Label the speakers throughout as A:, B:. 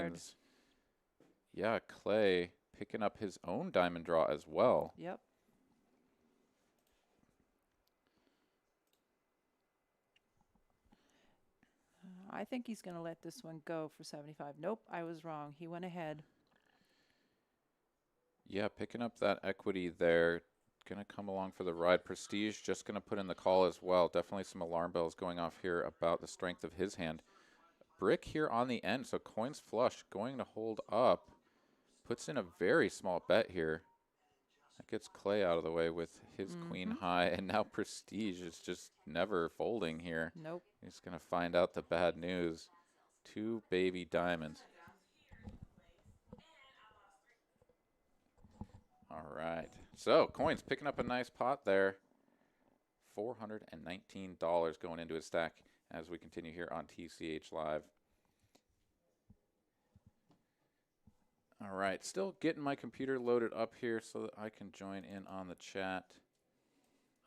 A: coins. Yeah, Clay picking up his own diamond draw as well.
B: Yep. I think he's going to let this one go for 75. Nope, I was wrong. He went ahead.
A: Yeah, picking up that equity there. Going to come along for the ride. Prestige just going to put in the call as well. Definitely some alarm bells going off here about the strength of his hand. Brick here on the end, so coins flush going to hold up. Puts in a very small bet here. That gets Clay out of the way with his queen high, and now Prestige is just never folding here.
B: Nope.
A: He's going to find out the bad news. 2 baby diamonds. All right. So, coins picking up a nice pot there. $419 going into his stack as we continue here on TCH Live. All right, still getting my computer loaded up here so that I can join in on the chat.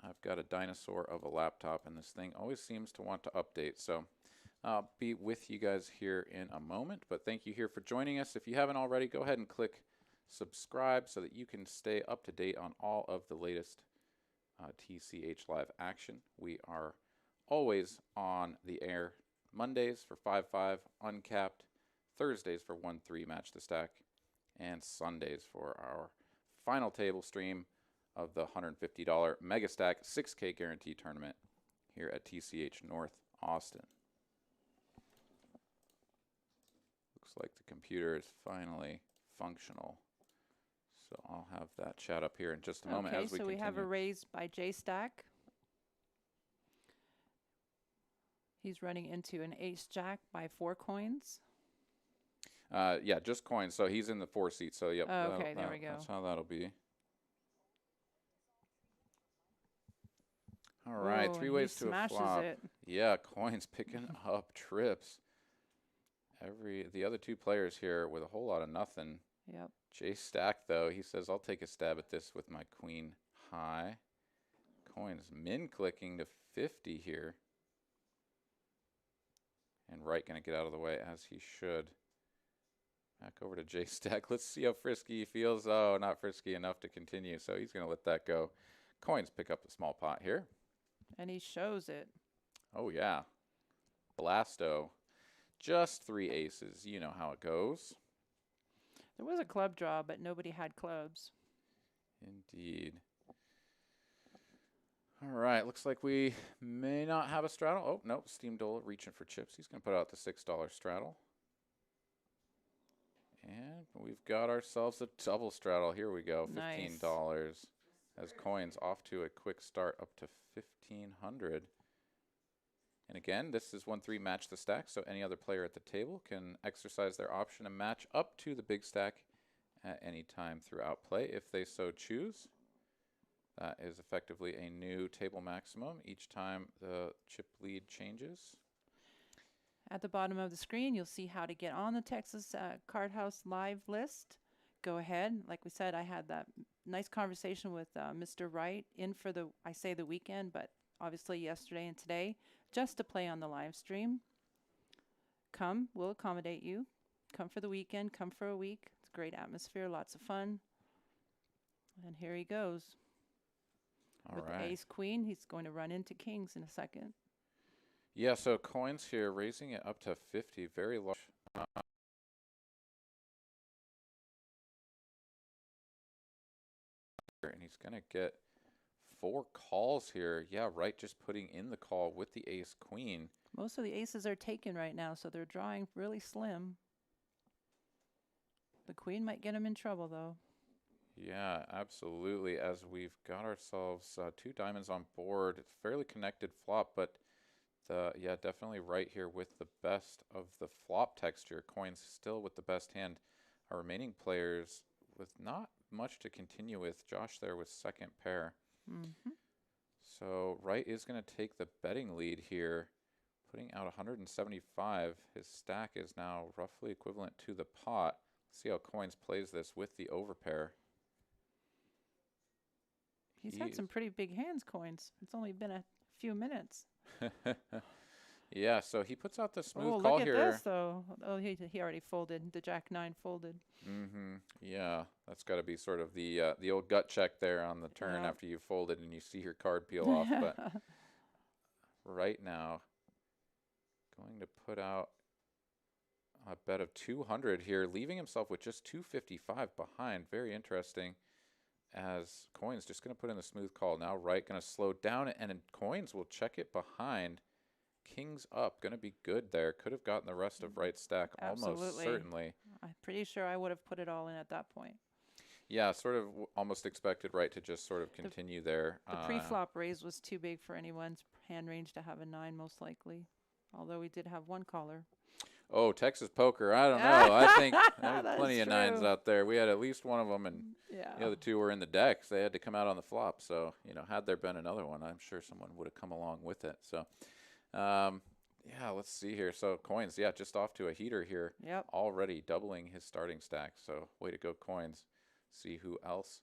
A: I've got a dinosaur of a laptop, and this thing always seems to want to update. So I'll be with you guys here in a moment, but thank you here for joining us. If you haven't already, go ahead and click subscribe so that you can stay up to date on all of the latest TCH Live action. We are always on the air Mondays for 5-5 uncapped, Thursdays for 1-3 match the stack, and Sundays for our final table stream of the $150 Mega Stack 6K Guarantee Tournament here at TCH North Austin. Looks like the computer is finally functional. So I'll have that chat up here in just a moment as we continue.
B: Okay, so we have a raise by J Stack. He's running into an ace jack by 4 coins.
A: Yeah, just coins. So he's in the 4 seat. So yep.
B: Oh, okay, there we go.
A: That's how that'll be. All right, 3 ways to a flop.
B: It.
A: Yeah, coins picking up trips. The other 2 players here with a whole lot of nothing.
B: Yep.
A: J Stack though, he says I'll take a stab at this with my queen high. Coins min clicking to 50 here. And Wright gonna get out of the way as he should. Back over to J Stack. Let's see how frisky he feels. Oh, not frisky enough to continue, so he's gonna let that go. Coins pick up a small pot here.
B: And he shows it.
A: Oh yeah. Blasto. Just 3 aces. You know how it goes.
B: There was a club draw, but nobody had clubs.
A: Indeed. All right, looks like we may not have a straddle. Oh, no, Steam Doyle reaching for chips. He's going to put out the $6 straddle. And we've got ourselves a double straddle. Here we go, $15. Nice. As coins off to a quick start up to $1,500. And again, this is 1-3 match the stack, so any other player at the table can exercise their option and match up to the big stack at any time throughout play if they so choose. That is effectively a new table maximum each time the chip lead changes.
B: At the bottom of the screen, you'll see how to get on the Texas Card House live list. Go ahead. Like we said, I had that nice conversation with Mr. Wright in for the weekend, but obviously yesterday and today, just to play on the live stream. Come, we'll accommodate you. Come for the weekend, come for a week. It's a great atmosphere, lots of fun. And here he goes. With the ace queen, he's going to run into kings in a second.
A: Yeah, so coins here, raising it up to 50, very large. And he's going to get 4 calls here. Yeah, right, just putting in the call with the ace queen.
B: Most of the aces are taken right now, so they're drawing really slim. The queen might get him in trouble, though.
A: Yeah, absolutely. As we've got ourselves 2 diamonds on board, it's fairly connected flop, but yeah, definitely right here with the best of the flop texture. Coins still with the best hand. Our remaining players with not much to continue with. Josh there with second pair. So Wright is going to take the betting lead here, putting out 175. His stack is now roughly equivalent to the pot. Let's see how Coins plays this with the overpair.
B: He's had some pretty big hands, Coins. It's only been a few minutes.
A: Yeah, so he puts out the smooth
B: Oh,
A: call
B: look at
A: here.
B: this, though. Oh, he already folded. The Jack 9 folded.
A: Yeah, that's got to be sort of the old gut check there on the turn
B: Yeah.
A: after you folded and you see your card peel off. But right now, going to put out a bet of 200 here, leaving himself with just 255 behind. Very interesting. As Coins just going to put in the smooth call. Now Wright going to slow down it, and Coins will check it behind. Kings up, going to be good there. Could have gotten the rest of Wright's stack almost
B: Absolutely.
A: certainly.
B: I'm pretty sure I would have put it all in at that point.
A: Yeah, sort of almost expected Wright to just sort of continue there.
B: The pre-flop raise was too big for anyone's hand range to have a 9, most likely. Although we did have one caller.
A: Oh, Texas Poker. I don't know. I think there's
B: That
A: plenty
B: is
A: of 9s
B: true.
A: out there. We had at least one of them, and
B: Yeah.
A: the other 2 were in the decks. They had to come out on the flop. So, had there been another one, I'm sure someone would have come along with it. So, yeah, let's see here. So, Coins, yeah, just off to a heater here.
B: Yep.
A: Already doubling his starting stack. So, way to go, Coins. See who else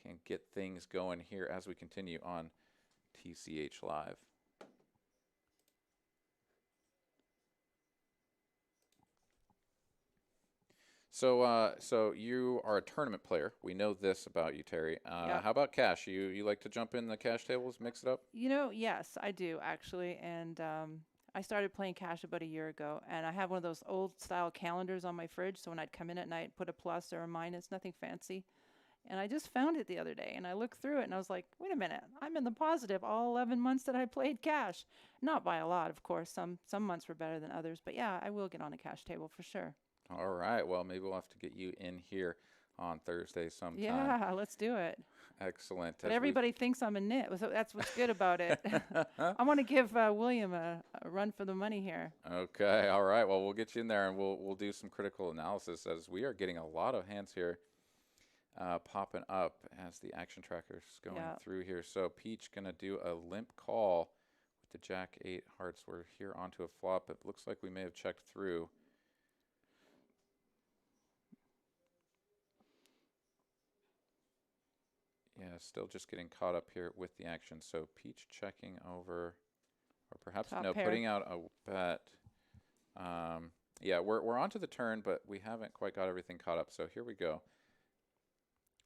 A: can get things going here as we continue on TCH Live. So you are a tournament player. We know this about you, Terry.
B: Yep.
A: How about cash? You like to jump in the cash tables, mix it up?
B: Yes, I do actually. And I started playing cash about a year ago. And I have one of those old style calendars on my fridge. So when I'd come in at night, put a plus or a minus, nothing fancy. And I just found it the other day. And I looked through it and I was like, wait a minute, I'm in the positive all 11 months that I played cash. Not by a lot, of course. Some months were better than others. But yeah, I will get on a cash table for sure.
A: All right. Well, maybe we'll have to get you in here on Thursday sometime.
B: Yeah, let's do it.
A: Excellent.
B: But everybody thinks I'm a nit, so that's what's good about it. I want to give William a run for the money here.
A: Okay. All right. Well, we'll get you in there, and we'll do some critical analysis as we are getting a lot of hands here popping up as the action tracker's going through here. So Peach going to do a limp call with the Jack 8 hearts. We're here onto a flop. It looks like we may have checked through. Yeah, still just getting caught up here with the action. So Peach checking over, or perhaps
B: Top
A: no,
B: pair.
A: putting out a bet. Yeah, we're onto the turn, but we haven't quite got everything caught up. So here we go.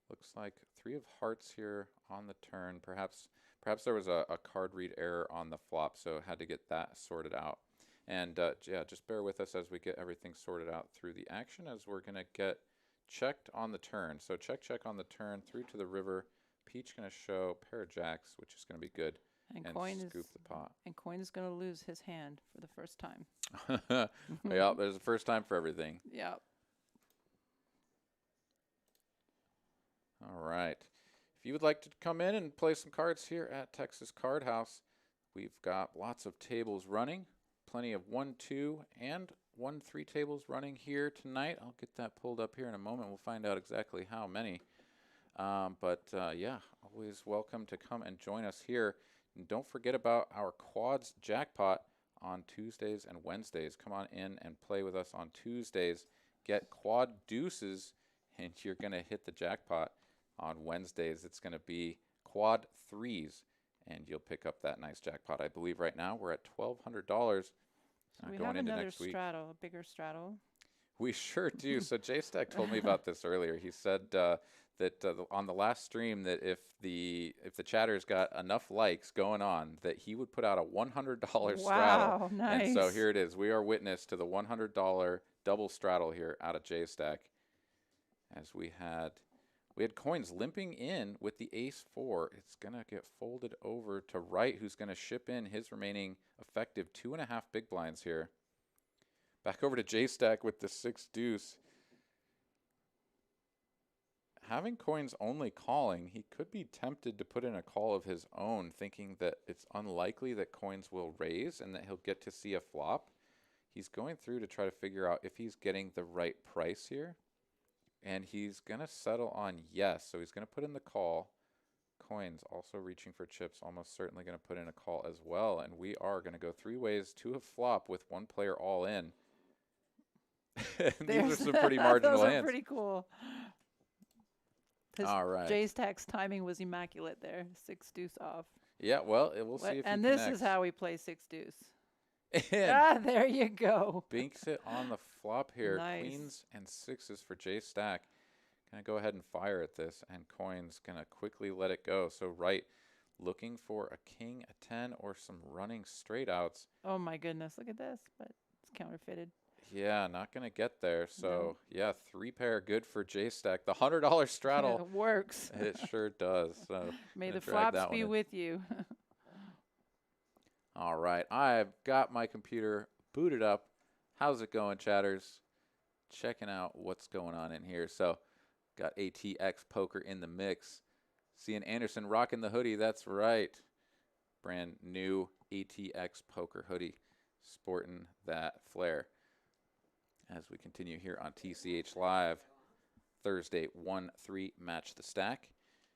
A: Looks like 3 of hearts here on the turn. Perhaps there was a card read error on the flop, so had to get that sorted out. And yeah, just bear with us as we get everything sorted out through the action, as we're gonna get checked on the turn. So check on the turn through to the river. Peach going to show pair of jacks, which is going to be good, and scoop the pot.
B: And Coin is going to lose his hand for the first time.
A: Yeah, there's a first time for everything.
B: Yep.
A: All right. If you would like to come in and play some cards here at Texas Card House, we've got lots of tables running, plenty of 1, 2, and 1, 3 tables running here tonight. I'll get that pulled up here in a moment. We'll find out exactly how many. Yeah, always welcome to come and join us here. And don't forget about our Quads Jackpot on Tuesdays and Wednesdays. Come on in and play with us on Tuesdays. Get quad deuces, and you're going to hit the jackpot. On Wednesdays, it's going to be quad threes, and you'll pick up that nice jackpot. I believe right now we're at $1,200
B: So we
A: going
B: have
A: into
B: another
A: next week.
B: straddle, a bigger straddle.
A: We sure do. So J-Stack told me about this earlier. He said that on the last stream that if the chatters got enough likes going on, that he would put out a $100 straddle.
B: Wow, nice.
A: And so here it is. We are witness to the $100 double straddle here out of J-Stack, as we had Coins limping in with the ace-4. It's going to get folded over to Wright, who's going to ship in his remaining effective 2.5 big blinds here. Back over to J-Stack with the 6-deuce. Having Coins only calling, he could be tempted to put in a call of his own, thinking that it's unlikely that Coins will raise and that he'll get to see a flop. He's going through to try to figure out if he's getting the right price here. And he's going to settle on yes. So he's going to put in the call. Coins also reaching for chips, almost certainly going to put in a call as well. And we are going to go 3 ways to a flop with 1 player all in. These are some pretty marginal
B: those
A: hands.
B: are pretty cool.
A: All right.
B: J-Stack's timing was immaculate there. 6-deuce off.
A: Yeah, well, we'll see if
B: And
A: he
B: this
A: connects.
B: is how we play 6-deuce.
A: And
B: Ah, there you go.
A: binks it on the flop here.
B: Nice.
A: Queens and sixes for J Stack. Gonna go ahead and fire at this, and Coin's gonna quickly let it go. So Wright looking for a king, a 10, or some running straight outs.
B: Oh my goodness, look at this, but it's counterfeited.
A: Yeah, not gonna get there. So yeah, 3-pair good for J Stack. The $100 straddle.
B: It works.
A: It sure does. So
B: May
A: gonna
B: the
A: drag
B: flops
A: that one
B: be
A: in.
B: with you.
A: All right, I've got my computer booted up. How's it going, chatters? Checking out what's going on in here. So got ATX Poker in the mix. Seeing Anderson rocking the hoodie. That's right. Brand new ATX Poker hoodie. Sporting that flair. As we continue here on TCH Live. Thursday, 1-3 match the stack.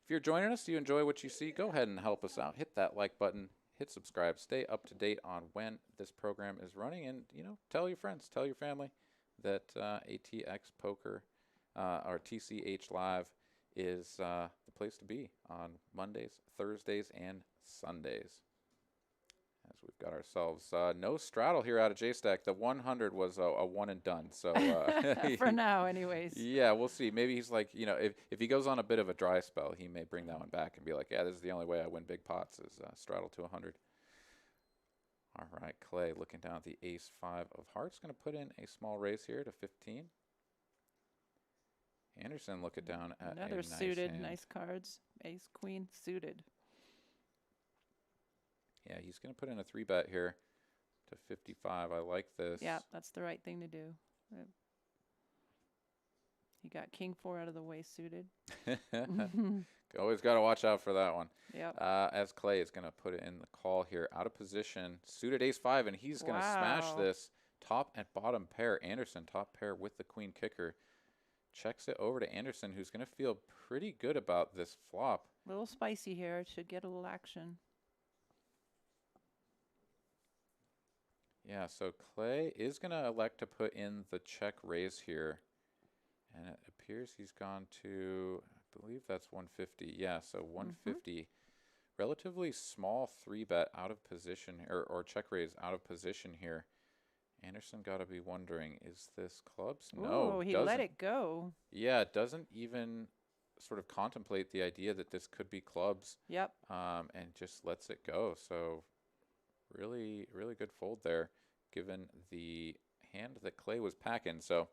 A: If you're joining us, you enjoy what you see, go ahead and help us out. Hit that like button. Hit subscribe. Stay up to date on when this program is running. And, you know, tell your friends, tell your family that ATX Poker or TCH Live is the place to be on Mondays, Thursdays, and Sundays. As we've got ourselves no straddle here out of J-Stack. The 100 was a one and done. So
B: For now, anyways.
A: Yeah, we'll see. Maybe he's like, you know, if he goes on a bit of a dry spell, he may bring that one back and be like, yeah, this is the only way I win big pots is straddle to 100. All right, Clay looking down at the ace-5 of hearts. Going to put in a small raise here to 15. Anderson looking down at
B: Another
A: a nice
B: suited,
A: hand.
B: nice cards. Ace, queen, suited.
A: Yeah, he's going to put in a 3-bet here to 55. I like this.
B: Yeah, that's the right thing to do. He got king 4 out of the way suited.
A: Always got to watch out for that one.
B: Yep.
A: As Clay is going to put it in the call here, out of position, suited ace-5, and he's going to smash
B: Wow.
A: this top and bottom pair. Anderson, top pair with the queen kicker. Checks it over to Anderson, who's going to feel pretty good about this flop.
B: A little spicy here. It should get a little action.
A: Yeah, so Clay is going to elect to put in the check raise here. And it appears he's gone to, I believe that's 150. Yeah, so 150. Relatively small 3-bet out of position, or check raise out of position here. Anderson got to be wondering, is this clubs? No,
B: Oh, he
A: doesn't.
B: let it go.
A: Yeah, it doesn't even sort of contemplate the idea that this could be clubs.
B: Yep.
A: And just lets it go. So really, really good fold there, given the hand that Clay was packing. So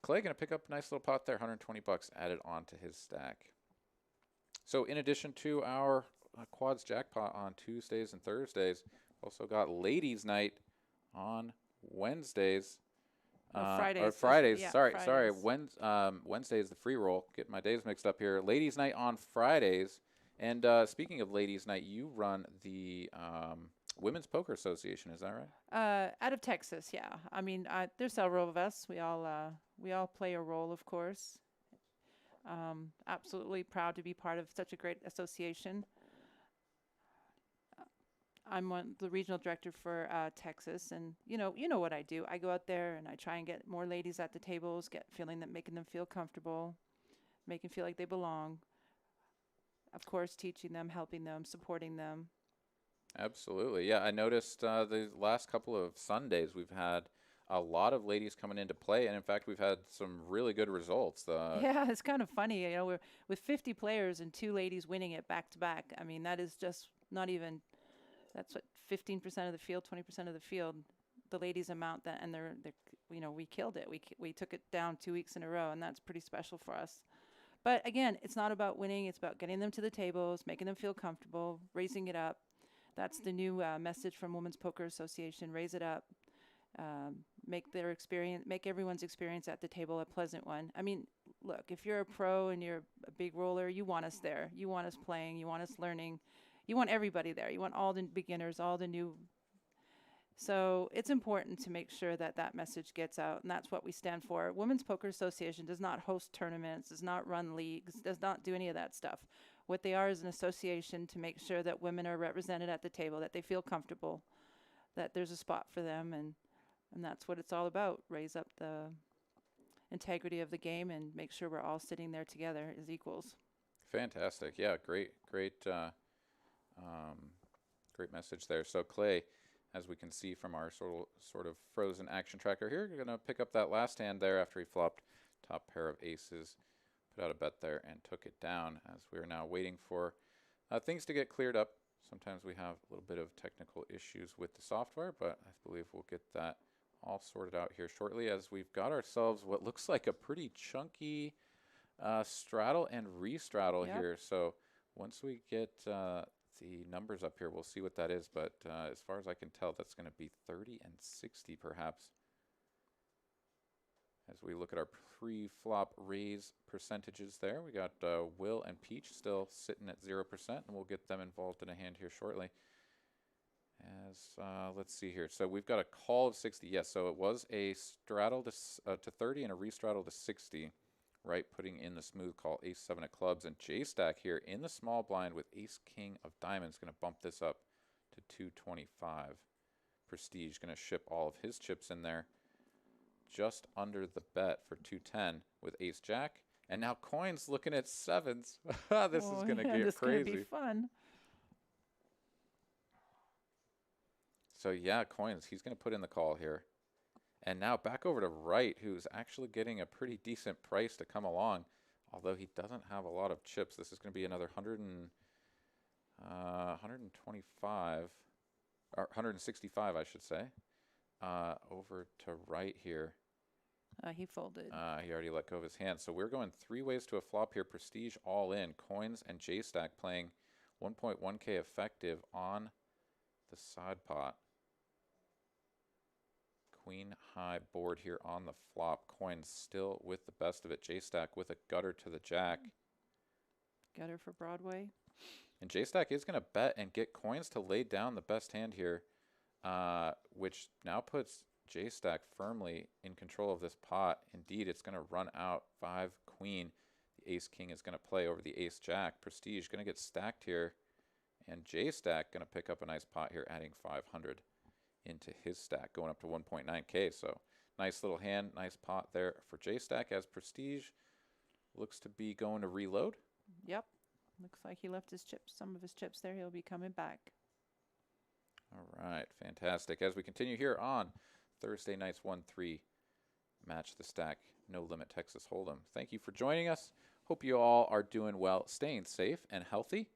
A: Clay going to pick up a nice little pot there, 120 bucks added onto his stack. So in addition to our Quads Jackpot on Tuesdays and Thursdays, also got Ladies Night on Wednesdays.
B: Fridays.
A: Or Fridays.
B: Yeah,
A: sorry.
B: Fridays.
A: Wednesday is the free roll. Get my days mixed up here. Ladies Night on Fridays. And speaking of Ladies Night, you run the Women's Poker Association. Is that right?
B: Out of Texas, yeah. I mean, there's several of us. We all play a role, of course. Absolutely proud to be part of such a great association. I'm the regional director for Texas, and you know what I do. I go out there and I try and get more ladies at the tables, making them feel comfortable, making them feel like they belong. Of course, teaching them, helping them, supporting them.
A: Absolutely. Yeah, I noticed the last couple of Sundays we've had a lot of ladies coming into play, and in fact, we've had some really good results.
B: Yeah, it's kind of funny. We're with 50 players and 2 ladies winning it back to back. I mean, that is just not even. That's what 15% of the field, 20% of the field, the ladies amount that, and they're we killed it. We took it down 2 weeks in a row, and that's pretty special for us. But again, it's not about winning. It's about getting them to the tables, making them feel comfortable, raising it up. That's the new message from Women's Poker Association. Raise it up. Make everyone's experience at the table a pleasant one. I mean, look, if you're a pro and you're a big roller, you want us there. You want us playing. You want us learning. You want everybody there. You want all the beginners, all the new. So it's important to make sure that that message gets out, and that's what we stand for. Women's Poker Association does not host tournaments, does not run leagues, does not do any of that stuff. What they are is an association to make sure that women are represented at the table, that they feel comfortable, that there's a spot for them, and that's what it's all about. Raise up the integrity of the game and make sure we're all sitting there together as equals.
A: Fantastic. Yeah, great message there. So Clay, as we can see from our sort of frozen action tracker here. We're going to pick up that last hand there after he flopped top pair of aces, put out a bet there, and took it down, as we are now waiting for things to get cleared up. Sometimes we have a little bit of technical issues with the software, but I believe we'll get that all sorted out here shortly, as we've got ourselves what looks like a pretty chunky straddle and re-straddle here. So once we get the numbers up here, we'll see what that is. But as far as I can tell, that's going to be 30 and 60 perhaps. As we look at our pre-flop raise percentages there, we got Will and Peach still sitting at 0%, and we'll get them involved in a hand here shortly. As let's see here. So we've got a call of 60. Yes, so it was a straddle to 30 and a re-straddle to 60. Right, putting in the smooth call, ace-7 of clubs, and J-stack here in the small blind with ace-king of diamonds, going to bump this up to 225. Prestige going to ship all of his chips in there, just under the bet for 210 with ace-jack, and now Coins looking at sevens. This is going to get crazy. This is going to
B: be fun.
A: So yeah, Coins, he's going to put in the call here. And now back over to Wright, who's actually getting a pretty decent price to come along, although he doesn't have a lot of chips. This is going to be another 125, or 165, I should say, over to Wright here.
B: He folded.
A: He already let go of his hand. So we're going 3 ways to a flop here. Prestige all in. Coins and J-stack playing 1.1K effective on the side pot. Queen high board here on the flop. Coins still with the best of it. J-stack with a gutter to the jack.
B: Gutter for Broadway.
A: And J-stack is going to bet and get Coins to lay down the best hand here, which now puts J-stack firmly in control of this pot. Indeed, it's going to run out 5 queen. The ace-king is going to play over the ace-jack. Prestige going to get stacked here. And J-stack going to pick up a nice pot here, adding 500. Into his stack, going up to 1.9K. So nice little hand, nice pot there for J-stack, as Prestige looks to be going to reload.
B: Yep. Looks like he left his chips, some of his chips there. He'll be coming back.
A: All right, fantastic. As we continue here on Thursday night's 1-3 Match the Stack No Limit Texas Hold'em. Thank you for joining us. Hope you all are doing well, staying safe and healthy.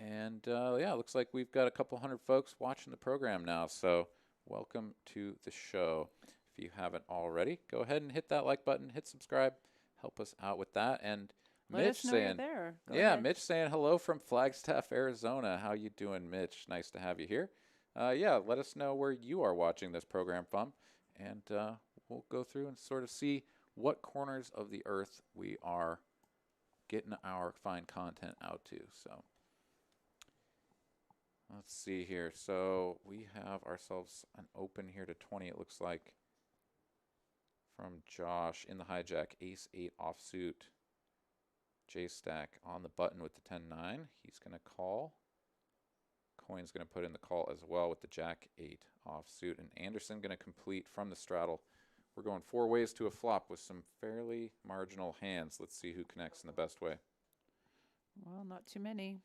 A: And yeah, looks like we've got a couple hundred folks watching the program now. So welcome to the show. If you haven't already, go ahead and hit that like button, hit subscribe, help us out with that. And
B: Let
A: Mitch
B: us know
A: saying,
B: you're there. Go
A: yeah,
B: ahead.
A: Mitch saying hello from Flagstaff, Arizona. How you doing, Mitch? Nice to have you here. Yeah, let us know where you are watching this program from, and we'll go through and sort of see what corners of the earth we are getting our fine content out to. So let's see here. So we have ourselves an open here to 20, it looks like, from Josh in the hijack, ace-8 offsuit. J-stack on the button with the 10-9. He's going to call. Coin's going to put in the call as well with the jack-8 offsuit. And Anderson going to complete from the straddle. We're going 4 ways to a flop with some fairly marginal hands. Let's see who connects in the best way.
B: Well, not too many.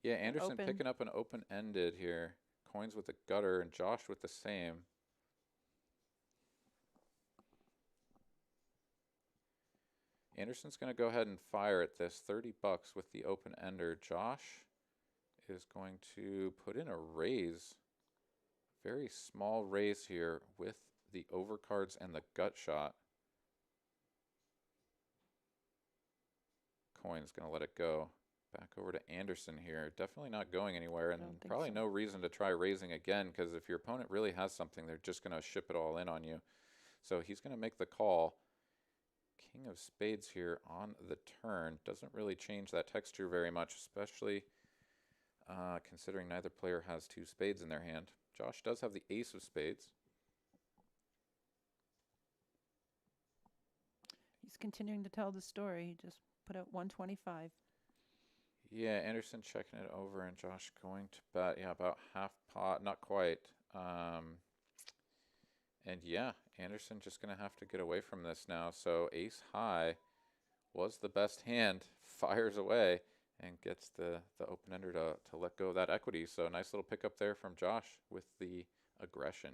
A: Yeah, Anderson
B: Open.
A: picking up an open-ended here. Coins with the gutter and Josh with the same. Anderson's going to go ahead and fire at this. 30 bucks with the open-ender. Josh is going to put in a raise. Very small raise here with the overcards and the gut shot. Coin's going to let it go. Back over to Anderson here. Definitely not going anywhere, and probably no reason to try raising again, because if your opponent really has something, they're just going to ship it all in on you. So he's going to make the call. King of spades here on the turn. Doesn't really change that texture very much, especially considering neither player has 2 spades in their hand. Josh does have the ace of spades.
B: He's continuing to tell the story. He just put out 125.
A: Yeah, Anderson checking it over and Josh going to bet. Yeah, about half pot. Not quite. And yeah, Anderson just going to have to get away from this now. So ace high was the best hand. Fires away. and gets the open-ender to let go of that equity. So nice little pickup there from Josh with the aggression.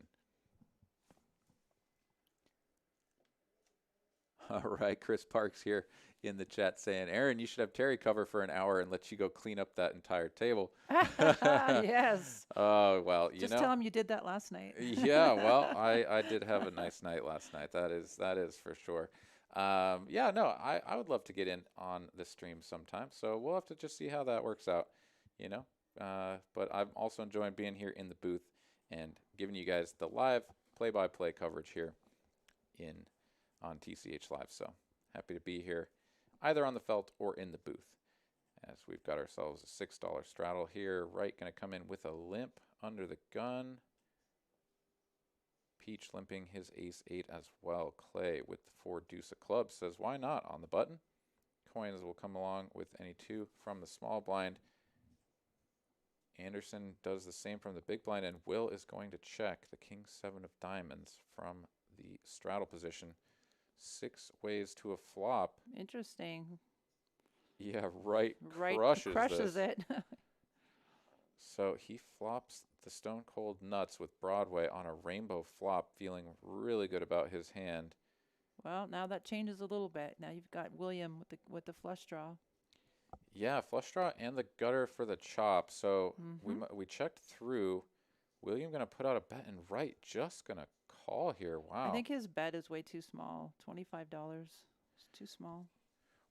A: All right, Chris Parks here in the chat saying, Aaron, you should have Terry cover for an hour and let you go clean up that entire table.
B: Yes.
A: Oh, well,
B: Just tell him you did that last night.
A: Yeah, well, I did have a nice night last night. That is for sure. Yeah, no, I would love to get in on the stream sometime. So we'll have to just see how that works out, you know. But I'm also enjoying being here in the booth and giving you guys the live play-by-play coverage here on TCH Live. So happy to be here either on the felt or in the booth as we've got ourselves a $6 straddle here. Wright going to come in with a limp under the gun. Peach limping his ace-8 as well. Clay with the 4 deuce of clubs says, why not on the button? Coins will come along with any 2 from the small blind. Anderson does the same from the big blind, and Will is going to check the king 7 of diamonds from the straddle position. 6 ways to a flop.
B: Interesting.
A: Yeah, Wright
B: crushes it.
A: So he flops the stone cold nuts with Broadway on a rainbow flop, feeling really good about his hand.
B: Well, now that changes a little bit. Now you've got William with the flush draw.
A: Yeah, flush draw and the gutter for the chop. So we checked through. William going to put out a bet, and Wright just going to call here. Wow.
B: I think his bet is way too small. $25. It's too small.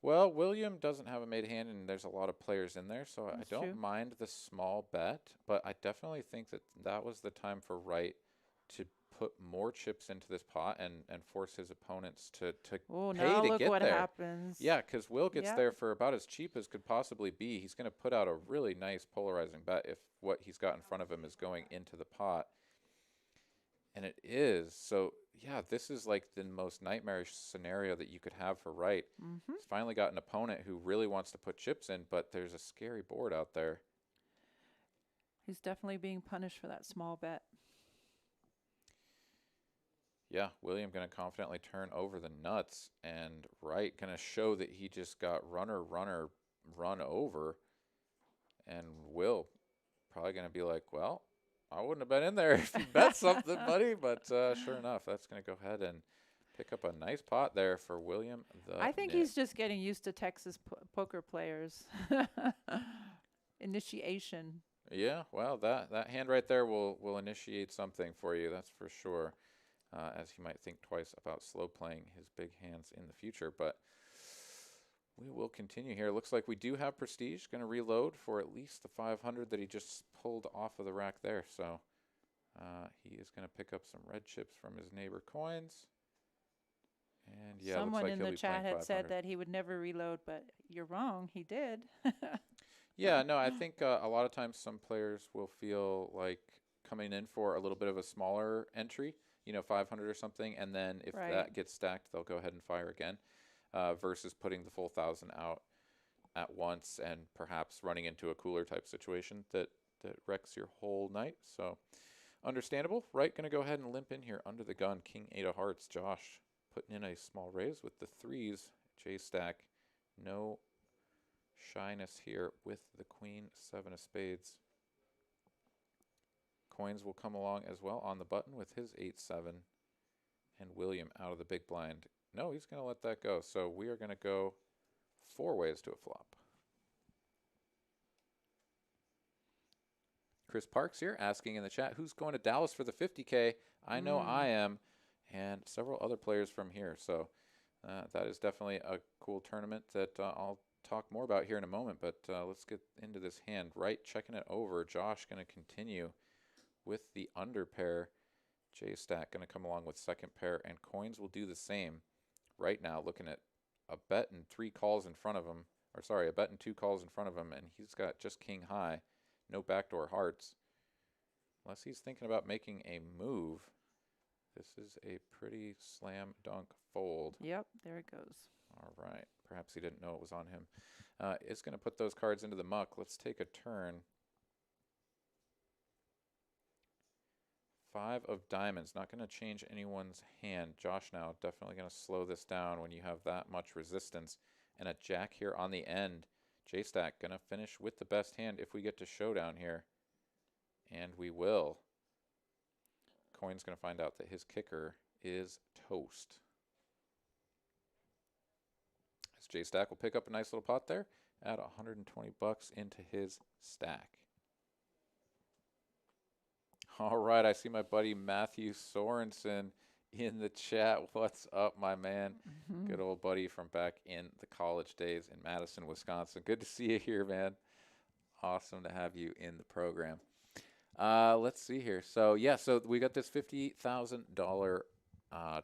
A: Well, William doesn't have a made hand, and there's a lot of players in there, so
B: That's
A: I don't
B: true.
A: mind the small bet, but I definitely think that was the time for Wright to put more chips into this pot and force his opponents to pay
B: now
A: to
B: look
A: get
B: what
A: there.
B: happens.
A: Yeah, because Will gets
B: Yep.
A: there for about as cheap as could possibly be. He's going to put out a really nice polarizing bet if what he's got in front of him is going into the pot. And it is. So, yeah, this is like the most nightmarish scenario that you could have for Wright. He's finally got an opponent who really wants to put chips in, but there's a scary board out there.
B: He's definitely being punished for that small bet.
A: Yeah, William going to confidently turn over the nuts, and Wright going to show that he just got run over. And Will probably going to be like, well, I wouldn't have been in there if you bet something, buddy. But sure enough, that's going to go ahead and pick up a nice pot there for William.
B: I think he's just getting used to Texas poker players. Initiation.
A: Yeah, well, that hand right there will initiate something for you, that's for sure. As he might think twice about slow playing his big hands in the future. But we will continue here. Looks like we do have Prestige. Going to reload for at least the 500 that he just pulled off of the rack there. So he is going to pick up some red chips from his neighbor coins. And yeah,
B: someone
A: looks like
B: in
A: he'll
B: the
A: be
B: chat
A: playing
B: had said
A: 500.
B: that he would never reload, but you're wrong. He did.
A: Yeah, no, I think a lot of times some players will feel like coming in for a little bit of a smaller entry, 500 or something, and then if that gets stacked, they'll go ahead and fire again, versus putting the full 1,000 out at once and perhaps running into a cooler type situation that wrecks your whole night. So understandable. Right, going to go ahead and limp in here under the gun. King 8 of hearts. Josh putting in a small raise with the 3s. J stack. No shyness here with the Queen 7 of spades. Coins will come along as well on the button with his 8-7. And William out of the big blind. No, he's going to let that go. So we are going to go 4 ways to a flop. Chris Parks here asking in the chat, who's going to Dallas for the 50K? I know I am, and several other players from here. So that is definitely a cool tournament that I'll talk more about here in a moment. But let's get into this hand. Right, checking it over. Josh going to continue with the under pair. J stack going to come along with second pair, and coins will do the same. Right now, looking at a bet and 3 calls in front of him, or sorry, a bet and 2 calls in front of him, and he's got just king high, no backdoor hearts. Unless he's thinking about making a move, this is a pretty slam dunk fold.
B: Yep, there it goes.
A: All right, perhaps he didn't know it was on him. It's going to put those cards into the muck. Let's take a turn. 5 of diamonds, not going to change anyone's hand. Josh now definitely going to slow this down when you have that much resistance. And a jack here on the end. J-Stack going to finish with the best hand if we get to showdown here. And we will. Coin's going to find out that his kicker is toast. As J-Stack will pick up a nice little pot there, add 120 bucks into his stack. All right, I see my buddy Matthew Sorensen in the chat. What's up, my man? Good old buddy from back in the college days in Madison, Wisconsin. Good to see you here, man. Awesome to have you in the program. Let's see here. So, yeah, so we got this $50,000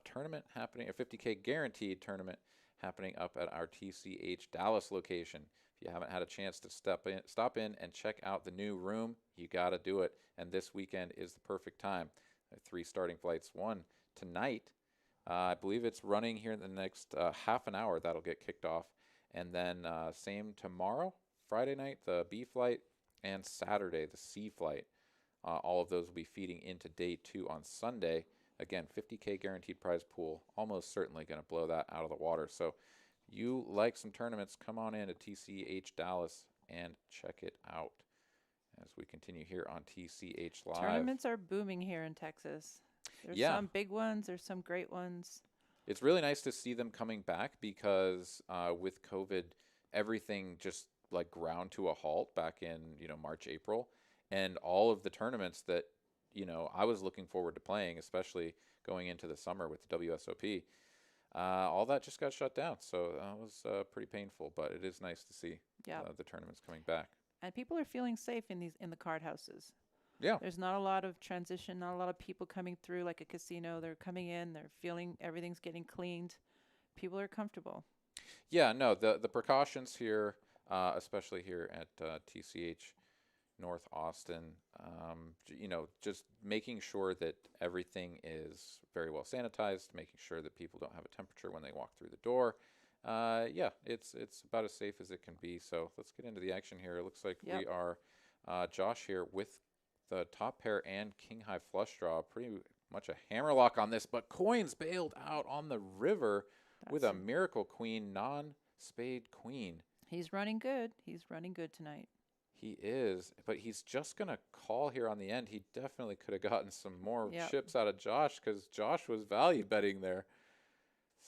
A: tournament happening, a $50K guaranteed tournament happening up at our TCH Dallas location. If you haven't had a chance to stop in and check out the new room, you got to do it. And this weekend is the perfect time. 3 starting flights. One tonight. I believe it's running here in the next half an hour. That'll get kicked off. And then same tomorrow, Friday night, the B flight, and Saturday, the C flight. All of those will be feeding into day 2 on Sunday. Again, $50K guaranteed prize pool. Almost certainly going to blow that out of the water. So you like some tournaments, come on in to TCH Dallas and check it out as we continue here on TCH Live.
B: Tournaments are booming here in Texas. There's some big ones. There's some great ones.
A: It's really nice to see them coming back because with COVID, everything just like ground to a halt back in, March, April. And all of the tournaments that, I was looking forward to playing, especially going into the summer with the WSOP, all that just got shut down. So that was pretty painful, but it is nice to see the tournaments coming back.
B: And people are feeling safe in the card houses.
A: Yeah.
B: There's not a lot of transition, not a lot of people coming through like a casino. They're coming in, they're feeling everything's getting cleaned. People are comfortable.
A: Yeah, no, the precautions here, especially here at TCH North Austin, just making sure that everything is very well sanitized, making sure that people don't have a temperature when they walk through the door. It's about as safe as it can be. So let's get into the action here. It looks like we are Josh here with the top pair and king high flush draw. Pretty much a hammerlock on this, but coins bailed out on the river with a miracle queen, non-spade queen.
B: He's running good. He's running good tonight.
A: He is, but he's just going to call here on the end. He definitely could have gotten some more chips out of Josh because Josh was value betting there.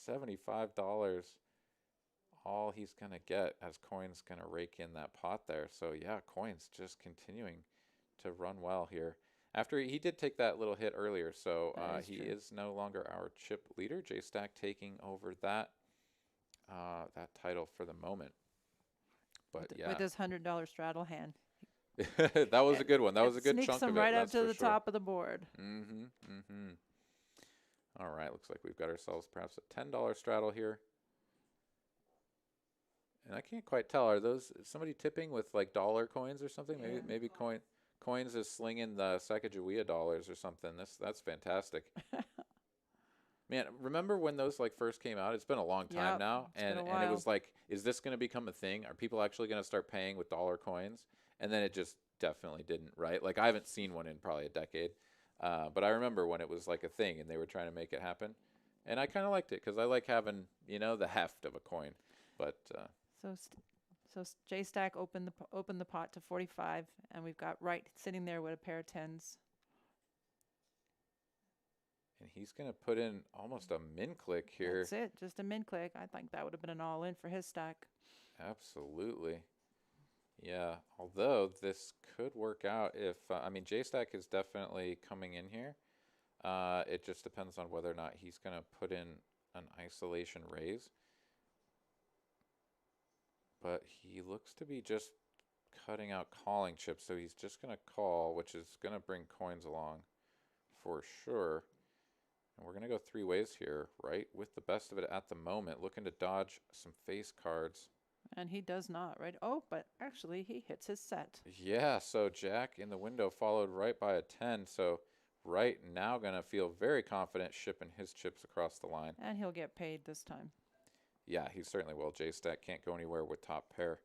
A: $75. All he's going to get as coin's going to rake in that pot there. So, yeah, coin's just continuing to run well here. After he did take that little hit earlier, so he is no longer our chip leader. J-Stack taking over that title for the moment. But
B: with his $100 straddle hand.
A: That was a good one. That was a good chunk of it.
B: Sneaks him right up to the top of the board.
A: All right, looks like we've got ourselves perhaps a $10 straddle here. And I can't quite tell. Are those somebody tipping with like dollar coins or something? Maybe coins is slinging the Sacagawea dollars or something. That's fantastic. Man, remember when those like first came out? It's been a long time now, and it was like, is this going to become a thing? Are people actually going to start paying with dollar coins? And then it just definitely didn't, right? Like I haven't seen one in probably a decade, but I remember when it was like a thing and they were trying to make it happen, and I kind of liked it because I like having the heft of a coin. But
B: so J-Stack opened the pot to 45, and we've got Wright sitting there with a pair of tens.
A: And he's going to put in almost a min click here.
B: That's it, just a min click. I think that would have been an all-in for his stack.
A: Absolutely. Yeah, although this could work out if, J-Stack is definitely coming in here. It just depends on whether or not he's going to put in an isolation raise. But he looks to be just cutting out calling chips, so he's just going to call, which is going to bring coins along for sure. And we're going to go 3 ways here, right? With the best of it at the moment, looking to dodge some face cards.
B: And he does not, right? Oh, but actually he hits his set.
A: Yeah, so Jack in the window followed right by a 10. So Wright now going to feel very confident shipping his chips across the line.
B: And he'll get paid this time.
A: Yeah, he certainly will. J-Stack can't go anywhere with top pair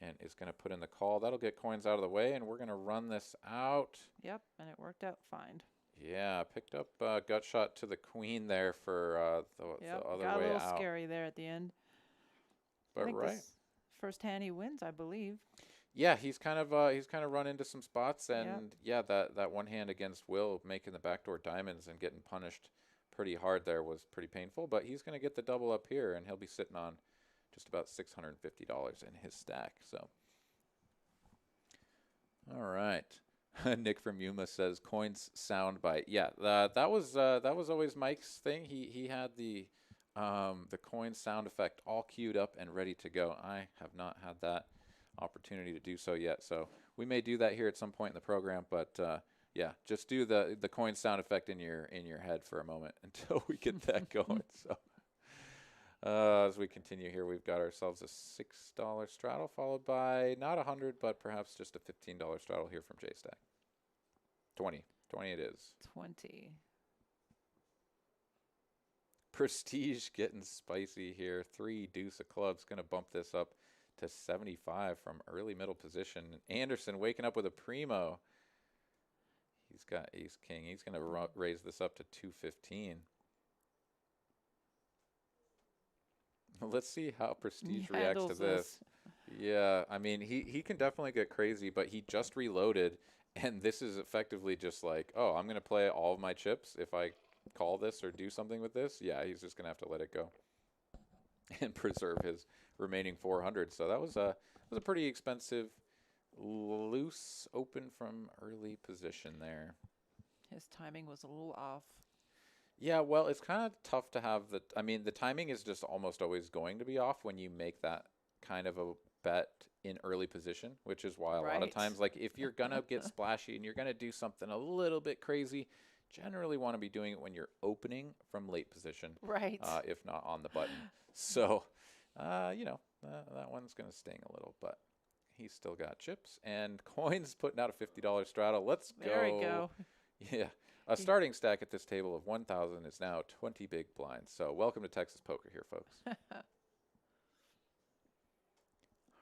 A: and is going to put in the call. That'll get coins out of the way, and we're going to run this out.
B: Yep, and it worked out fine.
A: Yeah, picked up gut shot to the queen there for the other way out.
B: Got a little scary there at the end.
A: But right.
B: first hand he wins, I believe.
A: Yeah, he's kind of run into some spots, and yeah, that one hand against Will making the backdoor diamonds and getting punished pretty hard there was pretty painful. But he's going to get the double up here, and he'll be sitting on just about $650 in his stack. So, all right. Nick from Yuma says coins soundbite. Yeah, that was always Mike's thing. He had the coin sound effect all queued up and ready to go. I have not had that opportunity to do so yet, so we may do that here at some point in the program. But yeah, just do the coin sound effect in your head for a moment until we get that going. So as we continue here, we've got ourselves a $6 straddle followed by not 100, but perhaps just a $15 straddle here from J-Stack. 20 it is.
B: 20.
A: Prestige getting spicy here. 3 deuce of clubs, going to bump this up to 75 from early middle position. Anderson waking up with a primo. He's got ace king. He's going to raise this up to 215. Let's see how Prestige reacts to this. Yeah, I mean, he can definitely get crazy, but he just reloaded, and this is effectively just like, oh, I'm going to play all of my chips if I call this or do something with this. Yeah, he's just going to have to let it go and preserve his remaining 400. So that was a pretty expensive loose open from early position there.
B: His timing was a little off.
A: Yeah, well, it's kind of tough to have the timing is just almost always going to be off when you make that kind of a bet in early position, which is why a lot of times, like if you're going to get splashy and you're going to do something a little bit crazy, generally want to be doing it when you're opening from late position.
B: Right.
A: If not on the button. So, that one's going to sting a little, but he's still got chips. And Coins putting out a $50 straddle. Let's go.
B: There we go.
A: Yeah. A starting stack at this table of 1,000 is now 20 big blinds. So welcome to Texas Poker here, folks.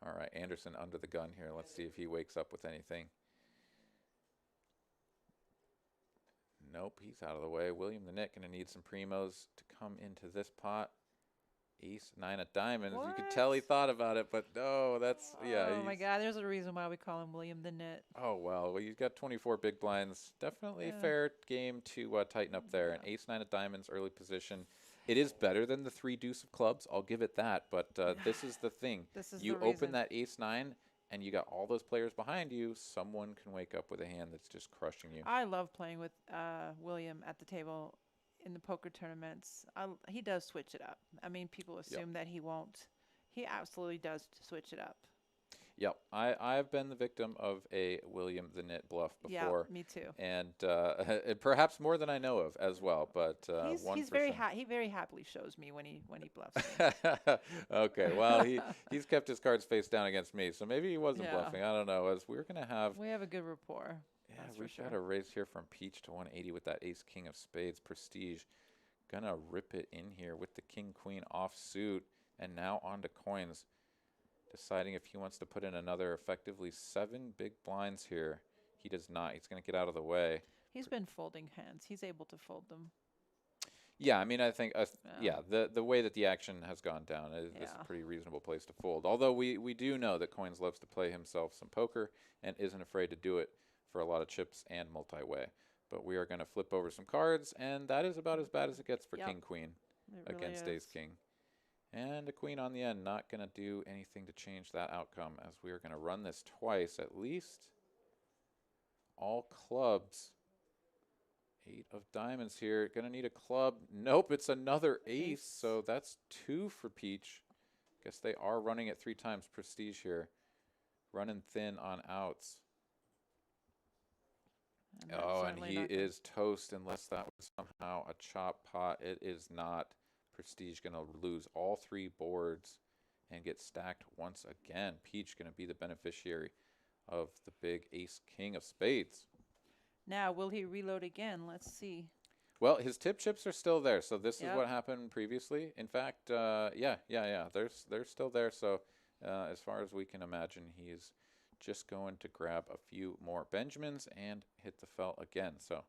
A: All right, Anderson under the gun here. Let's see if he wakes up with anything. Nope, he's out of the way. William the Nick going to need some primos to come into this pot. Ace, 9 of diamonds.
B: What?
A: You could tell he thought about it, but no, that's, yeah.
B: Oh, my God. There's a reason why we call him William the Nit.
A: Oh, well, he's got 24 big blinds. Definitely a fair game to tighten up there. An ace, 9 of diamonds, early position. It is better than the 3 deuce of clubs. I'll give it that, but this is the thing. You open that ace, 9, and you got all those players behind you. Someone can wake up with a hand that's just crushing you.
B: I love playing with William at the table in the poker tournaments. He does switch it up. I mean, people assume that he won't. He absolutely does switch it up.
A: Yep, I've been the victim of a William the Nit bluff before.
B: Yeah, me too.
A: And perhaps more than I know of as well. But
B: he very happily shows me when he bluffs me.
A: Okay, well he's kept his cards face down against me, so maybe he wasn't bluffing. I don't know. As we
B: have a good rapport.
A: Yeah, we've got a raise here from Peach to 180 with that ace king of spades. Prestige gonna rip it in here with the king queen offsuit, and now on to Coins, deciding if he wants to put in another effectively 7 big blinds here. He does not. He's gonna get out of the way.
B: He's been folding hands. He's able to fold them.
A: Yeah, I mean, I think the way that the action has gone down is a pretty reasonable place to fold. Although we do know that Coins loves to play himself some poker and isn't afraid to do it for a lot of chips and multi-way. But we are going to flip over some cards, and that is about as bad as it gets for King-Queen against Ace-King. And a queen on the end, not going to do anything to change that outcome, as we are going to run this twice at least. All clubs. 8 of diamonds here. Going to need a club. Nope, it's another ace, so that's 2 for Peach. Guess they are running it 3 times Prestige here. Running thin on outs. And he is toast unless that was somehow a chop pot. It is not. Prestige going to lose all 3 boards and get stacked once again. Peach going to be the beneficiary of the big ace-king of spades.
B: Now, will he reload again? Let's see.
A: Well, his tip chips are still there, so this is what happened previously. In fact, they're still there. So as far as we can imagine, he's just going to grab a few more Benjamins and hit the felt again. So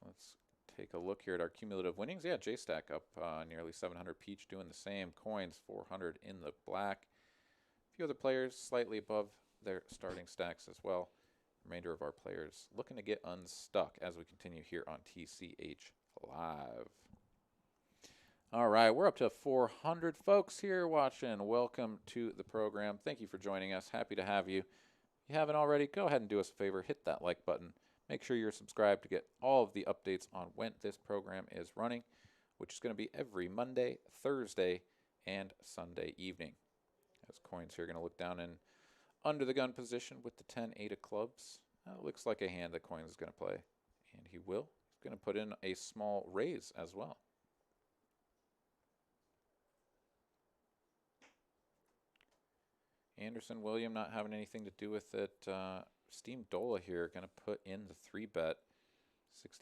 A: let's take a look here at our cumulative winnings. Yeah, J-Stack up nearly 700. Peach doing the same. Coins 400 in the black. few other players slightly above their starting stacks as well. Remainder of our players looking to get unstuck as we continue here on TCH Live. All right, we're up to 400 folks here watching. Welcome to the program. Thank you for joining us. Happy to have you. If you haven't already, go ahead and do us a favor. Hit that like button. Make sure you're subscribed to get all of the updates on when this program is running, which is going to be every Monday, Thursday, and Sunday evening. As Coins here going to look down in under the gun position with the 10-8 of clubs. Looks like a hand that Coins is going to play, and he will. He's going to put in a small raise as well. Anderson William not having anything to do with it. Steam Dola here going to put in the 3-bet.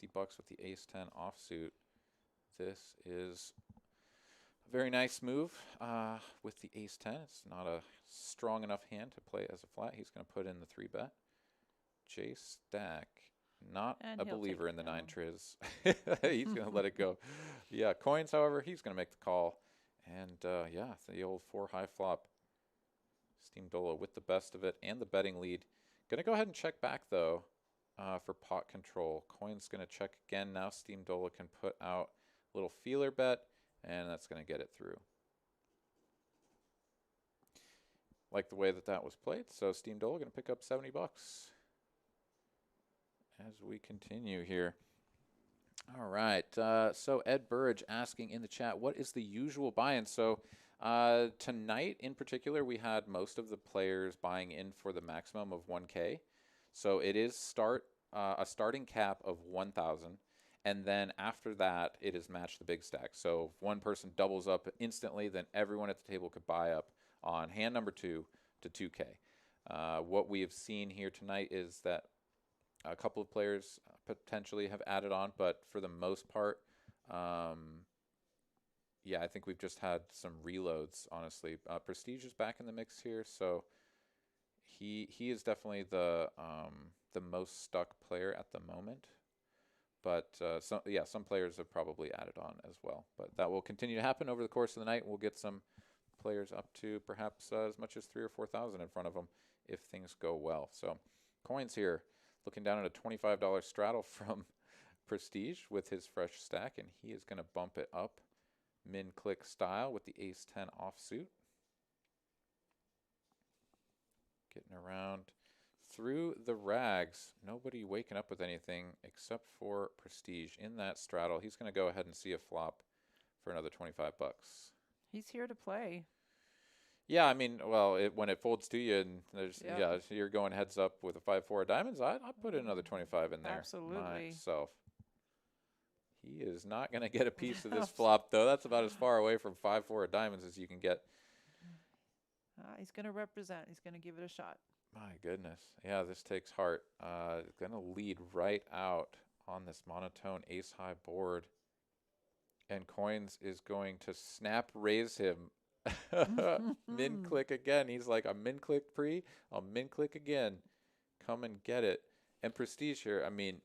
A: $60 with the ace-10 offsuit. This is a very nice move with the ace-10. It's not a strong enough hand to play as a flat. He's going to put in the 3-bet. J-Stack, not
B: And
A: a
B: he'll
A: believer
B: take
A: in the
B: it
A: 9 triz. He's going to let it go. Yeah, Coins, however, he's going to make the call. And yeah, the old 4-high flop. Steam Dola with the best of it and the betting lead. Going to go ahead and check back, though, for pot control. Coins going to check again. Now Steam Dola can put out a little feeler bet, and that's going to get it through. Like the way that that was played. So Steam Dola going to pick up $70 as we continue here. All right. So Ed Burridge asking in the chat, what is the usual buy-in? So tonight in particular, we had most of the players buying in for the maximum of 1K. So it is a starting cap of 1,000. And then after that, it is match the big stack. So if one person doubles up instantly, then everyone at the table could buy up on hand number 2 to 2K. What we have seen here tonight is that a couple of players potentially have added on, but for the most part, yeah, I think we've just had some reloads, honestly. Prestige is back in the mix here, so he is definitely the most stuck player at the moment. But some players have probably added on as well. But that will continue to happen over the course of the night. We'll get some players up to perhaps as much as 3,000 or 4,000 in front of them if things go well. So Coins here, looking down at a $25 straddle from Prestige with his fresh stack, and he is going to bump it up min-click style with the ace-10 offsuit. Getting around through the rags. Nobody waking up with anything except for Prestige in that straddle. He's going to go ahead and see a flop for another $25.
B: He's here to play.
A: Yeah, I mean, well, when it folds to you and there's so you're going heads up with a 5-4 of diamonds, I'd put another 25 in there.
B: Absolutely.
A: Myself. He is not going to get a piece of this flop, though. That's about as far away from 5-4 of diamonds as you can get.
B: He's going to represent. He's going to give it a shot.
A: My goodness. Yeah, this takes heart. Going to lead right out on this monotone ace-high board. And Coins is going to snap raise him. Min-click again. He's like, I'm min-click pre. I'll min-click again. Come and get it. And Prestige here, I mean,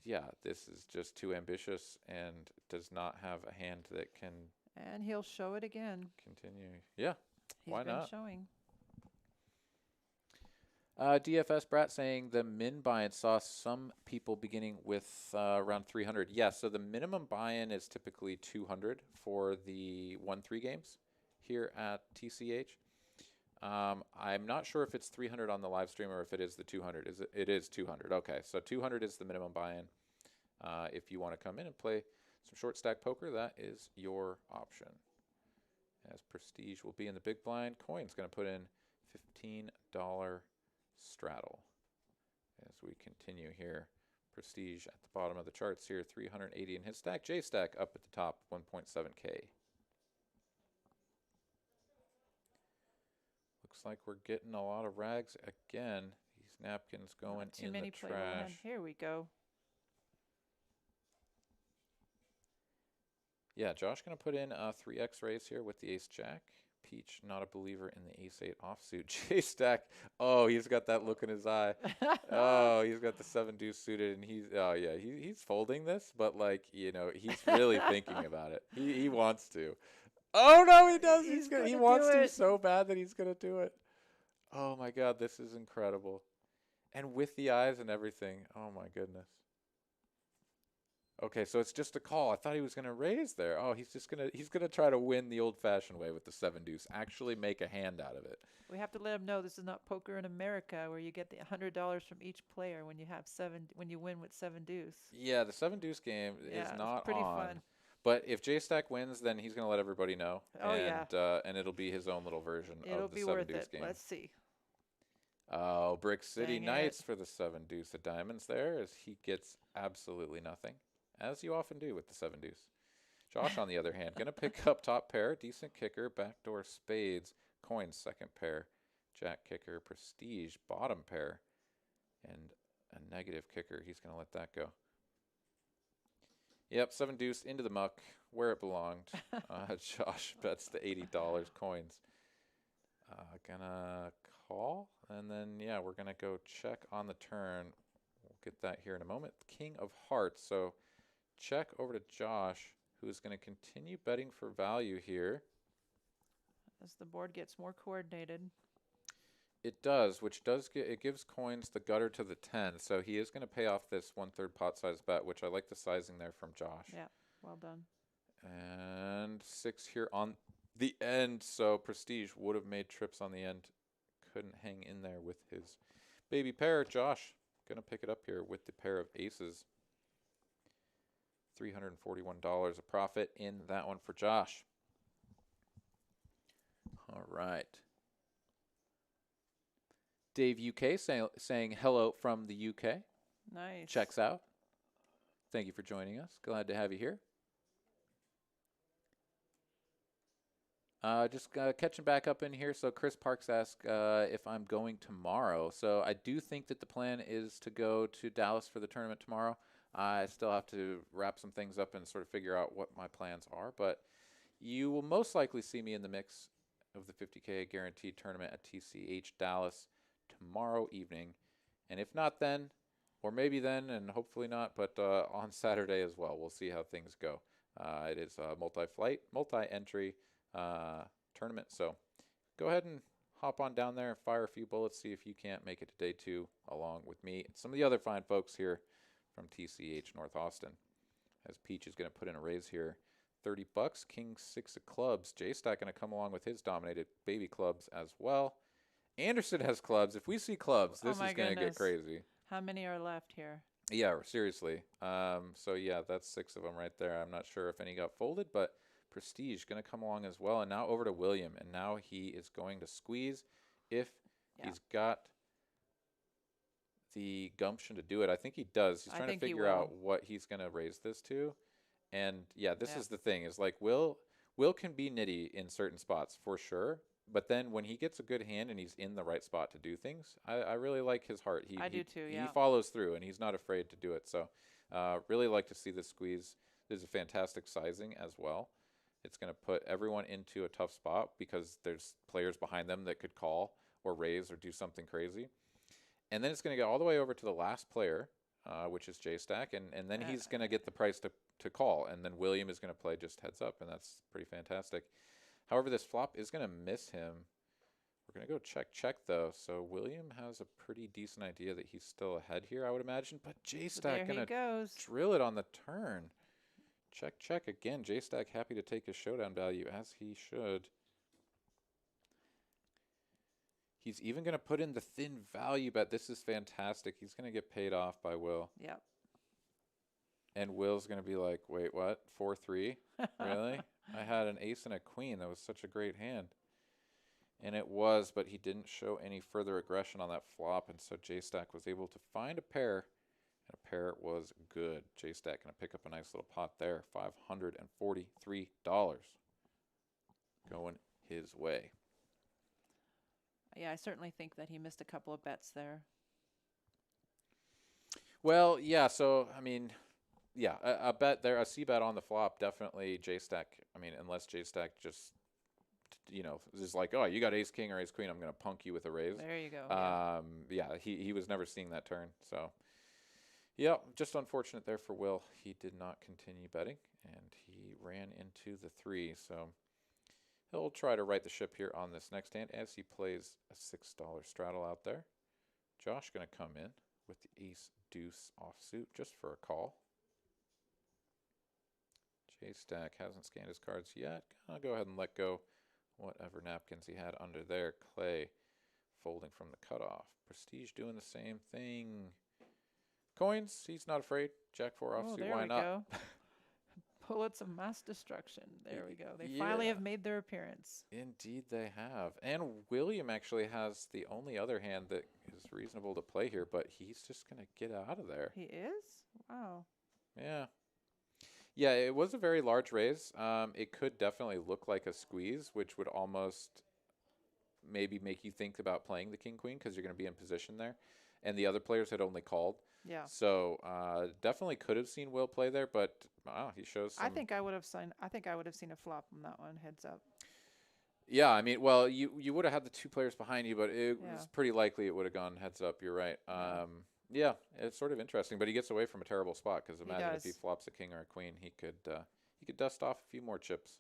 A: yeah, this is just too ambitious and does not have a hand that can.
B: And he'll show it again.
A: Continue. Yeah. Why not?
B: He's been showing.
A: DFS Brat saying the min buy-in saw some people beginning with around 300. Yeah, so the minimum buy-in is typically 200 for the 1-3 games here at TCH. I'm not sure if it's 300 on the live stream or if it is the 200. It is 200. Okay, so 200 is the minimum buy-in. If you want to come in and play some short stack poker, that is your option. As Prestige will be in the big blind, Coin's going to put in $15 straddle. As we continue here, Prestige at the bottom of the charts here, 380 in his stack. J stack up at the top, 1.7K. Looks like we're getting a lot of rags again. These napkins going
B: Too
A: in
B: many
A: the trash.
B: Here we go.
A: Yeah, Josh going to put in a 3x raise here with the ace-jack. Peach, not a believer in the ace-8 offsuit. J-stack, oh, he's got that look in his eye. Oh, he's got the 7-deuce suited, and he's folding this, but, like, you know, he's really thinking about it. He wants to. Oh no, he does.
B: He's
A: He
B: gonna
A: wants
B: do
A: to
B: it.
A: so bad that he's gonna do it. Oh my God, this is incredible. And with the eyes and everything. Oh my goodness. Okay, so it's just a call. I thought he was gonna raise there. Oh, he's gonna try to win the old-fashioned way with the 7-deuce. Actually make a hand out of it.
B: We have to let him know this is not poker in America, where you get the $100 from each player when you have when you win with 7-deuce.
A: Yeah, the 7-deuce game
B: Yeah,
A: is
B: it's
A: not
B: pretty
A: on.
B: fun.
A: But if J-Stack wins, then he's gonna let everybody know.
B: Oh,
A: and,
B: yeah.
A: And it'll be his own little version
B: It'll
A: of the
B: be worth
A: 7-deuce
B: it.
A: game.
B: Let's see.
A: Oh, Brick City
B: Dang
A: Knights
B: it.
A: for the 7-deuce of diamonds there, as he gets absolutely nothing, as you often do with the 7-deuce. Josh, on the other hand, going to pick up top pair, decent kicker, backdoor spades, coins, second pair, jack kicker, prestige, bottom pair, and a negative kicker. He's going to let that go. Yep, 7-deuce into the muck, where it belonged. Josh bets the $80 coins. Gonna call, and then, yeah, we're going to go check on the turn. We'll get that here in a moment. King of hearts, so check over to Josh, who is going to continue betting for value here.
B: As the board gets more coordinated.
A: It does, which does it gives coins the gutter to the 10, so he is going to pay off this 1/3 pot size bet, which I like the sizing there from Josh.
B: Yeah, well done.
A: And 6 here on the end, so prestige would have made trips on the end. Couldn't hang in there with his baby pair. Josh going to pick it up here with the pair of aces. $341 a profit in that one for Josh. All right. Dave UK saying hello from the UK.
B: Nice.
A: Checks out. Thank you for joining us. Glad to have you here. Just catching back up in here. So Chris Parks asked if I'm going tomorrow. So I do think that the plan is to go to Dallas for the tournament tomorrow. I still have to wrap some things up and sort of figure out what my plans are. But you will most likely see me in the mix of the 50K guaranteed tournament at TCH Dallas tomorrow evening. And if not then, or maybe then, and hopefully not, but on Saturday as well. We'll see how things go. It is a multi-flight, multi-entry tournament. So go ahead and hop on down there and fire a few bullets, see if you can't make it to day 2 along with me and some of the other fine folks here from TCH North Austin. As Peach is going to put in a raise here. $30, King 6 of clubs. J-Stack going to come along with his dominated baby clubs as well. Anderson has clubs. If we see clubs, this is going to get crazy.
B: How many are left here?
A: Yeah, seriously. So yeah, that's 6 of them right there. I'm not sure if any got folded, but Prestige going to come along as well. And now over to William, and now he is going to squeeze if he's got the gumption to do it. I think he does. He's trying to figure out what he's going to raise this to. And yeah, this is the thing, is like Will can be nitty in certain spots for sure. But then when he gets a good hand and he's in the right spot to do things, I really like his heart.
B: I do too, yeah.
A: He follows through and he's not afraid to do it. So really like to see this squeeze. This is a fantastic sizing as well. It's going to put everyone into a tough spot because there's players behind them that could call or raise or do something crazy. And then it's going to get all the way over to the last player, which is J-Stack, and then he's going to get the price to call, and then William is going to play just heads up, and that's pretty fantastic. However, this flop is going to miss him. We're going to go check, though. So William has a pretty decent idea that he's still ahead here, I would imagine, but J-Stack going to drill it on the turn. Check again. J-Stack happy to take his showdown value, as he should. He's even going to put in the thin value bet. This is fantastic. He's going to get paid off by Will.
B: Yep.
A: And Will's going to be like, wait, what? 4-3? Really? I had an ace and a queen. That was such a great hand. And it was, but he didn't show any further aggression on that flop. And so J-Stack was able to find a pair. And a pair was good. J-Stack going to pick up a nice little pot there. $543. Going his way.
B: Yeah, I certainly think that he missed a couple of bets there.
A: Well, yeah, so, I mean, yeah, a bet there, a C-bet on the flop, definitely J-Stack. I mean, unless J-Stack just, you know, is like, oh, you got ace-king or ace-queen, I'm going to punk you with a raise.
B: There you go.
A: Yeah, he was never seeing that turn. So, yeah, just unfortunate there for Will. He did not continue betting, and he ran into the 3. So, He'll try to right the ship here on this next hand as he plays a $6 straddle out there. Josh going to come in with the ace-deuce offsuit just for a call. J-Stack hasn't scanned his cards yet. I'll go ahead and let go whatever napkins he had under there. Clay folding from the cutoff. Prestige doing the same thing. Coins, he's not afraid. Jack 4 offsuit,
B: there
A: why
B: we
A: not?
B: go. Bullets of mass destruction. There we go. They finally have made their appearance.
A: Indeed they have. And William actually has the only other hand that is reasonable to play here, but he's just going to get out of there.
B: He is? Wow.
A: Yeah. Yeah, it was a very large raise. It could definitely look like a squeeze, which would almost maybe make you think about playing the king-queen because you're going to be in position there. And the other players had only called.
B: Yeah.
A: So definitely could have seen Will play there, but wow, he shows some.
B: I think I would have seen a flop on that one, heads up.
A: Yeah, I mean, well, you would have had the two players behind you, but it was pretty likely it would have gone heads up. You're right. Yeah, it's sort of interesting, but he gets away from a terrible spot because imagine if he flops a king or a queen, he could dust off a few more chips.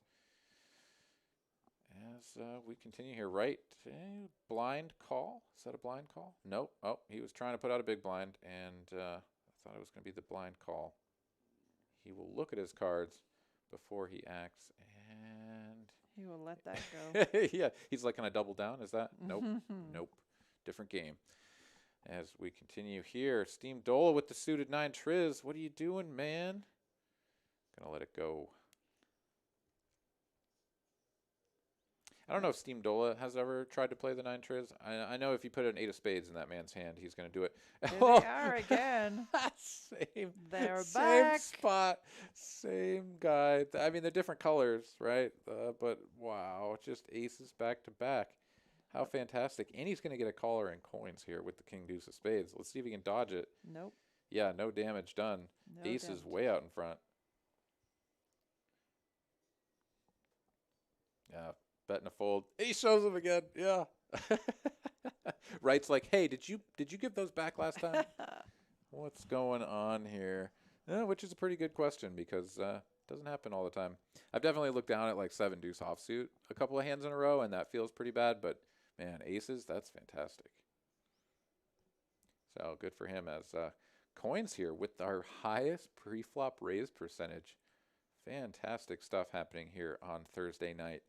A: As we continue here, right, blind call. Is that a blind call? Nope. Oh, he was trying to put out a big blind, and I thought it was going to be the blind call. He will look at his cards before he acts, and
B: he will let that go.
A: Yeah, he's like, can I double down? Is that? Nope. Nope. Different game. As we continue here, Steam Doyle with the suited 9 triz. What are you doing, man? Gonna let it go. I don't know if Steam Doyle has ever tried to play the 9 triz. I know if you put an 8 of spades in that man's hand, he's going to do it.
B: There they are again. They're back.
A: Same spot, same guy. I mean, they're different colors, right? But wow, just aces back to back. How fantastic. And he's going to get a caller in coins here with the king deuce of spades. Let's see if he can dodge it.
B: Nope.
A: Yeah, no damage done.
B: No
A: Ace
B: damage.
A: is way out in front. Yeah. Betting a fold. He shows him again. Yeah. Right's like, hey, did you give those back last time? What's going on here? Which is a pretty good question because doesn't happen all the time. I've definitely looked down at like 7-deuce offsuit a couple of hands in a row, and that feels pretty bad. But man, aces, that's fantastic. So good for him as coins here with our highest pre-flop raise percentage. Fantastic stuff happening here on Thursday night.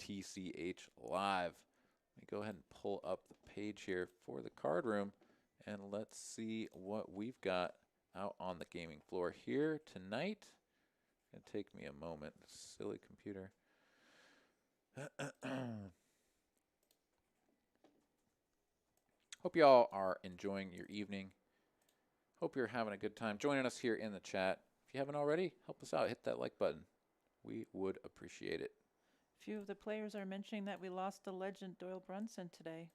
A: TCH Live. Let me go ahead and pull up the page here for the card room, and let's see what we've got out on the gaming floor here tonight. It'll take me a moment, silly computer. Hope y'all are enjoying your evening. Hope you're having a good time joining us here in the chat. If you haven't already, help us out. Hit that like button. We would appreciate it.
B: Few of the players are mentioning that we lost the legend Doyle Brunson today.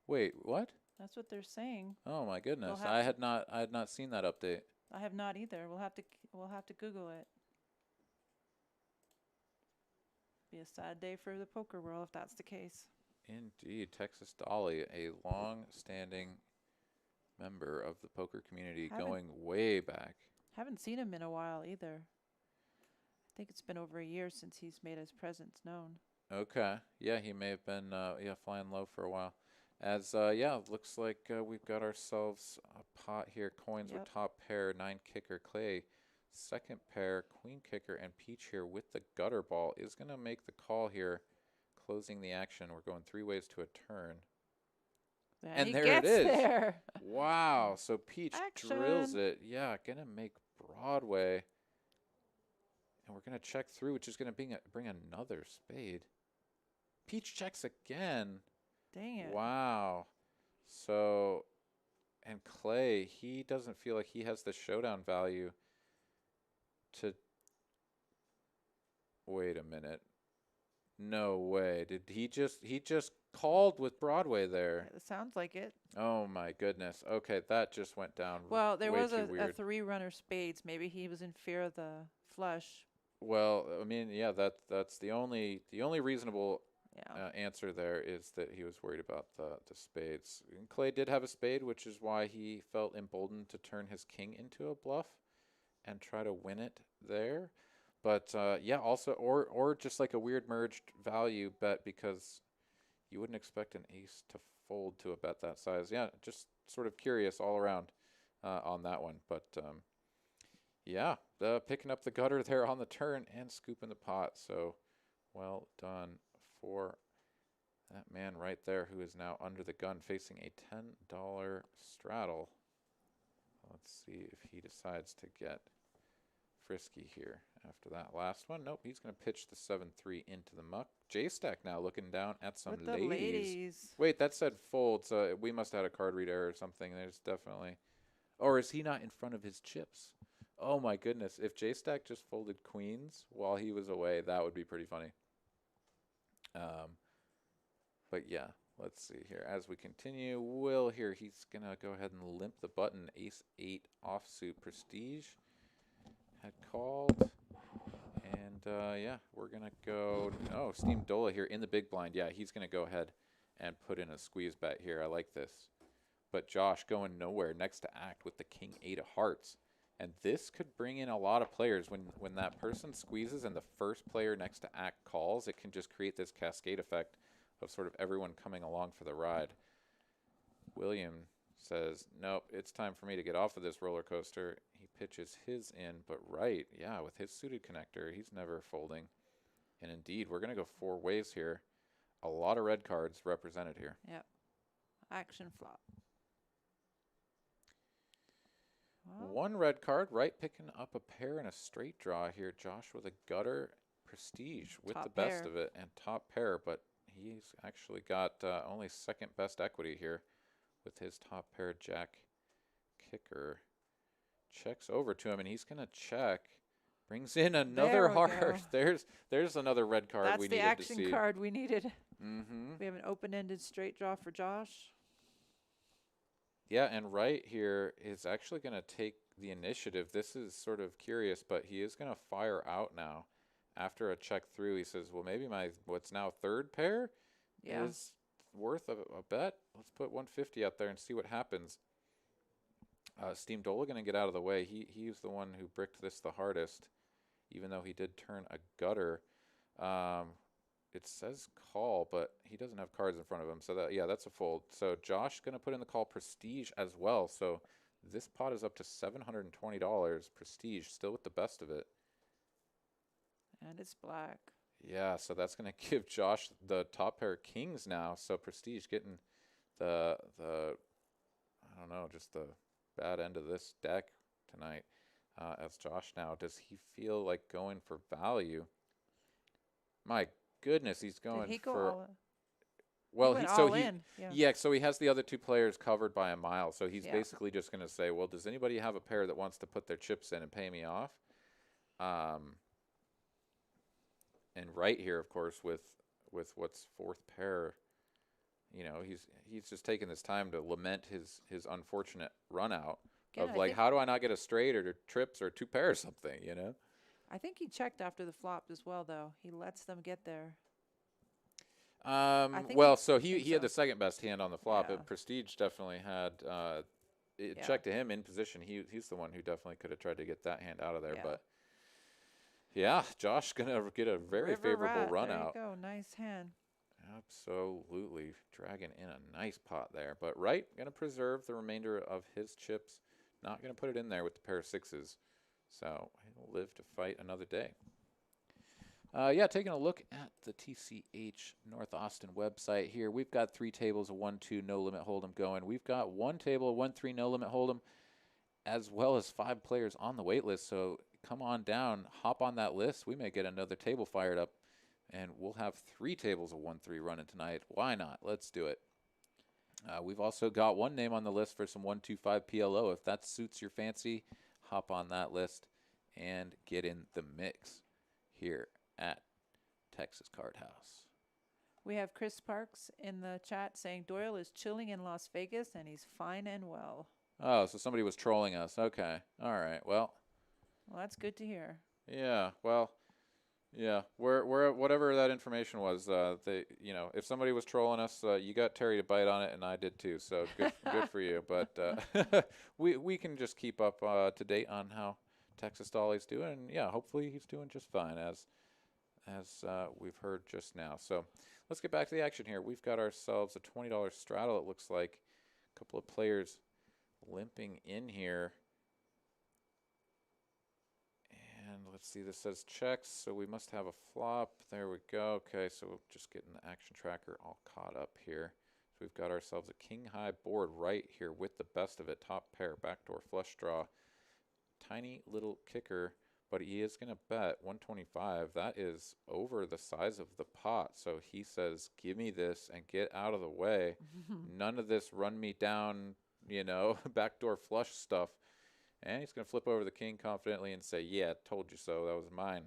A: Wait, what?
B: That's what they're saying.
A: Oh my goodness! I had not seen that update.
B: I have not either. We'll have to Google it. Be a sad day for the poker world if that's the case.
A: Indeed, Texas Dolly, a long-standing member of the poker community, going way back.
B: Haven't seen him in a while either. I think it's been over a year since he's made his presence known.
A: Okay. Yeah, he may have been flying low for a while. As looks like we've got ourselves a pot here. Coins with top pair, 9 kicker Clay. Second pair, queen kicker, and Peach here with the gutter ball is going to make the call here, closing the action. We're going 3 ways to a turn.
B: And
A: there it is. There. Wow. So Peach drills it. Yeah, going to make Broadway. And we're going to check through, which is going to bring another spade. Peach checks again.
B: Dang it.
A: Wow. So, and Clay, he doesn't feel like he has the showdown value to... Wait a minute. No way. Did he just called with Broadway there?
B: It sounds like it.
A: Oh my goodness. Okay, that just went down.
B: Well, there was a
A: 3-runner
B: spades. Maybe he was in fear of the flush.
A: Well, I mean, yeah, that's the only reasonable answer there is that he was worried about the spades. And Clay did have a spade, which is why he felt emboldened to turn his king into a bluff and try to win it there. But yeah, also or just like a weird merged value bet because you wouldn't expect an ace to fold to a bet that size. Yeah, just sort of curious all around on that one. But yeah, picking up the gutter there on the turn and scooping the pot. So well done for that man right there who is now under the gun facing a $10 straddle. Let's see if he decides to get frisky here after that last one. Nope, he's going to pitch the 7-3 into the muck. J-Stack now looking down at some
B: With the ladies.
A: Wait, that said fold, so we must have had a card read error or something. There's definitely... Or is he not in front of his chips? Oh my goodness, if J-Stack just folded queens while he was away, that would be pretty funny. But yeah, let's see here. As we continue, Will here, he's going to go ahead and limp the button. Ace-8 offsuit Prestige had called. And yeah, we're going to go... Oh, Steam Dola here in the big blind. Yeah, he's going to go ahead and put in a squeeze bet here. I like this. But Josh going nowhere next to act with the King-8 of hearts. And this could bring in a lot of players. When that person squeezes and the first player next to act calls, it can just create this cascade effect of sort of everyone coming along for the ride. William says, nope, it's time for me to get off of this roller coaster. He pitches his in, but right, yeah, with his suited connector, he's never folding. And indeed, we're going to go 4 ways here. A lot of red cards represented here.
B: Yep. Action flop. Well,
A: 1 red card, right, picking up a pair and a straight draw here. Josh with a gutter Prestige with the best of it and top pair, but he's actually got only second best equity here with his top pair Jack kicker. Checks over to him, and he's going to check. Brings in another heart. There's another red card we needed to see.
B: That's the action card we needed.
A: Mm-hmm.
B: We have an open-ended straight draw for Josh.
A: Yeah, and right here is actually going to take the initiative. This is sort of curious, but he is going to fire out now. After a check through, he says, well, maybe my what's now third pair is worth a bet. Let's put 150 out there and see what happens. Steam Dola going to get out of the way. He's the one who bricked this the hardest, even though he did turn a gutter. It says call, but he doesn't have cards in front of him. So that, yeah, that's a fold. So Josh going to put in the call Prestige as well. So this pot is up to $720. Prestige still with the best of it.
B: And it's black.
A: Yeah, so that's going to give Josh the top pair of kings now. So Prestige getting the I don't know, just the bad end of this deck tonight. As Josh now, does he feel like going for value? My goodness, he's going
B: Did he go
A: for...
B: all in?
A: Well,
B: he went
A: so
B: all in.
A: Yeah, so he has the other 2 players covered by a mile. So he's
B: Yeah.
A: basically just going to say, well, does anybody have a pair that wants to put their chips in and pay me off? And right here, of course, with what's 4th pair, you know, he's just taking this time to lament his unfortunate run out of like, how do I not get a straight or trips or 2 pair or something, you know?
B: I think he checked after the flop as well, though. He lets them get there.
A: Well, so he had the second best hand on the flop.
B: Yeah.
A: Prestige definitely had it checked to him in position. He's the one who definitely could have tried to get that hand out of there, but yeah, Josh gonna get a very favorable run out.
B: There you go, nice hand.
A: Absolutely, dragging in a nice pot there. But right, gonna preserve the remainder of his chips. Not gonna put it in there with the pair of 6s. So he'll live to fight another day. Yeah, taking a look at the TCH North Austin website here. We've got 3 tables of 1-2 no limit hold'em going. We've got 1 table of 1-3 no limit hold'em, as well as 5 players on the wait list. So come on down, hop on that list. We may get another table fired up, and we'll have 3 tables of 1-3 running tonight. Why not? Let's do it. We've also got 1 name on the list for some 1-2-5 PLO. If that suits your fancy, hop on that list and get in the mix here at Texas Card House.
B: We have Chris Parks in the chat saying Doyle is chilling in Las Vegas and he's fine and well.
A: Oh, so somebody was trolling us. Okay. All right. Well,
B: that's good to hear.
A: Yeah. Well, yeah. We're whatever that information was. You know, if somebody was trolling us, you got Terry to bite on it, and I did too. So good for you. But we can just keep up to date on how Texas Dolly's doing. And yeah, hopefully he's doing just fine, as we've heard just now. So let's get back to the action here. We've got ourselves a $20 straddle, it looks like. A couple of players limping in here. And let's see, this says checks, so we must have a flop. There we go. Okay, so just getting the action tracker all caught up here. So we've got ourselves a king-high board right here with the best of it. Top pair, backdoor flush draw. Tiny little kicker, but he is going to bet 125. That is over the size of the pot. So he says, give me this and get out of the way. None of this run me down, you know, backdoor flush stuff. And he's going to flip over the king confidently and say, yeah, told you so. That was mine.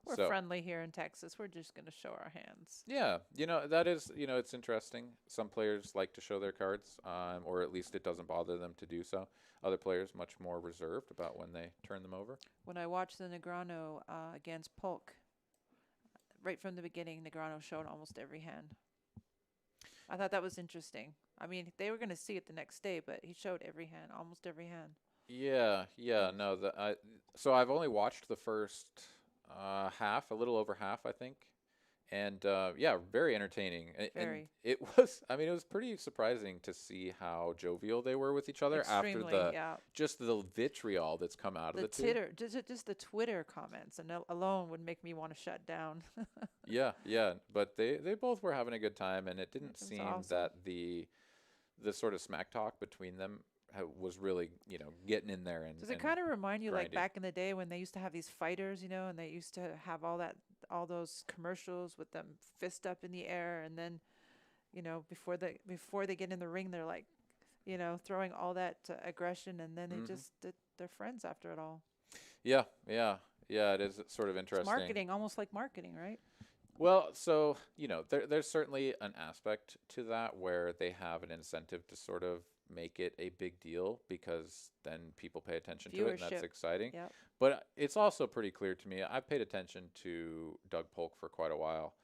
B: We're friendly here in Texas. We're just going to show our hands.
A: Yeah. You know, that is, you know, it's interesting. Some players like to show their cards, or at least it doesn't bother them to do so. Other players much more reserved about when they turn them over.
B: When I watched the Negreanu against Polk, right from the beginning, Negreanu showed almost every hand. I thought that was interesting. I mean, they were going to see it the next day, but he showed every hand, almost every hand.
A: Yeah, no. So I've only watched the first half, a little over half, I think, and yeah, very entertaining.
B: Very.
A: And it was. I mean, it was pretty surprising to see how jovial they were with each other
B: Extremely,
A: after
B: yeah.
A: just the vitriol that's come out of the
B: Twitter, just the Twitter comments and alone would make me want to shut down.
A: Yeah, but they both were having a good time, and it didn't seem
B: awesome.
A: that the sort of smack talk between them was really, you know, getting in there. And
B: does it kind of remind you
A: grinding.
B: like back in the day when they used to have these fighters, you know, and they used to have all those commercials with them fist up in the air, and then, you know, before they get in the ring, they're like, you know, throwing all that aggression, and then they're friends after it all.
A: Yeah, it is sort of interesting.
B: It's marketing, almost like marketing, right?
A: Well, so, you know, there's certainly an aspect to that where they have an incentive to sort of make it a big deal, because then people pay attention to it, and that's exciting.
B: Yep.
A: But it's also pretty clear to me. I've paid attention to Doug Polk for quite a while.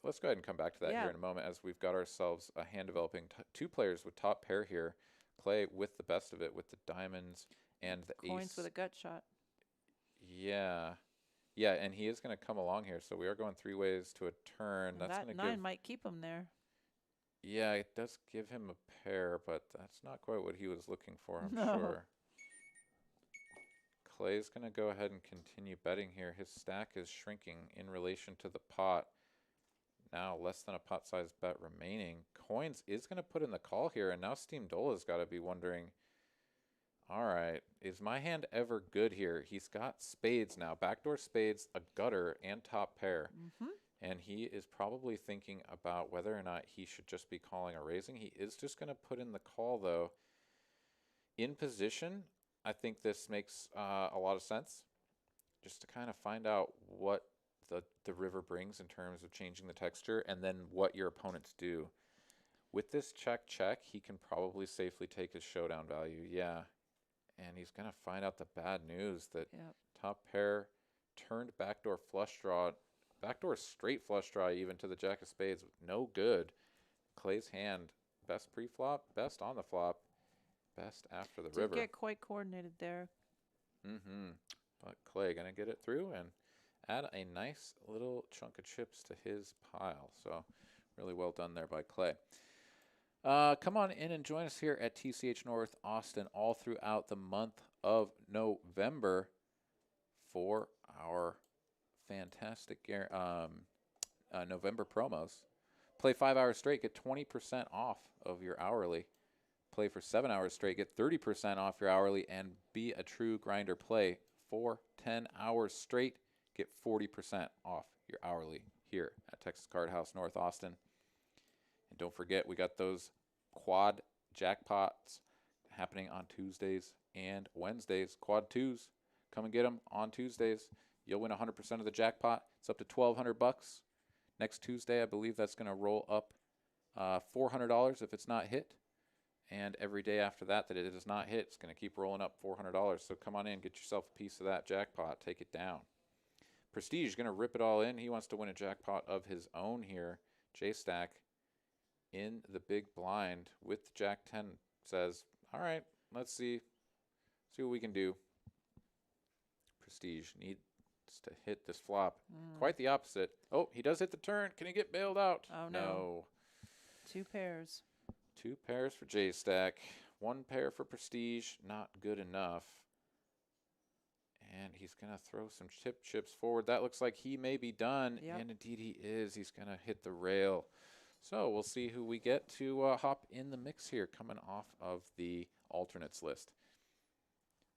A: Let's go ahead and come back to that here in a moment, as we've got ourselves a hand developing. Two players with top pair here. Clay with the best of it with the diamonds and the
B: coins
A: ace.
B: with a gut shot.
A: Yeah, and he is going to come along here. So we are going 3 ways to a turn.
B: Well,
A: that's
B: that
A: going to
B: 9 might keep him there.
A: Yeah, it does give him a pair, but that's not quite what he was looking for, I'm
B: No.
A: sure. Clay's going to go ahead and continue betting here. His stack is shrinking in relation to the pot. Now less than a pot size bet remaining. Coins is going to put in the call here, and now Steam Dola's got to be wondering, all right, is my hand ever good here? He's got spades now, backdoor spades, a gutter, and top pair.
B: Mm-hmm.
A: And he is probably thinking about whether or not he should just be calling or raising. He is just going to put in the call, though. In position, I think this makes a lot of sense, just to kind of find out what the river brings in terms of changing the texture, and then what your opponents do. With this check, he can probably safely take his showdown value. Yeah. And he's going to find out the bad news that top pair turned backdoor flush draw. Backdoor straight flush draw even to the jack of spades. No good. Clay's hand, best pre-flop, best on the flop, best after the river.
B: Did get quite coordinated there.
A: But Clay going to get it through and add a nice little chunk of chips to his pile. So really well done there by Clay. Come on in and join us here at TCH North Austin all throughout the month of November for our fantastic November promos. Play 5 hours straight, get 20% off of your hourly. Play for 7 hours straight, get 30% off your hourly, and be a true grinder. Play for 10 hours straight, get 40% off your hourly here at Texas Card House North Austin. And don't forget, we got those quad jackpots happening on Tuesdays and Wednesdays. Quad 2s, come and get them on Tuesdays. You'll win 100% of the jackpot. It's up to $1,200. Next Tuesday, I believe that's going to roll up $400 if it's not hit. And every day after that it is not hit, it's going to keep rolling up $400. So come on in, get yourself a piece of that jackpot. Take it down. Prestige is going to rip it all in. He wants to win a jackpot of his own here. J-Stack in the big blind with Jack 10 says, all right, let's see what we can do. Prestige needs to hit this flop. Quite the opposite. Oh, he does hit the turn. Can he get bailed out?
B: Oh, no. 2 pairs.
A: 2 pairs for J-Stack. 1 pair for Prestige. Not good enough. And he's going to throw some chip chips forward. That looks like he may be done.
B: Yep.
A: And indeed he is. He's going to hit the rail. So we'll see who we get to hop in the mix here coming off of the alternates list.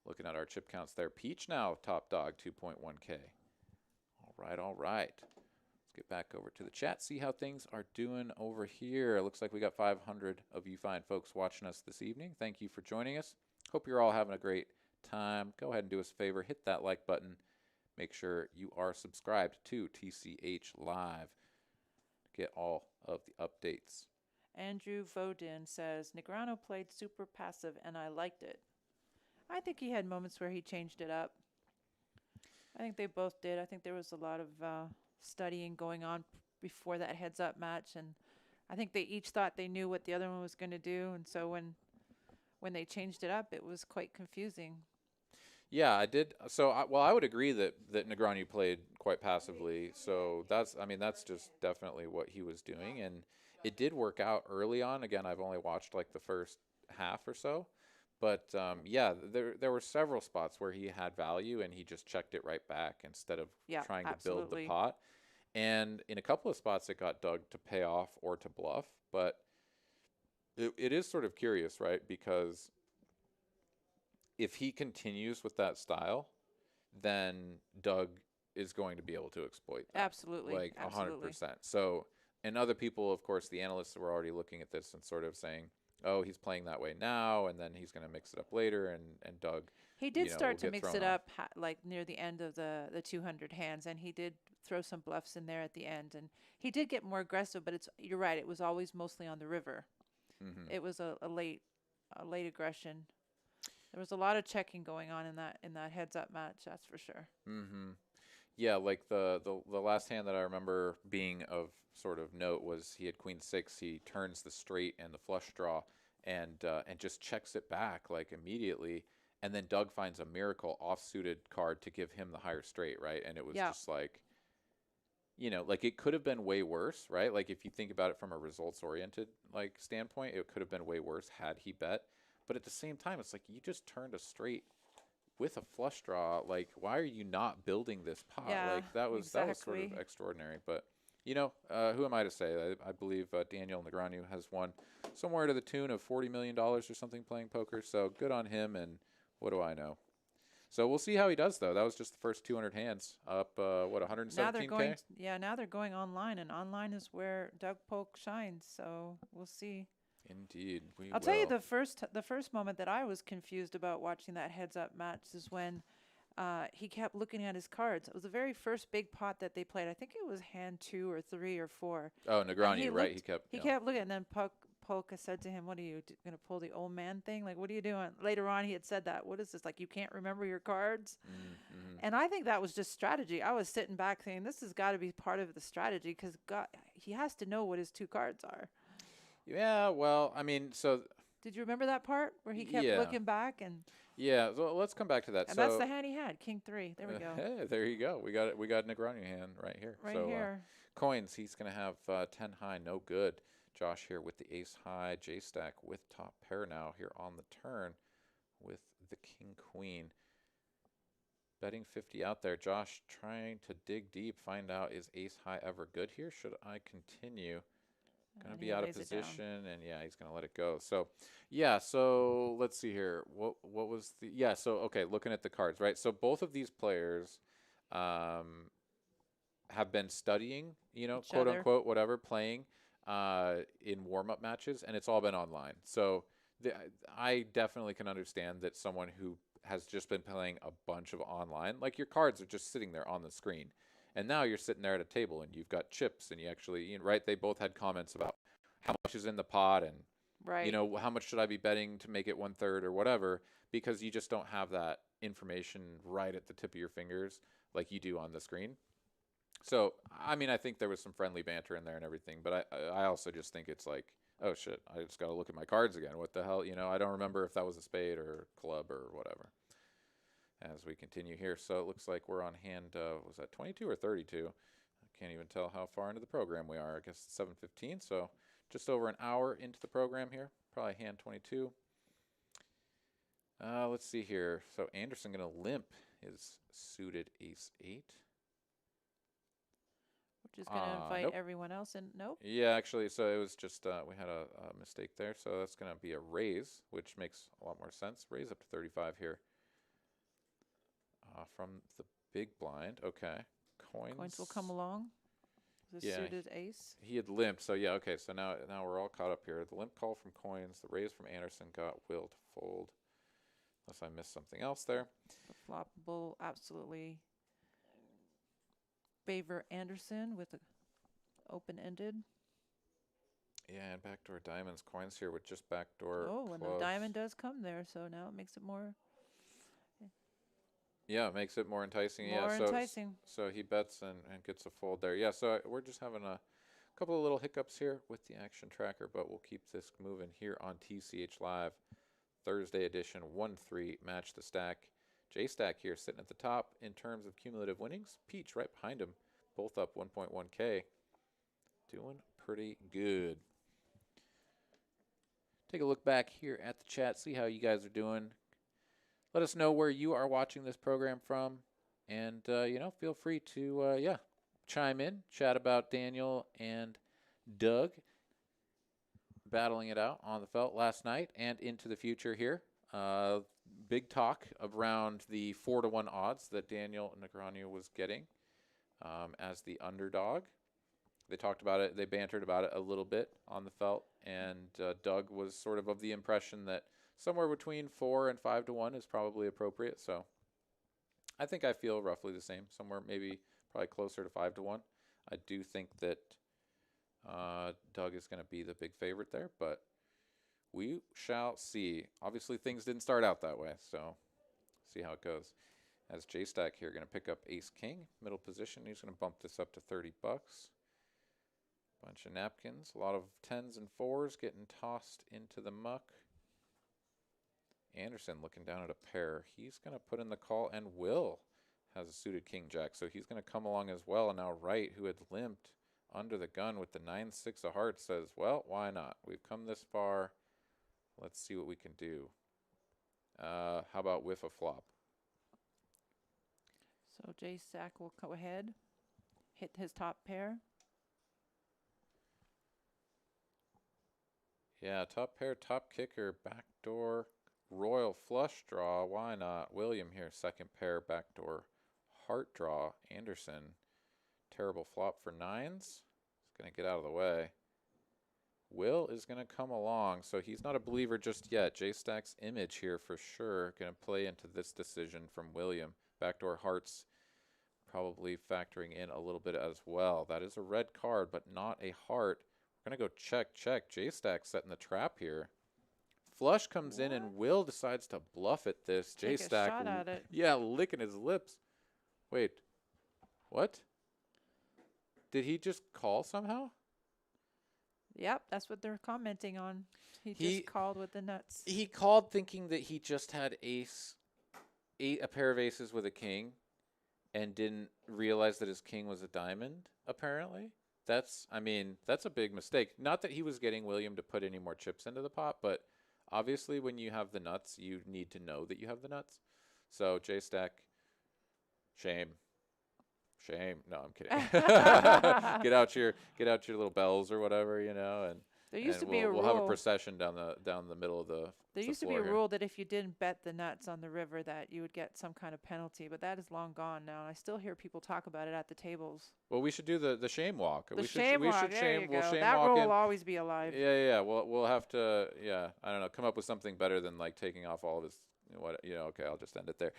A: Looking at our chip counts there. Peach now top dog, 2.1K. All right. Let's get back over to the chat, see how things are doing over here. It looks like we got 500 of you fine folks watching us this evening. Thank you for joining us. Hope you're all having a great time. Go ahead and do us a favor. Hit that like button. Make sure you are subscribed to TCH Live to get all of the updates.
B: Andrew Vodin says, Negreanu played super passive, and I liked it. I think he had moments where he changed it up. I think they both did. I think there was a lot of studying going on before that heads-up match, and I think they each thought they knew what the other one was going to do, and so when they changed it up, it was quite confusing.
A: Yeah, I did. So, I would agree that Negreanu played quite passively. So that's just definitely what he was doing, and it did work out early on. Again, I've only watched like the first half or so, but yeah, there were several spots where he had value and he just checked it right back instead of trying to build the pot. And in a couple of spots, it got Doug to pay off or to bluff, but it is sort of curious, right? Because if he continues with that style, then Doug is going to be able to exploit that.
B: Absolutely.
A: Like 100%. So, and other people, of course, the analysts were already looking at this and sort of saying, oh, he's playing that way now, and then he's going to mix it up later, and Doug,
B: he did start to mix it
A: off.
B: up like near the end of the 200 hands, and he did throw some bluffs in there at the end, and he did get more aggressive, but you're right, it was always mostly on the river. Mm-hmm. It was a late aggression. There was a lot of checking going on in that heads-up match, that's for sure.
A: Mm-hmm. Yeah, like the last hand that I remember being of sort of note was he had queen 6. He turns the straight and the flush draw, and just checks it back like immediately. And then Doug finds a miracle off-suited card to give him the higher straight, right? And it was just like, like it could have been way worse, right? Like if you think about it from a results-oriented like standpoint, it could have been way worse had he bet. But at the same time, it's like you just turned a straight with a flush draw. Like, why are you not building this pot?
B: Yeah,
A: like that was sort of extraordinary. But who am I to say? I believe Daniel Negreanu has won somewhere to the tune of $40 million or something playing poker. So good on him. And what do I know? So we'll see how he does, though. That was just the first 200 hands up. 117K?
B: Now they're going online, and online is where Doug Polk shines. So we'll see.
A: Indeed,
B: I'll tell you the first moment that I was confused about watching that heads-up match is when he kept looking at his cards. It was the very first big pot that they played. I think it was hand 2 or 3 or 4.
A: Oh, Negreanu, right? He
B: kept looking, and then Polk said to him, "What are you going to pull the old man thing? Like, what are you doing?" Later on, he had said that. What is this? Like, you can't remember your cards? Mm-hmm. And I think that was just strategy. I was sitting back thinking, this has got to be part of the strategy because he has to know what his 2 cards are.
A: Yeah, well, I mean, so...
B: Did you remember that part where he kept looking back?
A: Yeah, so let's come back to that.
B: And that's the hand he had, King 3. There we go.
A: Hey, there you go. We got it. We got Negreanu hand right here.
B: Right here.
A: Coins, he's going to have 10 high, no good. Josh here with the ace high, J-Stack with top pair now here on the turn with the King Queen. Betting 50 out there. Josh trying to dig deep, find out, is ace high ever good here? Should I continue? Going to be out of position, and he's going to let it go. So, so let's see here. What was the, so, okay, looking at the cards, right? So both of these players have been studying, quote unquote, whatever, playing in warm-up matches, and it's all been online. So I definitely can understand that someone who has just been playing a bunch of online, like your cards are just sitting there on the screen. And now you're sitting there at a table and you've got chips and you actually, right? They both had comments about how much is in the pot and, how much should I be betting to make it 1/3 or whatever, because you just don't have that information right at the tip of your fingers like you do on the screen. So, I mean, I think there was some friendly banter in there and everything, but I also just think it's like, oh shit, I just got to look at my cards again. What the hell? I don't remember if that was a spade or club or whatever. as we continue here. So it looks like we're on hand, was that 22 or 32? I can't even tell how far into the program we are. I guess it's 7:15, so just over an hour into the program here. Probably hand 22. Let's see here. So Anderson going to limp his suited ace-8.
B: Which is going to invite
A: Nope.
B: everyone else in. Nope.
A: Yeah, actually, so it was just, we had a mistake there. So that's going to be a raise, which makes a lot more sense. Raise up to 35 here. From the big blind. Okay.
B: Coins will come along. The suited ace.
A: He had limped, so yeah, okay. So now we're all caught up here. The limp call from coins, the raise from Anderson got Will to fold. Unless I missed something else there.
B: The flop will absolutely favor Anderson with the open-ended.
A: Yeah, and backdoor diamonds, coins here with just backdoor.
B: Oh, and the diamond does come there, so now it makes it more.
A: Yeah, it makes it more enticing.
B: More enticing.
A: So he bets and gets a fold there. Yeah, so we're just having a couple of little hiccups here with the action tracker, but we'll keep this moving here on TCH Live. Thursday edition, 1-3, match the stack. J-Stack here sitting at the top in terms of cumulative winnings. Peach right behind him, both up 1.1K. Doing pretty good. Take a look back here at the chat, see how you guys are doing. Let us know where you are watching this program from. And, feel free to, chime in, chat about Daniel and Doug battling it out on the felt last night and into the future here. Big talk around the 4-to-1 odds that Daniel Negreanu was getting as the underdog. They talked about it. They bantered about it a little bit on the felt. And Doug was sort of the impression that somewhere between 4 and 5-to-1 is probably appropriate. So I think I feel roughly the same. Somewhere probably closer to 5-to-1. I do think that Doug is going to be the big favorite there, but we shall see. Obviously, things didn't start out that way, so see how it goes. As J-Stack here going to pick up ace-king, middle position. He's going to bump this up to 30 bucks. Bunch of napkins, a lot of 10s and 4s getting tossed into the muck. Anderson looking down at a pair. He's going to put in the call, and Will has a suited king-jack, so he's going to come along as well. And now Wright, who had limped under the gun with the 9-6 of hearts, says, well, why not? We've come this far. Let's see what we can do. How about whiff a flop?
B: So J-Stack will go ahead, hit his top pair.
A: Yeah, top pair, top kicker, backdoor, royal flush draw. Why not? William here, second pair, backdoor, heart draw. Anderson, terrible flop for 9s. He's going to get out of the way. Will is going to come along, so he's not a believer just yet. J-Stack's image here for sure going to play into this decision from William. Backdoor hearts probably factoring in a little bit as well. That is a red card, but not a heart. We're going to go check. J-Stack setting the trap here. Flush comes in and Will decides to bluff at this. J-Stack,
B: shot at it.
A: Yeah, licking his lips. Wait, what? Did he just call somehow?
B: Yep, that's what they're commenting on. He just called with the nuts.
A: He called thinking that he just had a pair of aces with a king and didn't realize that his king was a diamond, apparently. That's a big mistake. Not that he was getting William to put any more chips into the pot, but obviously when you have the nuts, you need to know that you have the nuts. So J-Stack, shame. No, I'm kidding. Get out your little bells or whatever, and
B: there used to be a rule.
A: We'll have a procession down the middle of the.
B: There used to be a rule that if you didn't bet the nuts on the river, that you would get some kind of penalty, but that is long gone now. I still hear people talk about it at the tables.
A: Well, we should do the shame walk.
B: The shame walk. There you go. That rule will always be alive.
A: Yeah. We'll have to. Yeah, I don't know. Come up with something better than like taking off all of his. Okay, I'll just end it there.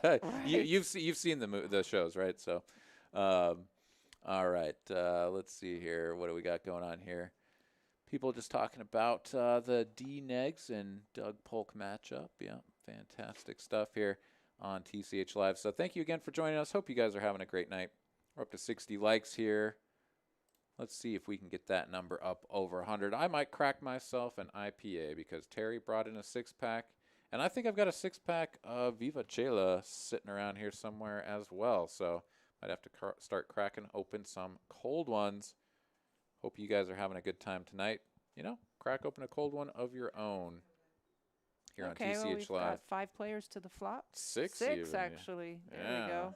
A: Right. You've seen the shows, right? So, all right. Let's see here. What do we got going on here? People just talking about the D-Negs and Doug Polk matchup. Yeah, fantastic stuff here on TCH Live. So thank you again for joining us. Hope you guys are having a great night. We're up to 60 likes here. Let's see if we can get that number up over 100. I might crack myself an IPA because Terry brought in a 6-pack, And I think I've got a 6-pack of Viva Chela sitting around here somewhere as well. So might have to start cracking open some cold ones. Hope you guys are having a good time tonight. You know, crack open a cold one of your own here on TCH
B: well, we've
A: Live.
B: got 5 players to the flop.
A: 6
B: Six,
A: even.
B: actually. There
A: Yeah.
B: we go.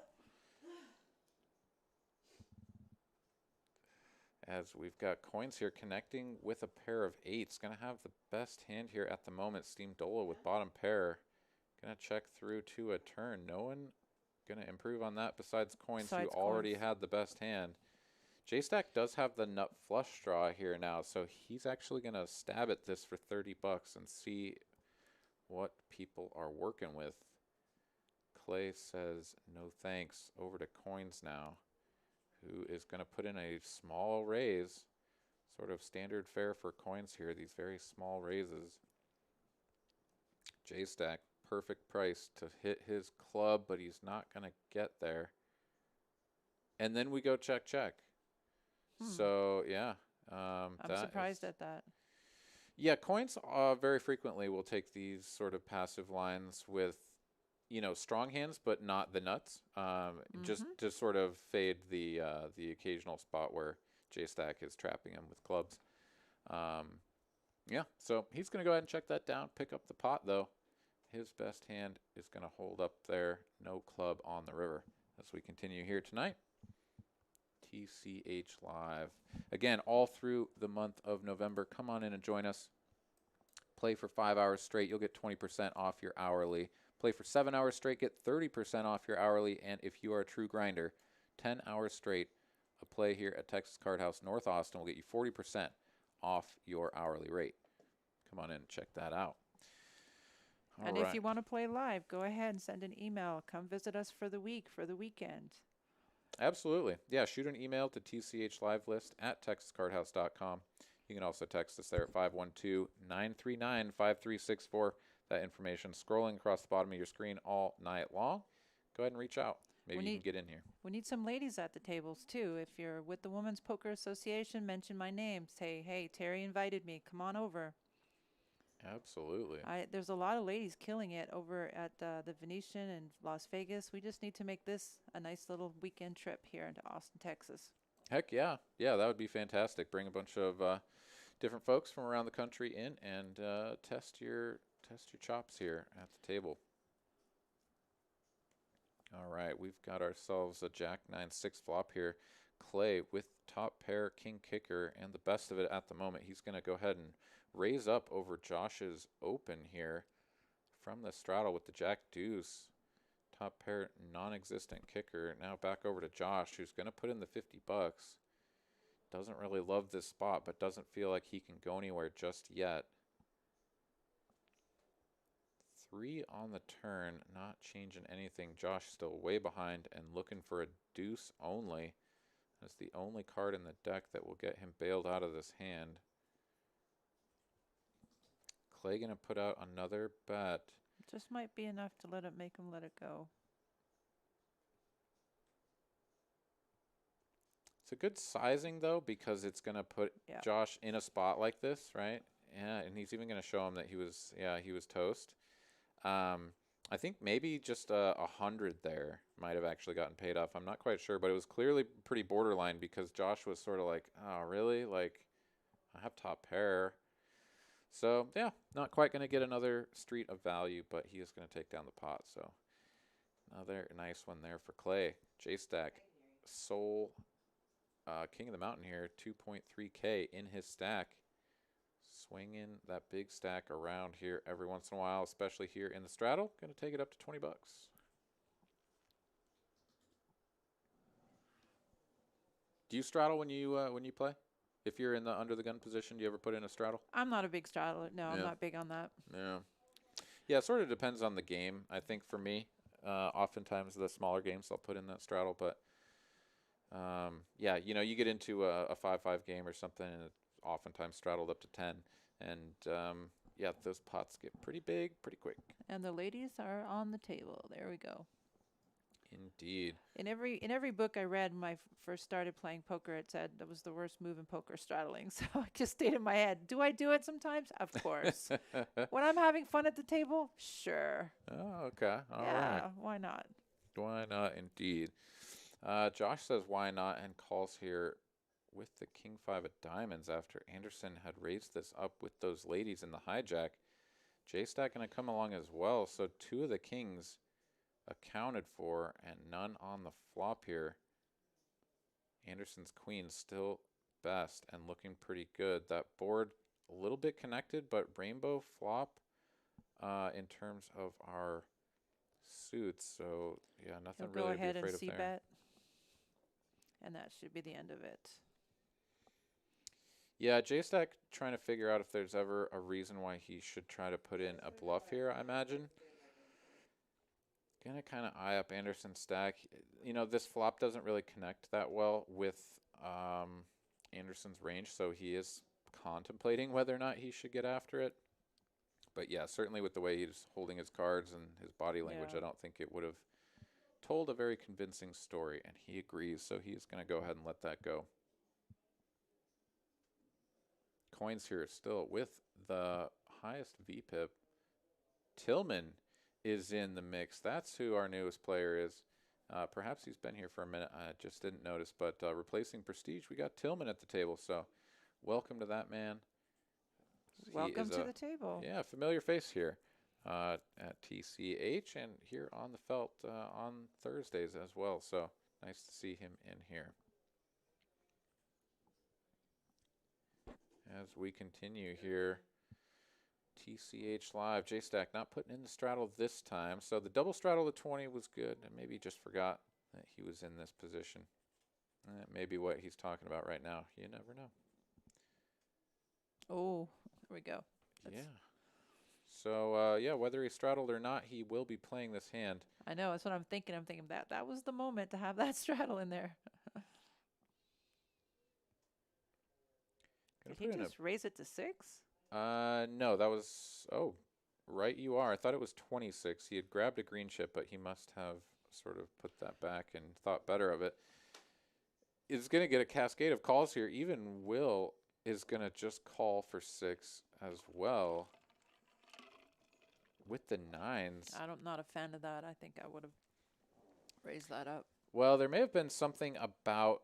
A: As we've got coins here connecting with a pair of 8s. Going to have the best hand here at the moment. Steam Doyle with bottom pair. Going to check through to a turn. No one going to improve on that besides coins, who already had the best hand. J-Stack does have the nut flush draw here now, so he's actually going to stab at this for 30 bucks and see what people are working with. Clay says no thanks. Over to coins now, who is going to put in a small raise. Sort of standard fare for coins here, these very small raises. J-Stack, perfect price to hit his club, but he's not going to get there. And then we go check, check. So, yeah.
B: I'm surprised at that.
A: Yeah, coins very frequently will take these sort of passive lines with, you know, strong hands, but not the nuts. Just to sort of fade the occasional spot where J-Stack is trapping him with clubs. Yeah, so he's going to go ahead and check that down, pick up the pot, though. His best hand is going to hold up there. No club on the river as we continue here tonight. TCH Live. Again, all through the month of November. Come on in and join us. Play for 5 hours straight. You'll get 20% off your hourly. Play for 7 hours straight. Get 30% off your hourly. And if you are a true grinder, 10 hours straight, a play here at Texas Card House North Austin will get you 40% off your hourly rate. Come on in and check that out.
B: And if you want to play live, go ahead and send an email. Come visit us for the week, for the weekend.
A: Absolutely. Yeah, shoot an email to tchlivelist@texascardhouse.com. You can also text us there at 512-939-5364. That information scrolling across the bottom of your screen all night long. Go ahead and reach out. Maybe you can get in here.
B: We need some ladies at the tables, too. If you're with the Women's Poker Association, mention my name. Say, hey, Terry invited me. Come on over.
A: Absolutely.
B: There's a lot of ladies killing it over at the Venetian in Las Vegas. We just need to make this a nice little weekend trip here into Austin, Texas.
A: Heck yeah. Yeah, that would be fantastic. Bring a bunch of different folks from around the country in and test your chops here at the table. All right, we've got ourselves a Jack 9-6 flop here. Clay with top pair, king kicker, and the best of it at the moment. He's going to go ahead and raise up over Josh's open here from the straddle with the Jack deuce. Top pair, non-existent kicker. Now back over to Josh, who's going to put in the 50 bucks. Doesn't really love this spot, but doesn't feel like he can go anywhere just yet. 3 on the turn, not changing anything. Josh still way behind and looking for a deuce only. That's the only card in the deck that will get him bailed out of this hand. Clay gonna put out another bet.
B: Just might be enough to make him let it go.
A: It's a good sizing though, because it's gonna put Josh in a spot like this, right? Yeah, and he's even gonna show him that he was toast. I think maybe just 100 there might have actually gotten paid off. I'm not quite sure, but it was clearly pretty borderline because Josh was sort of like, oh, really? Like, I have top pair. So, yeah, not quite going to get another street of value, but he is going to take down the pot. So, another nice one there for Clay. J-Stack, Soul, King of the Mountain here, 2.3K in his stack. Swinging that big stack around here every once in a while, especially here in the straddle. Going to take it up to 20 bucks. Do you straddle when you play? If you're in the under the gun position, do you ever put in a straddle?
B: I'm not a big straddler. No, I'm not big on that.
A: Yeah. Yeah, it sort of depends on the game. I think for me, oftentimes the smaller games I'll put in that straddle, but yeah, you know, you get into a 5-5 game or something and it's oftentimes straddled up to 10. And yeah, those pots get pretty big pretty quick.
B: And the ladies are on the table. There we go.
A: Indeed.
B: In every book I read when I first started playing poker, it said that was the worst move in poker, straddling. So I just stayed in my head. Do I do it sometimes? Of course. When I'm having fun at the table, sure.
A: Oh, okay. All
B: yeah,
A: right.
B: why not?
A: Why not, indeed. Josh says why not and calls here with the king five of diamonds after Anderson had raised this up with those ladies in the hijack. J-Stack going to come along as well. So 2 of the kings accounted for and none on the flop here. Anderson's queen still best and looking pretty good. That board a little bit connected, but rainbow flop in terms of our suits. So yeah, nothing
B: He'll
A: really
B: go
A: to be
B: ahead and
A: afraid of there.
B: c-bet, and that should be the end of it.
A: Yeah, J-Stack trying to figure out if there's ever a reason why he should try to put in a bluff here, I imagine. Gonna kind of eye up Anderson's stack. You know, this flop doesn't really connect that well with Anderson's range, so he is contemplating whether or not he should get after it. But yeah, certainly with the way he's holding his cards and his body language,
B: Yeah.
A: I don't think it would have told a very convincing story, and he agrees, so he's going to go ahead and let that go. Coins here still with the highest VPIP. Tillman is in the mix. That's who our newest player is. Perhaps he's been here for a minute. I just didn't notice. But replacing Prestige, we got Tillman at the table. So welcome to that man.
B: Welcome to the table.
A: Yeah, familiar face here at TCH and here on the Felt on Thursdays as well. So nice to see him in here. As we continue here, TCH Live, J-Stack not putting in the straddle this time. So the double straddle to 20 was good, and maybe just forgot that he was in this position. Maybe what he's talking about right now. You never know.
B: Oh, there we go.
A: Yeah. So, yeah, whether he straddled or not, he will be playing this hand.
B: I know, that's what I'm thinking. I'm thinking that was the moment to have that straddle in there. Did he just raise it to 6?
A: No, that was, oh, right you are. I thought it was 26. He had grabbed a green chip, but he must have sort of put that back and thought better of it. Is going to get a cascade of calls here. Even Will is going to just call for 6 as well with the 9s.
B: I'm not a fan of that. I think I would have raised that up.
A: Well, there may have been something about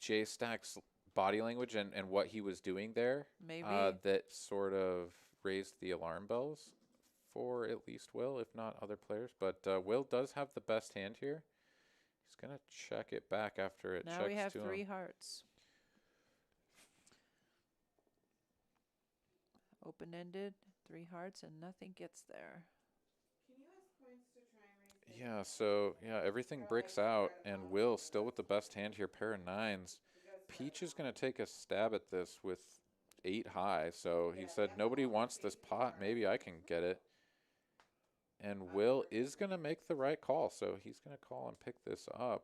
A: J-Stack's body language and what he was doing there
B: Maybe.
A: that sort of raised the alarm bells for at least Will, if not other players. But Will does have the best hand here. He's going to check it back after it checks to him.
B: Now we have 3 hearts. Open-ended, 3 hearts, and nothing gets there.
A: Yeah, so, yeah, everything bricks out, and Will still with the best hand here, pair of 9s. Peach is going to take a stab at this with 8 high, so he said, nobody wants this pot, maybe I can get it. And Will is going to make the right call, so he's going to call and pick this up.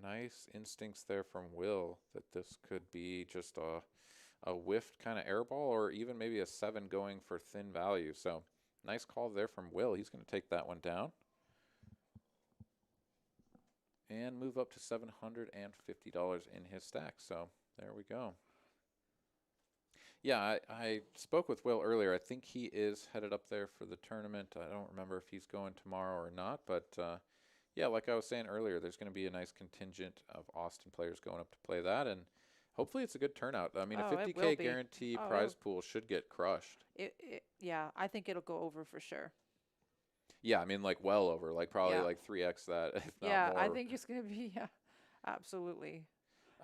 A: Nice instincts there from Will that this could be just a whiffed kind of air ball or even maybe a 7 going for thin value. So nice call there from Will. He's going to take that one down and move up to $750 in his stack. So there we go. Yeah, I spoke with Will earlier. I think he is headed up there for the tournament. I don't remember if he's going tomorrow or not, but yeah, like I was saying earlier, there's going to be a nice contingent of Austin players going up to play that, and hopefully it's a good turnout. I mean, a 50K guarantee prize pool should get crushed.
B: Yeah, I think it'll go over for sure.
A: Yeah, I mean, like well over, like probably like 3x that, if not more.
B: I think it's going to be, absolutely.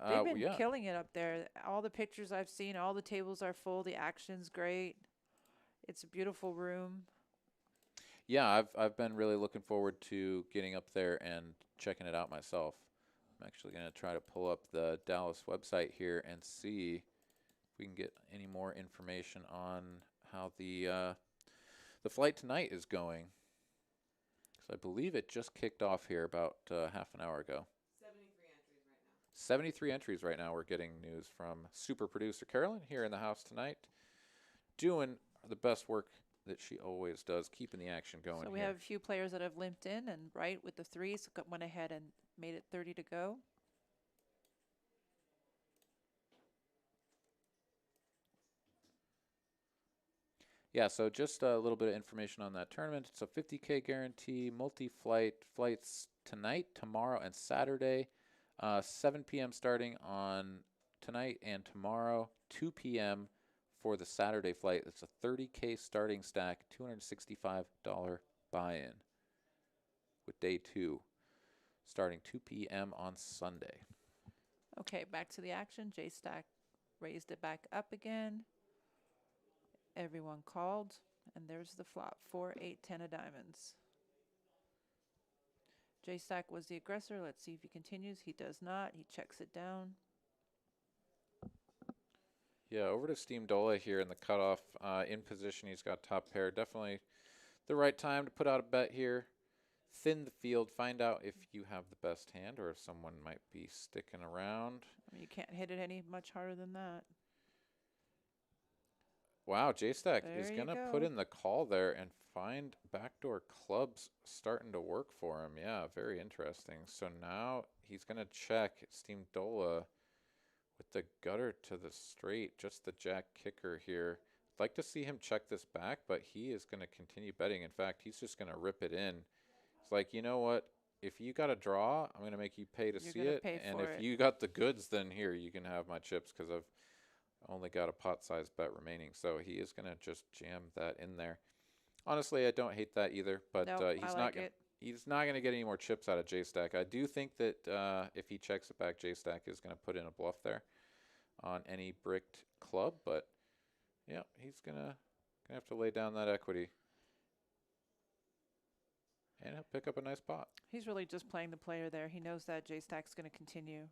B: They've been killing it up there. All the pictures I've seen, all the tables are full. The action's great. It's a beautiful room.
A: Yeah, I've been really looking forward to getting up there and checking it out myself. I'm actually going to try to pull up the Dallas website here and see if we can get any more information on how the flight tonight is going. Because I believe it just kicked off here about half an hour ago. 73 entries right now. We're getting news from super producer Carolyn here in the house tonight, doing the best work that she always does, keeping the action going
B: So we
A: here.
B: have a few players that have limped in, and Wright with the threes went ahead and made it 30 to go.
A: Yeah, so just a little bit of information on that tournament. It's a 50K guarantee, multi-flight flights tonight, tomorrow, and Saturday. 7 p.m. starting on tonight and tomorrow, 2 p.m. for the Saturday flight. It's a 30K starting stack, $265 buy-in with day 2 starting 2 p.m. on Sunday.
B: Okay, back to the action. J-Stack raised it back up again. Everyone called, and there's the flop. 4, 8, 10 of diamonds. J-Stack was the aggressor. Let's see if he continues. He does not. He checks it down.
A: Yeah, over to Steam Doyle here in the cutoff. In position, he's got top pair. Definitely the right time to put out a bet here. Thin the field. Find out if you have the best hand or if someone might be sticking around.
B: I mean, you can't hit it any much harder than that.
A: Wow, J-Stack is
B: There
A: going to
B: you
A: put
B: go.
A: in the call there and find backdoor clubs starting to work for him. Yeah, very interesting. So now he's going to check Steam Doyle with the gutter to the straight, just the jack kicker here. I'd like to see him check this back, but he is going to continue betting. In fact, he's just going to rip it in. It's like, you know what? If you got a draw, I'm going to make you pay to
B: You're
A: see
B: gonna
A: it.
B: pay
A: And
B: for
A: if
B: it.
A: you got the goods, then here, you can have my chips because I've only got a pot-sized bet remaining. So he is going to just jam that in there. Honestly, I don't hate that either, but
B: Nope,
A: he's
B: I
A: not
B: like
A: going
B: it.
A: he's not going to get any more chips out of J-Stack. I do think that if he checks it back, J-Stack is going to put in a bluff there on any bricked club, but yeah, he's gonna have to lay down that equity. And he'll pick up a nice pot.
B: He's really just playing the player there. He knows that J-Stack's going to continue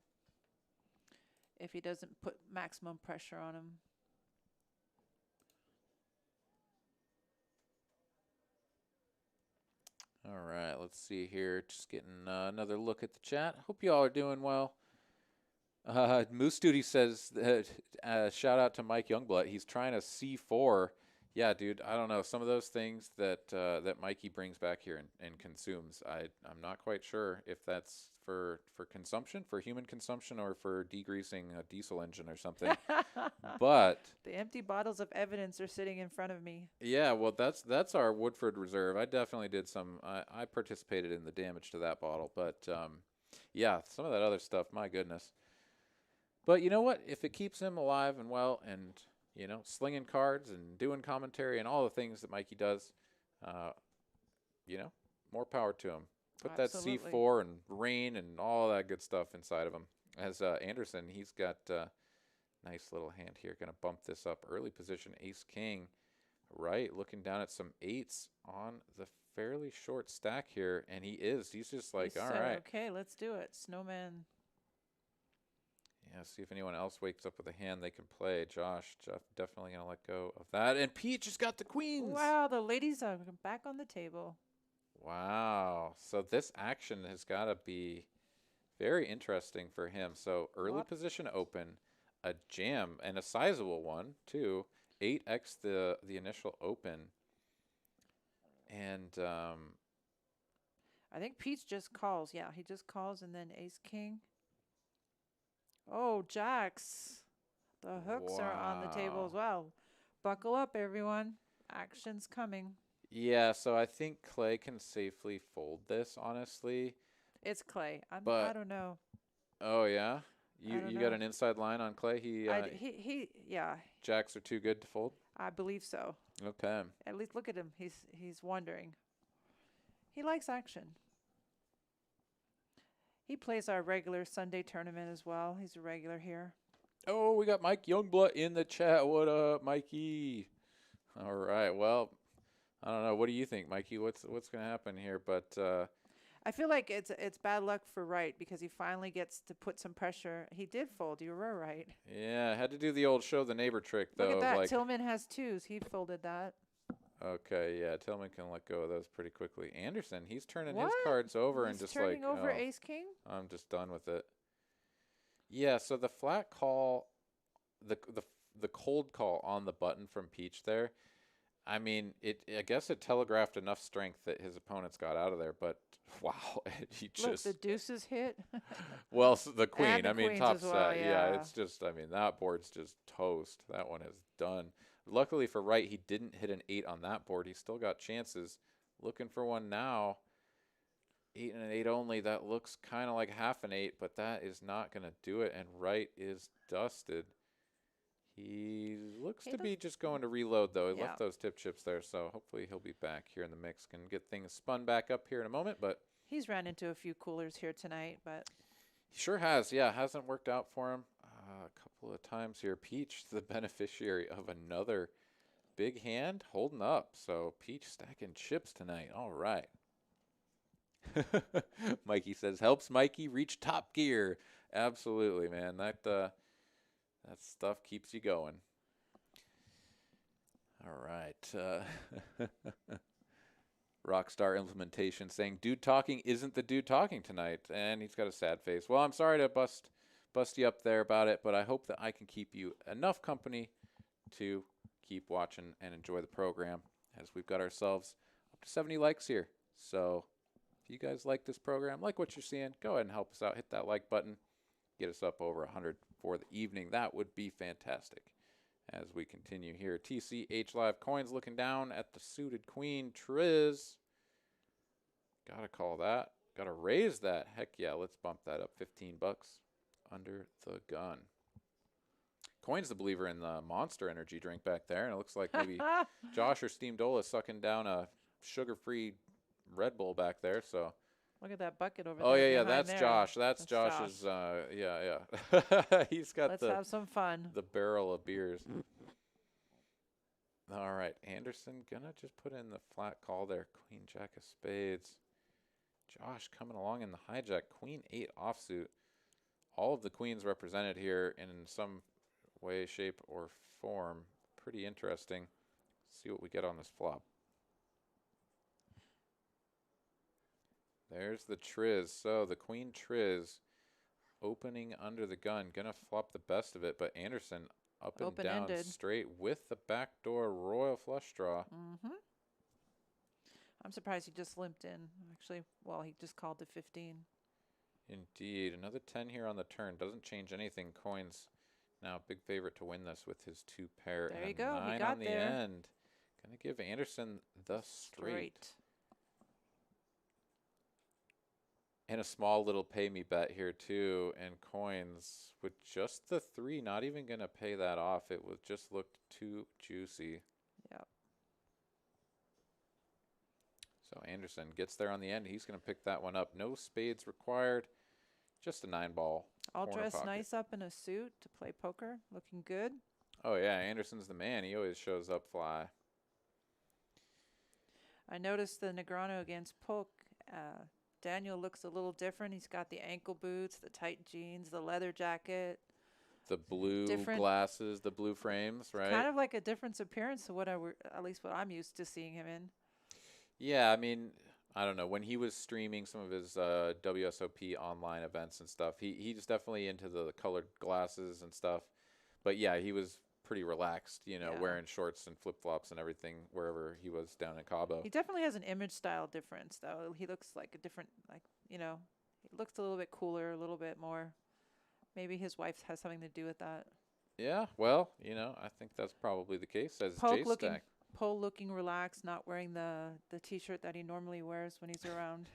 B: if he doesn't put maximum pressure on him.
A: All right, let's see here. Just getting another look at the chat. Hope you all are doing well. Moose Duty says that, shout out to Mike Youngblood. He's trying a C4. Yeah, dude, I don't know. Some of those things that that Mikey brings back here and consumes, I'm not quite sure if that's for consumption, for human consumption, or for degreasing a diesel engine or something. But
B: The empty bottles of evidence are sitting in front of me.
A: yeah, well, that's our Woodford Reserve. I definitely did some. I participated in the damage to that bottle, but yeah, some of that other stuff, my goodness. But you know what? If it keeps him alive and well, and you know, slinging cards and doing commentary and all the things that Mikey does, you know, more power to him. Put
B: Absolutely.
A: that C4 and rain and all that good stuff inside of him. As Anderson, he's got nice little hand here. Going to bump this up. Early position, ace king. Right, looking down at some eights on the fairly short stack here, and he's just like, all right.
B: Okay, let's do it. Snowman.
A: Yeah, see if anyone else wakes up with a hand they can play. Jeff definitely going to let go of that. And Peach has got the queens.
B: Wow, the ladies are back on the table.
A: Wow. So this action has got to be very interesting for him. So early position open, a jam, and a sizable one, too. 8x the initial open. And
B: I think Peach just calls. Yeah, he just calls and then ace king. Oh, jacks. The hooks are on the table as well. Buckle up, everyone. Action's coming.
A: Yeah, so I think Clay can safely fold this, honestly.
B: It's Clay. I don't know.
A: Oh, yeah? You
B: don't
A: got
B: know.
A: an inside line on Clay?
B: Yeah,
A: Jacks are too good to fold?
B: I believe so.
A: Okay.
B: At least look at him. He's wondering. He likes action. He plays our regular Sunday tournament as well. He's a regular here.
A: Oh, we got Mike Youngblood in the chat. What up, Mikey? All right. Well, I don't know. What do you think, Mikey? What's going to happen here? But
B: I feel like it's bad luck for Wright because he finally gets to put some pressure. He did fold. You were right.
A: yeah, had to do the old show the neighbor trick though.
B: Look at that.
A: Like,
B: Tillman has twos. He folded that.
A: okay, yeah, Tillman can let go of those pretty quickly. Anderson, he's turning his
B: What?
A: cards over and
B: He's
A: just
B: turning
A: like,
B: over
A: oh,
B: ace king.
A: I'm just done with it. Yeah, so the flat call, the cold call on the button from Peach there, I mean, I guess it telegraphed enough strength that his opponents got out of there, but wow, he
B: Look, the
A: just
B: deuces hit.
A: well, the
B: And
A: queen.
B: the
A: I mean,
B: queens
A: top
B: as well,
A: set. Yeah,
B: yeah.
A: it's just. I mean, that board's just toast. That one is done. Luckily for Wright, he didn't hit an 8 on that board. He still got chances. Looking for one now. 8 and an 8 only. That looks kind of like half an 8, but that is not going to do it. And Wright is dusted. He looks
B: He
A: to be
B: look-
A: just going to reload, though. He
B: Yeah.
A: left those tip chips there, so hopefully he'll be back here in the mix. Can get things spun back up here in a moment, but
B: He's ran into a few coolers here tonight, but
A: he sure has. Yeah, hasn't worked out for him a couple of times here. Peach, the beneficiary of another big hand, holding up. So Peach stacking chips tonight. All right. Mikey says, helps Mikey reach top gear. Absolutely, man. That stuff keeps you going. All right. Rockstar implementation saying, dude talking isn't the dude talking tonight. And he's got a sad face. Well, I'm sorry to bust you up there about it, but I hope that I can keep you enough company to keep watching and enjoy the program, as we've got ourselves up to 70 likes here. So if you guys like this program, like what you're seeing, go ahead and help us out. Hit that like button. Get us up over 100 for the evening. That would be fantastic. As we continue here, TCH Live Coins looking down at the suited queen. Triz. Gotta call that. Gotta raise that. Heck yeah, let's bump that up. 15 bucks under the gun. Coin's the believer in the Monster Energy drink back there, and it looks like maybe Josh or Steam Dola sucking down a sugar-free Red Bull back there. So
B: look at that bucket over
A: oh
B: there.
A: yeah,
B: behind
A: that's
B: there.
A: Josh. That's Josh's.
B: Josh.
A: Yeah. He's got
B: Let's have some fun.
A: the barrel of beers. All right, Anderson gonna just put in the flat call there. Queen Jack of Spades. Josh coming along in the hijack. Queen 8 offsuit. All of the queens represented here in some way, shape, or form. Pretty interesting. See what we get on this flop. There's the Triz. So the Queen Triz opening under the gun. Gonna flop the best of it, but Anderson up and down straight with the backdoor royal flush draw.
B: I'm surprised he just limped in. Actually, well, he just called to 15.
A: Indeed. Another 10 here on the turn. Doesn't change anything. Coins now big favorite to win this with his 2 pair.
B: There
A: and
B: you go.
A: 9
B: He got
A: on the
B: there.
A: end. Gonna give Anderson the straight. And a small little pay me bet here too. And Coins with just the 3, not even gonna pay that off. It was just looked too juicy.
B: Yep.
A: So Anderson gets there on the end. He's gonna pick that one up. No spades required. Just a 9-ball.
B: All dressed
A: pocket.
B: nice up in a suit to play poker. Looking good.
A: Oh yeah, Anderson's the man. He always shows up fly.
B: I noticed the Negreanu against Polk. Daniel looks a little different. He's got the ankle boots, the tight jeans, the leather jacket.
A: The blue glasses, the blue frames, right?
B: Kind of like a different appearance to at least what I'm used to seeing him in.
A: Yeah, I mean, I don't know. When he was streaming some of his WSOP online events and stuff, he's definitely into the colored glasses and stuff. But yeah, he was pretty relaxed, wearing shorts and flip-flops and everything wherever he was down in Cabo.
B: He definitely has an image style difference, though. He looks like a different, he looks a little bit cooler, a little bit more. Maybe his wife has something to do with that.
A: Yeah, well, I think that's probably the case. As J-Stack.
B: Polk looking relaxed, not wearing the T-shirt that he normally wears when he's around.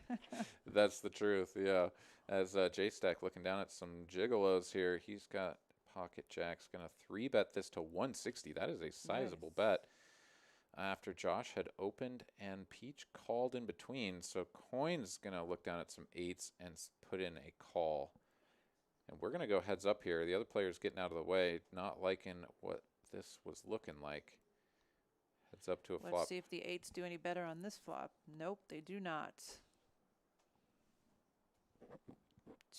A: That's the truth, yeah. As J-Stack looking down at some gigolos here, he's got pocket jacks. Going to 3-bet this to 160. That is a sizable bet. After Josh had opened and Peach called in between. So Coin's going to look down at some 8s and put in a call. And we're going to go heads up here. The other player's getting out of the way, not liking what this was looking like. Heads up to a flop.
B: Let's see if the 8s do any better on this flop. Nope, they do not.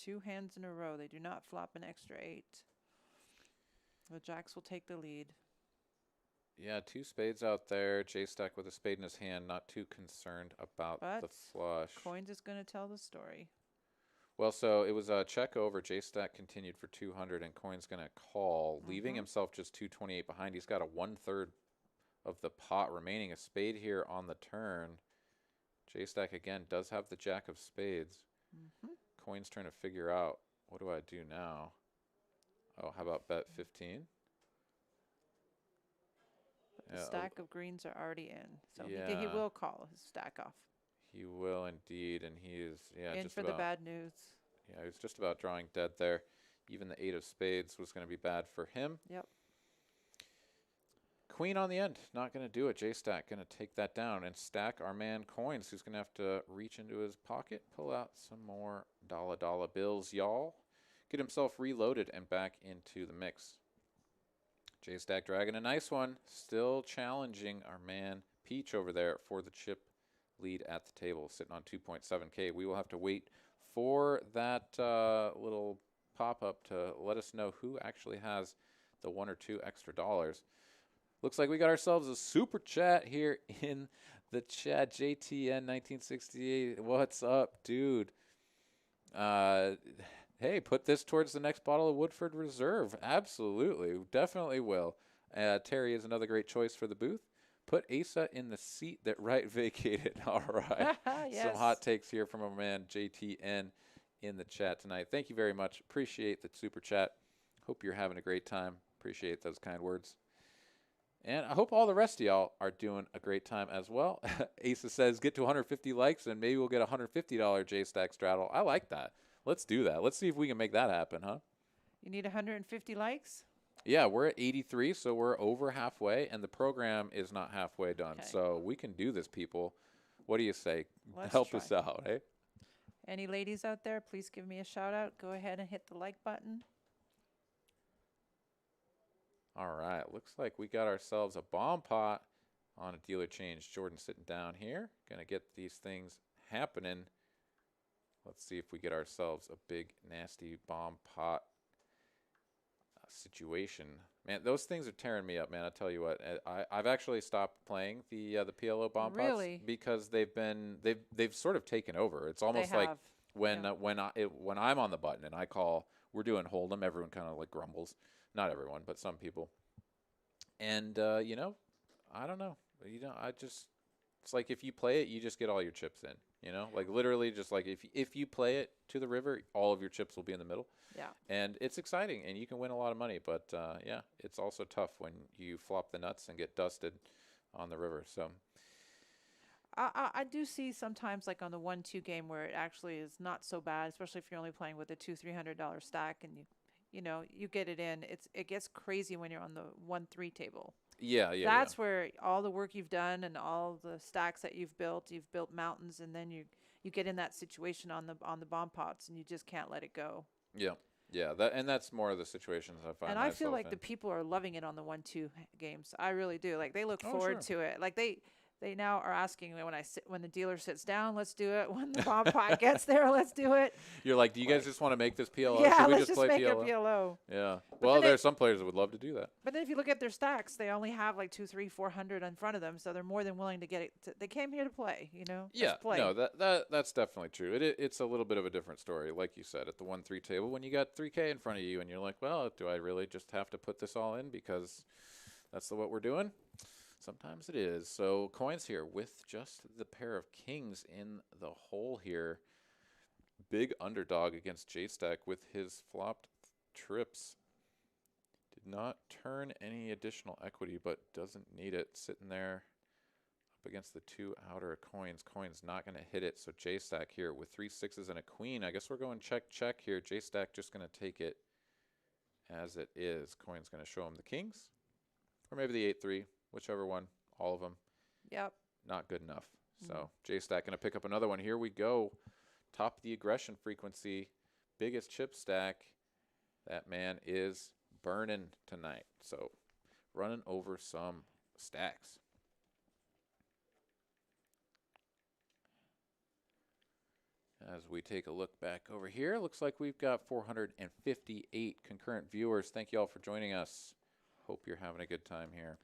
B: 2 hands in a row. They do not flop an extra 8. The jacks will take the lead.
A: Yeah, 2 spades out there. J-Stack with a spade in his hand, not too concerned about the flush.
B: Coins is going to tell the story.
A: Well, so it was a check over. J-Stack continued for 200, and Coin's going to call, leaving himself just 228 behind. He's got a 1/3 of the pot remaining. A spade here on the turn. J-Stack again does have the jack of spades. Coin's trying to figure out, what do I do now? Oh, how about bet 15?
B: The stack of greens are already in, so he
A: Yeah.
B: will call his stack off.
A: He will indeed, and he is
B: in
A: just
B: for
A: about,
B: the bad news.
A: Yeah, he was just about drawing dead there. Even the 8 of spades was going to be bad for him.
B: Yep.
A: Queen on the end, not going to do it. J-Stack going to take that down and stack our man Coins, who's going to have to reach into his pocket, pull out some more dollar bills, y'all. Get himself reloaded and back into the mix. J-Stack dragging a nice one, still challenging our man Peach over there for the chip lead at the table, sitting on 2.7K. We will have to wait for that little pop-up to let us know who actually has the 1 or 2 extra dollars. Looks like we got ourselves a super chat here in the chat. JTN 1968, what's up, dude? Hey, put this towards the next bottle of Woodford Reserve. Absolutely, definitely will. Terry is another great choice for the booth. Put Asa in the seat that Wright vacated. All right.
B: Yes.
A: Some hot takes here from our man JTN in the chat tonight. Thank you very much. Appreciate the super chat. Hope you're having a great time. Appreciate those kind words. And I hope all the rest of y'all are doing a great time as well. Asa says, get to 150 likes and maybe we'll get a $150 J-Stack straddle. I like that. Let's do that. Let's see if we can make that happen, huh?
B: You need 150 likes?
A: Yeah, we're at 83, so we're over halfway, and the program is not halfway done.
B: Okay.
A: So we can do this, people. What do you say?
B: Let's
A: Help
B: try.
A: us out, eh?
B: Any ladies out there, please give me a shout out. Go ahead and hit the like button.
A: All right, looks like we got ourselves a bomb pot on a dealer change. Jordan sitting down here. Going to get these things happening. Let's see if we get ourselves a big, nasty bomb pot situation. Man, those things are tearing me up, man. I tell you what, I've actually stopped playing the PLO bomb pots because they've sort of taken over. It's almost like when I'm on the button and I call, we're doing hold'em. Everyone kind of like grumbles. Not everyone, but some people. And you know, I don't know. You know, it's like if you play it, you just get all your chips in. You know, like literally, just like if you play it to the river, all of your chips will be in the middle.
B: Yeah.
A: And it's exciting, and you can win a lot of money. But yeah, it's also tough when you flop the nuts and get dusted on the river. So
B: I do see sometimes like on the 1-2 game where it actually is not so bad, especially if you're only playing with a $200-$300 stack and you know you get it in. It gets crazy when you're on the 1-3 table.
A: Yeah.
B: That's where all the work you've done and all the stacks that you've built mountains, and then you get in that situation on the bomb pots and you just can't let it go.
A: Yeah, that's more of the situations I find.
B: And I feel like the people are loving it on the 1-2 games. I really do. Like they look forward to it. Like they now are asking me when the dealer sits down, let's do it. When the bomb pot gets there, let's do it.
A: You're like, do you guys just want to make this PLO?
B: Yeah,
A: Should we
B: let's
A: just
B: just
A: play
B: make
A: PLO?
B: a PLO.
A: Yeah.
B: But
A: Well, there's some players that would love to do that.
B: But then if you look at their stacks, they only have like 200, 300, 400 in front of them, so they're more than willing to get it. They came here to play, you know.
A: Yeah.
B: Let's play.
A: No, that's definitely true. It's a little bit of a different story, like you said, at the 1-3 table when you got 3K in front of you and you're like, well, do I really just have to put this all in because that's what we're doing? Sometimes it is. So Coins here with just the pair of kings in the hole here. Big underdog against J-Stack with his flopped trips. Did not turn any additional equity, but doesn't need it. Sitting there up against the 2 outer coins. Coins not going to hit it. So J-Stack here with 3 6s and a queen. I guess we're going check here. J-Stack just going to take it as it is. Coins going to show him the kings. Or maybe the 8-3. Whichever one, all of them.
B: Yep.
A: Not good enough. So J-Stack going to pick up another one. Here we go. Top of the aggression frequency. Biggest chip stack. That man is burning tonight. So running over some stacks. As we take a look back over here, looks like we've got 458 concurrent viewers. Thank you all for joining us. Hope you're having a good time here.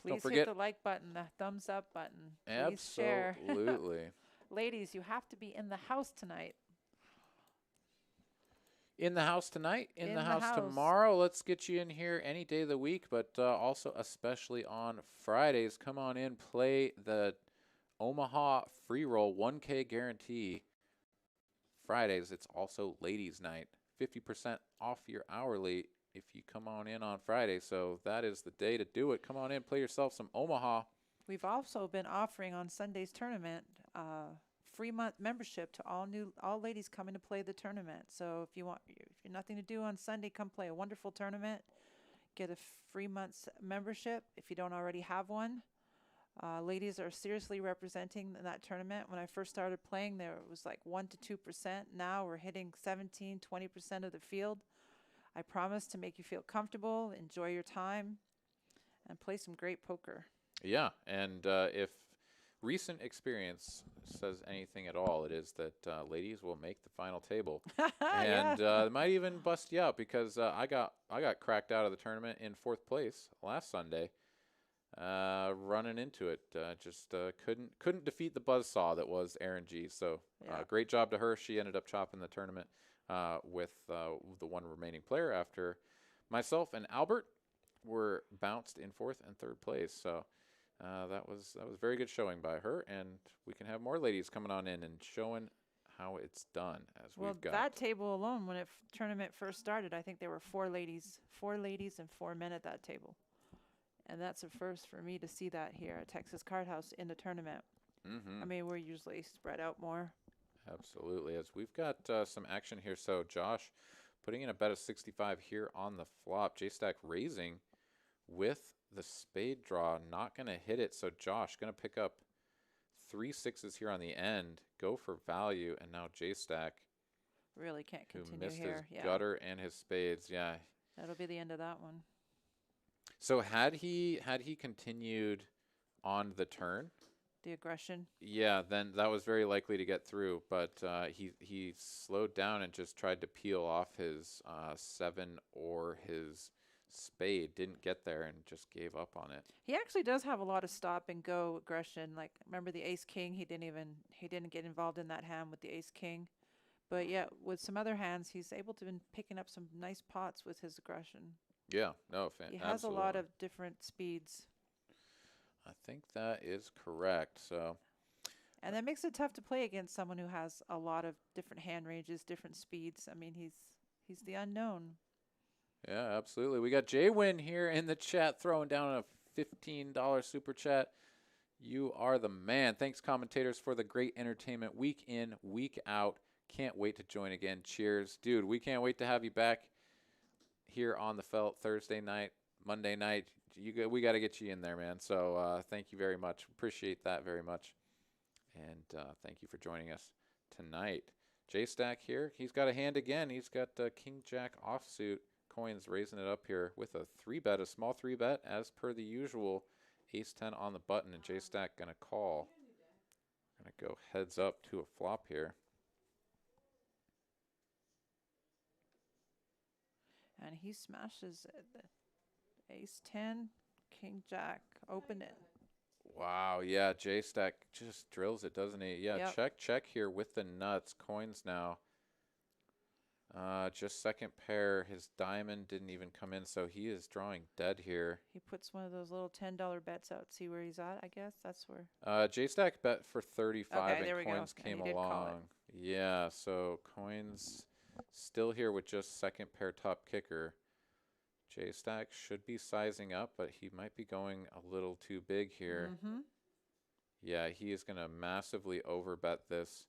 B: Please hit the like button, the thumbs up button. Please share.
A: Absolutely.
B: Ladies, you have to be in the house tonight.
A: In the house tonight, in the
B: the
A: house
B: house.
A: tomorrow. Let's get you in here any day of the week, but also especially on Fridays. Come on in, play the Omaha free roll 1K guarantee. Fridays, it's also ladies' night. 50% off your hourly if you come on in on Friday. So that is the day to do it. Come on in, play yourself some Omaha.
B: We've also been offering on Sunday's tournament free month membership to all ladies coming to play the tournament. So if you're nothing to do on Sunday, come play a wonderful tournament. Get a free month's membership if you don't already have one. Ladies are seriously representing in that tournament. When I first started playing, there was like 1 to 2%. Now we're hitting 17, 20% of the field. I promise to make you feel comfortable, enjoy your time, and play some great poker.
A: Yeah, and if recent experience says anything at all, it is that ladies will make the final table, and they might even bust you out because I got cracked out of the tournament in 4th place last Sunday, running into it. Just couldn't defeat the buzzsaw that was Erin G. So great job to her. She ended up chopping the tournament with the one remaining player after myself and Albert were bounced in 4th and 3rd place. So. That was very good showing by her, and we can have more ladies coming on in and showing how it's done. We've got
B: that table alone, when tournament first started, I think there were 4 ladies and 4 men at that table, and that's a first for me to see that here at Texas Card House in the tournament. I mean, we're usually spread out more.
A: Absolutely, as we've got some action here. So Josh putting in a bet of 65 here on the flop. J-Stack raising with the spade draw, not going to hit it. So Josh going to pick up 3 6s here on the end, go for value, and now J-Stack
B: really can't continue
A: missed
B: here.
A: his gutter and his spades. Yeah,
B: that'll be the end of that one.
A: So had he continued on the turn,
B: the aggression,
A: yeah, then that was very likely to get through. But he slowed down and just tried to peel off his 7 or his spade, didn't get there, and just gave up on it.
B: He actually does have a lot of stop and go aggression. Like, remember the ace king? He didn't get involved in that hand with the ace king. But yeah, with some other hands, he's able to been picking up some nice pots with his aggression.
A: Yeah, no,
B: he has
A: absolutely.
B: A lot of different speeds.
A: I think that is correct. So,
B: and that makes it tough to play against someone who has a lot of different hand ranges, different speeds. I mean, he's the unknown.
A: Yeah, absolutely. We got Jay Wynn here in the chat throwing down a $15 super chat. You are the man. Thanks, commentators, for the great entertainment week in, week out. Can't wait to join again. Cheers. Dude, we can't wait to have you back here on the Felt Thursday night, Monday night. We got to get you in there, man. So thank you very much. Appreciate that very much. And thank you for joining us tonight. J-Stack here. He's got a hand again. He's got King Jack offsuit. Coins raising it up here with a 3-bet, a small 3-bet as per the usual. Ace 10 on the button, and J-Stack going to call. Going to go heads up to a flop here.
B: And he smashes it. Ace 10, King Jack, open it.
A: Wow, yeah, J-Stack just drills it, doesn't he? Yeah,
B: yep.
A: check here with the nuts. Coins now. Just second pair. His diamond didn't even come in, so he is drawing dead here.
B: He puts one of those little $10 bets out. See where he's at, I guess. That's where.
A: J-Stack bet for 35,
B: okay,
A: and Coins came along. Yeah, so Coins still here with just second pair top kicker. J-Stack should be sizing up, but he might be going a little too big here. Yeah, he is going to massively overbet this.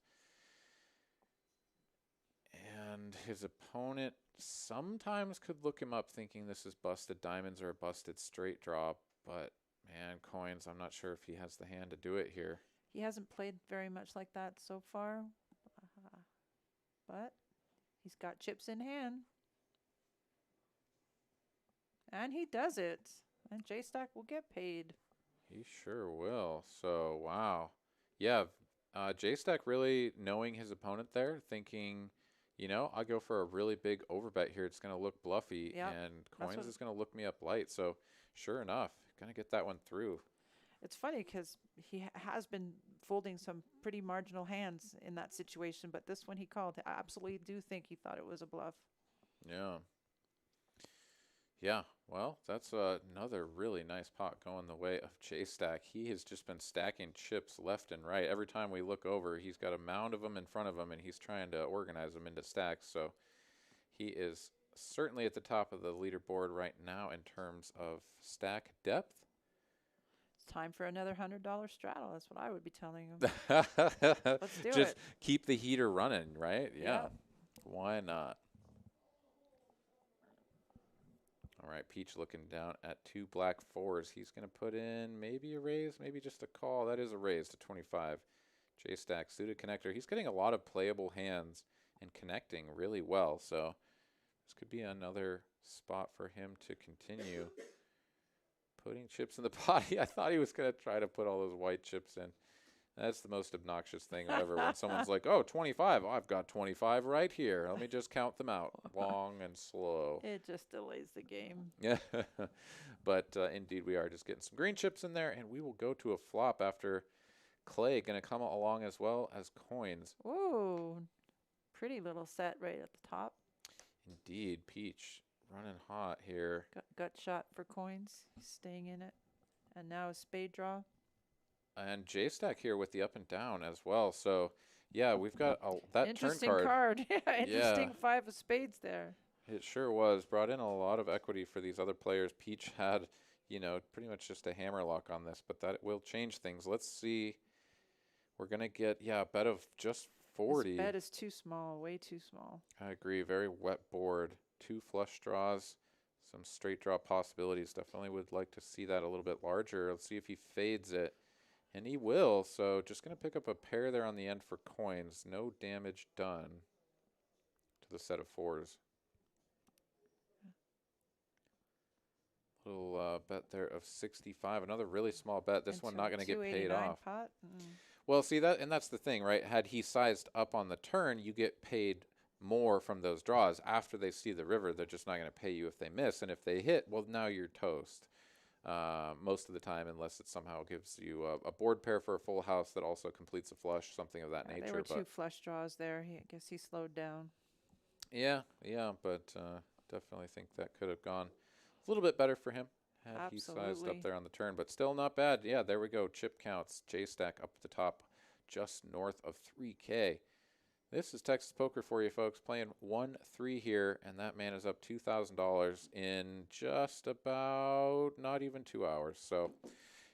A: And his opponent sometimes could look him up thinking this is busted diamonds or a busted straight draw. But, man, Coins, I'm not sure if he has the hand to do it here.
B: He hasn't played very much like that so far. But he's got chips in hand. And he does it. And J-Stack will get paid.
A: He sure will. So, wow. Yeah, J-Stack really knowing his opponent there, thinking, you know, I'll go for a really big overbet here. It's going to look bluffy, and Coins is going to look me up light. So, sure enough, going to get that one through.
B: It's funny because he has been folding some pretty marginal hands in that situation, but this one he called. I absolutely do think he thought it was a bluff.
A: Yeah. Yeah. Well, that's another really nice pot going the way of J-Stack. He has just been stacking chips left and right. Every time we look over, he's got a mound of them in front of him, and he's trying to organize them into stacks. So he is certainly at the top of the leaderboard right now in terms of stack depth.
B: It's time for another $100 straddle. That's what I would be telling him. Let's do
A: Just
B: it.
A: keep the heater running, right? Yeah.
B: Yeah.
A: Why not? All right, Peach looking down at 2 black 4s. He's going to put in maybe a raise, maybe just a call. That is a raise to 25. J-Stack suited connector. He's getting a lot of playable hands and connecting really well. So this could be another spot for him to continue putting chips in the pot. I thought he was going to try to put all those white chips in. That's the most obnoxious thing ever when someone's like, oh, 25. Oh, I've got 25 right here. Let me just count them out long and slow.
B: It just delays the game.
A: Yeah. But indeed, we are just getting some green chips in there, and we will go to a flop after Clay going to come along as well as coins.
B: Ooh, pretty little set right at the top.
A: Indeed, Peach running hot here.
B: Gut shot for coins. He's staying in it. And now a spade draw.
A: And J-Stack here with the up and down as well. So, yeah, we've got that
B: Interesting
A: turn
B: card. Yeah, interesting
A: Yeah.
B: 5 of spades there.
A: It sure was. Brought in a lot of equity for these other players. Peach had, you know, pretty much just a hammer lock on this, but that will change things. Let's see. We're going to get, yeah, a bet of just 40.
B: This bet is too small, way too small.
A: I agree. Very wet board. 2 flush draws. Some straight draw possibilities. Definitely would like to see that a little bit larger. Let's see if he fades it. And he will, so just going to pick up a pair there on the end for coins. No damage done to the set of 4s. Little bet there of 65. Another really small bet. This one not going to get paid off.
B: Pot?
A: Well, see, that's the thing, right? Had he sized up on the turn, you get paid more from those draws. After they see the river, they're just not going to pay you if they miss. And if they hit, well, now you're toast. Most of the time, unless it somehow gives you a board pair for a full house that also completes a flush, something of that nature.
B: There were 2 flush draws there. I guess he slowed down.
A: Yeah, but definitely think that could have gone a little bit better for him had
B: Absolutely.
A: he sized up there on the turn, but still not bad. Yeah, there we go. Chip counts. J-Stack up at the top, just north of 3K. This is Texas Poker for you, folks. Playing 1-3 here, and that man is up $2,000 in just about not even 2 hours. So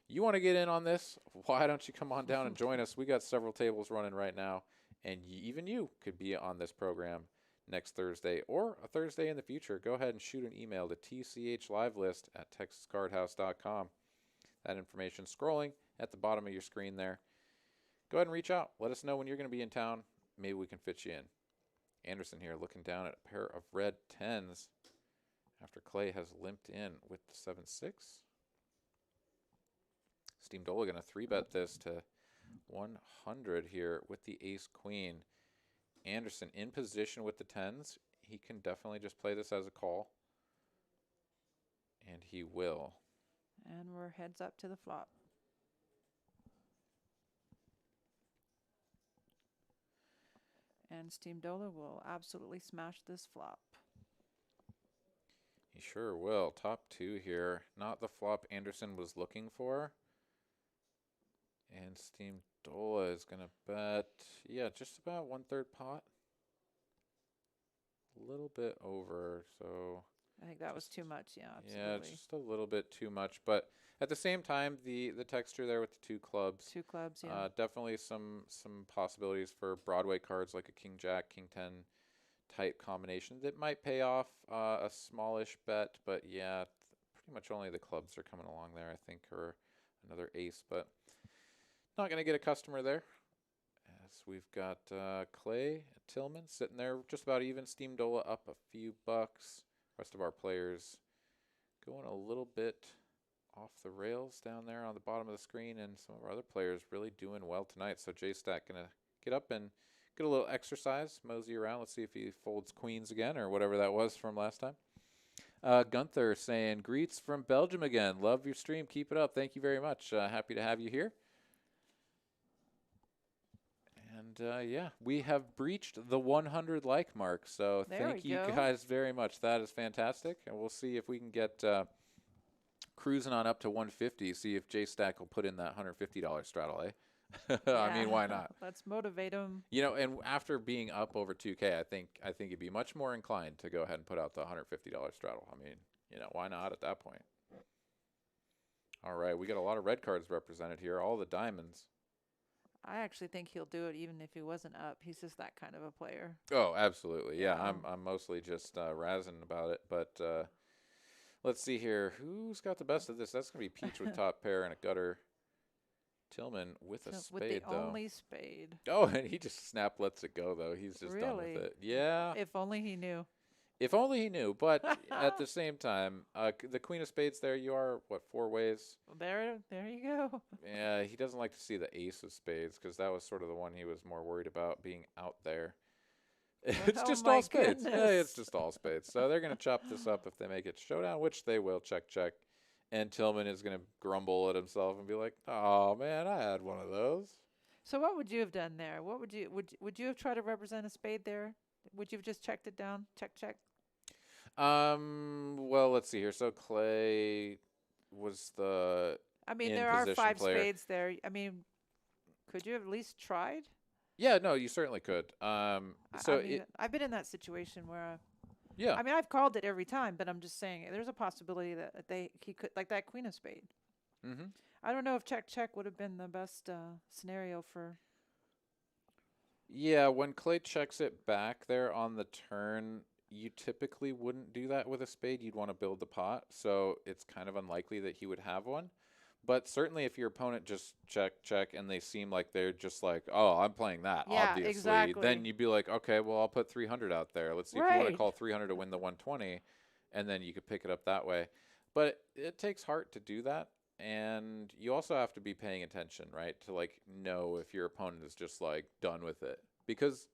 A: you want to get in on this? Why don't you come on down and join us? We got several tables running right now, and even you could be on this program next Thursday or a Thursday in the future. Go ahead and shoot an email to tchlivelist@texascardhouse.com. That information scrolling at the bottom of your screen there. Go ahead and reach out. Let us know when you're going to be in town. Maybe we can fit you in. Anderson here looking down at a pair of red 10s after Clay has limped in with the 7-6. Steam Doyle going to 3-bet this to 100 here with the ace-queen. Anderson in position with the 10s. He can definitely just play this as a call. And he will.
B: And we're heads up to the flop. And Steam Doyle will absolutely smash this flop.
A: He sure will. Top 2 here. Not the flop Anderson was looking for. And Steam Doyle is going to bet, yeah, just about 1/3 pot. A little bit over, so.
B: I think that was too much, yeah, absolutely.
A: Yeah, just a little bit too much. But at the same time, the texture there with the 2 clubs.
B: 2 clubs, yeah.
A: Definitely some possibilities for Broadway cards like a King Jack, King 10 type combination that might pay off a smallish bet. But yeah, pretty much only the clubs are coming along there, I think, or another ace. But not going to get a customer there. As we've got Clay Tillman sitting there just about even. Steam Doyle up a few bucks. Rest of our players going a little bit off the rails down there on the bottom of the screen, and some of our other players really doing well tonight. So J-Stack going to get up and get a little exercise, mosey around. Let's see if he folds queens again or whatever that was from last time. Gunther saying, greets from Belgium again. Love your stream. Keep it up. Thank you very much. Happy to have you here. And And yeah, we have breached the 100 like mark. So
B: There
A: thank
B: we
A: you
B: go.
A: guys very much. That is fantastic. And we'll see if we can get cruising on up to 150. See if J-Stack will put in that $150 straddle, eh? I mean, why not?
B: Let's motivate him.
A: You know, and after being up over 2K, I think he'd be much more inclined to go ahead and put out the $150 straddle. I mean, you know, why not at that point? All right, we got a lot of red cards represented here. All the diamonds.
B: I actually think he'll do it even if he wasn't up. He's just that kind of a player.
A: Oh, absolutely. Yeah,
B: Yeah.
A: I'm mostly just razzing about it. But let's see here. Who's got the best of this? That's going to be Peach with top pair and a gutter. Tillman with a
B: So
A: spade,
B: with the
A: though.
B: only spade.
A: Oh, and he just snap lets it go, though. He's just done with
B: Really?
A: it. Yeah.
B: If only he knew.
A: If only he knew. But at the same time, the queen of spades there, you are, what, 4 ways?
B: There you go.
A: Yeah, he doesn't like to see the ace of spades because that was sort of the one he was more worried about being out there. It's
B: Oh
A: just
B: my
A: all spades. Yeah,
B: goodness.
A: it's just all spades. So they're going to chop this up if they make it showdown, which they will. Check, check. And Tillman is going to grumble at himself and be like, "Oh man, I had one of those."
B: So what would you have done there? What would you have tried to represent a spade there? Would you have just checked it down? Check.
A: Well, let's see here. So Clay was the
B: I mean,
A: in
B: there are
A: position
B: 5
A: player.
B: spades there. I mean, could you have at least tried?
A: Yeah, no, you certainly could.
B: I
A: So
B: mean, I've been in that situation where
A: yeah.
B: I mean, I've called it every time, but I'm just saying there's a possibility that he could, like that queen of spade.
A: Mm-hmm.
B: I don't know if check would have been the best scenario for.
A: Yeah, when Clay checks it back there on the turn, you typically wouldn't do that with a spade. You'd want to build the pot, so it's kind of unlikely that he would have one. But certainly if your opponent just check, and they seem like they're just like, oh, I'm playing that,
B: Yeah,
A: obviously,
B: exactly.
A: then you'd be like, okay, well, I'll put 300 out there. Let's see if you want to
B: Right.
A: call 300 to win the 120, and then you could pick it up that way. But it takes heart to do that, and you also have to be paying attention, right, to like know if your opponent is just like done with it. Because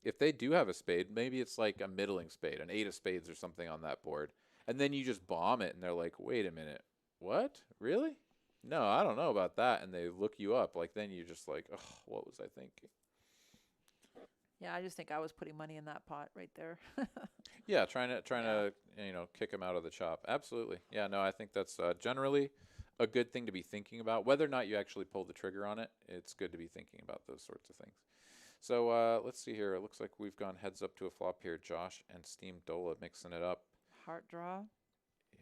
A: if they do have a spade, maybe it's like a middling spade, an 8 of spades or something on that board, and then you just bomb it, and they're like, wait a minute, what? Really? No, I don't know about that. And they look you up. Like, then you're just like, oh, what was I thinking?
B: Yeah, I just think I was putting money in that pot right there.
A: Yeah, trying to kick him out of the chop. Absolutely. Yeah, no, I think that's generally a good thing to be thinking about. Whether or not you actually pull the trigger on it, it's good to be thinking about those sorts of things. So let's see here. It looks like we've gone heads up to a flop here. Josh and Steam Dola mixing it up.
B: Heart draw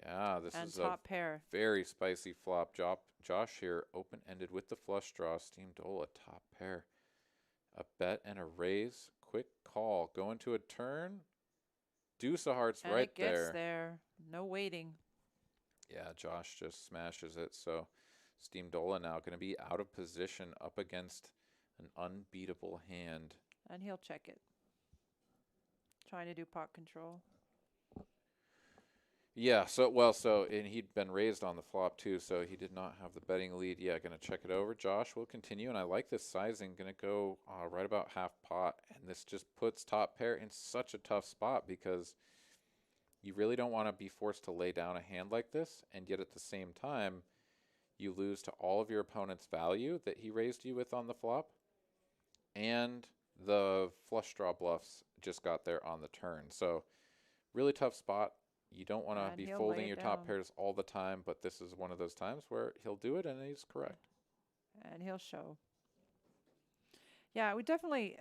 A: Yeah, this
B: and
A: is
B: top
A: a
B: pair.
A: very spicy flop. Josh here, open-ended with the flush draw. Steam Dola, top pair. A bet and a raise. Quick call. Going to a turn. Deuce of hearts
B: And
A: right
B: it gets
A: there.
B: there. No waiting.
A: Yeah, Josh just smashes it. So Steam Dola now going to be out of position up against an unbeatable hand.
B: And he'll check it. Trying to do pot control.
A: Yeah, and he'd been raised on the flop too, so he did not have the betting lead. Yeah, going to check it over. Josh will continue, and I like this sizing. Going to go right about half pot, and this just puts top pair in such a tough spot because you really don't want to be forced to lay down a hand like this, and yet at the same time, you lose to all of your opponent's value that he raised you with on the flop, and the flush draw bluffs just got there on the turn. So really tough spot. You don't want to
B: And
A: be
B: he'll
A: folding
B: lay
A: your
B: it
A: top
B: down.
A: pairs all the time, but this is one of those times where he'll do it, and he's correct.
B: And he'll show. Yeah, we definitely,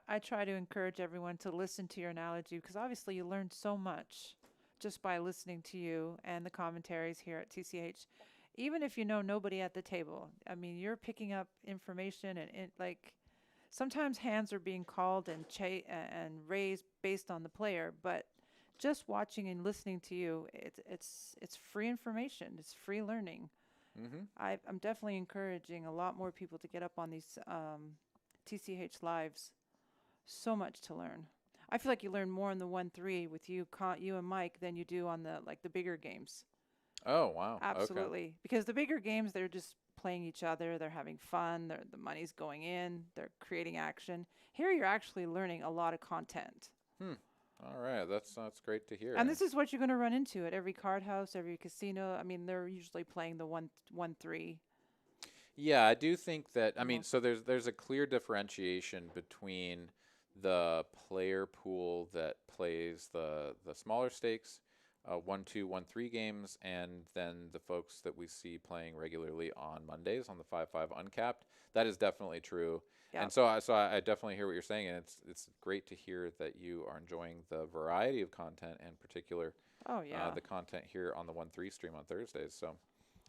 B: I try to encourage everyone to listen to your analogy because obviously you learn so much just by listening to you and the commentaries here at TCH. Even if you know nobody at the table, I mean, you're picking up information and like sometimes hands are being called and raised based on the player, but just watching and listening to you, it's free information. It's free learning.
A: Mm-hmm.
B: I'm definitely encouraging a lot more people to get up on these TCH lives. So much to learn. I feel like you learn more in the 1-3 with you and Mike than you do on the bigger games.
A: Oh, wow.
B: Absolutely,
A: Okay.
B: because the bigger games they're just playing each other. They're having fun. The money's going in. They're creating action. Here you're actually learning a lot of content.
A: All right. That's great to hear.
B: And this is what you're going to run into at every card house, every casino. I mean, they're usually playing the 1-3.
A: Yeah, I do think that. I mean,
B: Most-
A: so there's a clear differentiation between the player pool that plays the smaller stakes, 1-2, 1-3 games, and then the folks that we see playing regularly on Mondays on the 5-5 uncapped. That is definitely true.
B: Yeah.
A: And so I definitely hear what you're saying, and it's great to hear that you are enjoying the variety of content, in particular,
B: Oh yeah.
A: the content here on the 1-3 stream on Thursdays. So.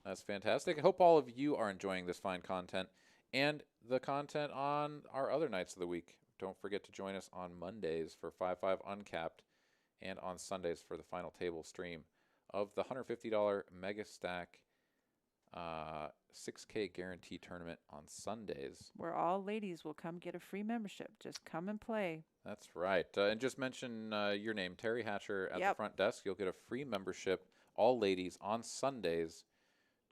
A: That's fantastic. I hope all of you are enjoying this fine content and the content on our other nights of the week. Don't forget to join us on Mondays for 5-5 Uncapped and on Sundays for the final table stream of the $150 Mega Stack 6K guarantee tournament on Sundays.
B: Where all ladies will come get a free membership. Just come and play.
A: That's right. And just mention your name, Terry Hatcher, at the front desk. You'll get a free membership, all ladies, on Sundays.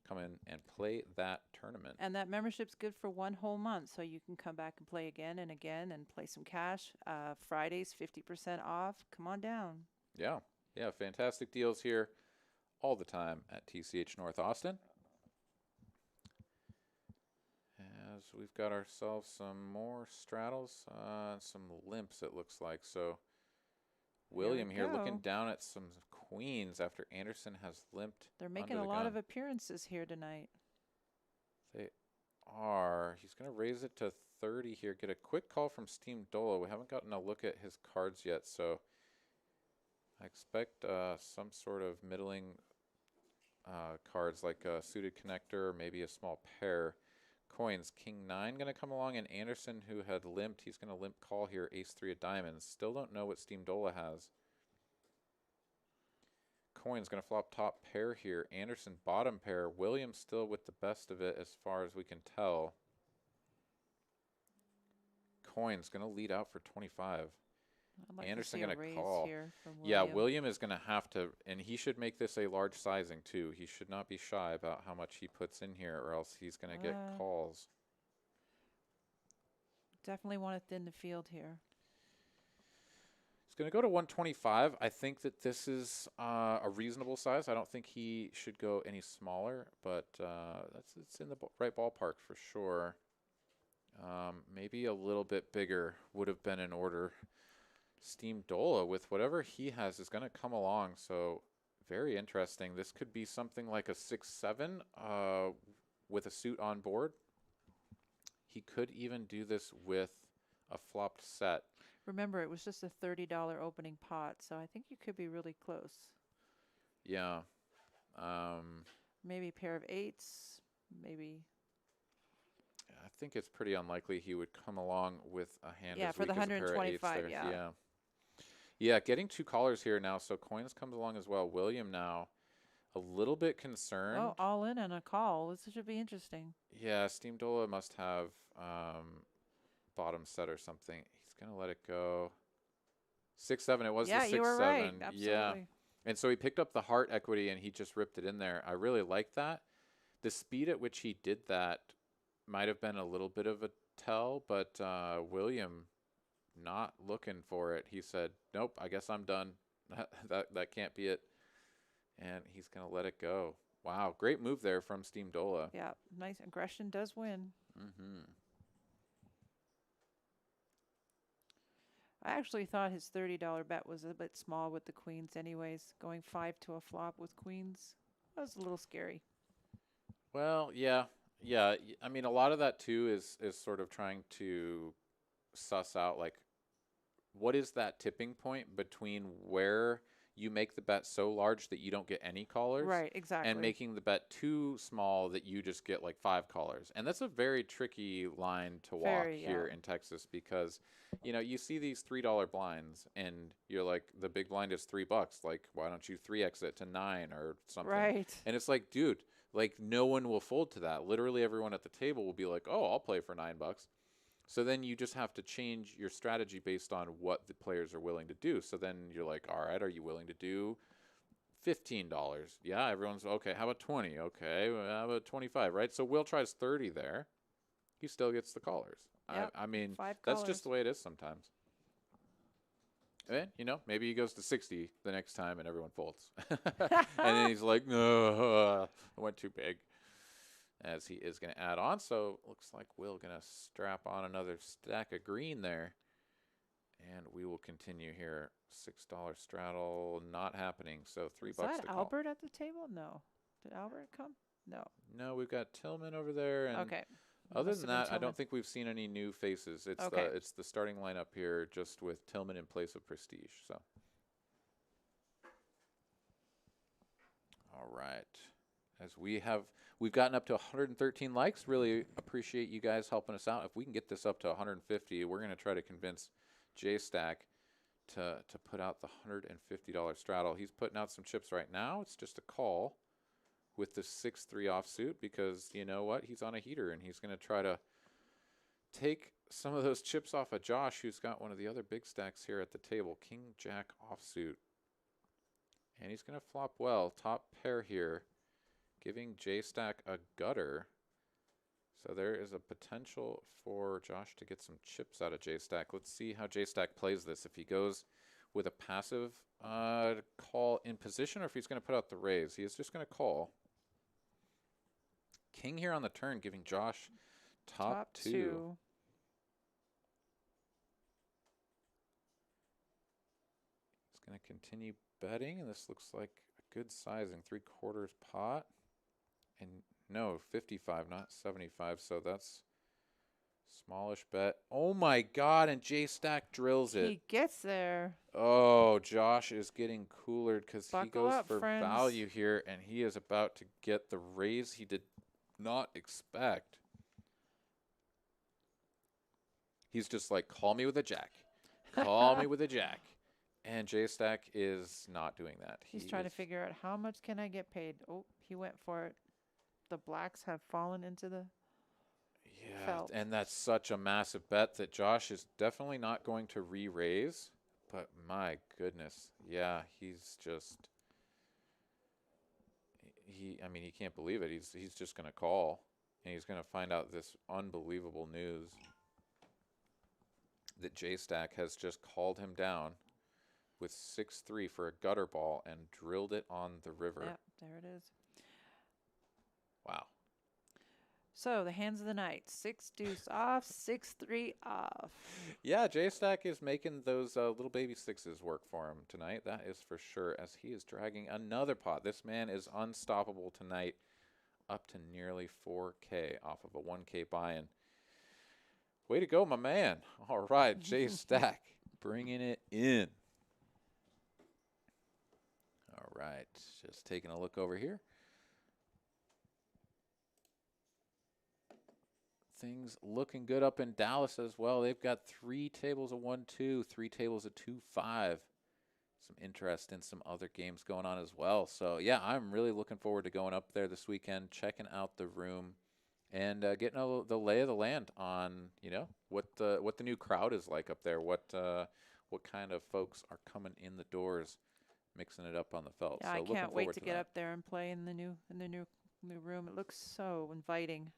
A: Come in and play that tournament.
B: And that membership's good for 1 whole month, so you can come back and play again and again and play some cash. Fridays, 50% off. Come on down.
A: Yeah, fantastic deals here all the time at TCH North Austin. As we've got ourselves some more straddles, some limps it looks like. So William here looking down at some queens after Anderson has limped.
B: They're making a lot of appearances here tonight.
A: They are. He's going to raise it to 30 here. Get a quick call from Steam Doyle. We haven't gotten a look at his cards yet, so I expect some sort of middling cards like a suited connector or maybe a small pair. Coins, King 9 going to come along, and Anderson, who had limped, he's going to limp call here, Ace 3 of diamonds. Still don't know what Steam Dola has. Coins going to flop top pair here. Anderson bottom pair. Williams still with the best of it as far as we can tell. Coins going to lead out for 25.
B: Like
A: Anderson
B: going
A: to call.
B: Yeah,
A: William is going to have to, and he should make this a large sizing too. He should not be shy about how much he puts in here, or else he's going to get calls.
B: Definitely want to thin the field here.
A: He's going to go to 125. I think that this is a reasonable size. I don't think he should go any smaller, but it's in the right ballpark for sure. Maybe a little bit bigger would have been in order. Steam Dola with whatever he has is going to come along, so very interesting. This could be something like a 6-7 with a suit on board. He could even do this with a flopped set.
B: Remember, it was just a $30 opening pot, so I think you could be really close.
A: Yeah.
B: Maybe a pair of eights, maybe.
A: I think it's pretty unlikely he would come along with a hand as
B: for
A: weak
B: the
A: as a pair of eights
B: 125,
A: there. Yeah, getting two callers here now, so coins comes along as well. William now a little bit concerned.
B: Oh, all in and a call. This should be interesting.
A: Yeah, Steam Dola must have bottom set or something. He's going to let it go. 6-7, it was the 6-7.
B: You were right. Absolutely.
A: Yeah. And so he picked up the heart equity and he just ripped it in there. I really like that. The speed at which he did that might have been a little bit of a tell, but William not looking for it. He said, nope, I guess I'm done. That can't be it. And he's going to let it go. Wow, great move there from Steam Dola.
B: Yeah, nice. Aggression does win.
A: Mm-hmm.
B: I actually thought his $30 bet was a bit small with the queens anyways. Going 5 to a flop with queens, that was a little scary.
A: Well, yeah. I mean, a lot of that, too, is sort of trying to suss out, like, what is that tipping point between where you make the bet so large that you don't get any callers,
B: right? Exactly,
A: and making the bet too small that you just get like 5 callers. And that's a very tricky line to walk here in Texas, because you see these $3 blinds and you're like, the big blind is $3. Like, why don't you 3x it to 9 or something?
B: Right.
A: And it's like, dude, like, no one will fold to that. Literally everyone at the table will be like, oh, I'll play for $9. So then you just have to change your strategy based on what the players are willing to do. So then you're like, all right, are you willing to do $15? Yeah, everyone's okay. How about 20? Okay, well, how about 25? Right. So Will tries 30 there. He still gets the callers.
B: Yep,
A: I mean,
B: 5
A: that's
B: callers.
A: just the way it is sometimes. And maybe he goes to 60 the next time and everyone folds. And then he's like, no, I went too big. as he is going to add on. So looks like Will going to strap on another stack of green there. And we will continue here. $6 straddle, not happening. So $3
B: Is that
A: to call.
B: Albert at the table? No. Did Albert come? No.
A: No, we've got Tillman over there. And
B: Okay.
A: other
B: Must
A: than
B: have been
A: that, I don't
B: Tillman.
A: think we've seen any new faces. It's
B: Okay.
A: it's the starting lineup here, just with Tillman in place of Prestige. So, all right. As we've gotten up to 113 likes. Really appreciate you guys helping us out. If we can get this up to 150, we're going to try to convince J-Stack to put out the $150 straddle. He's putting out some chips right now. It's just a call with the 6-3 offsuit because you know what? He's on a heater and he's going to try to take some of those chips off of Josh, who's got one of the other big stacks here at the table. King Jack offsuit. And he's going to flop well. Top pair here, giving J-Stack a gutter. So there is a potential for Josh to get some chips out of J-Stack. Let's see how J-Stack plays this. If he goes with a passive call in position or if he's going to put out the raise. He is just going to call. King here on the turn, giving Josh top two. He's going to continue betting, and this looks like a good sizing, 3/4 pot. And no, 55, not 75, so that's smallish bet. Oh my God, and J-Stack drills it.
B: He gets there.
A: Oh, Josh is getting cooler because he
B: Buckle
A: goes
B: up,
A: for
B: friends.
A: value here, and he is about to get the raise he did not expect. He's just like, call me with a jack. Call me with a jack. And J-Stack is not doing that.
B: He's trying to figure out how much can I get paid. Oh, he went for it. The blacks have fallen into the felt.
A: And that's such a massive bet that Josh is definitely not going to re-raise. But my goodness, yeah, he's just I mean, he can't believe it. He's just going to call, and he's going to find out this unbelievable news that J-Stack has just called him down with 6-3 for a gutter ball and drilled it on the river.
B: Yep, there it is.
A: Wow.
B: So the hands of the night: 6-deuce off, 6-3 off.
A: Yeah, J-Stack is making those little baby sixes work for him tonight. That is for sure, as he is dragging another pot. This man is unstoppable tonight, up to nearly 4K off of a 1K buy-in. Way to go, my man. All right, J-Stack bringing it in. All right, just taking a look over here. Things looking good up in Dallas as well. They've got 3 tables of 1-2, 3 tables of 2-5. Some interest in some other games going on as well. So, yeah, I'm really looking forward to going up there this weekend, checking out the room, and getting the lay of the land on, you know, what the new crowd is like up there, what kind of folks are coming in the doors, mixing it up on the felt.
B: Yeah,
A: so
B: I can't wait to get
A: that.
B: up there and play in the new room. It looks so inviting.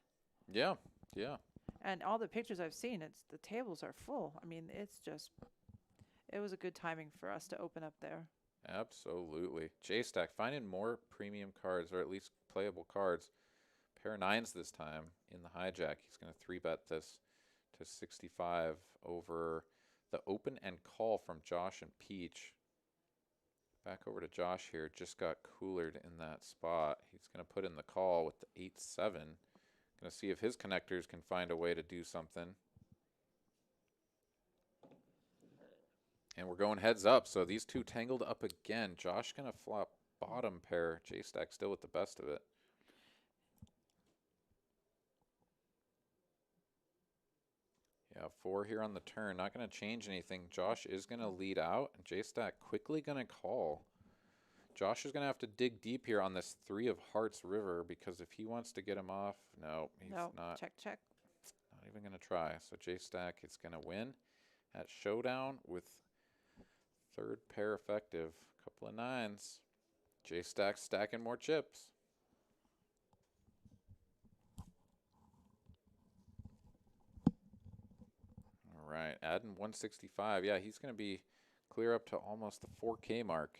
A: Yeah, yeah.
B: And all the pictures I've seen, the tables are full. I mean, it was a good timing for us to open up there.
A: Absolutely. J-Stack finding more premium cards, or at least playable cards. Pair of 9s this time in the hijack. He's going to 3-bet this to 65 over the open and call from Josh and Peach. Back over to Josh here. Just got coolered in that spot. He's going to put in the call with the 8-7. Going to see if his connectors can find a way to do something. And we're going heads up. So these two tangled up again. Josh going to flop bottom pair. J-Stack still with the best of it. Yeah, 4 here on the turn. Not going to change anything. Josh is going to lead out. And J-Stack quickly going to call. Josh is going to have to dig deep here on this 3 of hearts river, because if he wants to get him off, no, he's not.
B: Check.
A: Not even going to try. So J-Stack is going to win at showdown with 3rd pair effective. Couple of 9s. J-Stack stacking more chips. All right, adding 165. Yeah, he's going to be clear up to almost the 4K mark.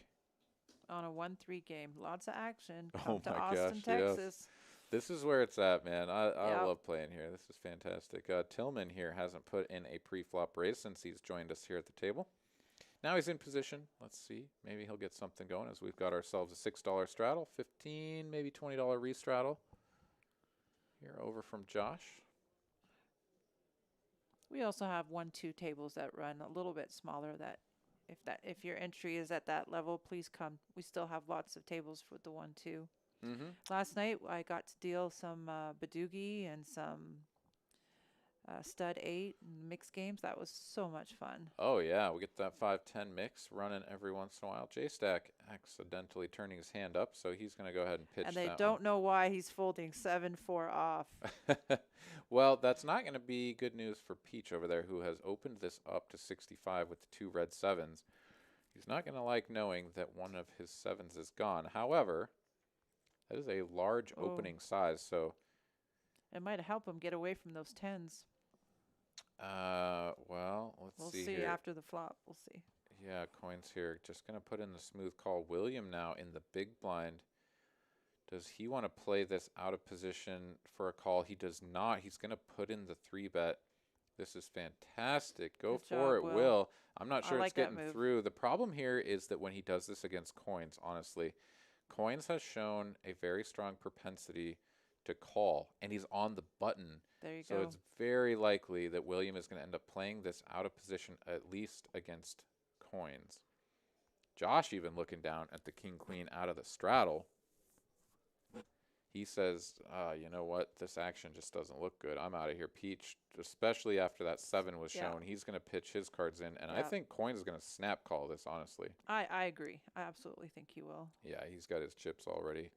B: On a 1-3 game. Lots of action.
A: Oh
B: Come to
A: my
B: Austin,
A: gosh, yes.
B: Texas.
A: This is where it's at, man. I
B: Yep.
A: love playing here. This is fantastic. Tillman here hasn't put in a pre-flop raise since he's joined us here at the table. Now he's in position. Let's see. Maybe he'll get something going as we've got ourselves a $6 straddle, 15, maybe $20 restraddle. Here over from Josh.
B: We also have 1-2 tables that run a little bit smaller. If your entry is at that level, please come. We still have lots of tables with the 1-2.
A: Mm-hmm.
B: Last night I got to deal some Badoogie and some stud 8 and mixed games. That was so much fun.
A: Oh, yeah. We get that 5-10 mix running every once in a while. J-Stack accidentally turning his hand up, so he's going to go ahead and pitch
B: And they
A: that
B: don't know why he's folding 7-4 off.
A: Well, that's not going to be good news for Peach over there, who has opened this up to 65 with the 2 red 7s. He's not going to like knowing that one of his 7s is gone. However, that is a large opening size, so
B: it might help him get away from those 10s.
A: Well, let's see
B: We'll see
A: here.
B: after the flop. We'll see.
A: Yeah, coins here. Just going to put in the smooth call. William now in the big blind. Does he want to play this out of position for a call? He does not. He's going to put in the 3-bet. This is fantastic. Go
B: Good
A: for
B: job,
A: it,
B: Will.
A: I'm not
B: I
A: sure
B: like
A: it's
B: that
A: getting
B: move.
A: through. The problem here is that when he does this against coins, honestly, coins has shown a very strong propensity to call, and he's on the button.
B: There you
A: So
B: go.
A: it's very likely that William is going to end up playing this out of position, at least against coins. Josh even looking down at the king-queen out of the straddle. He says, you know what? This action just doesn't look good. I'm out of here. Peach, especially after that 7 was shown, he's going to pitch his cards in. And I think coins is going to snap call this, honestly.
B: I agree. I absolutely think he will.
A: Yeah, he's got his chips already.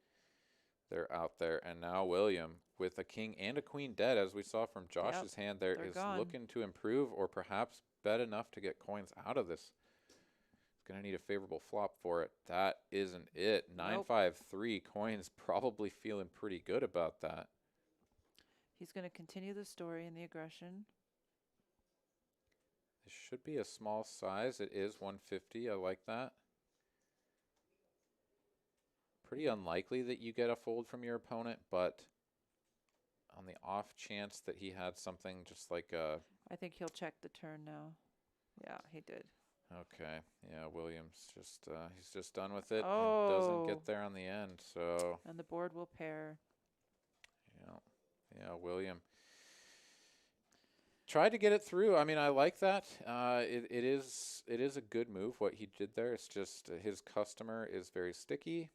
A: They're out there. And now William, with a king and a queen dead, as we saw from Josh's hand there, is looking to improve or perhaps bet enough to get coins out of this. He's going to need a favorable flop for it. That isn't it. 9-5-3. Coins probably feeling pretty good about that.
B: He's going to continue the story and the aggression.
A: This should be a small size. It is 150. I like that. Pretty unlikely that you get a fold from your opponent, but on the off chance that he had something just like a...
B: I think he'll check the turn now. Yeah, he did.
A: Okay. Yeah, Williams just he's just done with it.
B: Oh.
A: And doesn't get there on the end, so...
B: And the board will pair.
A: Yeah, William tried to get it through. I mean, I like that. It is a good move what he did there. It's just his customer is very sticky.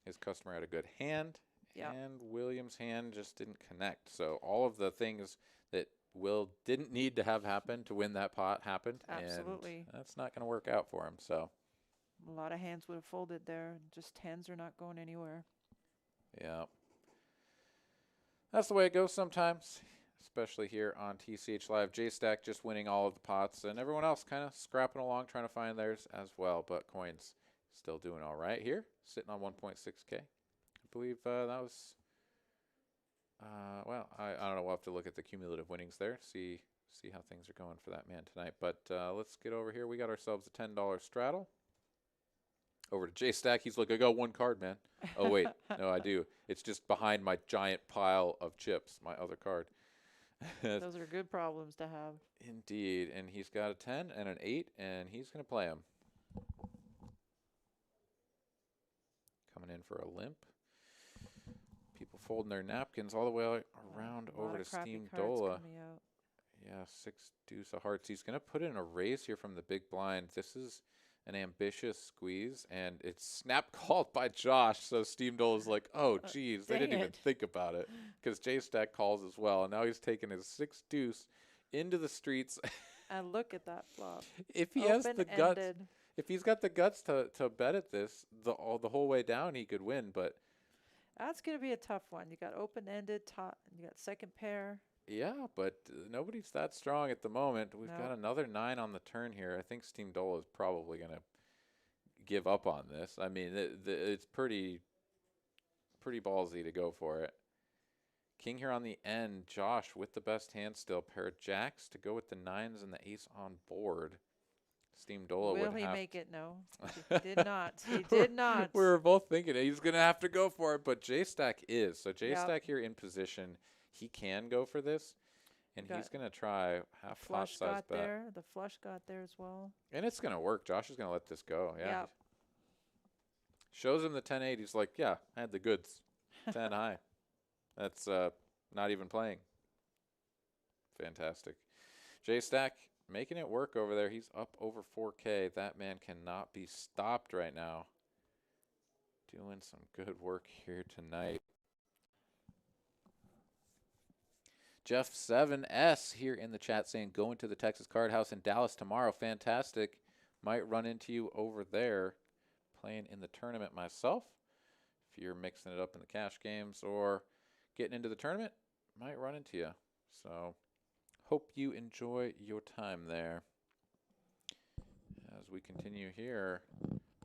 A: His customer had a good hand, and William's hand just didn't connect. So all of the things that Will didn't need to have happen to win that pot happened.
B: Absolutely.
A: And that's not going to work out for him. So
B: a lot of hands would have folded there. Just 10s are not going anywhere.
A: yeah. That's the way it goes sometimes, especially here on TCH Live. J-Stack just winning all of the pots, and everyone else kind of scrapping along trying to find theirs as well. But coins still doing all right here, sitting on 1.6K. I believe that was, well, I don't know. We'll have to look at the cumulative winnings there, see how things are going for that man tonight. But let's get over here. We got ourselves a $10 straddle. Over to J-Stack. He's like, I got one card, man. Oh, wait. No, I do. It's just behind my giant pile of chips, my other card.
B: Those are good problems to have.
A: Indeed. And he's got a 10 and an 8, and he's going to play them. Coming in for a limp. People folding their napkins all the way around over to Steam Dola. Yeah, 6-deuce of hearts. He's going to put in a raise here from the big blind. This is an ambitious squeeze, and it's snap called by Josh. So Steam Dola is like, oh, geez, they didn't even think about it, because J-Stack calls as well. And now he's taking his 6-deuce into the streets.
B: And look at that flop.
A: If he has the guts, if he's got the guts to bet at this the whole way down, he could win. But
B: that's going to be a tough one. You got open-ended, top, you got second pair.
A: Yeah, but nobody's that strong at the moment. We've got another 9 on the turn here. I think Steam Dola is probably going to give up on this. I mean, it's pretty ballsy to go for it. King here on the end. Josh with the best hand still. Pair of jacks to go with the 9s and the ace on board. Steam Dola
B: Will
A: would
B: he
A: have
B: make it? No, he did not. He did not.
A: We were both thinking he's going to have to go for it, but J-Stack is. So J-Stack
B: Yep.
A: here in position, he can go for this, and
B: Got
A: he's going to try half pot
B: Flush
A: size
B: got
A: bet.
B: there. The flush got there as well.
A: And it's going to work. Josh is going to let this go. Yeah.
B: Yep.
A: Shows him the 10-8. He's like, yeah, I had the goods. 10 high. That's not even playing. Fantastic. J-Stack making it work over there. He's up over 4K. That man cannot be stopped right now. Doing some good work here tonight. Jeff 7S here in the chat saying, going to the Texas Card House in Dallas tomorrow. Fantastic. Might run into you over there playing in the tournament myself. If you're mixing it up in the cash games or getting into the tournament, might run into you. So hope you enjoy your time there. As we continue here,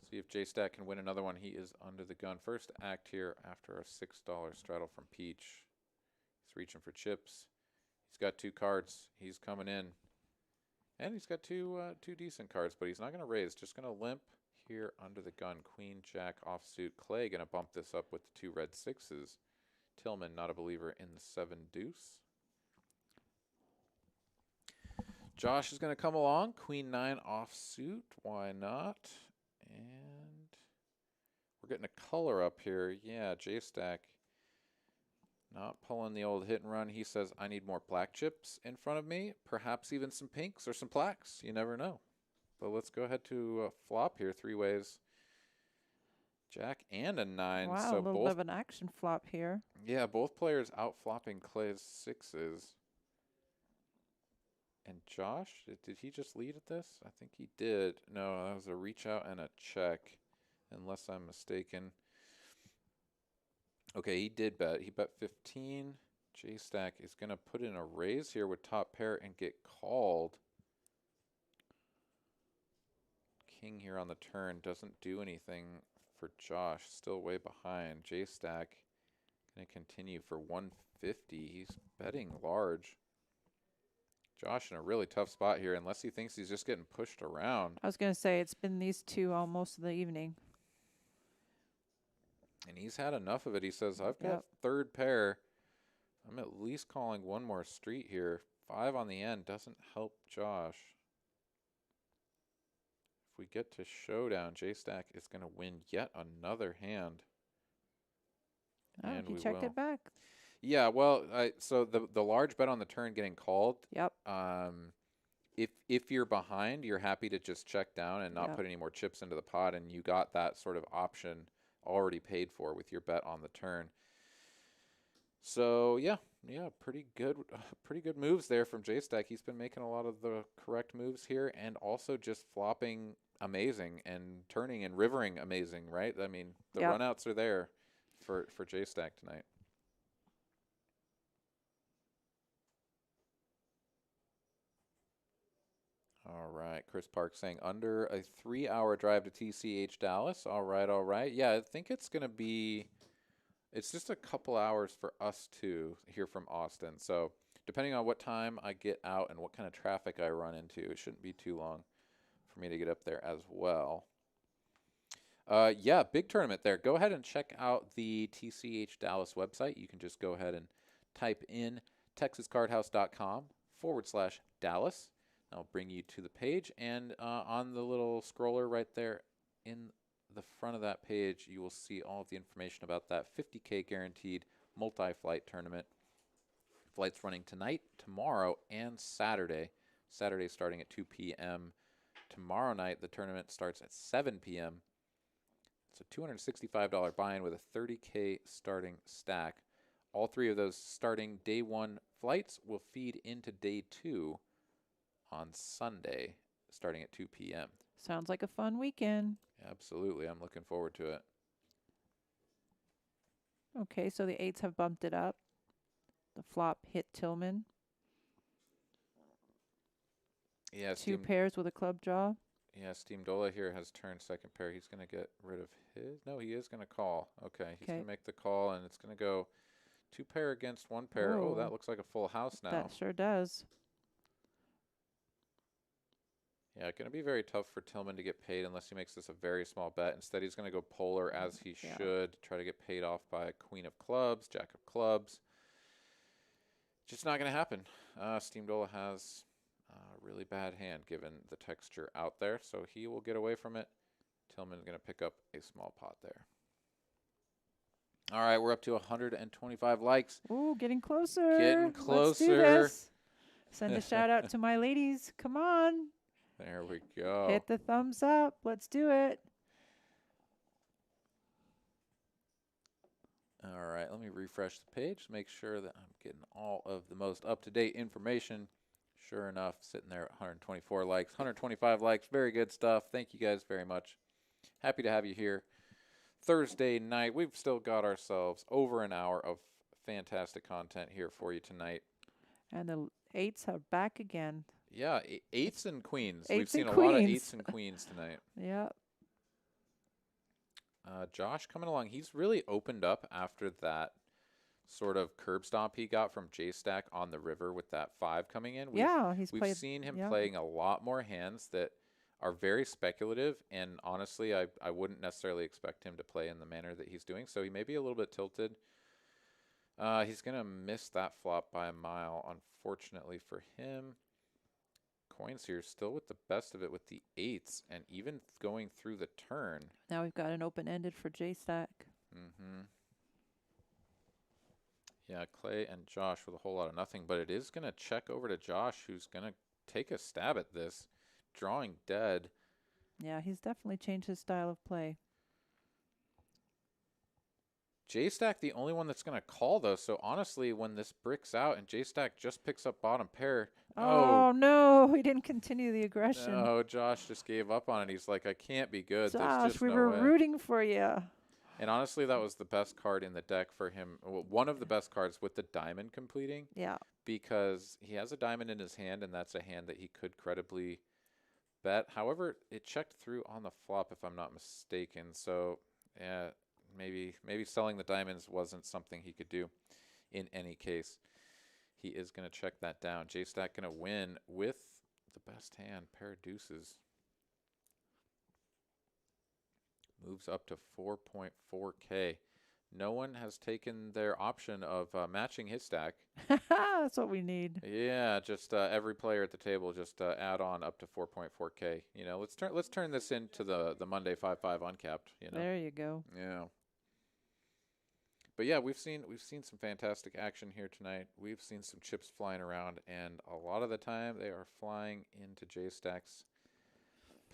A: see if J-Stack can win another one. He is under the gun. First act here after a $6 straddle from Peach. He's reaching for chips. He's got 2 cards. He's coming in. And he's got two decent cards, but he's not going to raise. Just going to limp here under the gun. Queen, Jack, offsuit. Clay going to bump this up with the 2 red 6s. Tillman, not a believer in the 7-deuce. Josh is going to come along. Queen 9 offsuit. Why not? And we're getting a color up here. Yeah, J-Stack not pulling the old hit and run. He says, I need more black chips in front of me. Perhaps even some pinks or some blacks. You never know. But let's go ahead to flop here 3 ways. Jack and a 9.
B: Wow,
A: So
B: a little
A: both,
B: bit of an action flop here.
A: yeah, both players out flopping Clay's 6s. And Josh, did he just lead at this? I think he did. No, that was a reach out and a check, unless I'm mistaken. Okay, he did bet. He bet 15. J-Stack is going to put in a raise here with top pair and get called. King here on the turn doesn't do anything for Josh. Still way behind. J-Stack going to continue for 150. He's betting large. Josh in a really tough spot here, unless he thinks he's just getting pushed around.
B: I was going to say, it's been these two all most of the evening.
A: And he's had enough of it. He says, I've got
B: Yep.
A: third pair. I'm at least calling one more street here. 5 on the end doesn't help Josh. If we get to showdown, J-Stack is going to win yet another hand.
B: Oh,
A: And
B: he
A: we
B: checked
A: will.
B: it back.
A: Yeah, well, so the large bet on the turn getting called.
B: Yep.
A: If you're behind, you're happy to just check down and not
B: Yep.
A: put any more chips into the pot, and you got that sort of option already paid for with your bet on the turn. So yeah, pretty good moves there from J-Stack. He's been making a lot of the correct moves here, and also just flopping amazing and turning and rivering amazing, right? I mean, the
B: Yep.
A: runouts are there for J-Stack tonight. All right, Chris Park saying under a 3-hour drive to TCH Dallas. All right. Yeah, I think it's going to be, it's just a couple hours for us too here from Austin. So depending on what time I get out and what kind of traffic I run into, it shouldn't be too long for me to get up there as well. Yeah, big tournament there. Go ahead and check out the TCH Dallas website. You can just go ahead and type in texascardhouse.com/Dallas. That'll bring you to the page, and on the little scroller right there in the front of that page, you will see all of the information about that 50K guaranteed multi-flight tournament. Flights running tonight, tomorrow, and Saturday. Saturday starting at 2 p.m. Tomorrow night, the tournament starts at 7 p.m. It's a $265 buy-in with a 30K starting stack. All 3 of those starting day 1 flights will feed into day 2 on Sunday, starting at 2 p.m.
B: Sounds like a fun weekend.
A: Absolutely. I'm looking forward to it.
B: Okay, so the 8s have bumped it up. The flop hit Tillman.
A: Yeah,
B: 2 pairs with a club draw.
A: Yeah, Steam Dola here has turned second pair. He's going to get rid of his. No, he is going to call. Okay, he's going to make the call, and it's going to go 2 pair against 1 pair. Oh, that looks like a full house now.
B: That sure does.
A: Yeah, going to be very tough for Tillman to get paid unless he makes this a very small bet. Instead, he's going to go polar as he should, try to get paid off by Queen of Clubs, Jack of Clubs. Just not going to happen. Steamdola has a really bad hand given the texture out there, so he will get away from it. Tillman's going to pick up a small pot there. All right, we're up to 125 likes.
B: Ooh, getting closer.
A: Getting closer.
B: Let's do this. Send a shout out to my ladies. Come on.
A: There we go.
B: Hit the thumbs up. Let's do it.
A: All right, let me refresh the page, make sure that I'm getting all of the most up-to-date information. Sure enough, sitting there at 124 likes, 125 likes. Very good stuff. Thank you guys very much. Happy to have you here. Thursday night, we've still got ourselves over an hour of fantastic content here for you tonight.
B: And the eights are back again.
A: Yeah, eights and queens.
B: Eights
A: We've seen
B: and
A: a lot of
B: queens.
A: eights and queens tonight.
B: Yep.
A: Josh coming along. He's really opened up after that sort of curb stomp he got from J-Stack on the river with that 5 coming in. We've seen him playing a lot more hands that are very speculative, and honestly, I wouldn't necessarily expect him to play in the manner that he's doing, so he may be a little bit tilted. He's going to miss that flop by a mile, unfortunately for him. Coins here still with the best of it with the 8s, and even going through the turn.
B: Now we've got an open-ended for J-Stack.
A: Yeah, Clay and Josh with a whole lot of nothing, but it is going to check over to Josh, who's going to take a stab at this, drawing dead.
B: Yeah, he's definitely changed his style of play.
A: J-Stack the only one that's going to call, though, so honestly, when this bricks out and J-Stack just picks up bottom pair.
B: Oh, no, he didn't continue the aggression.
A: No, Josh just gave up on it. He's like, I can't be good.
B: Josh,
A: There's just
B: we
A: no
B: were
A: way.
B: rooting for you.
A: And honestly, that was the best card in the deck for him. Well, one of the best cards with the diamond completing.
B: Yeah.
A: Because he has a diamond in his hand, and that's a hand that he could credibly bet. However, it checked through on the flop, if I'm not mistaken. So, yeah, maybe selling the diamonds wasn't something he could do in any case. He is going to check that down. J-Stack going to win with the best hand, pair of deuces. Moves up to 4.4K. No one has taken their option of matching his stack.
B: That's what we need.
A: Yeah, just every player at the table just add on up to 4.4K. You know, let's turn this into the Monday 5-5 uncapped. You know.
B: There you go.
A: Yeah. But yeah, we've seen some fantastic action here tonight. We've seen some chips flying around, and a lot of the time they are flying into J-Stack's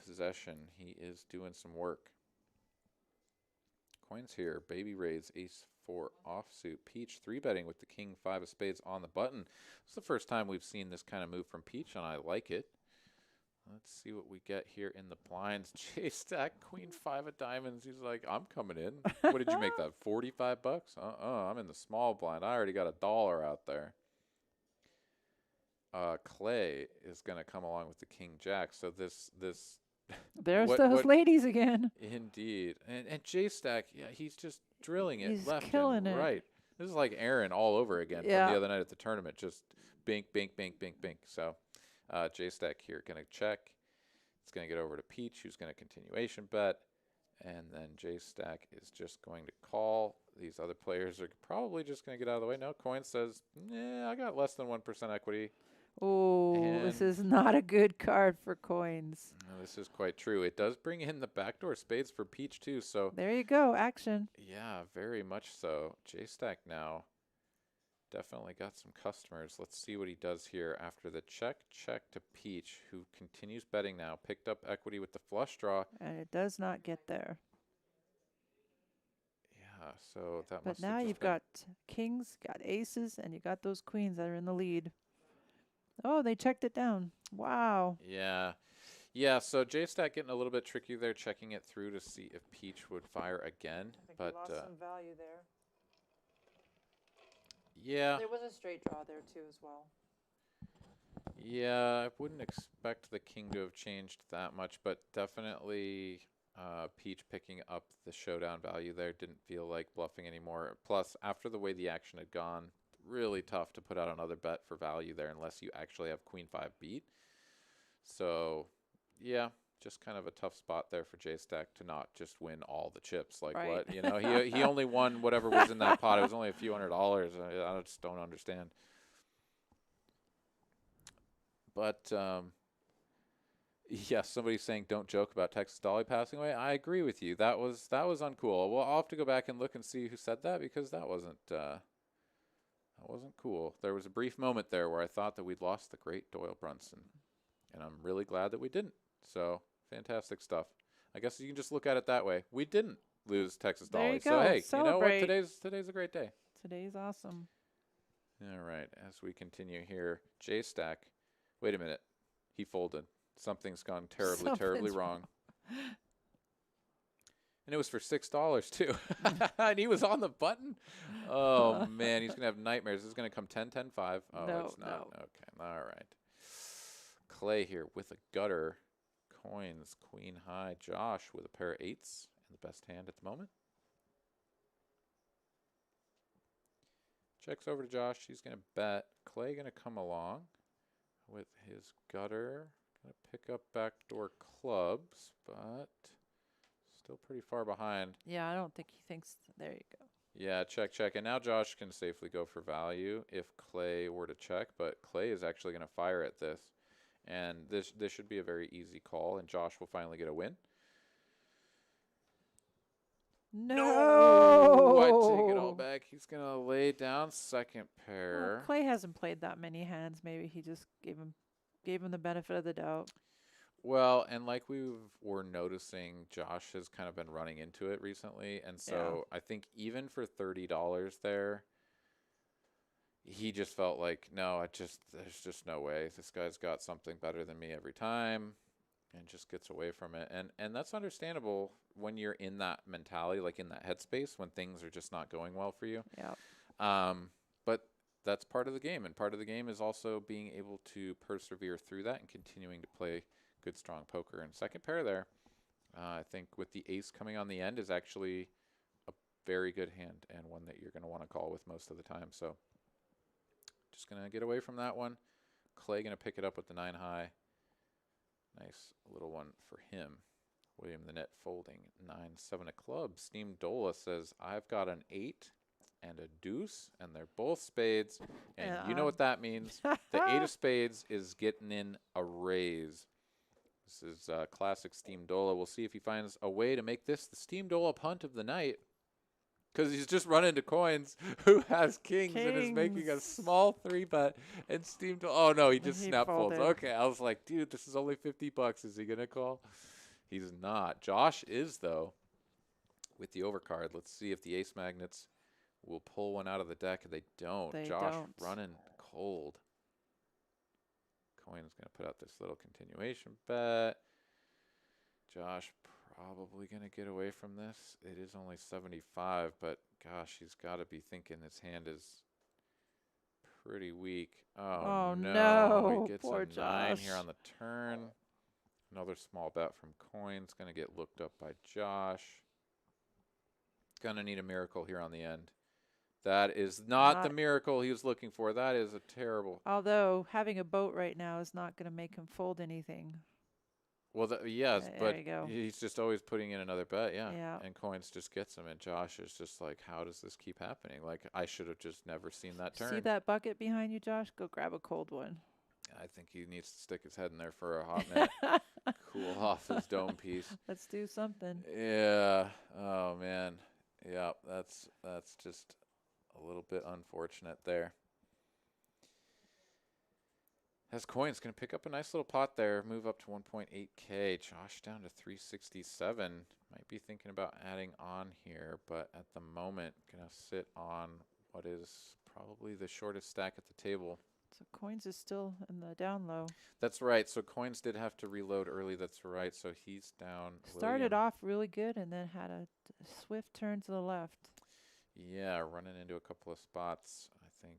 A: possession. He is doing some work. Coins here, baby raise, ace-4 offsuit, Peach 3-betting with the king 5 of spades on the button. It's the first time we've seen this kind of move from Peach, and I like it. Let's see what we get here in the blinds. J-Stack, queen 5 of diamonds. He's like, I'm coming in. What did you make that, 45 bucks? I'm in the small blind. I already got $1 out there. Clay is going to come along with the king jack. So this
B: There's those ladies again.
A: Indeed. And J-Stack, yeah, he's just drilling it
B: He's
A: left
B: killing
A: and
B: it.
A: right. This is like Aaron all over again from the other night at the tournament. Just bink, bink, bink, bink, bink. So J-Stack here going to check. It's going to get over to Peach, who's going to continuation bet. And then J-Stack is just going to call. These other players are probably just going to get out of the way. No, Coin says, yeah, I got less than 1% equity.
B: Oh, this is not a good card for Coins.
A: No, this is quite true. It does bring in the backdoor spades for Peach, too. So
B: there you go, action.
A: Yeah, very much so. J-Stack now definitely got some customers. Let's see what he does here after the check to Peach, who continues betting now. Picked up equity with the flush draw.
B: And it does not get there.
A: Yeah, so that
B: But now you've got kings, got aces, and you got those queens that are in the lead. Oh, they checked it down. Wow.
A: Yeah. Yeah, so J-Stack getting a little bit tricky there, checking it through to see if Peach would fire again.
B: I think
A: but
B: you lost some value there.
A: Yeah.
B: There was a straight draw there, too, as well.
A: Yeah, I wouldn't expect the king to have changed that much, but definitely Peach picking up the showdown value there didn't feel like bluffing anymore. Plus, after the way the action had gone, really tough to put out another bet for value there unless you actually have queen 5 beat. So, Yeah, just kind of a tough spot there for J-Stack to not just win all the chips. Like,
B: Right.
A: what? You know, he only won whatever was in that pot. It was only a few $100s. I just don't understand. But, yeah, somebody's saying don't joke about Texas Dolly passing away. I agree with you. That was uncool. Well, I'll have to go back and look and see who said that, because that wasn't cool. There was a brief moment there where I thought that we'd lost the great Doyle Brunson, and I'm really glad that we didn't. So, fantastic stuff. I guess you can just look at it that way. We didn't lose Texas
B: There
A: Dolly.
B: you
A: So,
B: go.
A: hey, you know what?
B: Celebrate.
A: Today's a great day.
B: Today's awesome.
A: All right, as we continue here, J-Stack. Wait a minute. He folded. Something's gone terribly, terribly wrong. And it was for $6 too. And he was on the button. Oh man, he's gonna have nightmares. This is gonna come 10-10-5. Oh,
B: No,
A: it's not.
B: no.
A: Okay, all right. Clay here with a gutter. Coins, queen high. Josh with a pair of eights and the best hand at the moment. Checks over to Josh. He's gonna bet. Clay gonna come along with his gutter. Gonna pick up backdoor clubs, but still pretty far behind.
B: Yeah, I don't think he thinks. There you go.
A: Yeah, check, check. And now Josh can safely go for value if Clay were to check, but Clay is actually going to fire at this. And this should be a very easy call, and Josh will finally get a win.
B: No!
A: I take it all back. He's going to lay down second pair.
B: Well, Clay hasn't played that many hands. Maybe he just gave him the benefit of the doubt.
A: Well, and like we were noticing, Josh has kind of been running into it recently. And so I think even for $30 there, he just felt like, no, there's just no way. This guy's got something better than me every time, and just gets away from it. And that's understandable when you're in that mentality, like in that headspace, when things are just not going well for you.
B: Yeah.
A: But that's part of the game. And part of the game is also being able to persevere through that and continuing to play good, strong poker. And second pair there, I think with the ace coming on the end is actually a very good hand, and one that you're going to want to call with most of the time. So just going to get away from that one. Clay going to pick it up with the 9 high. Nice little one for him. William the net folding 9-7 of clubs. Steamdola says, I've got an 8 and a deuce, and they're both spades. And you know what that means. The 8 of spades is getting in a raise. This is classic Steamdola. We'll see if he finds a way to make this the Steamdola punt of the night, because he's just run into Coins, who has kings and is making a small 3-bet. And Steamdola, oh no, he just snap folds. Okay, I was like, dude, this is only $50. Is he going to call? He's not. Josh is, though, with the overcard. Let's see if the ace magnets will pull one out of the deck. They don't. Josh running cold. Coin's going to put out this little continuation bet. Josh probably going to get away from this. It is only 75, but gosh, he's got to be thinking this hand is pretty weak. Oh no. He gets
B: Poor
A: a 9
B: Josh.
A: here on the turn. Another small bet from Coins. Going to get looked up by Josh. Going to need a miracle here on the end. That is not the miracle he was looking for. That is a terrible.
B: Although having a boat right now is not going to make him fold anything.
A: Well, yes, but
B: you go.
A: He's just always putting in another bet, yeah.
B: Yeah.
A: And Coins just gets him, and Josh is just like, how does this keep happening? Like, I should have just never seen that turn.
B: See that bucket behind you, Josh? Go grab a cold one.
A: I think he needs to stick his head in there for a hot minute, cool off his dome piece.
B: Let's do something.
A: Yeah. Oh man. Yeah. That's just a little bit unfortunate there. As Coins going to pick up a nice little pot there, move up to 1.8K. Josh down to 367. Might be thinking about adding on here, but at the moment, going to sit on what is probably the shortest stack at the table.
B: So Coins is still in the down low.
A: That's right. So Coins did have to reload early. That's right. So he's down.
B: Started off really good and then had a swift turn to the left.
A: Yeah, running into a couple of spots. I think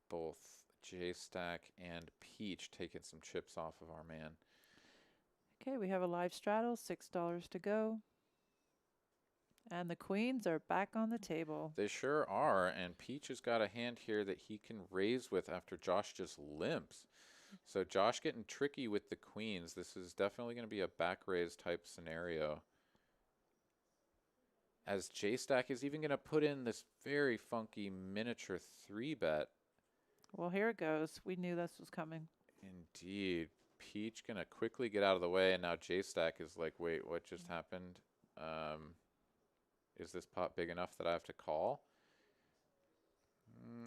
A: both J-Stack and Peach taking some chips off of our man.
B: Okay, we have a live straddle, $6 to go. And the queens are back on the table.
A: They sure are. And Peach has got a hand here that he can raise with after Josh just limps. So Josh getting tricky with the queens. This is definitely going to be a back raise type scenario. As J-Stack is even going to put in this very funky miniature 3-bet.
B: Well, here it goes. We knew this was coming.
A: Indeed. Peach going to quickly get out of the way, and now J-Stack is like, wait, what just happened? Is this pot big enough that I have to call?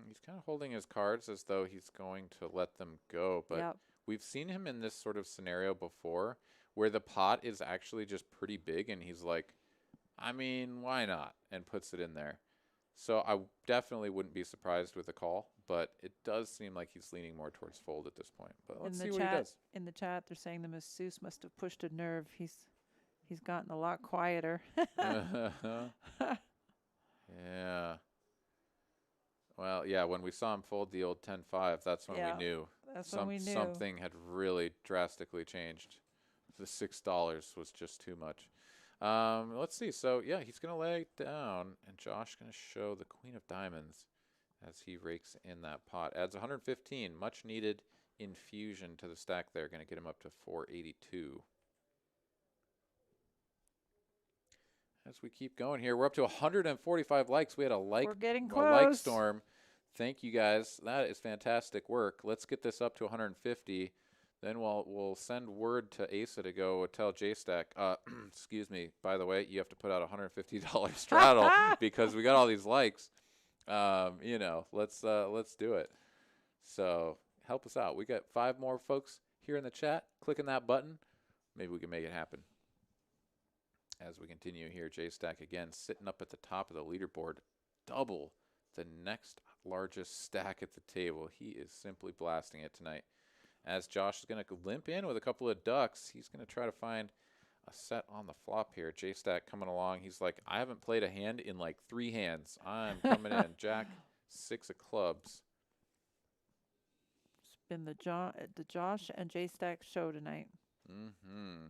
A: He's kind of holding his cards as though he's going to let them go, but we've seen him in this sort of scenario before where the pot is actually just pretty big, and he's like, I mean, why not? And puts it in there. So I definitely wouldn't be surprised with a call, but it does seem like he's leaning more towards fold at this point. But let's see what he does.
B: In the chat, they're saying the masseuse must have pushed a nerve. He's gotten a lot quieter.
A: Yeah. Well, yeah, when we saw him fold the old 10-5, that's when we knew.
B: That's when we knew.
A: Something had really drastically changed. The $6 was just too much. Let's see. So, yeah, he's going to lay it down, and Josh going to show the queen of diamonds as he rakes in that pot. Adds 115, much needed infusion to the stack there. Going to get him up to 482. As we keep going here, we're up to 145 likes. We had
B: We're getting
A: a
B: close.
A: like storm. Thank you guys. That is fantastic work. Let's get this up to 150. Then we'll send word to Asa to go tell J-Stack. Excuse me. By the way, you have to put out $150 straddle because we got all these likes. You know, let's do it. So help us out. We got 5 more folks here in the chat. Clicking that button, maybe we can make it happen. As we continue here, J-Stack again sitting up at the top of the leaderboard, double the next largest stack at the table. He is simply blasting it tonight. As Josh is going to limp in with a couple of ducks, he's going to try to find a set on the flop here. J-Stack coming along. He's like, I haven't played a hand in like 3 hands. I'm coming in. Jack 6 of clubs.
B: It's been the Josh and J-Stack show tonight.
A: Mm-hmm.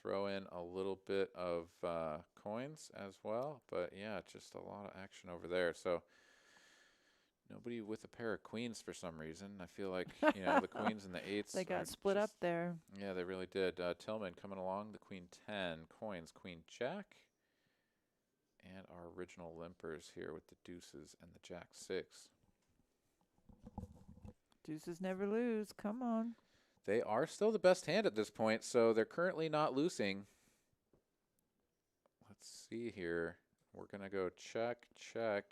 A: Throw in a little bit of coins as well. But, yeah, just a lot of action over there. So nobody with a pair of queens for some reason. I feel like, you know, the queens and the 8s.
B: They got split up there.
A: Yeah, they really did. Tillman coming along. The queen 10, coins, queen jack. And our original limpers here with the deuces and the jack 6.
B: Deuces never lose. Come on.
A: They are still the best hand at this point, so they're currently not losing. Let's see here. We're going to go check, check.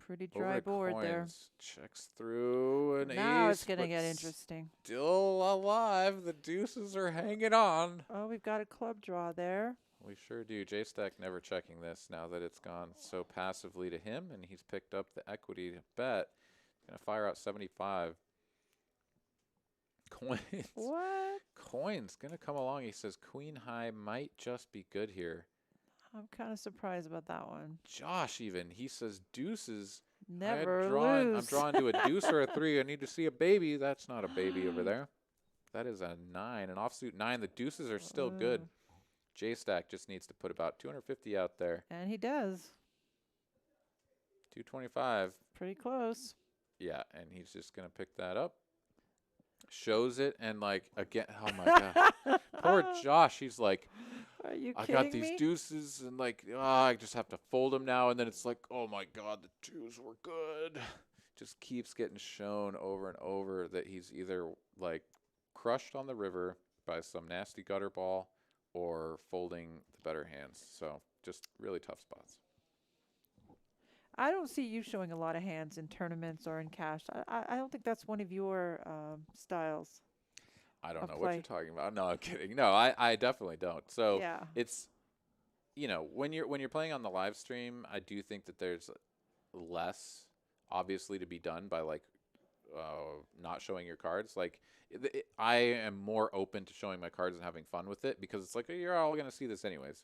B: Pretty dry board
A: coins.
B: there.
A: Checks through an ace.
B: Now it's going to get interesting.
A: Still alive. The deuces are hanging on.
B: Oh, we've got a club draw there.
A: We sure do. J-Stack never checking this now that it's gone so passively to him, and he's picked up the equity to bet. Going to fire out 75. Coins.
B: What?
A: Coins. Going to come along. He says queen high might just be good here.
B: I'm kind of surprised about that one.
A: Josh even. He says deuces.
B: Never
A: I'm
B: lose.
A: drawing to a deuce or a 3. I need to see a baby. That's not a baby over there. That is a 9. An offsuit 9. The deuces are still good. J-Stack just needs to put about 250 out there.
B: And he does.
A: 225.
B: Pretty close.
A: Yeah, and he's just going to pick that up. Shows it, and like, again, oh my God. Poor Josh. He's like,
B: Are you
A: I
B: kidding
A: got these
B: me?
A: deuces, and like, I just have to fold them now. And then it's like, oh my God, the 2s were good. Just keeps getting shown over and over that he's either like crushed on the river by some nasty gutter ball or folding the better hands. So just really tough spots.
B: I don't see you showing a lot of hands in tournaments or in cash. I don't think that's one of your styles.
A: I don't know
B: play.
A: what you're talking about. No, I'm kidding. No, I definitely don't. So
B: Yeah.
A: it's, you know, when you're playing on the live stream, I do think that there's less obviously to be done by like not showing your cards. Like I am more open to showing my cards and having fun with it because it's like you're all going to see this anyways.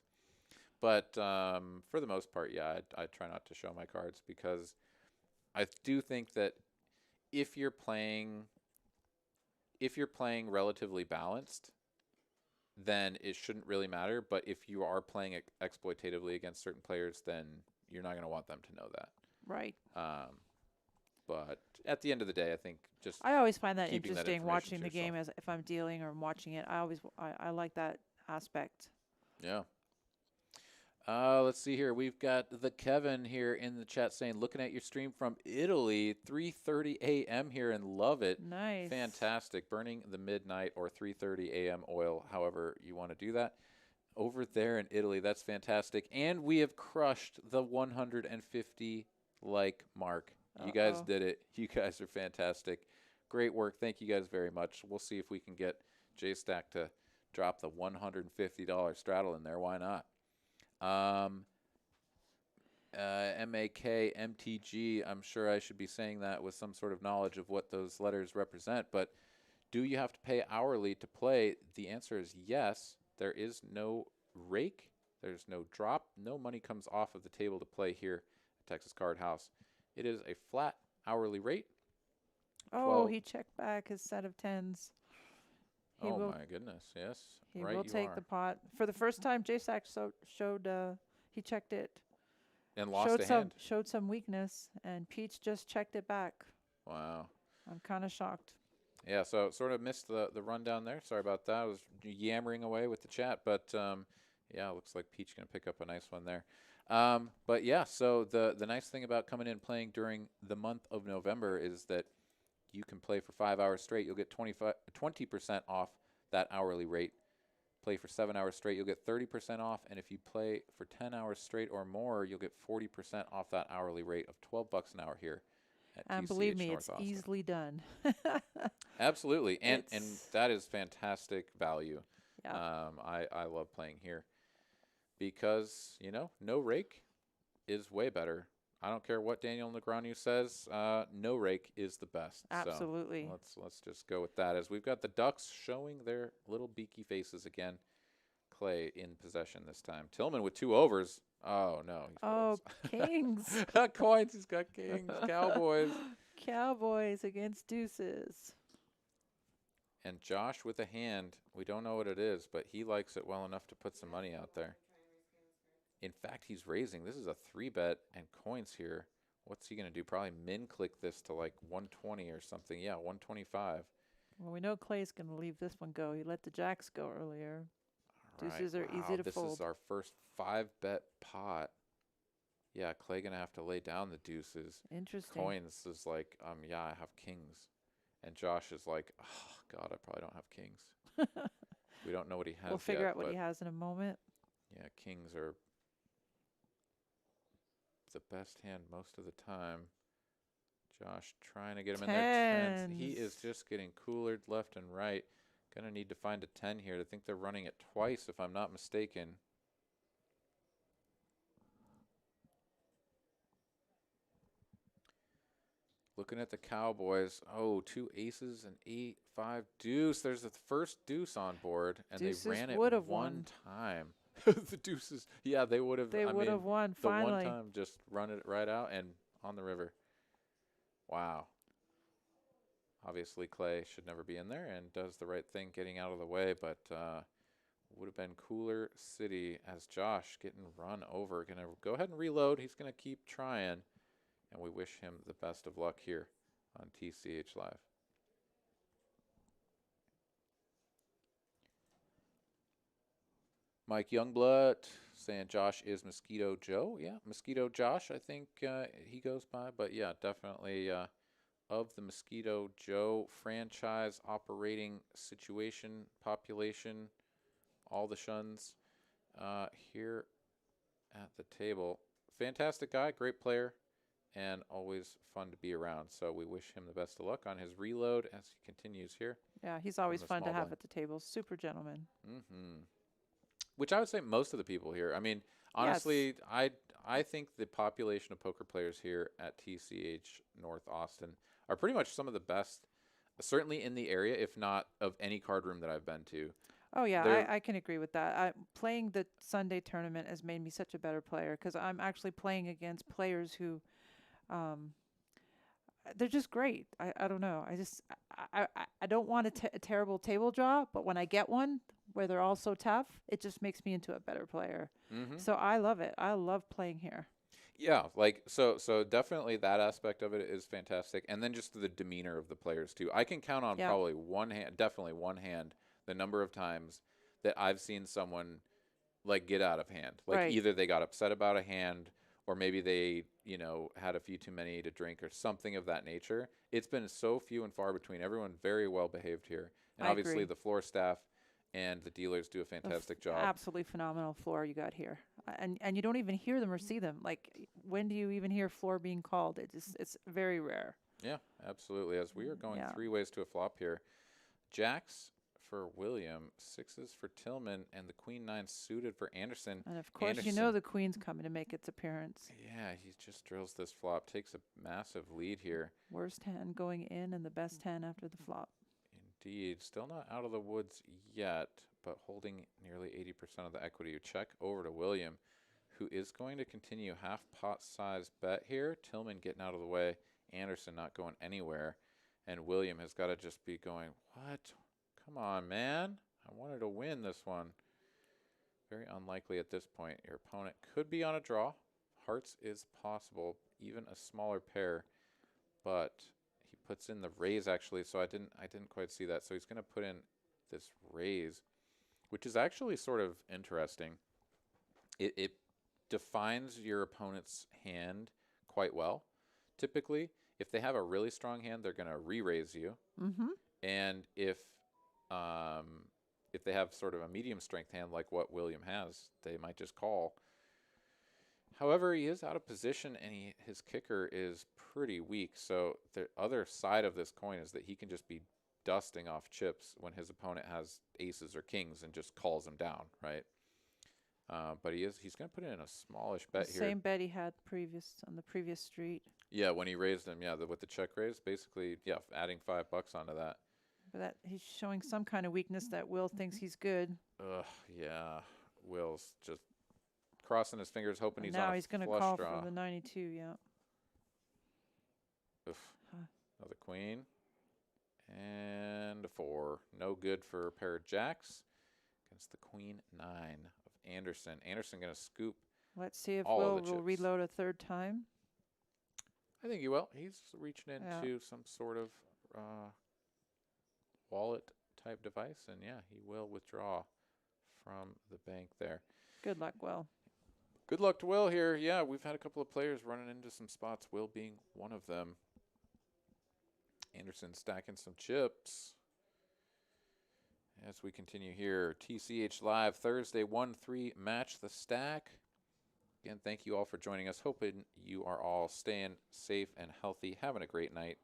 A: But for the most part, yeah, I try not to show my cards because I do think that if you're playing relatively balanced, then it shouldn't really matter. But if you are playing exploitatively against certain players, then you're not going to want them to know that.
B: Right.
A: But at the end of the day, I think just
B: I always find that
A: keeping that
B: interesting
A: information
B: watching
A: to
B: the game
A: yourself.
B: as if I'm dealing or watching it. I like that aspect.
A: Yeah. Let's see here. We've got the Kevin here in the chat saying, looking at your stream from Italy, 3:30 a.m. here and love it.
B: Nice.
A: Fantastic. Burning the midnight or 3:30 a.m. oil, however you want to do that. Over there in Italy, that's fantastic. And we have crushed the 150 like mark. You guys did it. You guys are fantastic. Great work. Thank you guys very much. We'll see if we can get J-Stack to drop the $150 straddle in there. Why not? MAK, I'm sure I should be saying that with some sort of knowledge of what those letters represent, but do you have to pay hourly to play? The answer is yes. There is no rake. There's no drop. No money comes off of the table to play here at Texas Card House. It is a flat hourly rate.
B: Oh, he checked back his set of tens.
A: Oh, my goodness, yes.
B: He will take the pot. For the first time, J-Sack showed he checked it.
A: And lost a hand.
B: Showed some weakness, and Peach just checked it back.
A: Wow.
B: I'm kind of shocked.
A: Yeah, so sort of missed the rundown there. Sorry about that. I was yammering away with the chat, but yeah, looks like Peach going to pick up a nice one there. But yeah, so the nice thing about coming in playing during the month of November is that you can play for 5 hours straight. You'll get 20% off that hourly rate. Play for 7 hours straight, you'll get 30% off. And if you play for 10 hours straight or more, you'll get 40% off that hourly rate of $12 an hour here at
B: and
A: TCH
B: believe me,
A: North
B: it's
A: Austin.
B: easily done.
A: Absolutely, and that is fantastic value.
B: Yeah.
A: I love playing here because, you know, no rake is way better. I don't care what Daniel Negreanu says. No rake is the best.
B: Absolutely.
A: So let's just go with that. As we've got the Ducks showing their little beaky faces again. Clay in possession this time. Tillman with 2 overs. Oh no.
B: Kings.
A: Coins. He's got kings. Cowboys.
B: Cowboys against deuces.
A: And Josh with a hand. We don't know what it is, but he likes it well enough to put some money out there. In fact, he's raising. This is a 3-bet and coins here. What's he going to do? Probably min click this to like 120 or something. Yeah, 125.
B: Well, we know Clay's going to leave this one go. He let the jacks go earlier.
A: All
B: Deuces
A: right.
B: are easy to fold.
A: This is our first 5-bet pot. Yeah, Clay going to have to lay down the deuces.
B: Interesting.
A: Coins is like, yeah, I have kings. And Josh is like, oh, God, I probably don't have kings. We don't know what he has
B: We'll figure
A: yet,
B: out what he has in a moment.
A: Yeah, kings are the best hand most of the time. Josh trying to get him in there. Tens. He is just getting coolered left and right. Going to need to find a 10 here. I think they're running it twice, if I'm not mistaken. Looking at the Cowboys. Oh, 2 aces and 8, 5 deuce. There's the first deuce on board, and
B: Deuces
A: they ran it one time. The deuces. Yeah, they would have.
B: They would have won finally.
A: The one time, just run it right out and on the river. Wow. Obviously, Clay should never be in there and does the right thing getting out of the way, but would have been cooler city as Josh getting run over. Going to go ahead and reload. He's going to keep trying, and we wish him the best of luck here on TCH Live. Mike Youngblood saying Josh is Mosquito Joe. Yeah, Mosquito Josh, I think he goes by. But, yeah, definitely of the Mosquito Joe franchise operating situation, population, all the shuns here at the table. Fantastic guy, great player, and always fun to be around. So we wish him the best of luck on his reload as he continues here.
B: Yeah, he's always fun to have at the table. Super gentleman.
A: Mm-hmm. Which I would say most of the people here. I mean, honestly, yes. I think the population of poker players here at TCH North Austin are pretty much some of the best, certainly in the area, if not of any card room that I've been to.
B: Oh, yeah, I can agree with that. Playing the Sunday tournament has made me such a better player because I'm actually playing against players who they're just great. I don't know. I don't want a terrible table draw, but when I get one where they're all so tough, it just makes me into a better player. Mm-hmm. So I love it. I love playing here.
A: Yeah, like so definitely that aspect of it is fantastic. And then just the demeanor of the players too. I can count on
B: Yeah.
A: probably one hand, definitely one hand, the number of times that I've seen someone like get out of hand. Like
B: Right.
A: either they got upset about a hand or maybe they, had a few too many to drink or something of that nature. It's been so few and far between. Everyone very well behaved here. And
B: I
A: obviously
B: agree.
A: the floor staff and the dealers do a fantastic job.
B: Absolutely phenomenal floor you got here, and you don't even hear them or see them. Like, when do you even hear floor being called? It's very rare.
A: Yeah, absolutely. As we are going
B: Yeah.
A: 3 ways to a flop here, jacks for William, sixes for Tillman, and the queen nine suited for Anderson.
B: And of course,
A: Anderson,
B: the queen's coming to make its appearance.
A: yeah, he just drills this flop, takes a massive lead here.
B: Worst hand going in and the best hand after the flop.
A: Indeed, still not out of the woods yet, but holding nearly 80% of the equity. You check over to William, who is going to continue half pot size bet here. Tillman getting out of the way, Anderson not going anywhere, and William has got to just be going, what? Come on, man. I wanted to win this one. Very unlikely at this point. Your opponent could be on a draw. Hearts is possible, even a smaller pair, but he puts in the raise actually, so I didn't quite see that. So he's going to put in this raise, which is actually sort of interesting. It defines your opponent's hand quite well. Typically, if they have a really strong hand, they're going to re-raise you.
B: Mm-hmm.
A: And if they have sort of a medium strength hand like what William has, they might just call. However, he is out of position and his kicker is pretty weak. So the other side of this coin is that he can just be dusting off chips when his opponent has aces or kings and just calls them down, right? But he's going to put in a smallish bet here.
B: Same bet he had on the previous street.
A: Yeah, when he raised him, with the check raise, basically, adding $5 onto that.
B: But that he's showing some kind of weakness that Will thinks he's good.
A: Ugh, yeah. Will's just crossing his fingers, hoping
B: And
A: he's on
B: now
A: a
B: he's going to
A: flush
B: call
A: draw.
B: for the 92, yeah.
A: Oof.
B: Huh.
A: Another queen. And a 4. No good for a pair of jacks against the queen 9 of Anderson. Anderson going to scoop.
B: Let's see if
A: all
B: Will
A: of the
B: will
A: chips.
B: reload a third time.
A: I think he will. He's reaching into some sort of wallet type device, and he will withdraw from the bank there.
B: Good luck, Will.
A: Good luck to Will here. Yeah, we've had a couple of players running into some spots, Will being one of them. Anderson stacking some chips. As we continue here, TCH Live Thursday 1-3 match the stack. Again, thank you all for joining us. Hoping you are all staying safe and healthy, having a great night,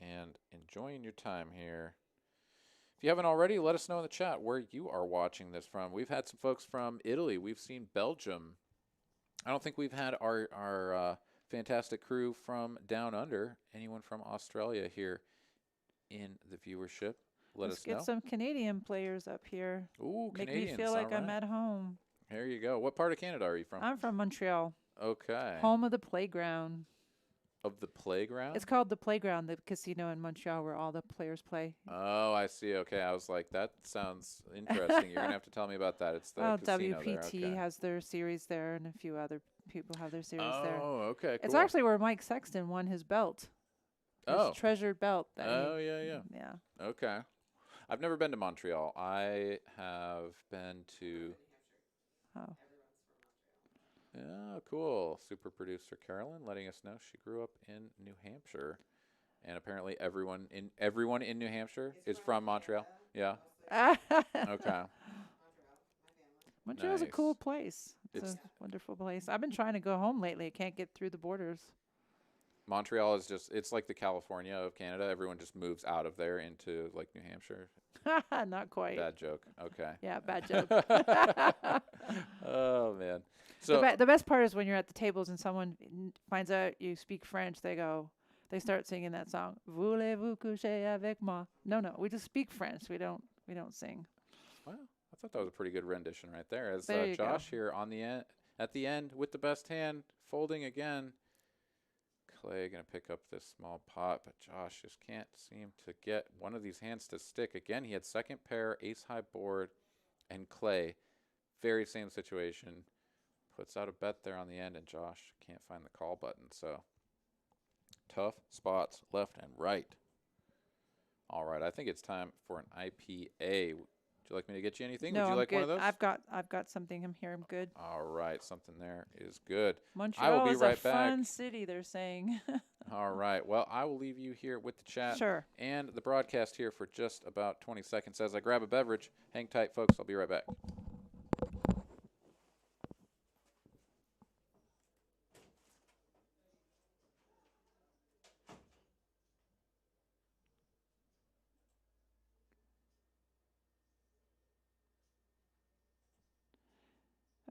A: and enjoying your time here. If you haven't already, let us know in the chat where you are watching this from. We've had some folks from Italy. We've seen Belgium. I don't think we've had our fantastic crew from down under. Anyone from Australia here in the viewership? Let us know.
B: Let's get some Canadian players up here.
A: Ooh,
B: Make
A: Canadians.
B: me feel like
A: all
B: I'm
A: right.
B: at home.
A: There you go. What part of Canada are you from?
B: I'm from Montreal,
A: Okay.
B: home of the playground.
A: Of the playground?
B: It's called the Playground, the casino in Montreal where all the players play.
A: Oh, I see. Okay, I was like, that sounds interesting. You're gonna have to tell me about that. It's the casino
B: WPT
A: there. Okay.
B: has their series there, and a few other people have their series there.
A: Oh, okay, cool.
B: It's actually where Mike Sexton won his belt. His treasured belt. That
A: yeah.
B: Yeah.
A: Okay. I've never been to Montreal. I have been to.
B: Oh.
A: Yeah, cool. Super producer Carolyn letting us know she grew up in New Hampshire, and apparently everyone in New Hampshire is from Montreal. Yeah. Okay.
B: Montreal's a cool
A: Nice.
B: place. It's a wonderful place. I've been trying to go home lately. I can't get through the borders.
A: Montreal is it's like the California of Canada. Everyone just moves out of there into like New Hampshire.
B: Not quite.
A: Bad joke. Okay.
B: Yeah, bad joke.
A: Oh man. So
B: the best part is when you're at the tables and someone finds out you speak French. They start singing that song. Voulez-vous coucher avec moi? No, we just speak French. We don't sing.
A: well, I thought that was a pretty good rendition right there. As
B: There you
A: Josh
B: go.
A: here on the end at the end with the best hand folding again. Clay gonna pick up this small pot, but Josh just can't seem to get one of these hands to stick. Again, he had second pair, ace high board, and Clay. Very same situation. Puts out a bet there on the end, and Josh can't find the call button. So tough spots left and right. All right, I think it's time for an IPA. Would you like me to get you anything?
B: No,
A: Would you
B: I'm
A: like
B: good.
A: one of those?
B: I've got something. I'm here. I'm good.
A: All right, something there is good.
B: Montreal is
A: right
B: a
A: back.
B: fun city, they're saying.
A: All right. Well, I will leave you here with the chat
B: Sure.
A: and the broadcast here for just about 20 seconds as I grab a beverage. Hang tight, folks. I'll be right back.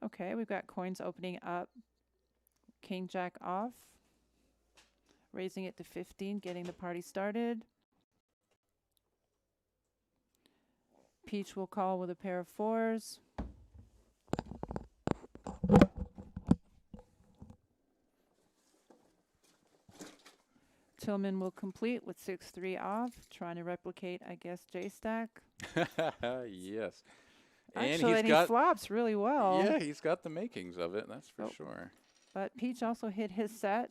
B: Okay, we've got coins opening up. King Jack off. Raising it to 15, getting the party started. Peach will call with a pair of 4s. Tillman will complete with 6-3 off, trying to replicate, I guess, J-Stack.
A: Yes.
B: Actually,
A: and
B: he flops really well.
A: Yeah, he's got the makings of it, that's for sure.
B: But Peach also hit his set.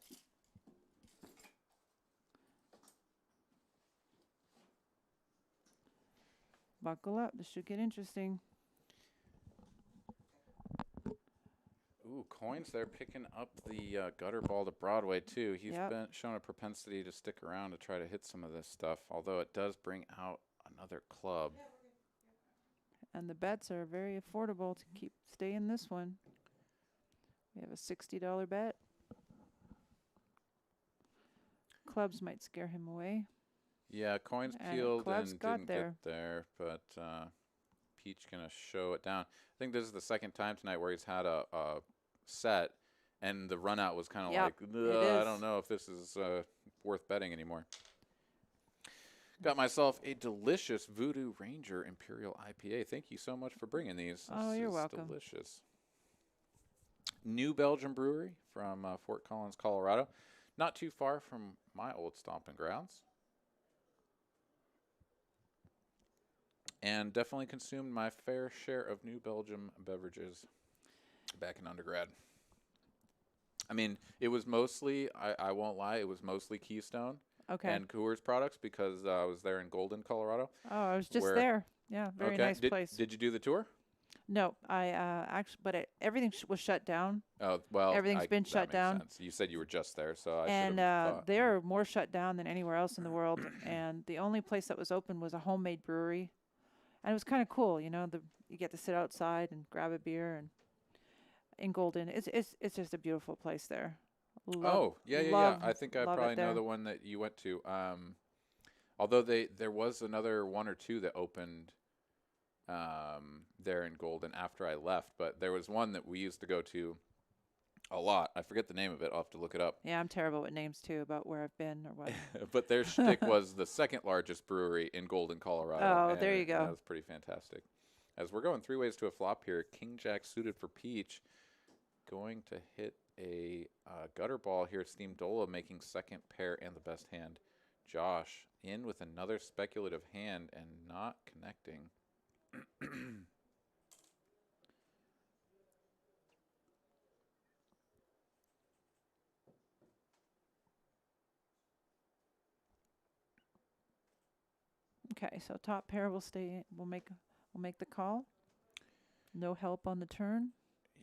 B: Buckle up. This should get interesting.
A: Ooh, coins there picking up the gutter ball to Broadway, too. He's been shown a propensity to stick around to try to hit some of this stuff, although it does bring out another club.
B: And the bets are very affordable to stay in this one. We have a $60 bet. Clubs might scare him away.
A: Yeah, coins peeled and didn't
B: get
A: there, but Peach going to show it down. I think this is the second time tonight where he's had a set, and the run out was kind of like, I don't know if this is worth betting anymore. Got myself a delicious Voodoo Ranger Imperial IPA. Thank you so much for bringing these.
B: Oh, you're welcome.
A: Delicious. New Belgium Brewery from Fort Collins, Colorado. Not too far from my old stomping grounds. And definitely consumed my fair share of New Belgium beverages back in undergrad. I mean, it was mostly, I won't lie, it was mostly Keystone.
B: Okay.
A: And Coors products because I was there in Golden, Colorado.
B: Oh, I was just there. Yeah, very nice place.
A: Did you do the tour?
B: No, I actually, but everything was shut down.
A: Oh, well,
B: everything's been shut down.
A: Sense. You said you were just there, so I
B: and
A: thought.
B: they're more shut down than anywhere else in the world. And the only place that was open was a homemade brewery, and it was kind of cool. You know, you get to sit outside and grab a beer, and in Golden, it's just a beautiful place there.
A: Yeah. I think I probably know the one that you went to. Although there was another one or two that opened there in Golden after I left, but there was one that we used to go to a lot. I forget the name of it. I'll have to look it up.
B: Yeah, I'm terrible with names too, about where I've been or what.
A: But their shtick was the second largest brewery in Golden, Colorado.
B: Oh, there you go.
A: That was pretty fantastic. As we're going 3 ways to a flop here, King Jack suited for Peach. Going to hit a gutter ball here. Steam Dola making second pair and the best hand. Josh in with another speculative hand and not connecting.
B: Okay, so top pair will stay. We'll make the call. No help on the turn.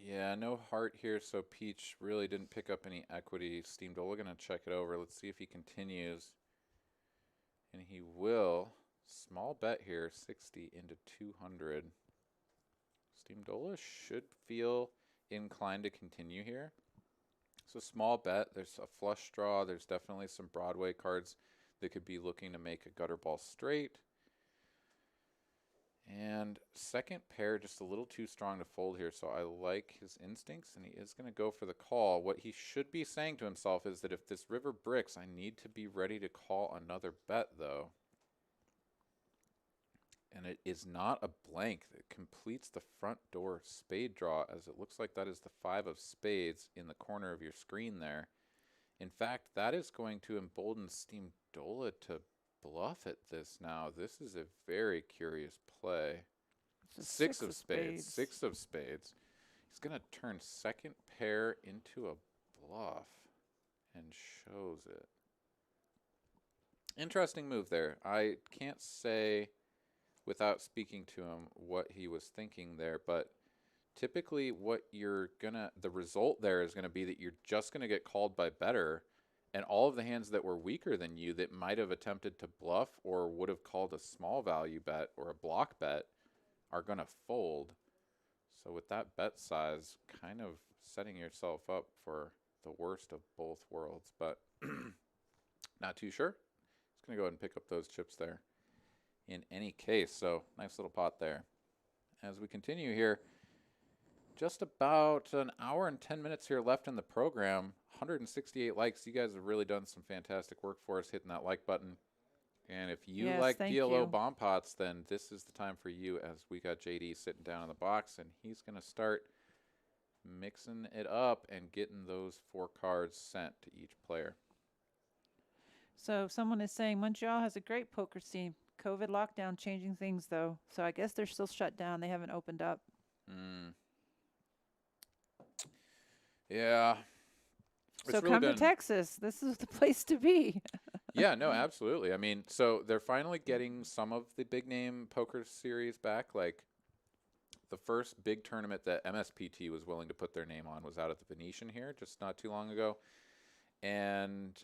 A: Yeah, no heart here, so Peach really didn't pick up any equity. Steam Dola going to check it over. Let's see if he continues. And he will. Small bet here, 60 into 200. Steam Dola should feel inclined to continue here. So small bet. There's a flush draw. There's definitely some Broadway cards that could be looking to make a gutter ball straight. And second pair, just a little too strong to fold here, so I like his instincts, and he is going to go for the call. What he should be saying to himself is that if this river bricks, I need to be ready to call another bet, though. And it is not a blank that completes the front door spade draw, as it looks like that is the 5 of spades in the corner of your screen there. In fact, that is going to embolden Steam Dola to bluff at this now. This is a very curious play. 6 of spades. 6 of spades. He's going to turn second pair into a bluff and shows it. Interesting move there. I can't say without speaking to him what he was thinking there, but typically what the result there is going to be that you're just going to get called by better, and all of the hands that were weaker than you that might have attempted to bluff or would have called a small value bet or a block bet are going to fold. So with that bet size, kind of setting yourself up for the worst of both worlds, but not too sure. Just going to go ahead and pick up those chips there in any case. So nice little pot there. As we continue here, just about an hour and 10 minutes here left in the program. 168 likes. You guys have really done some fantastic work for us hitting that like button. And if you like PLO bomb pots, then this is the time for you, as we got JD sitting down in the box, and he's going to start mixing it up and getting those 4 cards sent to each player.
B: So someone is saying Montreal has a great poker scene. COVID lockdown changing things, though. So I guess they're still shut down. They haven't opened up.
A: Yeah.
B: So come to Texas. This is the place to be.
A: Yeah, no, absolutely. I mean, so they're finally getting some of the big name poker series back. Like the first big tournament that MSPT was willing to put their name on was out at the Venetian here just not too long ago. And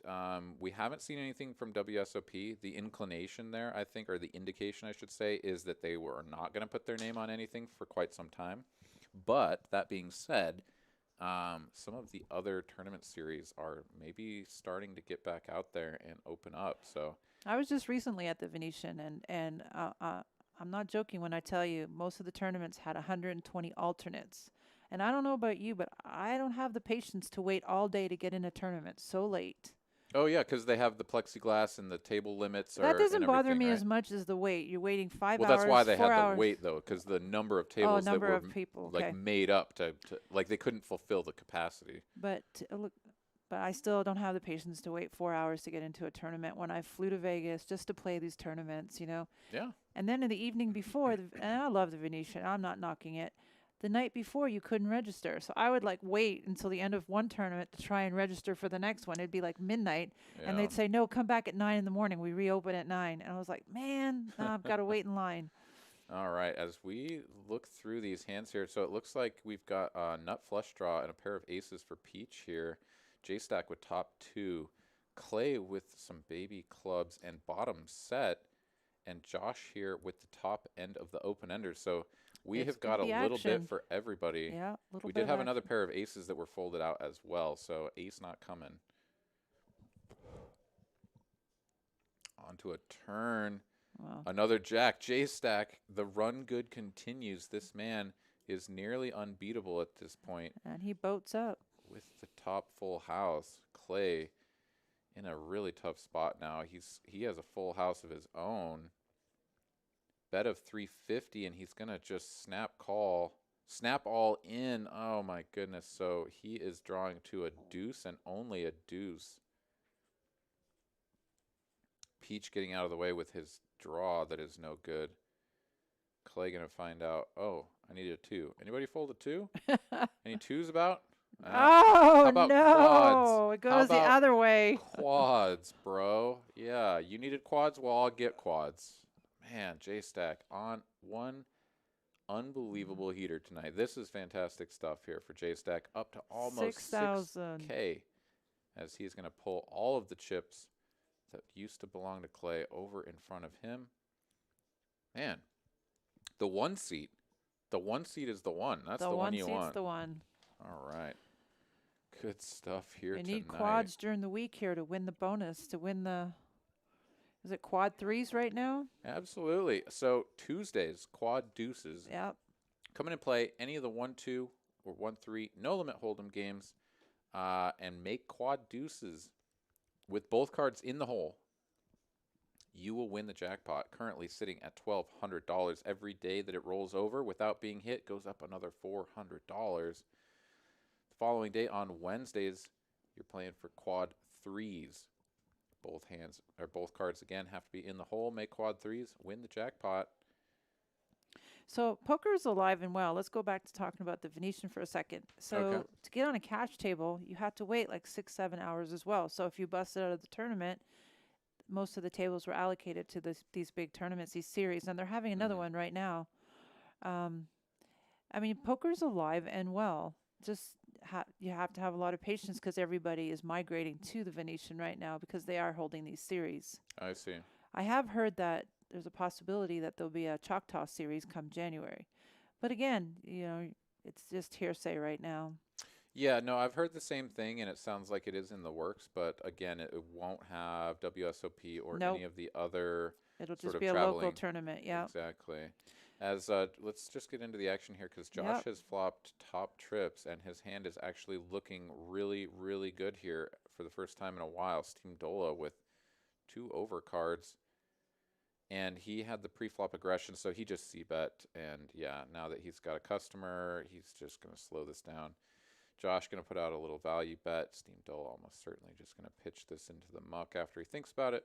A: we haven't seen anything from WSOP. The inclination there, I think, or the indication, I should say, is that they were not going to put their name on anything for quite some time. But that being said, some of the other tournament series are maybe starting to get back out there and open up. So
B: I was just recently at the Venetian, and I'm not joking when I tell you most of the tournaments had 120 alternates. And I don't know about you, but I don't have the patience to wait all day to get in a tournament so late.
A: Oh, yeah, because they have the plexiglass and the table limits.
B: That doesn't bother me as much as the wait. You're waiting 5 hours,
A: Well, that's why they
B: 4
A: had
B: hours.
A: the wait, though, because the number of tables that were
B: people,
A: like made up to like they couldn't fulfill the capacity.
B: But I still don't have the patience to wait 4 hours to get into a tournament when I flew to Vegas just to play these tournaments, you know.
A: Yeah.
B: And then in the evening before, and I love the Venetian. I'm not knocking it. The night before, you couldn't register. So I would wait until the end of one tournament to try and register for the next one. It'd be like midnight. Yeah. And they'd say, no, come back at 9 in the morning. We reopen at 9. And I was like, man, I've got to wait in line.
A: All right. As we look through these hands here, so it looks like we've got a nut flush draw and a pair of aces for Peach here. J-Stack with top 2. Clay with some baby clubs and bottom set. And Josh here with the top end of the open-enders. So we have got a little bit for everybody.
B: Yeah,
A: we did have another pair of aces that were folded out as well, so ace not coming. Onto a turn. Wow. Another jack. J-Stack, the run good continues. This man is nearly unbeatable at this point.
B: And he boats up.
A: With the top full house. Clay in a really tough spot now. He has a full house of his own. Bet of 350, and he's going to just snap all in. Oh, my goodness. So he is drawing to a deuce and only a deuce. Peach getting out of the way with his draw that is no good. Clay going to find out, oh, I need a 2. Anybody fold a 2? Any 2s about?
B: Oh, no.
A: Quads?
B: It goes the other way.
A: Quads, bro. Yeah, you needed quads? Well, I'll get quads. Man, J-Stack on one unbelievable heater tonight. This is fantastic stuff here for J-Stack. Up to almost 6K as he's going to pull all of the chips that used to belong to Clay over in front of him. Man, the one seat. The one seat is the one. That's the one you want.
B: The one seat's the one.
A: All right. Good stuff here tonight.
B: You need quads during the week here to win the bonus, to win the... Is it quad 3s right now?
A: Absolutely. So Tuesdays, quad deuces.
B: Yep.
A: Come in and play any of the 1-2 or 1-3 no limit hold'em games, and make quad deuces with both cards in the hole. You will win the jackpot. Currently sitting at $1,200. Every day that it rolls over without being hit goes up another $400. The following day on Wednesdays, you're playing for quad 3s. Both hands or both cards again have to be in the hole. Make quad 3s. Win the jackpot.
B: So poker's alive and well. Let's go back to talking about the Venetian for a second. So
A: Okay.
B: to get on a cash table, you have to wait like 6-7 hours as well. So if you busted out of the tournament, most of the tables were allocated to these big tournaments, these series, and they're having another
A: Mm.
B: one right now. Um, I mean, poker's alive and well. Just you have to have a lot of patience because everybody is migrating to the Venetian right now because they are holding these series.
A: I see.
B: I have heard that there's a possibility that there'll be a Choctaw series come January. But again, it's just hearsay right now.
A: Yeah, no, I've heard the same thing, and it sounds like it is in the works. But again, it won't have WSOP or
B: Nope.
A: any of the other
B: It'll
A: sort
B: just
A: of
B: be a local
A: traveling.
B: tournament. Yeah.
A: Exactly. As let's just get into the action here because Josh
B: Yep.
A: has flopped top trips, and his hand is actually looking really, really good here for the first time in a while. Steam Dola with 2 overcards. And he had the pre-flop aggression, so he just c-bet. And yeah, now that he's got a customer, he's just going to slow this down. Josh going to put out a little value bet. Steam Dole almost certainly just going to pitch this into the muck after he thinks about it.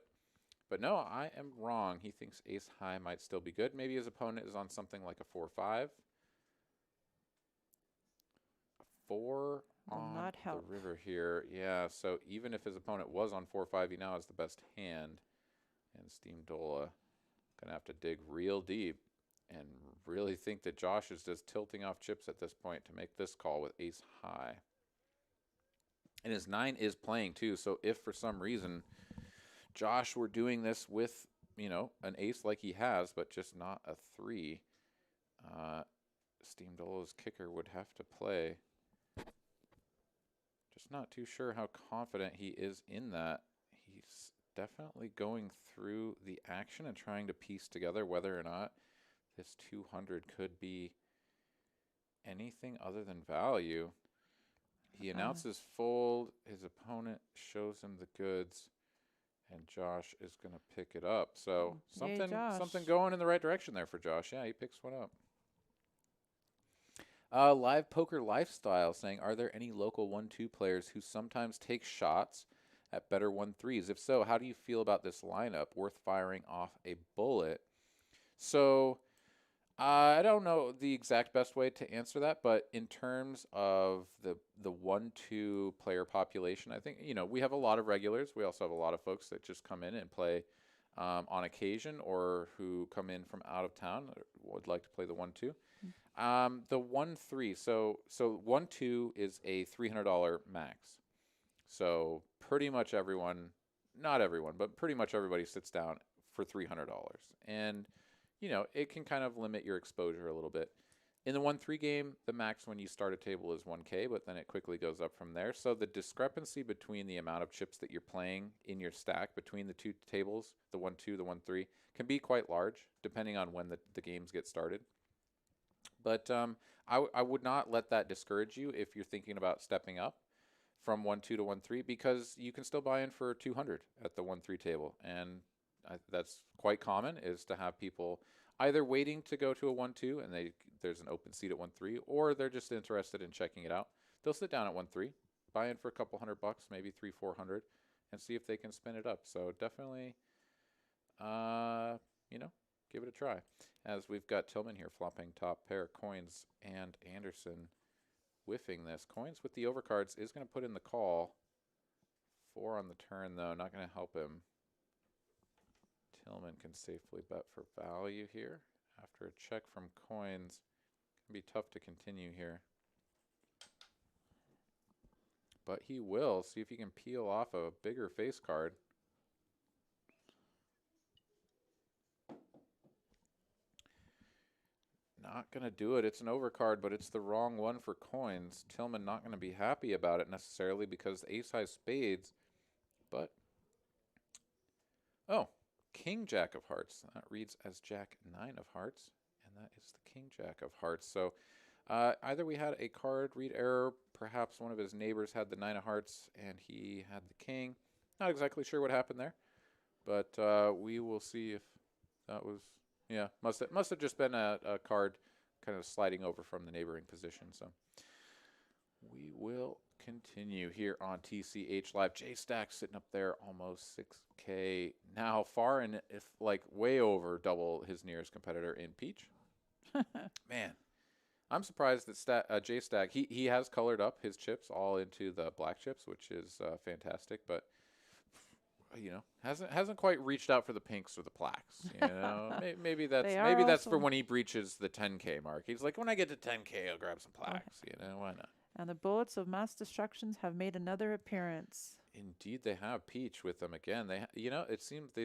A: But no, I am wrong. He thinks ace high might still be good. Maybe his opponent is on something like a 4-5. 4
B: Will
A: on
B: not
A: the
B: help.
A: river here. Yeah, so even if his opponent was on 4-5, he now has the best hand. And Steam Dola gonna have to dig real deep and really think that Josh is just tilting off chips at this point to make this call with ace high. And his 9 is playing too, so if for some reason Josh were doing this with, an ace like he has, but just not a 3, Steam Dola's kicker would have to play. Just not too sure how confident he is in that. He's definitely going through the action and trying to piece together whether or not this 200 could be anything other than value. He announces fold. His opponent shows him the goods, and Josh is going to pick it up. So
B: Yay, Josh.
A: something going in the right direction there for Josh. Yeah, he picks one up. Live Poker Lifestyle saying, are there any local 1-2 players who sometimes take shots at better 1-3s? If so, how do you feel about this lineup? Worth firing off a bullet? So I don't know the exact best way to answer that, but in terms of the 1-2 player population, I think, we have a lot of regulars. We also have a lot of folks that just come in and play on occasion or who come in from out of town would like to play the 1-2. The 1-3, so 1-2 is a $300 max. So pretty much everyone, not everyone, but pretty much everybody sits down for $300. And, it can kind of limit your exposure a little bit. In the 1-3 game, the max when you start a table is 1K, but then it quickly goes up from there. So the discrepancy between the amount of chips that you're playing in your stack between the 2 tables, the 1-2, the 1-3, can be quite large depending on when the games get started. But I would not let that discourage you if you're thinking about stepping up from 1-2 to 1-3 because you can still buy in for 200 at the 1-3 table. And that's quite common is to have people either waiting to go to a 1-2 and there's an open seat at 1-3 or they're just interested in checking it out. They'll sit down at 1-3, buy in for a couple $100, maybe 300-400 and see if they can spin it up. So definitely, give it a try. As we've got Tillman here flopping top pair, coins, and Anderson whiffing this. Coins with the overcards is going to put in the call. 4 on the turn, though, not going to help him. Tillman can safely bet for value here. After a check from coins, it's going to be tough to continue here. But he will. See if he can peel off a bigger face card. Not going to do it. It's an overcard, but it's the wrong one for coins. Tillman not going to be happy about it necessarily because ace high spades. But, king jack of hearts. That reads as jack 9 of hearts, and that is the king jack of hearts. So either we had a card read error, perhaps one of his neighbors had the 9 of hearts, and he had the king. Not exactly sure what happened there, but we will see if that was... Yeah, must have just been a card kind of sliding over from the neighboring position. So we will continue here on TCH Live. J-Stack sitting up there almost 6K. Now far and if like way over double his nearest competitor in Peach. Man, I'm surprised that J Stack he has colored up his chips all into the black chips, which is fantastic. But hasn't quite reached out for the pinks or the blacks. Maybe
B: They are
A: that's for
B: also-
A: when he breaches the 10K mark. He's like, when I get to 10K, I'll grab some blacks. Why not?
B: And the bullets of mass destructions have made another appearance.
A: Indeed, they have Peach with them again. They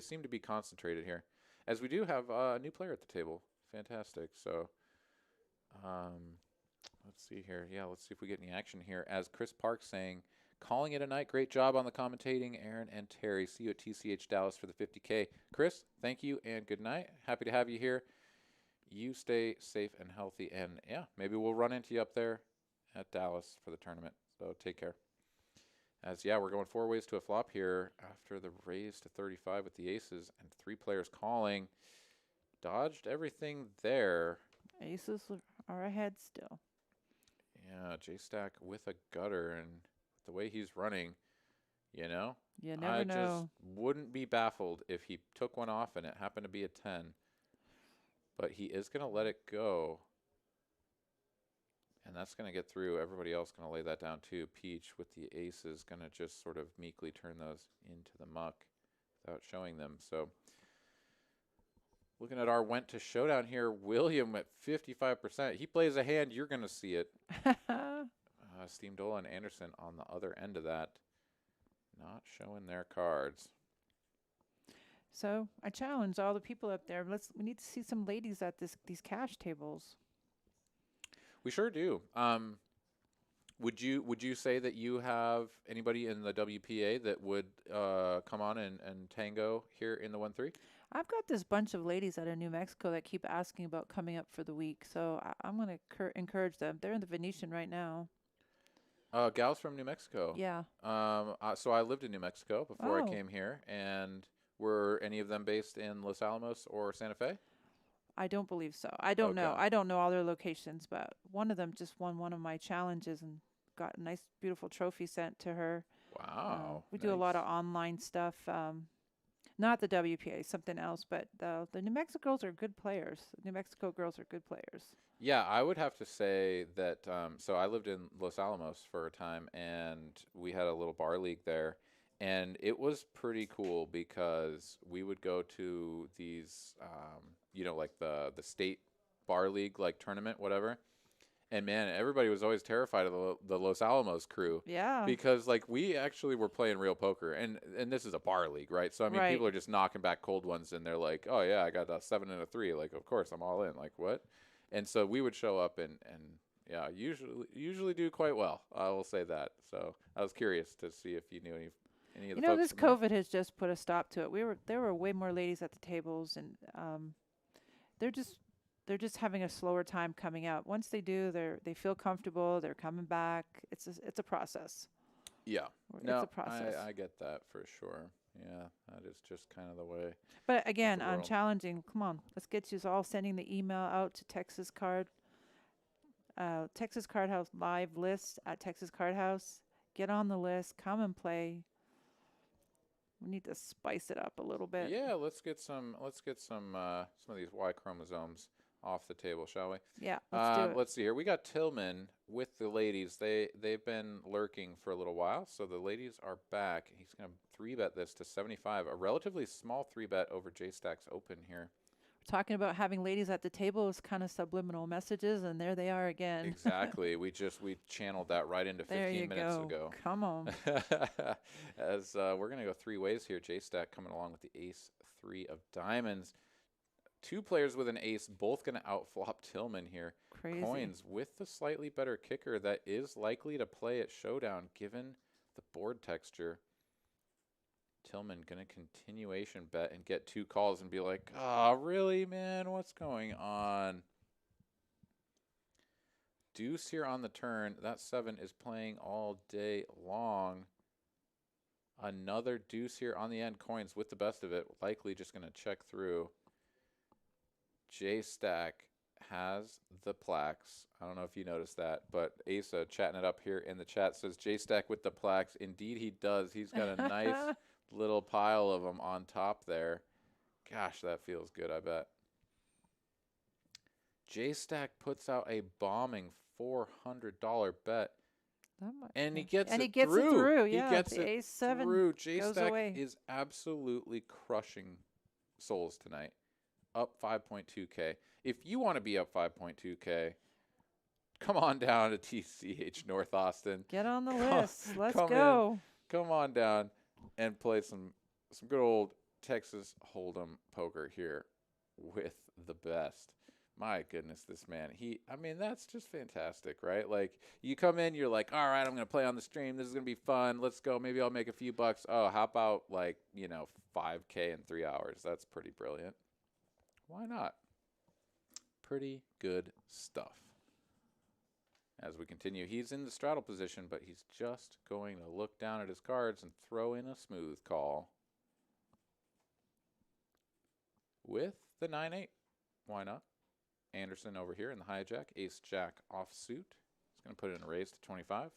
A: seem to be concentrated here, as we do have a new player at the table. Fantastic. So, let's see here. Yeah, let's see if we get any action here. As Chris Parks saying, calling it a night. Great job on the commentating, Aaron and Terry. See you at TCH Dallas for the 50K. Chris, thank you and good night. Happy to have you here. You stay safe and healthy, and yeah, maybe we'll run into you up there at Dallas for the tournament. So take care. We're going 4 ways to a flop here after the raise to 35 with the aces and 3 players calling. Dodged everything there.
B: Aces are ahead still.
A: Yeah, J-Stack with a gutter, and the way he's running,
B: You never
A: I
B: know.
A: just wouldn't be baffled if he took one off and it happened to be a 10. But he is going to let it go. And that's going to get through. Everybody else going to lay that down too. Peach with the aces going to just sort of meekly turn those into the muck without showing them. So looking at our went to showdown here, William at 55%. He plays a hand, you're going to see it. Steamdola and Anderson on the other end of that, not showing their cards.
B: So I challenge all the people up there. We need to see some ladies at these cash tables.
A: We sure do. Would you say that you have anybody in the WPA that would come on and tango here in the 1-3?
B: I've got this bunch of ladies out of New Mexico that keep asking about coming up for the week, so I'm going to encourage them. They're in the Venetian right now.
A: Gals from New Mexico.
B: Yeah.
A: So I lived in New Mexico before
B: Oh.
A: I came here, and were any of them based in Los Alamos or Santa Fe?
B: I don't believe so. I don't know.
A: Okay.
B: I don't know all their locations, but one of them just won one of my challenges and got a nice, beautiful trophy sent to her.
A: Wow.
B: We do a lot
A: nice.
B: of online stuff. Not the WPA, something else, but the New Mexico girls are good players. New Mexico girls are good players.
A: Yeah, I would have to say that. So I lived in Los Alamos for a time, and we had a little bar league there, and it was pretty cool because we would go to these, like the state bar league like tournament, whatever. And man, everybody was always terrified of the Los Alamos crew.
B: Yeah.
A: Because like we actually were playing real poker, and this is a bar league, right? So I mean,
B: Right.
A: people are just knocking back cold ones, and they're like, "Oh yeah, I got a 7 and a 3. Like, of course I'm all in. Like what?" And so we would show up and yeah, usually do quite well. I will say that. So I was curious to see if you knew any of the folks
B: This
A: from there.
B: COVID has just put a stop to it. There were way more ladies at the tables, and they're just having a slower time coming out. Once they do, they feel comfortable. They're coming back. It's a process.
A: Yeah.
B: It's
A: No,
B: a process.
A: I get that for sure. Yeah, that is just kind of the way.
B: But again,
A: the
B: I'm
A: world.
B: challenging. Come on, let's get you all sending the email out to Texas Card House live list at Texas Card House. Get on the list. Come and play. We need to spice it up a little bit.
A: Yeah, let's get some of these Y chromosomes off the table, shall we?
B: Yeah, let's do it.
A: Let's see here. We got Tillman with the ladies. They've been lurking for a little while, so the ladies are back. He's going to 3-bet this to 75, a relatively small 3-bet over J-Stack's open here.
B: Talking about having ladies at the table is kind of subliminal messages, and there they are again.
A: Exactly. we channeled that right into 15 minutes ago.
B: Come on.
A: As we're going to go 3 ways here. J-Stack coming along with the ace 3 of diamonds. 2 players with an ace, both going to outflop Tillman here.
B: Crazy.
A: Coins with the slightly better kicker that is likely to play at showdown given the board texture. Tillman going to continuation bet and get 2 calls and be like, "Oh, really, man? What's going on?" Deuce here on the turn. That 7 is playing all day long. Another deuce here on the end. Coins with the best of it. Likely just going to check through. J-Stack has the plaques. I don't know if you noticed that, but Asa chatting it up here in the chat says J-Stack with the plaques. Indeed, he does. He's got a nice little pile of them on top there. Gosh, that feels good, I bet. J-Stack puts out a bombing $400 bet. And he
B: Yeah.
A: gets
B: And
A: it
B: he gets
A: through.
B: it through.
A: He
B: Yeah,
A: gets
B: the
A: it
B: ace-7
A: through.
B: goes
A: J-Stack
B: away.
A: is absolutely crushing souls tonight. Up 5.2K. If you want to be up 5.2K, come on down to TCH North Austin.
B: Get on the
A: Come-
B: list. Let's
A: come in.
B: go.
A: Come on down and play some good old Texas Hold'em poker here with the best. My goodness, this man. I mean, that's just fantastic, right? Like, you come in, you're like, all right, I'm going to play on the stream. This is going to be fun. Let's go. Maybe I'll make a few bucks. Oh, how about, like, 5K in 3 hours? That's pretty brilliant. Why not? Pretty good stuff. As we continue, he's in the straddle position, but he's just going to look down at his cards and throw in a smooth call with the 9-8. Why not? Anderson over here in the hijack, ace-jack offsuit. He's going to put in a raise to 25.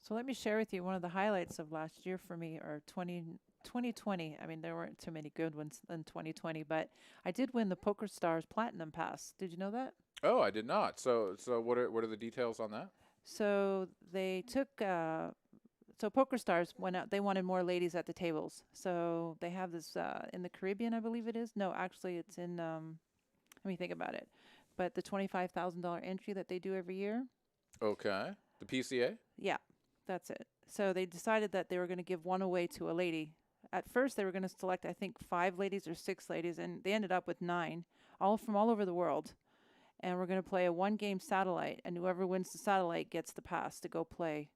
B: So let me share with you one of the highlights of last year for me, or 2020. I mean, there weren't too many good ones in 2020, but I did win the Poker Stars Platinum Pass. Did you know that?
A: Oh, I did not. So what are the details on that?
B: So they took, so Poker Stars went out. They wanted more ladies at the tables. So they have this in the Caribbean, I believe it is. No, actually, it's in. Let me think about it. But the $25,000 entry that they do every year.
A: Okay. The PCA?
B: Yeah, that's it. So they decided that they were going to give one away to a lady. At first, they were going to select, I think, 5 ladies or 6 ladies, and they ended up with 9, all from all over the world. And we're going to play a 1-game satellite, and whoever wins the satellite gets the pass to go play.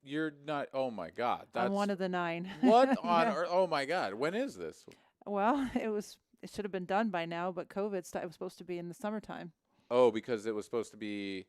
A: You're not, oh my God.
B: I'm one of the 9.
A: What on
B: Yeah.
A: earth? Oh my God. When is this?
B: Well, it should have been done by now, but COVID it was supposed to be in the summertime.
A: Oh, because it was supposed to be.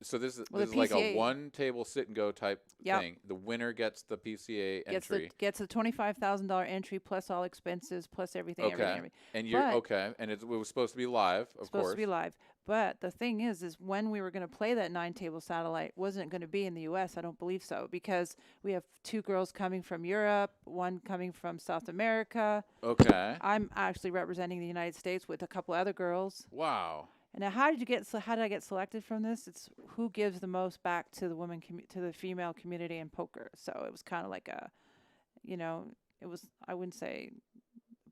A: So this is like a
B: PCA
A: one table sit and go type
B: Yep.
A: thing. The winner gets the PCA
B: Gets
A: entry.
B: the $25,000 entry plus all expenses plus everything.
A: Okay.
B: Everything.
A: And you're
B: But-
A: okay. And it was supposed to be live, of
B: Supposed
A: course.
B: to be live. But the thing is when we were going to play that 9-table satellite, wasn't going to be in the U.S. I don't believe so, because we have 2 girls coming from Europe, 1 coming from South America.
A: Okay.
B: I'm actually representing the United States with a couple other girls.
A: Wow.
B: And now, how did I get selected from this? It's who gives the most back to the to the female community in poker. So it was kind of like it was, I wouldn't say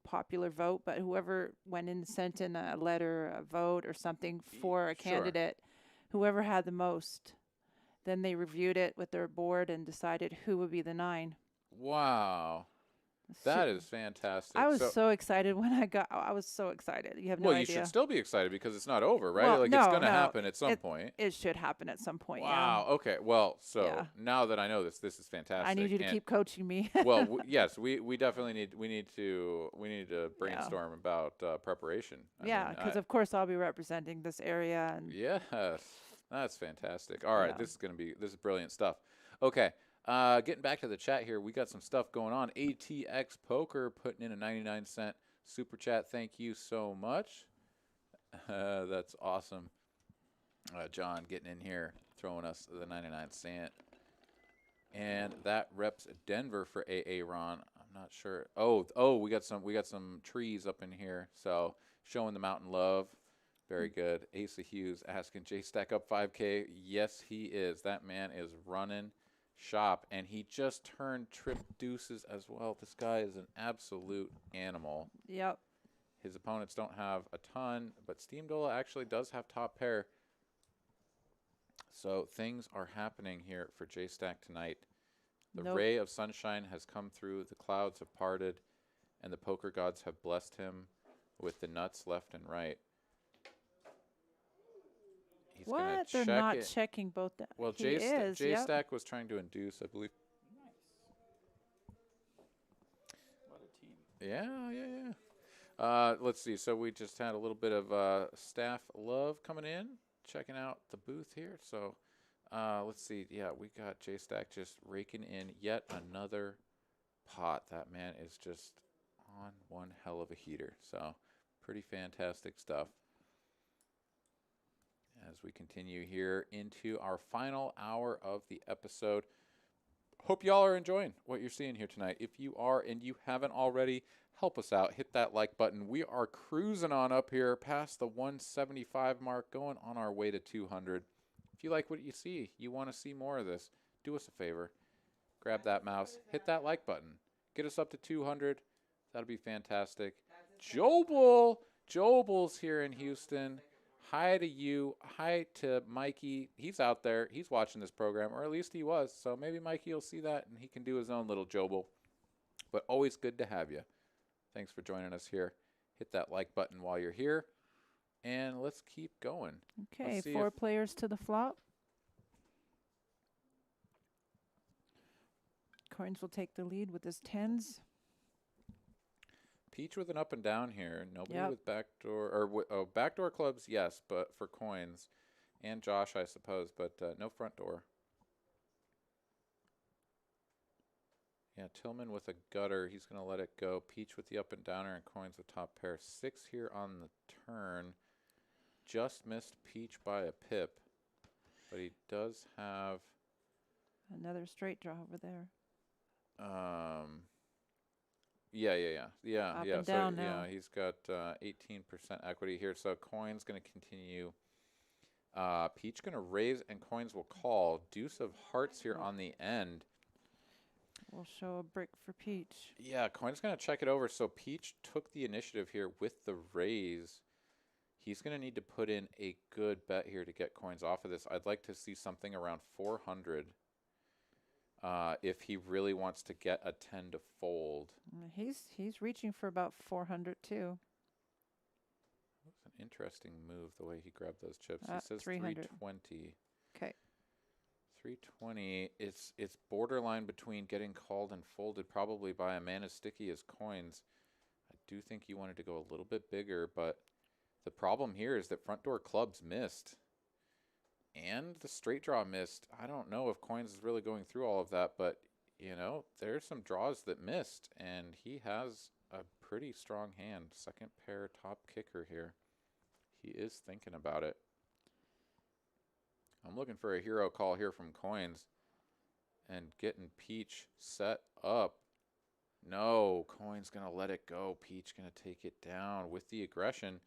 B: popular vote, but whoever went in and sent in a letter, a vote or something for a candidate, whoever had the most, then they reviewed it with their board and decided who would be the 9.
A: Wow. That is fantastic.
B: I was so excited when I was so excited. You have no
A: well,
B: idea.
A: you should still be excited because it's not over, right?
B: Well,
A: like
B: no,
A: it's going to
B: no.
A: happen at some point.
B: It should happen at some point.
A: Wow. Okay. Well, so
B: Yeah.
A: now that I know this is fantastic.
B: I need you to keep coaching me.
A: Well, yes, we definitely need to brainstorm about preparation.
B: Because of course I'll be representing this area. And
A: yes, that's fantastic. All right,
B: Yeah.
A: this is brilliant stuff. Okay. Getting back to the chat here, we got some stuff going on. ATX Poker putting in a 99-cent super chat. Thank you so much. That's awesome. John getting in here, throwing us the 99-cent. And that reps Denver for AA Ron. I'm not sure. Oh, we got some trees up in here. So showing the mountain love. Very good. Asa Hughes asking J-Stack up 5K. Yes, he is. That man is running shop, and he just turned trip deuces as well. This guy is an absolute animal.
B: Yep.
A: His opponents don't have a ton, but Steamdola actually does have top pair. So things are happening here for J-Stack tonight. The ray of sunshine has come through, the clouds have parted, and the poker gods have blessed him with the nuts left and right. He's
B: What? They're
A: check
B: not
A: it.
B: checking both.
A: Well,
B: J-Stack
A: J-Stack was trying to induce, I believe.
C: What a team.
A: Yeah. Let's see. So we just had a little bit of staff love coming in, checking out the booth here. So let's see. Yeah, we got J-Stack just raking in yet another pot. That man is just on one hell of a heater. So pretty fantastic stuff. As we continue here into our final hour of the episode, Hope y'all are enjoying what you're seeing here tonight. If you are and you haven't already, help us out. Hit that like button. We are cruising on up here past the 175 mark, going on our way to 200. If you like what you see, you want to see more of this, do us a favor. Grab that mouse, hit that like button. Get us up to 200. That'll be fantastic. Jobel's here in Houston. Hi to you. Hi to Mikey. He's out there. He's watching this program, or at least he was. So maybe Mikey will see that, and he can do his own little Jobel. But always good to have you. Thanks for joining us here. Hit that like button while you're here. And let's keep going.
B: Okay, 4 players to the flop. Coins will take the lead with his 10s.
A: Peach with an up and down here. Nobody
B: Yep.
A: with backdoor, or backdoor clubs, yes, but for coins. And Josh, I suppose, but no front door. Yeah, Tillman with a gutter. He's going to let it go. Peach with the up and downer and coins with top pair. 6 here on the turn. Just missed Peach by a pip. But he does have...
B: Another straight draw over there.
A: Yeah.
B: Up and down now.
A: Yeah, he's got 18% equity here. So coin's going to continue. Peach going to raise and coins will call. Deuce of hearts here on the end.
B: We'll show a brick for Peach.
A: Yeah, coin's going to check it over. So Peach took the initiative here with the raise. He's going to need to put in a good bet here to get coins off of this. I'd like to see something around 400. If he really wants to get a 10 to fold.
B: He's reaching for about 400 too.
A: That's an interesting move, the way he grabbed those chips. He says
B: 300.
A: 320.
B: Okay.
A: 320. It's borderline between getting called and folded, probably by a man as sticky as coins. I do think you wanted to go a little bit bigger, but the problem here is that front door clubs missed. And the straight draw missed. I don't know if coins is really going through all of that, but, you know, there's some draws that missed, and he has a pretty strong hand. Second pair top kicker here. He is thinking about it. I'm looking for a hero call here from coins and getting Peach set up. No, coins going to let it go. Peach going to take it down with the aggression.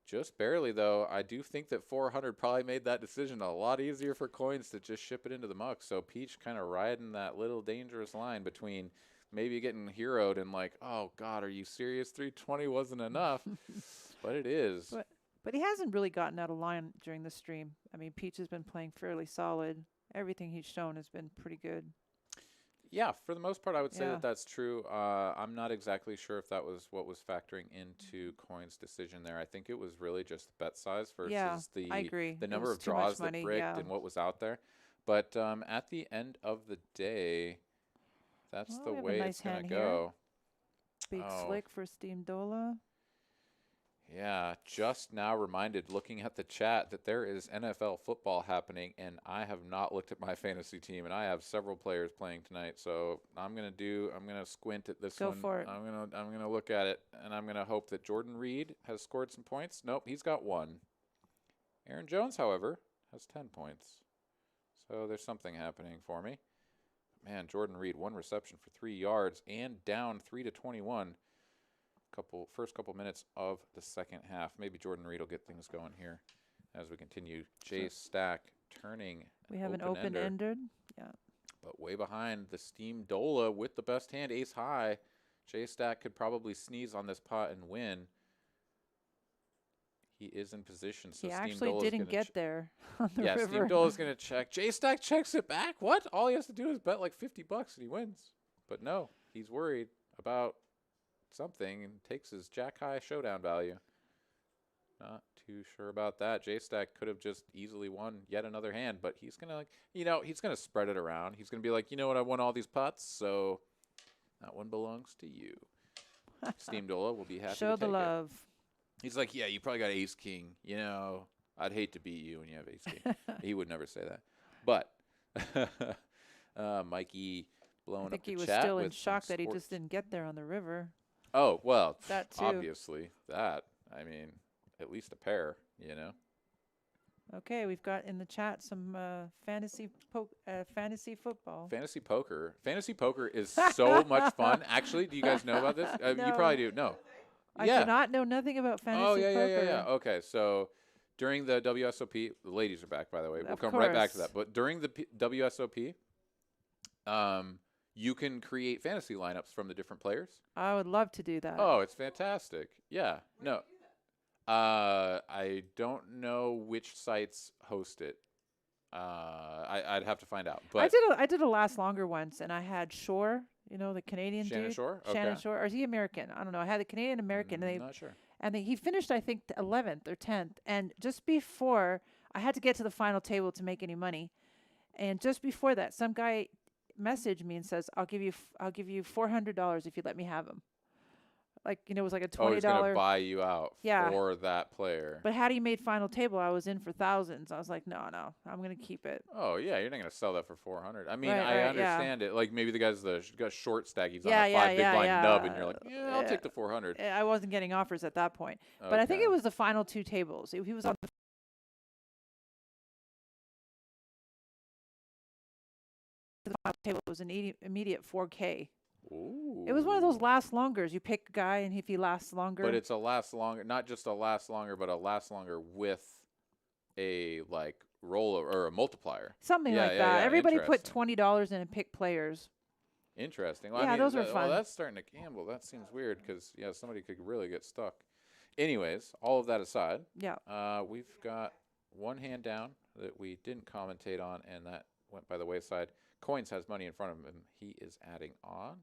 A: Just barely, though. I do think that 400 probably made that decision a lot easier for coins to just ship it into the muck. So Peach kind of riding that little dangerous line between maybe getting heroed and like, oh, God, are you serious? 320 wasn't enough. But it is.
B: But he hasn't really gotten out of line during the stream. I mean, Peach has been playing fairly solid. Everything he's shown has been pretty good.
A: Yeah, for the most part, I would say that that's true. I'm not exactly sure if that was what was factoring into Coin's decision there. I think it was really just the bet size versus
B: I agree.
A: the number of draws that bricked and what was out there. But at the end of the day, that's the way it's going to go.
B: Big slick for Steamdola.
A: Yeah, just now reminded, looking at the chat, that there is NFL football happening, and I have not looked at my fantasy team, and I have several players playing tonight. So I'm gonna squint at this one.
B: Go for it.
A: I'm gonna look at it, and I'm gonna hope that Jordan Reed has scored some points. Nope, he's got 1. Aaron Jones, however, has 10 points. So there's something happening for me. Man, Jordan Reed, 1 reception for 3 yards and down 3-21. First couple minutes of the second half. Maybe Jordan Reed will get things going here as we continue. Jay Stack turning.
B: We have an open-ended. Yeah.
A: But way behind the Steamdola with the best hand, ace high. Jay Stack could probably sneeze on this pot and win. He is in position. So
B: he actually didn't get there on the river.
A: Steamdola's going to check. Jay Stack checks it back. What? All he has to do is bet like $50 and he wins. But no, he's worried about something and takes his jack high showdown value. Not too sure about that. J-Stack could have just easily won yet another hand, but he's gonna he's gonna spread it around. He's gonna be like, you know what, I won all these pots, so that one belongs to you. Steamdola will be happy
B: Show
A: to take
B: the love.
A: He's like, yeah, you probably got ace king. You know, I'd hate to beat you when you have ace king. He would never say that. But Mikey blowing up the chat.
B: I think he was still in shock that he just didn't get there on the river.
A: Oh, well,
B: that too.
A: Obviously. That, I mean, at least a pair, you know.
B: Okay, we've got in the chat some fantasy football.
A: Fantasy poker. Fantasy poker is so much fun. Actually, do you guys know about this? You
B: No.
A: probably do. No.
B: I
A: yeah.
B: do not know nothing about fantasy
A: Oh, yeah,
B: poker.
A: yeah. Okay, so during the WSOP, the ladies are back, by the way. We'll
B: Of
A: come right back to
B: course.
A: that. But during the WSOP, you can create fantasy lineups from the different players.
B: I would love to do that.
A: Oh, it's fantastic. Yeah. No. I don't know which sites host it. I'd have to find out. But
B: I did a last longer once, and I had Shore, the Canadian
A: Shannon
B: dude.
A: Shore?
B: Shannon
A: Okay.
B: Shore, or is he American? I don't know. I had a Canadian American,
A: Not sure.
B: and he finished, I think, 11th or 10th. And just before, I had to get to the final table to make any money, and just before that, some guy messaged me and says, "I'll give you $400 if you let me have him." Like, it was like a
A: Oh, he's going
B: $20.
A: to buy you out
B: Yeah.
A: for that player.
B: But had he made final table, I was in for thousands. I was like, no, I'm going to keep it.
A: Oh, yeah, you're not going to sell that for 400. I mean,
B: Right,
A: I
B: right,
A: understand it. Like, maybe the guy's got short stack. He's
B: Yeah,
A: on a
B: yeah,
A: big
B: yeah,
A: blind
B: yeah.
A: nub, and you're like, yeah, I'll take the 400.
B: I wasn't getting offers at that point. But I think
A: Okay.
B: it was the final two tables. He was on the final table. It was an immediate 4K.
A: Ooh.
B: It was one of those last longers. You pick a guy, and if he lasts longer.
A: But it's a last longer, not just a last longer, but a last longer with a, like, roller or a multiplier.
B: Something
A: Yeah,
B: like
A: yeah,
B: that.
A: yeah,
B: Everybody put
A: interesting.
B: $20 in and pick players.
A: Interesting. Well,
B: Yeah,
A: I mean,
B: those are
A: well,
B: fun.
A: that's starting to gamble. That seems weird because, yeah, somebody could really get stuck. Anyways, all of that aside,
B: Yeah.
A: we've got one hand down that we didn't commentate on, and that went by the wayside. Coins has money in front of him. He is adding on,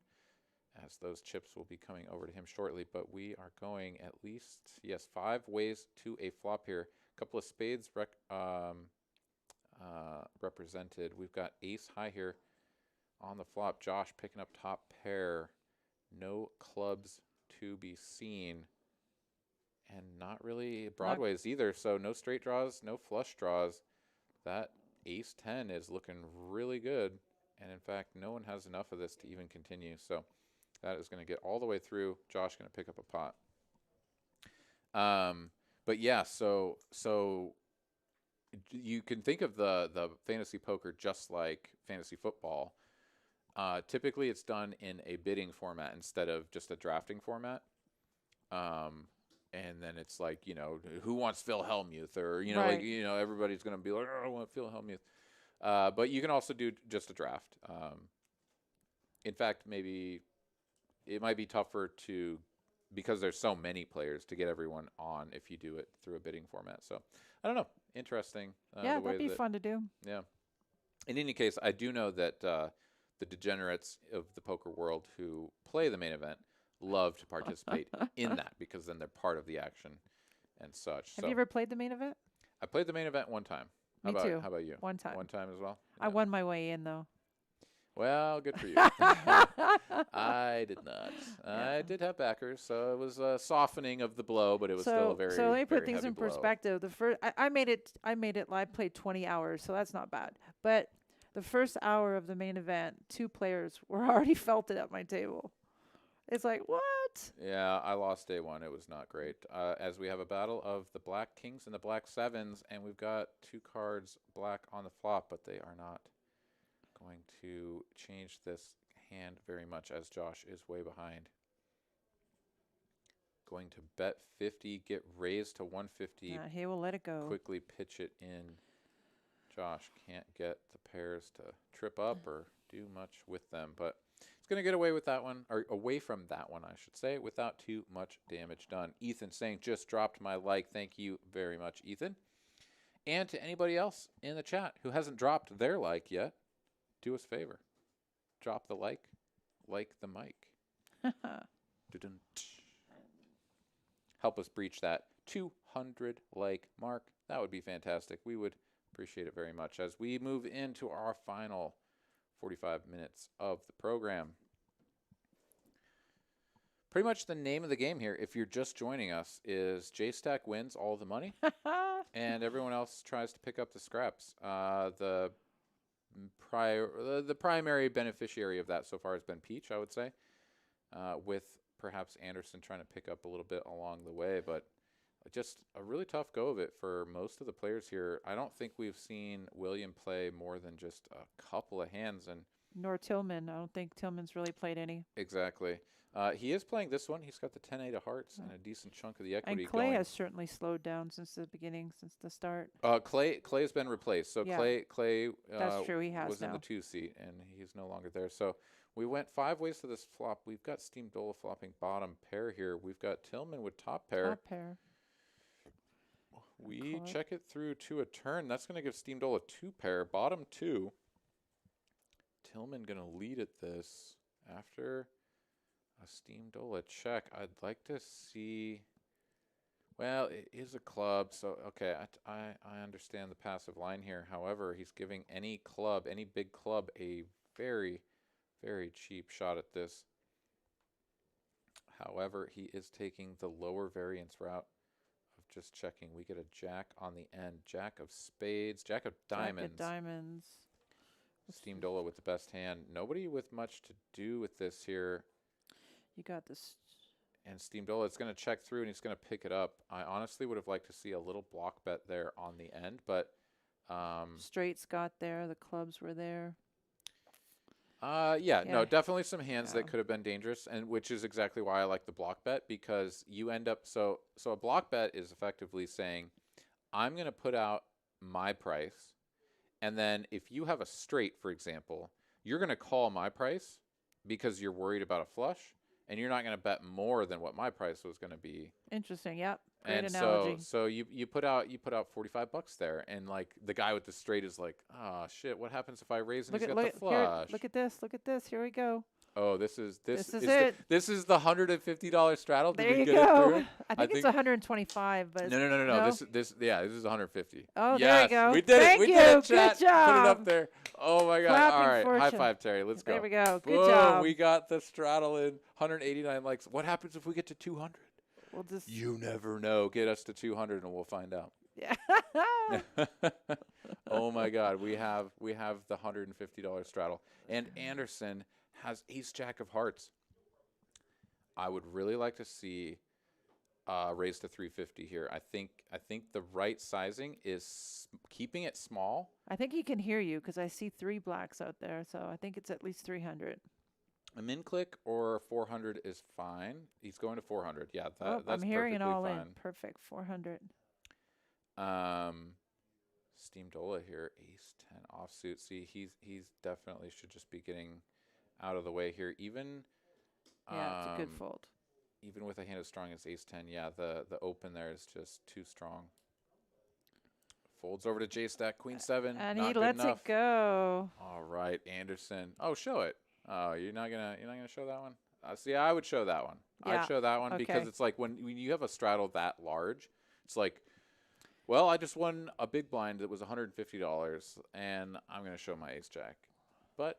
A: as those chips will be coming over to him shortly. But we are going at least, 5 ways to a flop here. A couple of spades represented. We've got ace high here on the flop. Josh picking up top pair. No clubs to be seen. And not really Broadways either, so no straight draws, no flush draws. That ace 10 is looking really good. And in fact, no one has enough of this to even continue. So that is going to get all the way through. Josh going to pick up a pot. But yeah, so you can think of the fantasy poker just like fantasy football. Typically, it's done in a bidding format instead of just a drafting format. And then it's like, who wants Phil Hellmuth? Or,
B: Right.
A: everybody's going to be like, oh, I want Phil Hellmuth. But you can also do just a draft. In fact, maybe it might be tougher because there's so many players to get everyone on if you do it through a bidding format. So, I don't know. Interesting.
B: Yeah,
A: the way
B: that'd be fun to do.
A: Yeah. In any case, I do know that the degenerates of the poker world who play the main event love to participate in that because then they're part of the action and such.
B: Have you ever played the main event?
A: I played the main event one time.
B: Me too.
A: How about you?
B: One time.
A: One time as well?
B: I won my way in, though.
A: Well, good for you. I did not. I did have backers, so it was a softening of the blow, but it was still a very
B: So let me put
A: very
B: things
A: heavy
B: in
A: blow.
B: perspective. The first, I made it. I played 20 hours, so that's not bad. But the first hour of the main event, 2 players were already felted at my table. It's like, what?
A: Yeah, I lost day one. It was not great. As we have a battle of the black kings and the black sevens, and we've got 2 cards black on the flop, but they are not going to change this hand very much as Josh is way behind. Going to bet 50, get raised to 150.
B: He will let it go.
A: Quickly pitch it in. Josh can't get the pairs to trip up or do much with them, but it's going to get away with that one, or away from that one, I should say, without too much damage done. Ethan saying, just dropped my like. Thank you very much, Ethan. And to anybody else in the chat who hasn't dropped their like yet, do us a favor. Drop the like the mic. Dun-dun. Help us breach that 200 like mark. That would be fantastic. We would appreciate it very much as we move into our final 45 minutes of the program. Pretty much the name of the game here, if you're just joining us, is J-Stack wins all the money and everyone else tries to pick up the scraps. The primary beneficiary of that so far has been Peach, I would say, with perhaps Anderson trying to pick up a little bit along the way. But just a really tough go of it for most of the players here. I don't think we've seen William play more than just a couple of hands, and
B: Nor Tillman. I don't think Tillman's really played any.
A: exactly. He is playing this one. He's got the 10-8 of hearts and a decent chunk of the equity
B: And Clay
A: going.
B: has certainly slowed down since the beginning, since the start.
A: Clay's been replaced. So
B: Yeah.
A: Clay
B: That's true. He has
A: was in
B: now.
A: the 2 seat, and he's no longer there. So we went 5 ways to this flop. We've got Steamdola flopping bottom pair here. We've got Tillman with top pair.
B: Top pair.
A: We
B: Call it.
A: check it through to a turn. That's going to give Steamdola 2 pair. Bottom 2. Tillman going to lead at this after a Steamdola check. I'd like to see. Well, it is a club, so okay, I understand the passive line here. However, he's giving any club, any big club, a very, very cheap shot at this. However, he is taking the lower variance route of just checking. We get a jack on the end, jack of spades, jack of diamonds.
B: Jack of diamonds.
A: Steamdola with the best hand. Nobody with much to do with this here.
B: You got this.
A: And Steamdola is going to check through, and he's going to pick it up. I honestly would have liked to see a little block bet there on the end, but
B: Straights got there. The clubs were there.
A: yeah, no,
B: Yeah.
A: definitely some hands
B: Yeah.
A: that could have been dangerous, and which is exactly why I like the block bet, because you end up so a block bet is effectively saying, I'm going to put out my price, and then if you have a straight, for example, you're going to call my price because you're worried about a flush, and you're not going to bet more than what my price was going to be.
B: Interesting. Yep. Great
A: And
B: analogy.
A: so you put out $45 there, and like the guy with the straight is like, oh shit, what happens if I raise and he's got the
B: here,
A: flush?
B: look at this. Look at this. Here we go.
A: Oh, this is
B: it.
A: This is the $150 straddle. Did
B: There
A: we
B: you
A: get
B: go.
A: it through?
B: I think it's 125, but
A: No. This is 150.
B: Oh,
A: yes,
B: there you go.
A: we did
B: Thank
A: it. We
B: you.
A: did it,
B: Good
A: chat. Put it
B: job.
A: up there. Oh my god.
B: Clapping
A: All right. High
B: fortune.
A: five, Terry. Let's go.
B: There we go. Good
A: Boom,
B: job.
A: we got the straddle in 189 likes. What happens if we get to 200?
B: We'll just
A: You never know. Get us to 200 and we'll find out.
B: yeah.
A: Oh my god, we have the $150 straddle. And Anderson has ace jack of hearts. I would really like to see raise to 350 here. I think the right sizing is keeping it small.
B: I think he can hear you because I see 3 blacks out there, so I think it's at least 300.
A: A min click or 400 is fine. He's going to 400. Yeah, that's
B: I'm hearing it
A: perfectly
B: all
A: fine.
B: in. Perfect. 400.
A: Steamdola here, ace 10 offsuit. See, he's definitely should just be getting out of the way here. Even
B: Yeah, it's a good fold.
A: even with a hand as strong as ace 10, yeah, the open there is just too strong. Folds over to J stack, queen 7.
B: And
A: not
B: he
A: good
B: lets
A: enough.
B: it go.
A: All right, Anderson. Oh, show it. Oh, you're not gonna show that one. See, I would show that one.
B: Yeah,
A: I'd show that one because
B: okay.
A: it's like when you have a straddle that large, it's like, well, I just won a big blind that was $150, and I'm gonna show my ace jack, but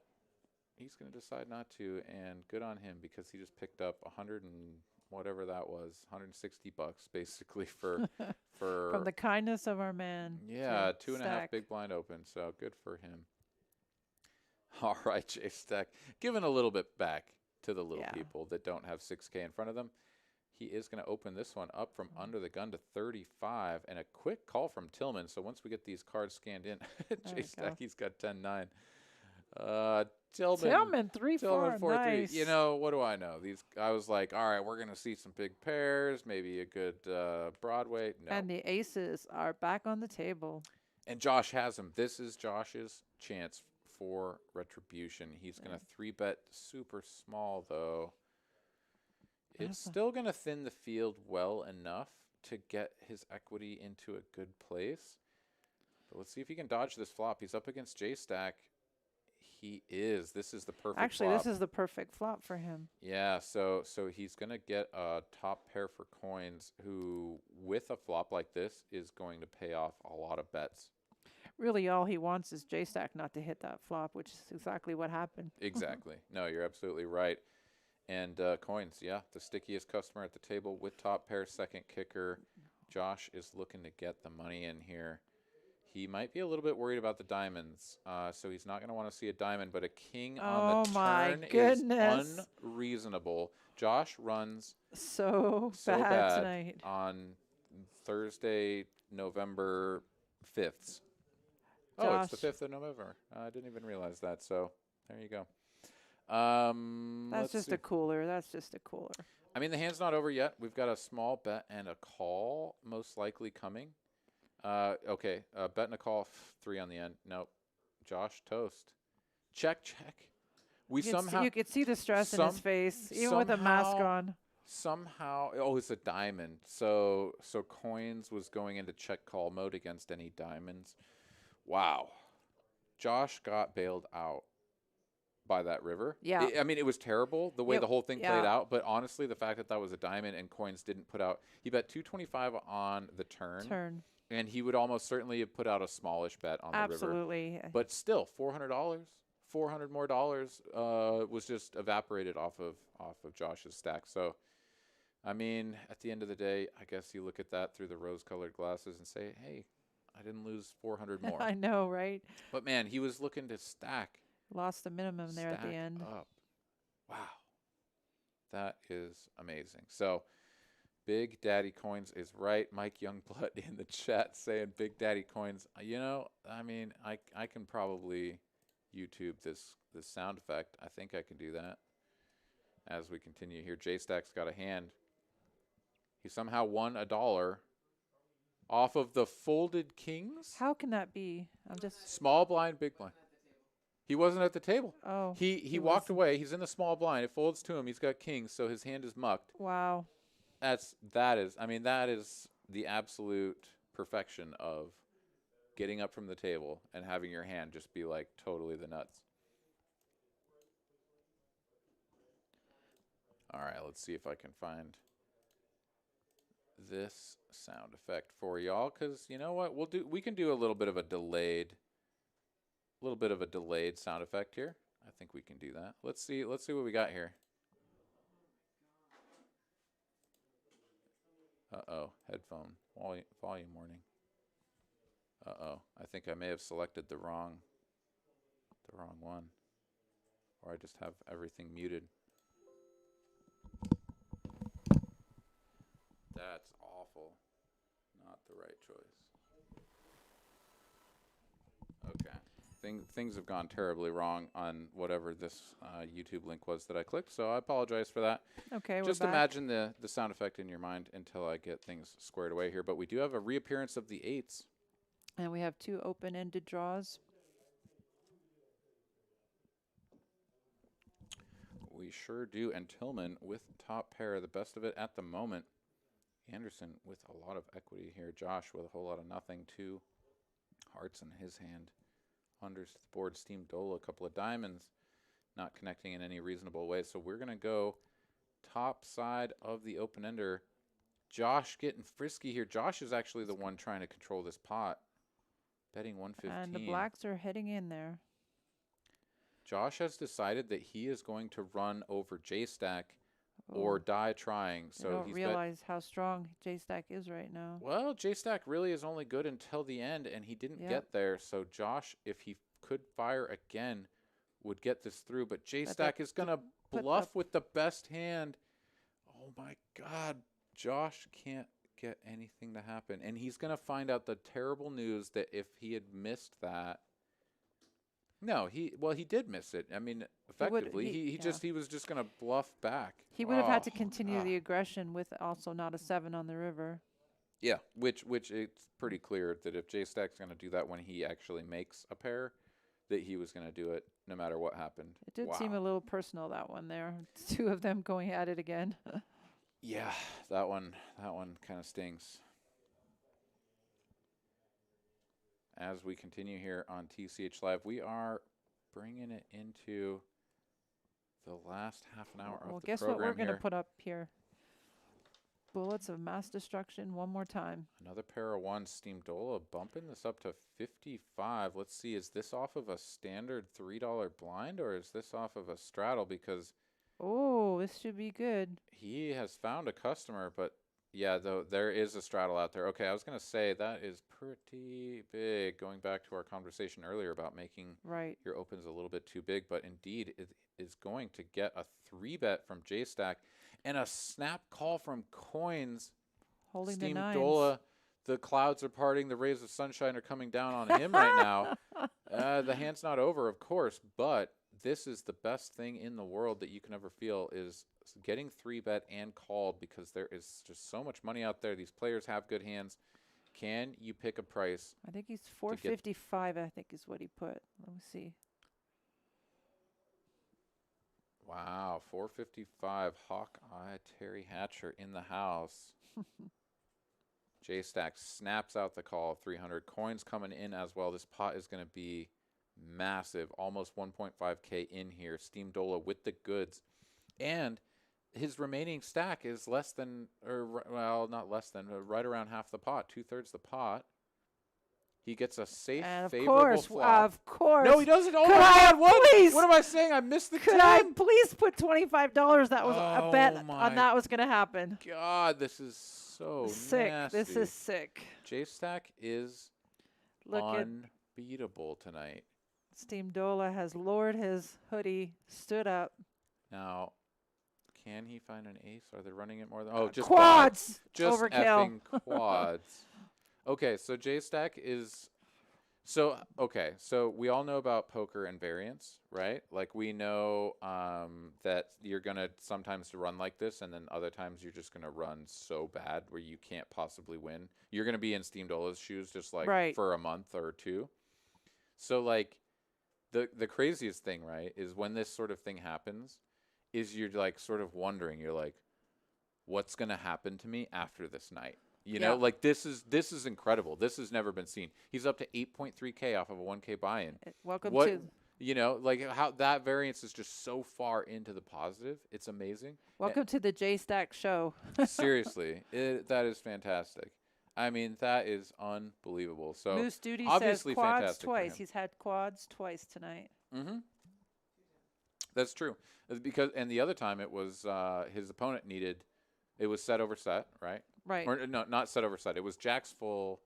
A: he's gonna decide not to, and good on him because he just picked up 100 and whatever that was, $160 basically for
B: From the kindness of our man.
A: yeah,
B: to
A: 2.5
B: stack.
A: big blind open, so good for him. All right, J Stack, giving a little bit back to the little
B: Yeah.
A: people that don't have 6K in front of them. He is going to open this one up from under the gun to 35, and a quick call from Tillman. So once we get these cards scanned in, J
B: you
A: Stack,
B: go.
A: he's got 10-9. Tillman.
B: Tillman 3-4.
A: 4-3.
B: Nice.
A: You know, what do I know? I was like, all right, we're going to see some big pairs, maybe a good Broadway. No.
B: And the aces are back on the table.
A: And Josh has him. This is Josh's chance for retribution. He's going to 3-bet super small, though. It's still going to thin the field well enough to get his equity into a good place. But let's see if he can dodge this flop. He's up against J-Stack. He is. This is the perfect
B: Actually,
A: flop.
B: this is the perfect flop for him.
A: Yeah, so he's going to get a top pair for coins who, with a flop like this, is going to pay off a lot of bets.
B: Really, all he wants is J-Stack not to hit that flop, which is exactly what happened.
A: Exactly. No, you're absolutely right. And coins, yeah, the stickiest customer at the table with top pair, second kicker. Josh is looking to get the money in here. He might be a little bit worried about the diamonds, so he's not going to want to see a diamond, but a king on the turn is unreasonable. Josh runs
B: So
A: so
B: bad
A: bad
B: tonight.
A: on Thursday, November 5th. Oh, it's the
B: Josh.
A: 5th of November. I didn't even realize that. So there you go.
B: That's
A: let's
B: just
A: see.
B: a cooler. That's just a cooler.
A: I mean, the hand's not over yet. We've got a small bet and a call most likely coming. Okay, bet and a call, 3 on the end. Nope. Josh, toast. Check, check. We somehow...
B: You could see the stress in his face, even with a mask on.
A: Somehow... Oh, it's a diamond. So coins was going into check call mode against any diamonds. Wow. Josh got bailed out by that river.
B: Yeah.
A: I mean, it was terrible the way the whole thing
B: yeah.
A: played out, but honestly, the fact that that was a diamond and coins didn't put out... He bet 225 on the turn. And he would almost certainly have put out a smallish bet on the river.
B: Absolutely.
A: But still, $400, $400 more dollars was just evaporated off of Josh's stack. So, I mean, at the end of the day, I guess you look at that through the rose-colored glasses and say, hey, I didn't lose 400 more.
B: I know, right?
A: But, man, he was looking to stack.
B: Lost the minimum there at the end.
A: Up. Wow. That is amazing. So, Big Daddy Coins is right. Mike Youngblood in the chat saying Big Daddy Coins. You know, I mean, I can probably YouTube this sound effect. I think I can do that as we continue here. J-Stack's got a hand. He somehow won $1 off of the folded kings.
B: How can that be? I'm just...
A: Small blind, big blind. He wasn't at the table.
B: Oh.
A: He walked away. He's in the small blind. It folds to him. He's got kings, so his hand is mucked.
B: Wow.
A: That is the absolute perfection of getting up from the table and having your hand just be like totally the nuts. All right, let's see if I can find this sound effect for y'all, because you know what, we can do a little bit of a delayed sound effect here. I think we can do that. Let's see what we got here. Uh-oh, headphone volume warning. Uh-oh, I think I may have selected the wrong one. Or I just have everything muted. That's awful. Not the right choice. Okay. Things have gone terribly wrong on whatever this YouTube link was that I clicked, so I apologize for that.
B: Okay, we're
A: Just
B: back.
A: imagine the sound effect in your mind until I get things squared away here. But we do have a reappearance of the 8s.
B: And we have 2 open-ended draws.
A: We sure do. And Tillman with top pair, the best of it at the moment. Anderson with a lot of equity here. Josh with a whole lot of nothing. 2 hearts in his hand. Unders to the board. Steam Dola, a couple of diamonds. Not connecting in any reasonable way. So we're going to go top side of the open-ender. Josh getting frisky here. Josh is actually the one trying to control this pot. Betting 115.
B: And the blacks are heading in there.
A: Josh has decided that he is going to run over J-Stack or die trying. So
B: I don't
A: he's
B: realize how strong J-Stack is right now.
A: Well, J-Stack really is only good until the end, and he didn't get there. So Josh, if he could fire again, would get this through. But J-Stack is going to bluff with the best hand. Oh, my God. Josh can't get anything to happen. And he's going to find out the terrible news that if he had missed that, no, he did miss it. I mean, effectively, he was just going to bluff back.
B: He would have had to continue the aggression with also not a 7 on the river.
A: Yeah, which it's pretty clear that if J-Stack's going to do that when he actually makes a pair, that he was going to do it no matter what happened.
B: It did seem a little personal, that one there. 2 of them going at it again.
A: Yeah, that one kind of stings. As we continue here on TCH Live, we are bringing it into the last half an hour of the program.
B: Well, guess what we're going to put up here? Bullets of mass destruction one more time.
A: Another pair of 1s. Steam Dola bumping this up to 55. Let's see, is this off of a standard $3 blind or is this off of a straddle? Because
B: oh, this should be good.
A: He has found a customer, but yeah, though there is a straddle out there. Okay, I was going to say that is pretty big, going back to our conversation earlier about making your opens a little bit too big, but indeed it is going to get a 3-bet from J-Stack and a snap call from Coins.
B: Holding the
A: Steam
B: nines.
A: Dola, the clouds are parting, the rays of sunshine are coming down on him right now. The hand's not over, of course, but this is the best thing in the world that you can ever feel is getting 3-bet and called because there is just so much money out there. These players have good hands. Can you pick a price?
B: I think he's 455. I think is what he put. Let me see.
A: Wow, 455. Hawkeye Terry Hatcher in the house. J-Stack snaps out the call of 300. Coins coming in as well. This pot is going to be massive, almost 1.5K in here. Steam Dola with the goods. And his remaining stack is less than, or well, not less than, right around half the pot, 2/3 the pot. He gets a safe,
B: And of
A: favorable
B: course,
A: flop.
B: of course.
A: No, he doesn't. Oh
B: Could
A: my
B: I
A: God! What?
B: please-
A: What am I saying? I missed the
B: Could I
A: 10.
B: please put $25? That was a bet
A: Oh my
B: on that was going to happen.
A: God, this is so
B: Sick.
A: nasty.
B: This is sick.
A: J-Stack is
B: Look at
A: unbeatable tonight.
B: Steam Dola has lowered his hoodie, stood up.
A: Now, can he find an ace? Are they running it more than? Oh, just
B: quads.
A: Just
B: Overkill.
A: effing quads. Okay, so J-Stack is. So we all know about poker and variance, right? Like we know that you're gonna sometimes run like this, and then other times you're just gonna run so bad where you can't possibly win. You're gonna be in Steam Dola's shoes just like
B: Right.
A: for a month or two. So like the craziest thing, right, is when this sort of thing happens, is you're like sort of wondering, you're like, what's gonna happen to me after this night? You know, like this is incredible. This has never been seen. He's up to 8.3K off of a 1K buy-in.
B: Welcome
A: What,
B: to
A: you know, like how that variance is just so far into the positive. It's amazing.
B: welcome to the J Stack show.
A: Seriously, that is fantastic. I mean, that is unbelievable. So
B: Moose Duty
A: obviously
B: says quads
A: fantastic for
B: twice.
A: him.
B: He's had quads twice tonight.
A: Mm-hmm. That's true. And the other time it was his opponent needed. It was set over set, right?
B: Right.
A: Or no, not set over set. It was Jack's full,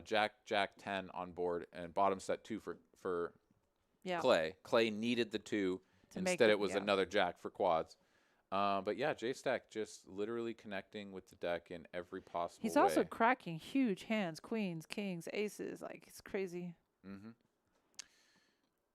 A: Jack 10 on board, and bottom set 2 for
B: Yeah.
A: Clay. Clay needed the 2.
B: To make
A: Instead,
B: it-
A: it was
B: yeah.
A: another Jack for quads. But yeah, J-Stack just literally connecting with the deck in every possible
B: He's
A: way.
B: also cracking huge hands, queens, kings, aces. Like, it's crazy.
A: Mm-hmm.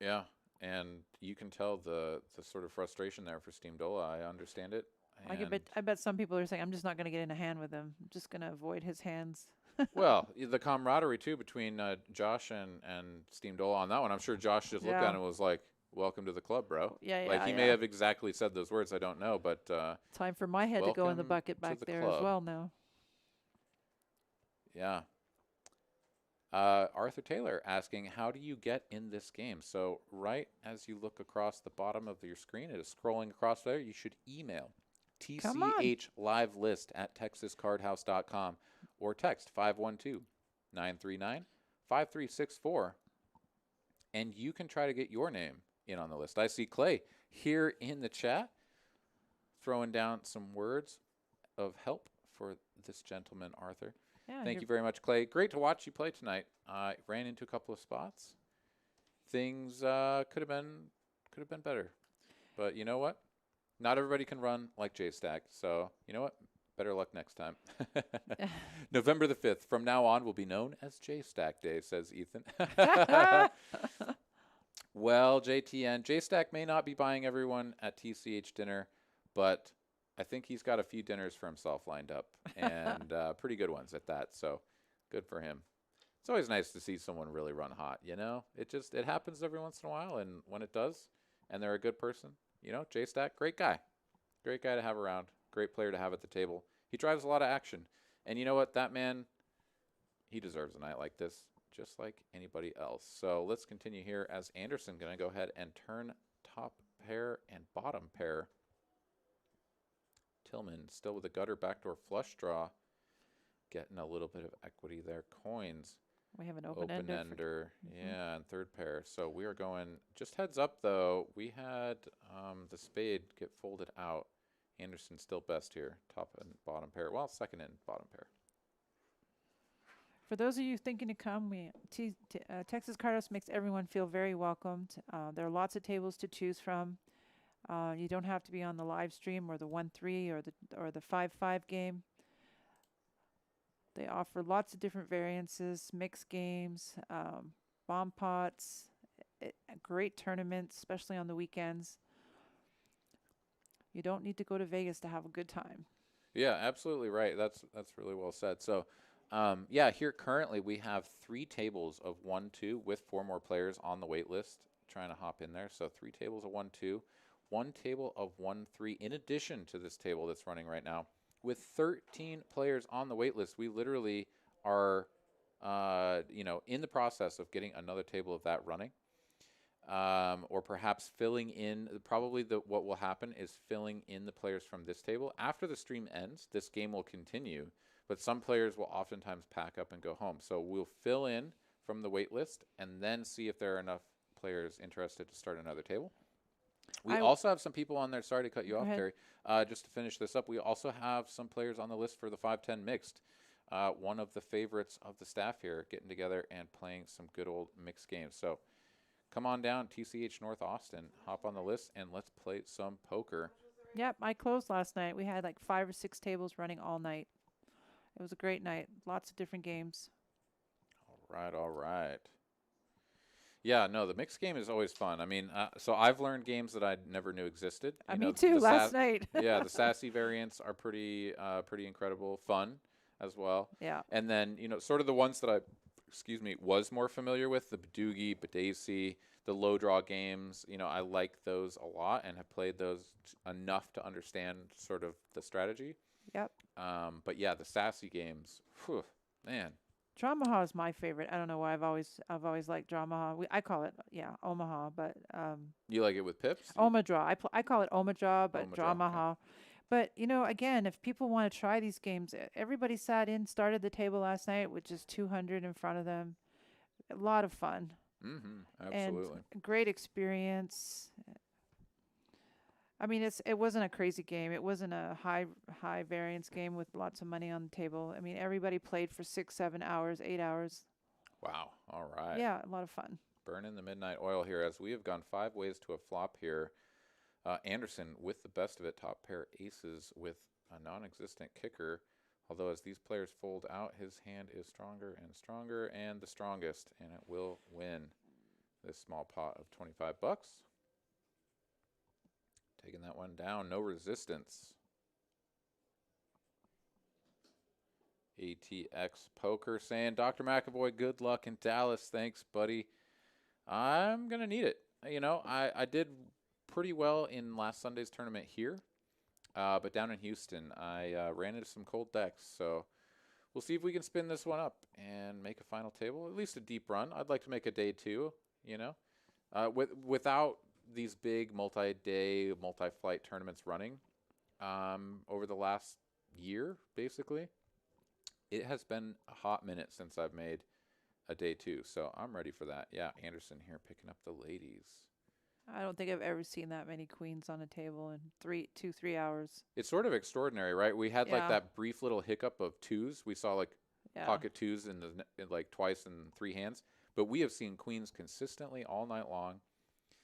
A: Yeah, and you can tell the sort of frustration there for Steam Dola. I understand it.
B: I bet some people are saying, I'm just not going to get in a hand with him. I'm just going to avoid his hands.
A: Well, the camaraderie, too, between Josh and Steam Dola on that one. I'm sure Josh just looked at
B: Yeah.
A: it and was like, welcome to the club, bro.
B: Yeah,
A: Like, he may
B: yeah.
A: have exactly said those words. I don't know, but
B: Time for my head to go in the
A: welcome
B: bucket
A: to
B: back
A: the
B: there
A: club.
B: as well now.
A: yeah. Arthur Taylor asking, how do you get in this game? So right as you look across the bottom of your screen, it is scrolling across there. You should email
B: Come on.
A: tchlivelist@texascardhouse.com or text 512-939-5364. And you can try to get your name in on the list. I see Clay here in the chat throwing down some words of help for this gentleman, Arthur.
B: Yeah,
A: Thank you very much, Clay. Great to watch you play tonight. Ran into a couple of spots. Things could have been better, but you know what? Not everybody can run like J-Stack. So you know what? Better luck next time. November the 5th. From now on, will be known as J-Stack Day, says Ethan. Well, JTN, J-Stack may not be buying everyone at TCH dinner, but I think he's got a few dinners for himself lined up, and pretty good ones at that. So good for him. It's always nice to see someone really run hot, you know? It happens every once in a while, and when it does, and they're a good person, you know, J-Stack, great guy. Great guy to have around. Great player to have at the table. He drives a lot of action. And you know what? That man, he deserves a night like this, just like anybody else. So let's continue here as Anderson going to go ahead and turn top pair and bottom pair. Tillman still with a gutter backdoor flush draw. Getting a little bit of equity there. Coins.
B: We have an open-ender.
A: Yeah, and third pair. So we are going, just heads up though, we had the spade get folded out. Anderson still best here, top and bottom pair. Well, second and bottom pair.
B: For those of you thinking to come, Texas Card House makes everyone feel very welcomed. There are lots of tables to choose from. You don't have to be on the live stream or the 1-3 or the 5-5 game. They offer lots of different variances, mixed games, bomb pots, a great tournaments, especially on the weekends. You don't need to go to Vegas to have a good time.
A: Yeah, absolutely right. That's really well said. So, yeah, here currently we have 3 tables of 1-2 with 4 more players on the wait list trying to hop in there. So 3 tables of 1-2, 1 table of 1-3 in addition to this table that's running right now. With 13 players on the wait list, we literally are, in the process of getting another table of that running. Or perhaps filling in. Probably what will happen is filling in the players from this table. After the stream ends, this game will continue, but some players will oftentimes pack up and go home. So we'll fill in from the wait list and then see if there are enough players interested to start another table. We also have some people on there. Sorry to cut you off, Terry. Just to finish this up, we also have some players on the list for the 5-10 mixed. One of the favorites of the staff here getting together and playing some good old mixed games. So come on down, TCH North Austin, hop on the list, and let's play some poker.
B: Yep, I closed last night. We had like 5 or 6 tables running all night. It was a great night. Lots of different games.
A: All right. Yeah, no, the mixed game is always fun. I mean, so I've learned games that I never knew existed.
B: Me too, last night.
A: Yeah, the sassy variants are pretty incredible, fun as well.
B: Yeah.
A: And then, sort of the ones that I was more familiar with, the Badoogie, Badacy, the low draw games. I like those a lot and have played those enough to understand sort of the strategy.
B: Yep.
A: But yeah, the sassy games, whew, man.
B: Dramaha is my favorite. I don't know why I've always liked Dramaha. I call it Omaha, but
A: You like it with pips?
B: Omadraw. I call it Omadraw, but
A: Omadraw,
B: Dramaha.
A: okay.
B: But again, if people want to try these games, everybody started the table last night with just 200 in front of them. A lot of fun.
A: Mm-hmm. Absolutely.
B: And great experience. I mean, it wasn't a crazy game. It wasn't a high variance game with lots of money on the table. I mean, everybody played for 6, 7 hours, 8 hours.
A: Wow. All right.
B: Yeah, a lot of fun.
A: Burning the midnight oil here as we have gone 5 ways to a flop here. Anderson with the best of it, top pair aces with a non-existent kicker. Although as these players fold out, his hand is stronger and stronger and the strongest, and it will win this small pot of $25. Taking that one down, no resistance. ATX Poker saying, Dr. McAvoy, good luck in Dallas. Thanks, buddy. I'm going to need it. I did pretty well in last Sunday's tournament here, but down in Houston, I ran into some cold decks. So we'll see if we can spin this one up and make a final table, at least a deep run. I'd like to make a day 2, without these big multi-day, multi-flight tournaments running over the last year, basically. It has been a hot minute since I've made a day 2, so I'm ready for that. Yeah, Anderson here picking up the ladies.
B: I don't think I've ever seen that many queens on a table in 3 hours.
A: It's sort of extraordinary, right? We had like that brief little hiccup of 2s. We saw like pocket 2s in like twice in 3 hands, but we have seen queens consistently all night long.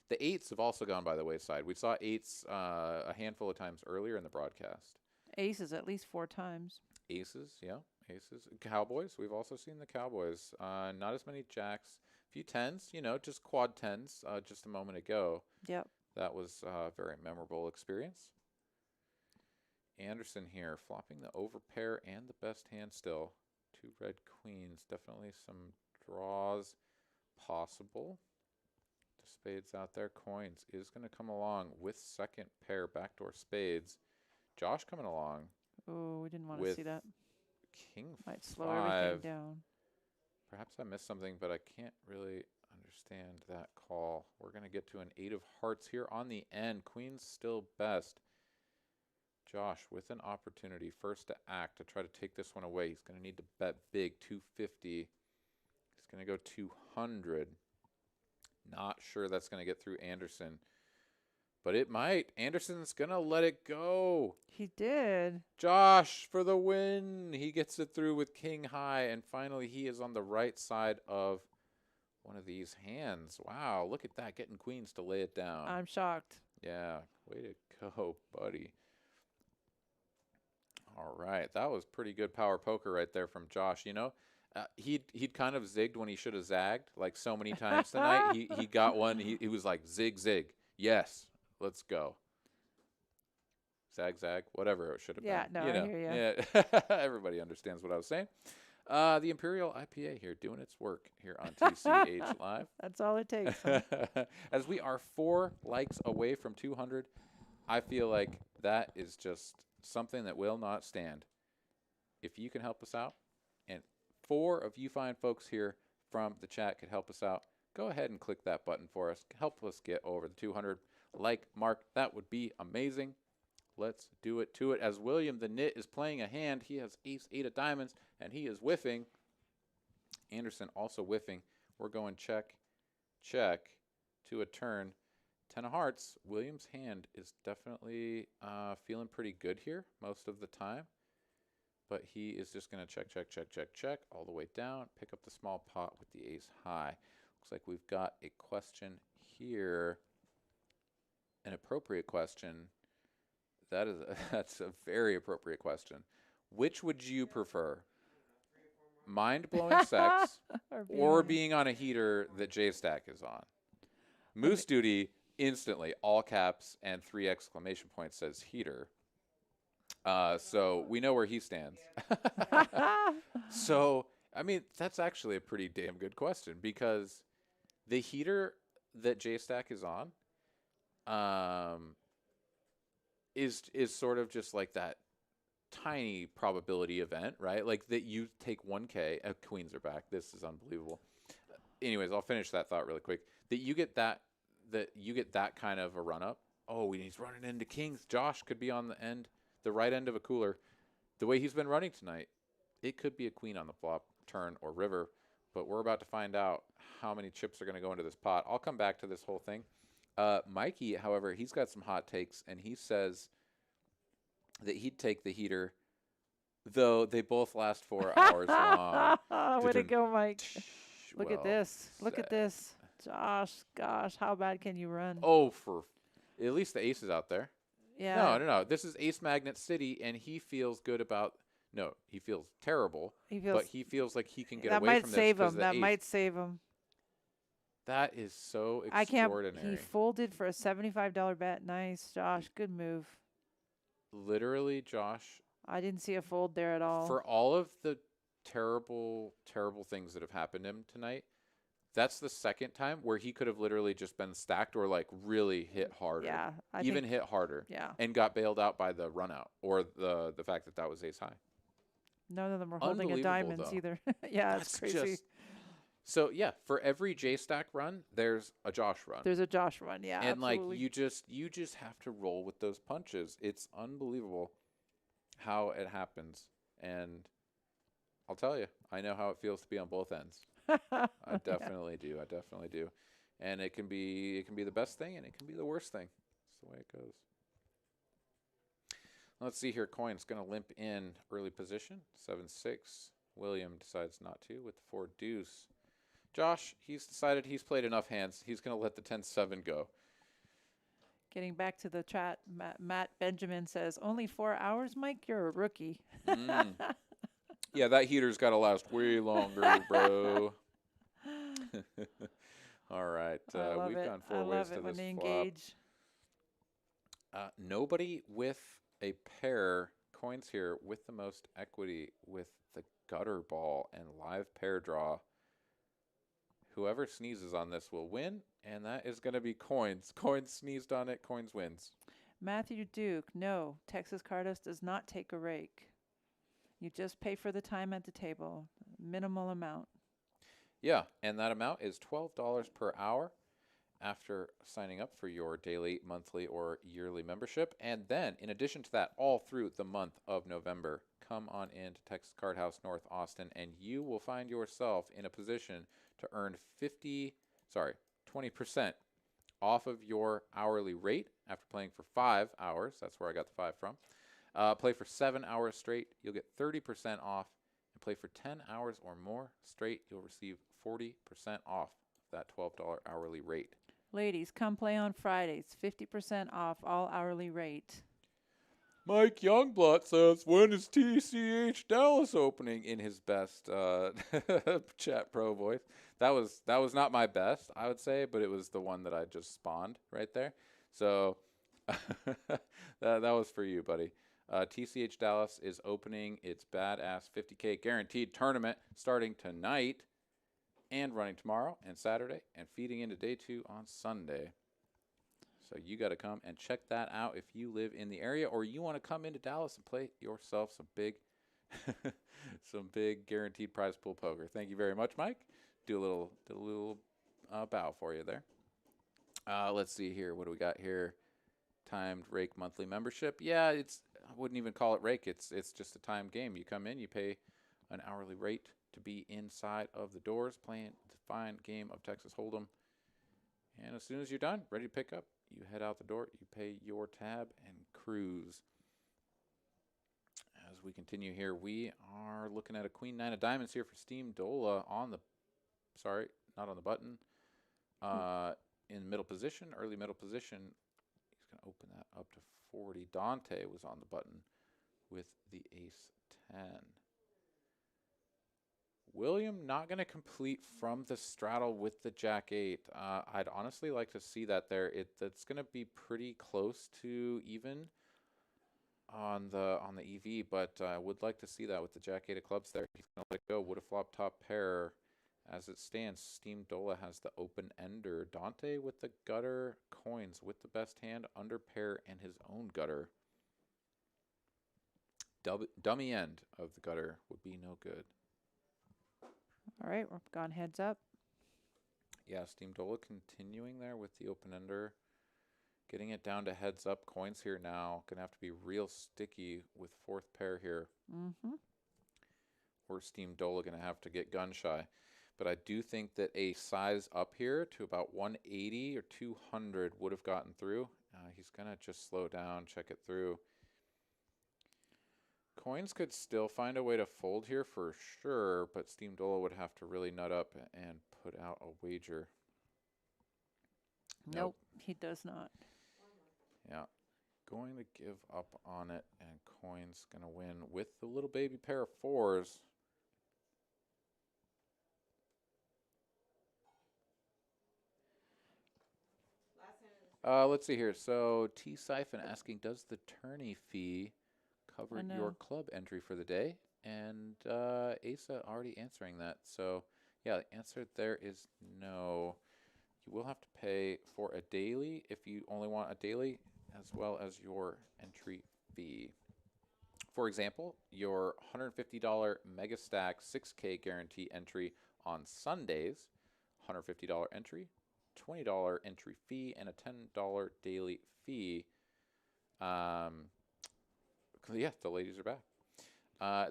A: The 8s have also gone by the wayside. We saw 8s a handful of times earlier in the broadcast.
B: Aces at least 4 times.
A: Aces, yeah, aces. Cowboys, we've also seen the Cowboys. Not as many jacks. A few 10s, just quad 10s just a moment ago.
B: Yep.
A: That was a very memorable experience. Anderson here, flopping the overpair and the best hand still. 2 red queens. Definitely some draws possible. The spades out there. Coins is going to come along with second pair backdoor spades. Josh coming along.
B: Oh, we didn't want to see that.
A: King
B: might slow
A: 5.
B: everything down.
A: Perhaps I missed something, but I can't really understand that call. We're going to get to an 8 of hearts here on the end. Queen's still best. Josh with an opportunity first to act to try to take this one away. He's going to need to bet big, 250. He's going to go 200. Not sure that's going to get through Anderson. But it might. Anderson's going to let it go.
B: He did.
A: Josh for the win. He gets it through with king high. And finally, he is on the right side of one of these hands. Wow, look at that. Getting queens to lay it down.
B: I'm shocked.
A: Yeah, way to go, buddy. All right, that was pretty good power poker right there from Josh. You know, he'd kind of zigged when he should have zagged, like so many times tonight. He got one. He was like zig zig. Yes, let's go. Zag zag, whatever it should have
B: Yeah,
A: been.
B: no,
A: you
B: I
A: know,
B: hear ya.
A: yeah. Everybody understands what I was saying. The Imperial IPA here doing its work here on TCH Live.
B: That's all it takes. Huh?
A: As we are 4 likes away from 200, I feel like that is just something that will not stand. If you can help us out, and 4 of you fine folks here from the chat could help us out, go ahead and click that button for us. Help us get over the 200 like mark. That would be amazing. Let's do it to it. As William the Knit is playing a hand, he has ace 8 of diamonds, and he is whiffing. Anderson also whiffing. We're going check, check to a turn. 10 of hearts. William's hand is definitely feeling pretty good here most of the time. But he is just going to check, check, check, check, check all the way down. Pick up the small pot with the ace high. Looks like we've got a question here. An appropriate question. That's a very appropriate question. Which would you prefer? Mind-blowing sex or being on a heater that J-Stack is on? Moose Duty instantly, all caps and 3 exclamation points says heater. So we know where he stands. So, I mean, that's actually a pretty damn good question because the heater that J-Stack is on is sort of just like that tiny probability event, right? Like that you take 1K. Queens are back. This is unbelievable. Anyways, I'll finish that thought really quick. That you get that kind of a run up. Oh, he's running into kings. Josh could be on the right end of a cooler. The way he's been running tonight, it could be a queen on the flop, turn, or river. But we're about to find out how many chips are going to go into this pot. I'll come back to this whole thing. Mikey, however, he's got some hot takes, and he says that he'd take the heater, though they both last 4 hours long.
B: Way to go, Mike. Look at
A: Well
B: this. Look at this. Josh, gosh, how bad can you run?
A: Oh, for at least the ace is out there.
B: Yeah.
A: No. This is Ace Magnet City, and he feels good about. No, he feels terrible. But he feels like he can get away from this.
B: That might save him.
A: That is so
B: I
A: extraordinary.
B: can't. He folded for a $75 bet. Nice, Josh. Good move.
A: Literally, Josh.
B: I didn't see a fold there at all.
A: For all of the terrible, terrible things that have happened to him tonight, that's the second time where he could have literally just been stacked or like really hit harder.
B: Yeah.
A: Hit harder.
B: Yeah.
A: And got bailed out by the run out or the fact that was ace high.
B: None of them were holding a diamonds either. Yeah, it's crazy.
A: So yeah, for every J-Stack run, there's a Josh run.
B: There's a Josh run, yeah.
A: And
B: absolutely.
A: like you just have to roll with those punches. It's unbelievable how it happens. And I'll tell you, I know how it feels to be on both ends. I definitely do. I definitely do. And it can be the best thing and it can be the worst thing. That's the way it goes. Let's see here. Coin's going to limp in early position. 7-6. William decides not to with the 4 deuce. Josh, he's decided he's played enough hands. He's going to let the 10-7 go.
B: Getting back to the chat, Matt Benjamin says, only 4 hours, Mike? You're a rookie.
A: Yeah, that heater's got to last way longer, bro. All right. We've gone 4 ways to this
B: when they
A: flop.
B: engage.
A: Nobody with a pair. Coins here with the most equity with the gutter ball and live pair draw. Whoever sneezes on this will win, and that is going to be Coins. Coins sneezed on it. Coins wins.
B: Matthew Duke, no. Texas Cardhouse does not take a rake. You just pay for the time at the table. Minimal amount.
A: Yeah, and that amount is $12 per hour after signing up for your daily, monthly, or yearly membership. And then, in addition to that, all through the month of November, come on into Texas Card House North Austin, and you will find yourself in a position to earn 20% off of your hourly rate after playing for 5 hours. That's where I got the 5 from. Play for 7 hours straight, you'll get 30% off. And play for 10 hours or more straight, you'll receive 40% off that $12 hourly rate.
B: Ladies, come play on Fridays. 50% off all hourly rate.
A: Mike Youngblood says, when is TCH Dallas opening, in his best chat pro voice. That was not my best, I would say, but it was the one that I just spawned right there. So that was for you, buddy. TCH Dallas is opening its badass 50K guaranteed tournament starting tonight and running tomorrow and Saturday and feeding into day 2 on Sunday. So you got to come and check that out if you live in the area or you want to come into Dallas and play yourself some big some big guaranteed prize pool poker. Thank you very much, Mike. Do a little bow for you there. Let's see here. What do we got here? Timed rake monthly membership. Yeah, I wouldn't even call it rake. It's just a timed game. You come in, you pay an hourly rate to be inside of the doors playing the fine game of Texas Hold'em. And as soon as you're done, ready to pick up, you head out the door, you pay your tab, and cruise. As we continue here, we are looking at a Queen 9 of Diamonds here for Steam Dola on the, sorry, not on the button, in middle position, early middle position. He's going to open that up to 40. Dante was on the button with the ace 10. William not going to complete from the straddle with the jack 8. I'd honestly like to see that there. That's going to be pretty close to even on the EV, but I would like to see that with the jack 8 of clubs there. He's going to let go. Would have flop top pair. As it stands, Steam Dola has the open ender. Dante with the gutter, coins with the best hand, under pair, and his own gutter. Dummy end of the gutter would be no good.
B: All right, we're gone heads up.
A: Yeah, Steam Dola continuing there with the open ender. Getting it down to heads up. Coins here now. Going to have to be real sticky with fourth pair here. Or Steam Dola going to have to get gun shy. But I do think that a size up here to about 180 or 200 would have gotten through. He's going to just slow down, check it through. Coins could still find a way to fold here for sure, but Steam Dola would have to really nut up and put out a wager.
B: Nope, he does not.
A: Yeah, going to give up on it, and Coins going to win with the little baby pair of fours. Let's see here. So T-Siphon asking, does the tourney fee cover your club entry for the day? And Asa already answering that. So yeah, the answer there is no. You will have to pay for a daily if you only want a daily, as well as your entry fee. For example, your $150 Mega Stack 6K guarantee entry on Sundays, $150 entry, $20 entry fee, and a $10 daily fee. Yeah, the ladies are back.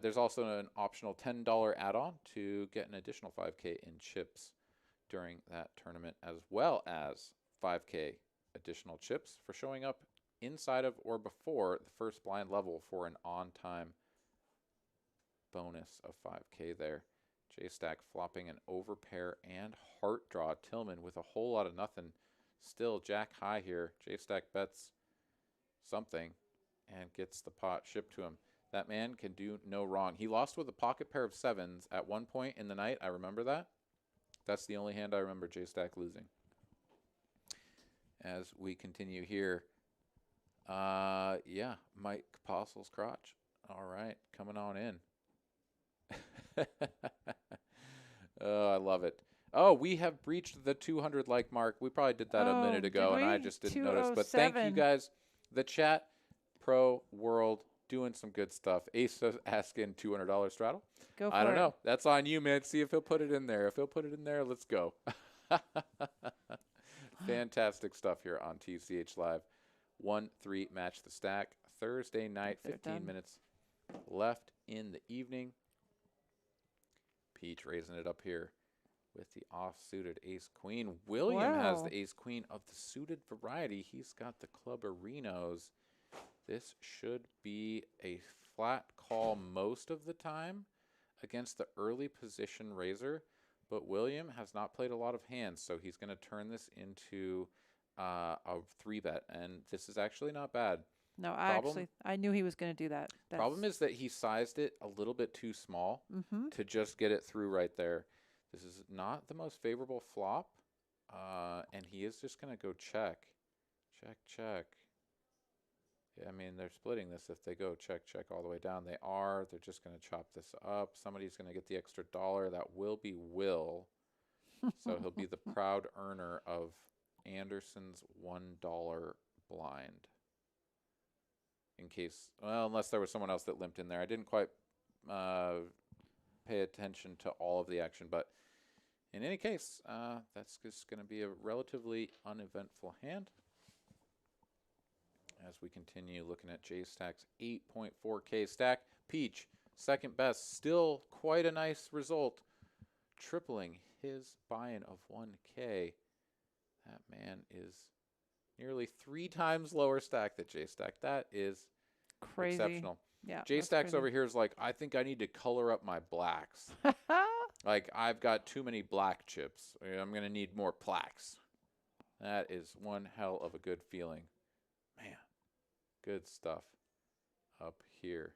A: There's also an optional $10 add-on to get an additional 5K in chips during that tournament, as well as 5K additional chips for showing up inside of or before the first blind level for an on-time bonus of 5K there. J-Stack flopping an overpair and heart draw. Tillman with a whole lot of nothing. Still jack high here. J-Stack bets something and gets the pot shipped to him. That man can do no wrong. He lost with a pocket pair of sevens at one point in the night. I remember that. That's the only hand I remember J-Stack losing. As we continue here. Yeah, Mike Apostle's crotch. All right, coming on in. Oh, I love it. Oh, we have breached the 200 like mark. We probably did that a minute ago, and I just didn't notice. But thank you guys. The chat, pro world, doing some good stuff. Ace asking $200 straddle.
B: Go for
A: I don't
B: it.
A: know. That's on you, man. See if he'll put it in there. If he'll put it in there, let's go. Fantastic stuff here on TCH Live. 1-3 match the stack. Thursday night, 15 minutes left in the evening. Peach raising it up here with the off-suited ace-queen. William has the ace-queen of the suited variety. He's got the clubberinos. This should be a flat call most of the time against the early position raiser, but William has not played a lot of hands, so he's going to turn this into a 3-bet, and this is actually not bad.
B: No,
A: Problem-
B: I knew he was going to do that.
A: Problem is that he sized it a little bit too small
B: Mm-hmm.
A: to just get it through right there. This is not the most favorable flop, and he is just going to go check. Check, check. Yeah, I mean, they're splitting this if they go check, check all the way down. They are. They're just going to chop this up. Somebody's going to get the extra $1. That will be Will. So he'll be the proud earner of Anderson's $1 blind. In case, well, unless there was someone else that limped in there. I didn't quite pay attention to all of the action, but in any case, that's just going to be a relatively uneventful hand. As we continue looking at J-Stack's 8.4K stack. Peach, second best, still quite a nice result, tripling his buy-in of 1K. That man is nearly 3 times lower stack than J-Stack. That is
B: Crazy.
A: exceptional.
B: Yeah.
A: J-Stack's over here is like, I think I need to color up my blacks. Like, I've got too many black chips. I'm going to need more plaques. That is one hell of a good feeling. Man, good stuff up here.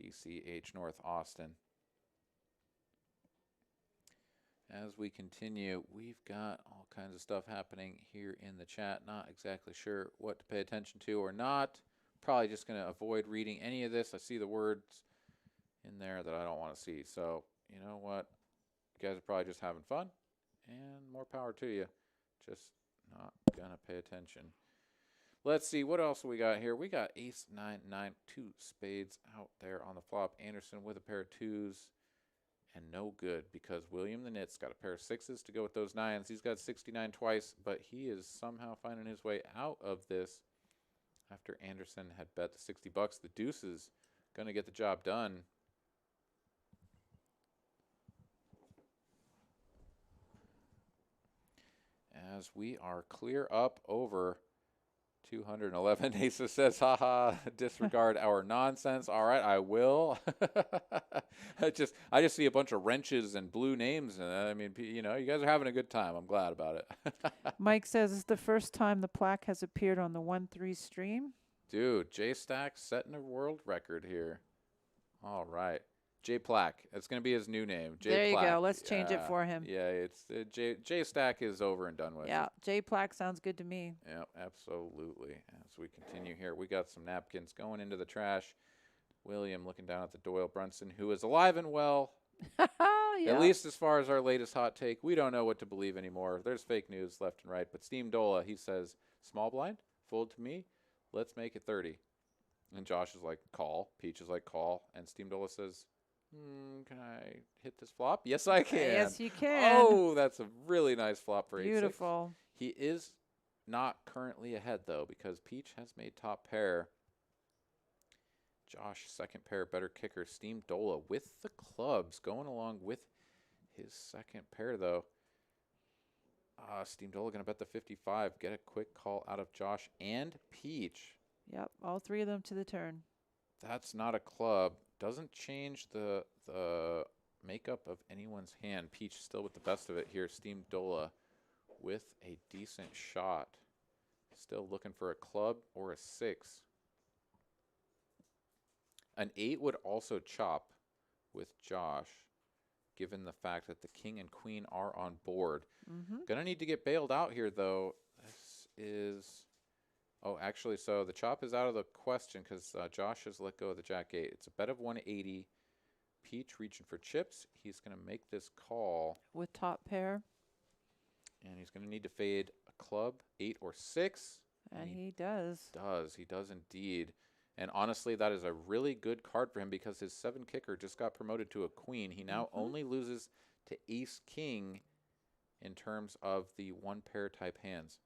A: TCH North Austin. As we continue, we've got all kinds of stuff happening here in the chat. Not exactly sure what to pay attention to or not. Probably just going to avoid reading any of this. I see the words in there that I don't want to see. So, you know what? You guys are probably just having fun, and more power to you. Just not going to pay attention. Let's see, what else we got here? We got ace, 9, 9, 2 spades out there on the flop. Anderson with a pair of 2s. And no good, because William the Nit's got a pair of 6s to go with those 9s. He's got 69 twice, but he is somehow finding his way out of this after Anderson had bet the 60 bucks. The deuce is going to get the job done. As we are clear up over 211. Asa says, haha, disregard our nonsense. All right, I will. I just see a bunch of wrenches and blue names. And I mean, you know, you guys are having a good time. I'm glad about it.
B: Mike says it's the first time the plaque has appeared on the 1-3 stream.
A: Dude, J-Stack setting a world record here. All right. J-Plaque. That's going to be his new name. J-Plaque.
B: There you go. Let's change it for him.
A: Yeah, it's J-Stack is over and done with.
B: Yeah, J-Plaque sounds good to me.
A: Yeah, absolutely. As we continue here, we got some napkins going into the trash. William looking down at the Doyle Brunson, who is alive and well.
B: Yeah.
A: At least as far as our latest hot take. We don't know what to believe anymore. There's fake news left and right. But Steam Dola, he says, small blind, fold to me. Let's make it 30. And Josh is like, call. Peach is like, call. And Steam Dola says, can I hit this flop? Yes, I can.
B: Yes, you can.
A: Oh, that's a really nice flop for 8-6.
B: Beautiful.
A: He is not currently ahead, though, because Peach has made top pair. Josh, second pair, better kicker. Steam Dola with the clubs going along with his second pair, though. Steam Dola going to bet the 55. Get a quick call out of Josh and Peach.
B: Yep, all 3 of them to the turn.
A: That's not a club. Doesn't change the makeup of anyone's hand. Peach still with the best of it here. Steam Dola with a decent shot. Still looking for a club or a 6. An 8 would also chop with Josh, given the fact that the king and queen are on board. Gonna need to get bailed out here, though. This is... Oh, actually, so the chop is out of the question because Josh has let go of the jack-8. It's a bet of 180. Peach reaching for chips. He's going to make this call.
B: With top pair.
A: And he's going to need to fade a club, 8 or 6.
B: And he does.
A: He does indeed. And honestly, that is a really good card for him because his 7 kicker just got promoted to a queen. He now only loses to ace-king in terms of the 1-pair type hands.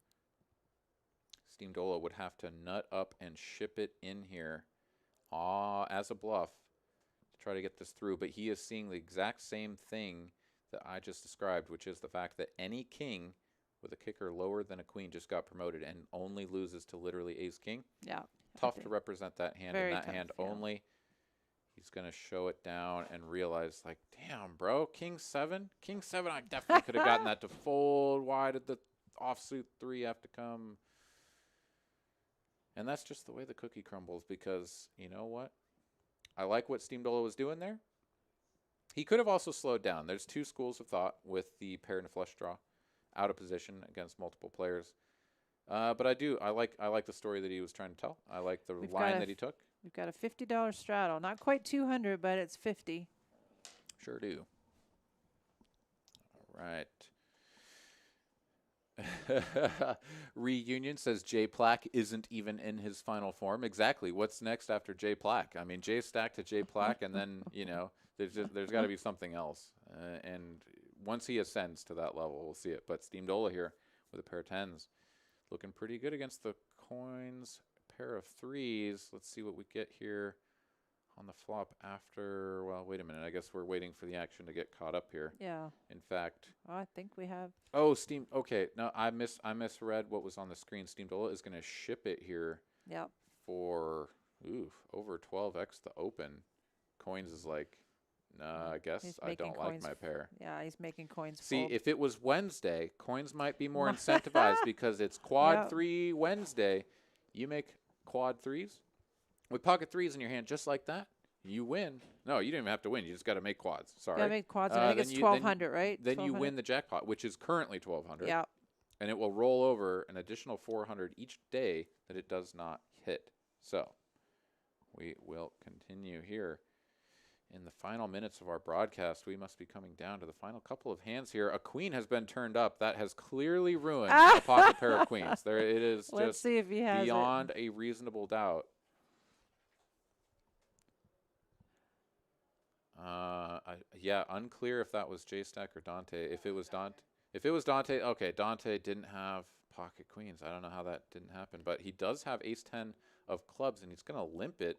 A: Steam Dola would have to nut up and ship it in here as a bluff to try to get this through. But he is seeing the exact same thing that I just described, which is the fact that any king with a kicker lower than a queen just got promoted and only loses to literally ace-king.
B: Yeah.
A: Tough to represent that hand
B: Very
A: in that
B: tough,
A: hand
B: yeah.
A: only. He's going to show it down and realize, like, damn, bro, king 7? King 7, I definitely could have gotten that to fold. Why did the offsuit 3 have to come? And that's just the way the cookie crumbles because, you know what? I like what Steam Dola was doing there. He could have also slowed down. There's two schools of thought with the pair and a flush draw out of position against multiple players. But I like the story that he was trying to tell. I like the line that he took.
B: We've got a $50 straddle. Not quite 200, but it's 50.
A: Sure do. All right. Reunion says J Plaque isn't even in his final form. Exactly. What's next after J Plaque? I mean, J Stack to J Plaque, and then there's got to be something else. And once he ascends to that level, we'll see it. But Steam Dola here with a pair of tens, looking pretty good against the coins. Pair of threes. Let's see what we get here on the flop after. Well, wait a minute. I guess we're waiting for the action to get caught up here.
B: Yeah.
A: In fact.
B: Oh, I think we have.
A: Oh, Steam. Okay. No, I misread what was on the screen. Steam Dola is going to ship it here.
B: Yep.
A: For over 12x the open. Coins is like, nah, I guess I don't like my pair.
B: Yeah, he's making coins.
A: See,
B: fold.
A: if it was Wednesday, coins might be more incentivized because it's quad 3 Wednesday. You make quad threes with pocket threes in your hand just like that, you win. No, you didn't even have to win. You just got to make quads. Sorry.
B: Got to make quads, and I think it's 1,200, right?
A: Then you win the jackpot, which is currently 1,200.
B: Yeah.
A: And it will roll over an additional 400 each day that it does not hit. So we will continue here. In the final minutes of our broadcast, we must be coming down to the final couple of hands here. A queen has been turned up. That has clearly ruined a pocket pair of queens. There, it is.
B: Let's
A: just
B: see if he has
A: beyond a reasonable doubt. Yeah, unclear if that was J Stack or Dante. If it was Dante, okay, Dante didn't have pocket queens. I don't know how that didn't happen, but he does have ace 10 of clubs, and he's going to limp it.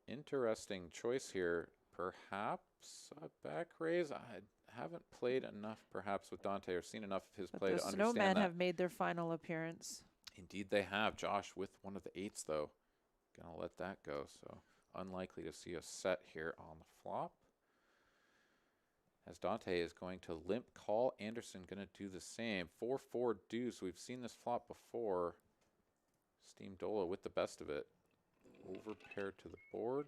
A: Interesting choice here. Perhaps a back raise. I haven't played enough, perhaps, with Dante or seen enough of his play to understand
B: Snowmen
A: that.
B: have made their final appearance.
A: Indeed, they have. Josh with one of the eights, though. Gonna let that go. So unlikely to see a set here on the flop. As Dante is going to limp call. Anderson going to do the same. 4-4 deuce. We've seen this flop before. Steam Dola with the best of it. Over paired to the board.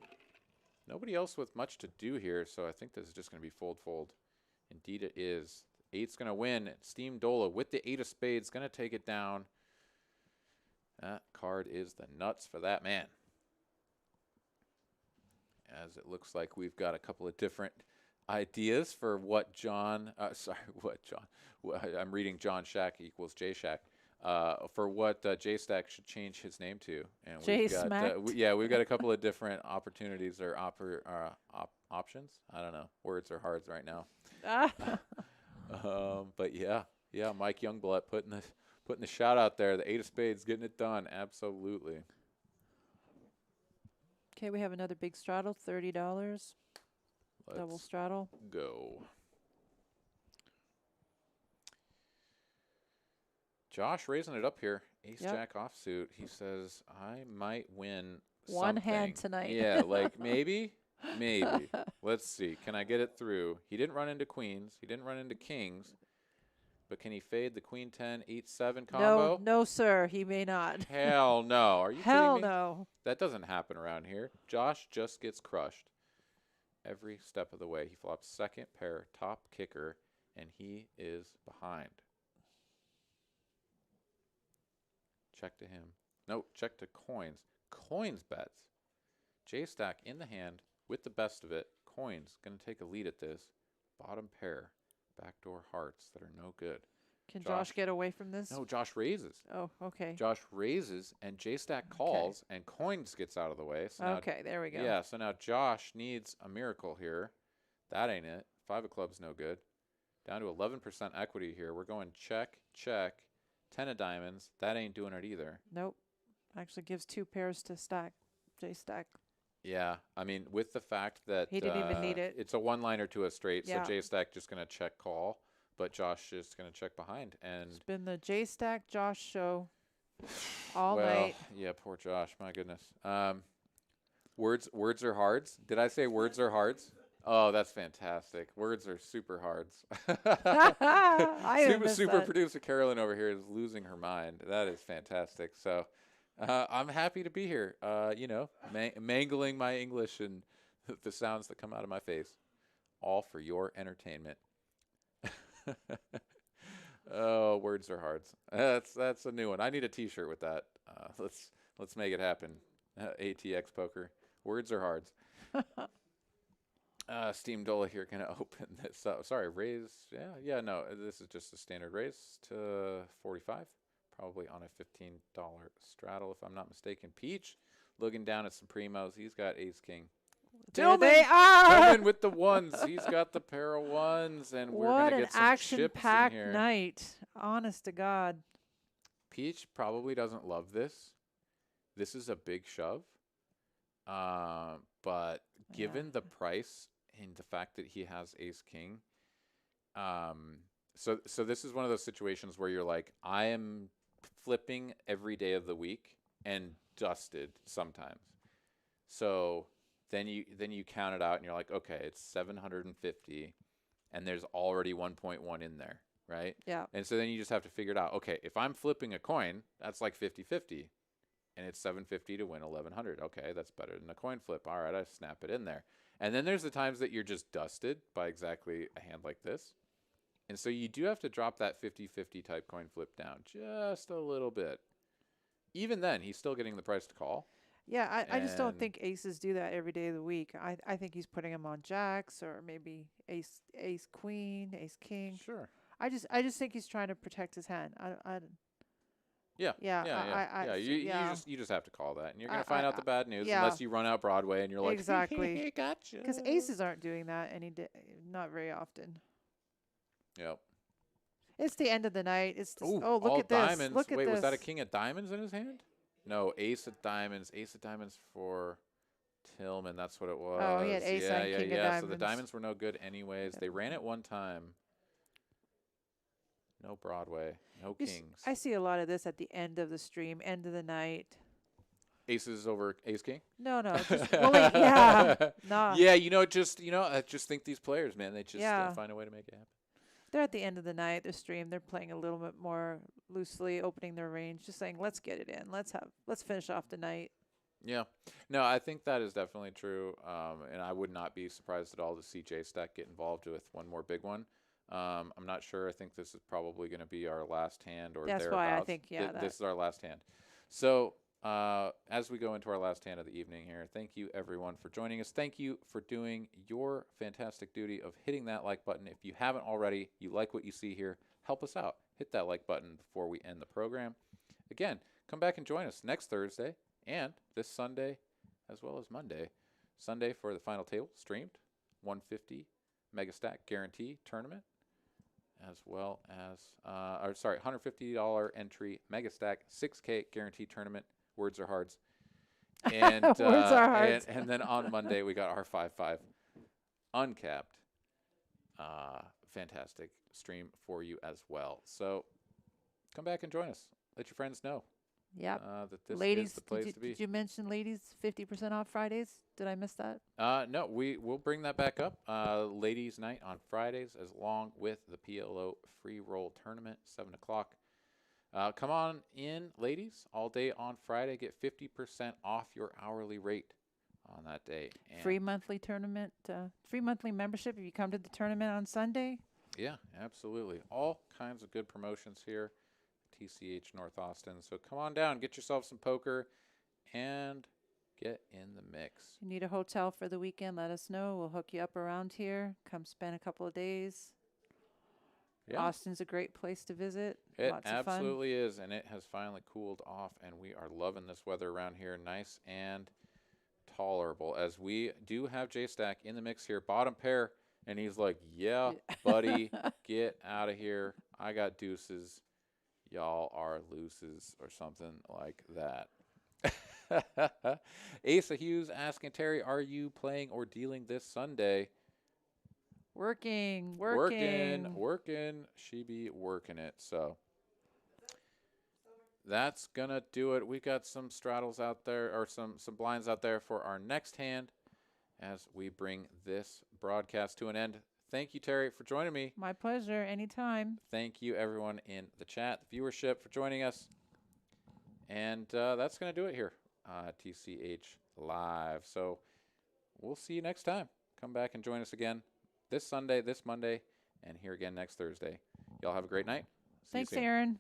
A: Nobody else with much to do here, so I think this is just going to be fold-fold. Indeed it is. Eight's going to win. Steam Dola with the 8 of spades. Going to take it down. That card is the nuts for that man. As it looks like we've got a couple of different ideas for what John, I'm reading John Shack equals J Shack, for what J Stack should change his name to. And we've got, we've got a couple of different opportunities or options. I don't know. Words are hard right now. But yeah, Mike Youngblood putting the shot out there. The 8 of spades, getting it done. Absolutely.
B: Okay, we have another big straddle, $30. Double straddle.
A: Go. Josh raising it up here. Ace Jack offsuit. He says, I might win
B: one
A: something.
B: hand tonight.
A: Yeah, like maybe. Let's see. Can I get it through? He didn't run into queens. He didn't run into kings. But can he fade the queen 10, 8-7 combo?
B: No, sir. He may not.
A: Hell no. Are you kidding me?
B: Hell no.
A: That doesn't happen around here. Josh just gets crushed every step of the way. He flops second pair, top kicker, and he is behind. Check to him. No, check to coins. Coins bets. J Stack in the hand with the best of it. Coins going to take a lead at this. Bottom pair. Backdoor hearts that are no good.
B: Can Josh get away from this?
A: No, Josh raises.
B: Oh, okay.
A: Josh raises, and J Stack calls, and coins gets out of the way. So
B: okay, there we go.
A: Yeah, so now Josh needs a miracle here. That ain't it. 5 of clubs, no good. Down to 11% equity here. We're going check, check. 10 of diamonds. That ain't doing it either.
B: Nope. Actually gives 2 pairs to stack. J Stack.
A: Yeah, I mean, with the fact that
B: he didn't even need it.
A: It's a one-liner to a straight,
B: yeah.
A: So J Stack just going to check call, but Josh is going to check behind. And
B: it's been the J Stack Josh show all night.
A: Yeah, poor Josh. My goodness. Words are hards. Did I say words are hards? Oh, that's fantastic. Words are super hards. Super producer Carolyn over here is losing her mind. That is fantastic. So I'm happy to be here. You know, mangling my English and the sounds that come out of my face, all for your entertainment. Oh, words are hard. That's a new one. I need a T-shirt with that. Let's make it happen. ATX poker. Words are hard. Steam Dola here gonna open this up. Sorry, raise. Yeah. No, this is just a standard raise to 45. Probably on a $15 straddle, if I'm not mistaken. Peach looking down at some primos. He's got ace king.
B: There they are.
A: Tillman with the ones. He's got the pair of ones, and we're
B: What
A: gonna
B: an
A: get some chips in
B: action-packed
A: here.
B: night. Honest to God.
A: Peach probably doesn't love this. This is a big shove. But given the price and the fact that he has ace king, so this is one of those situations where you're like, I am flipping every day of the week and dusted sometimes. So then you count it out and you're like, okay, it's 750 and there's already 1.1 in there, right?
B: Yeah.
A: And so then you just have to figure it out. Okay, if I'm flipping a coin, that's like 50-50 and it's 750 to win 1100. Okay, that's better than a coin flip. All right, I snap it in there. And then there's the times that you're just dusted by exactly a hand like this. And so you do have to drop that 50-50 type coin flip down just a little bit. Even then, he's still getting the price to call.
B: Yeah, I just don't
A: And-
B: think aces do that every day of the week. I think he's putting them on jacks or maybe ace queen, ace king.
A: Sure.
B: I just think he's trying to protect his hand.
A: Yeah.
B: Yeah.
A: You just have to call that, and you're gonna find out the bad news
B: yeah.
A: unless you run out Broadway and you're like,
B: Exactly.
A: gotcha.
B: Because aces aren't doing that any day, not very often.
A: Yep.
B: It's the end of the night. It's
A: Ooh,
B: oh look
A: all
B: at this.
A: diamonds.
B: Look at
A: Wait,
B: this.
A: was that a king of diamonds in his hand? No, ace of diamonds. Ace of diamonds for Tillman. That's what it was.
B: Oh, he had ace and king of
A: yeah. So the
B: diamonds.
A: diamonds were no good anyways. They ran it one time. No Broadway. No
B: You s-
A: kings.
B: I see a lot of this at the end of the stream, end of the night.
A: Aces over ace king.
B: No, just well, wait, yeah, no.
A: Yeah, I just think these players, man, they just
B: Yeah.
A: find a way to make it happen.
B: They're at the end of the night, their stream. They're playing a little bit more loosely, opening their range, just saying, let's get it in. Let's finish off the night.
A: Yeah. No, I think that is definitely true. And I would not be surprised at all to see J-Stack get involved with one more big one. I'm not sure. I think this is probably going to be our last hand or
B: That's
A: thereabouts.
B: why I think,
A: This is our last hand. So as we go into our last hand of the evening here, thank you everyone for joining us. Thank you for doing your fantastic duty of hitting that like button. If you haven't already, you like what you see here, help us out. Hit that like button before we end the program. Again, come back and join us next Thursday and this Sunday as well as Monday. Sunday for the final table streamed, 150 Mega Stack Guarantee Tournament, as well as, $150 entry Mega Stack 6K Guarantee Tournament. Words are hards. And,
B: Words are hards.
A: And then on Monday, we got our 5-5 uncapped. Fantastic stream for you as well. So come back and join us. Let your friends know
B: Yep.
A: that this
B: Ladies,
A: is the place to be.
B: did you mention ladies 50% off Fridays? Did I miss that?
A: No, we'll bring that back up. Ladies' night on Fridays, as long with the PLO free roll tournament, 7 o'clock. Come on in, ladies, all day on Friday. Get 50% off your hourly rate on that day. And
B: Free monthly tournament, free monthly membership if you come to the tournament on Sunday.
A: yeah, absolutely. All kinds of good promotions here. TCH North Austin. So come on down, get yourself some poker, and get in the mix.
B: You need a hotel for the weekend, let us know. We'll hook you up around here. Come spend a couple of days.
A: Yeah.
B: Austin's a great place to visit.
A: It
B: Lots of fun.
A: absolutely is, and it has finally cooled off, and we are loving this weather around here. Nice and tolerable, as we do have J-Stack in the mix here. Bottom pair, and he's like, yeah, buddy, get out of here. I got deuces. Y'all are looses, or something like that. Asa Hughes asking Terry, are you playing or dealing this Sunday?
B: Working.
A: She be working it. So that's gonna do it. We've got some straddles out there, or some blinds out there for our next hand as we bring this broadcast to an end. Thank you, Terry, for joining me.
B: My pleasure. Anytime.
A: Thank you, everyone in the chat, the viewership, for joining us. And that's going to do it here. TCH Live. So we'll see you next time. Come back and join us again this Sunday, this Monday, and here again next Thursday. Y'all have a great night. See you
B: Thanks,
A: soon.
B: Aaron.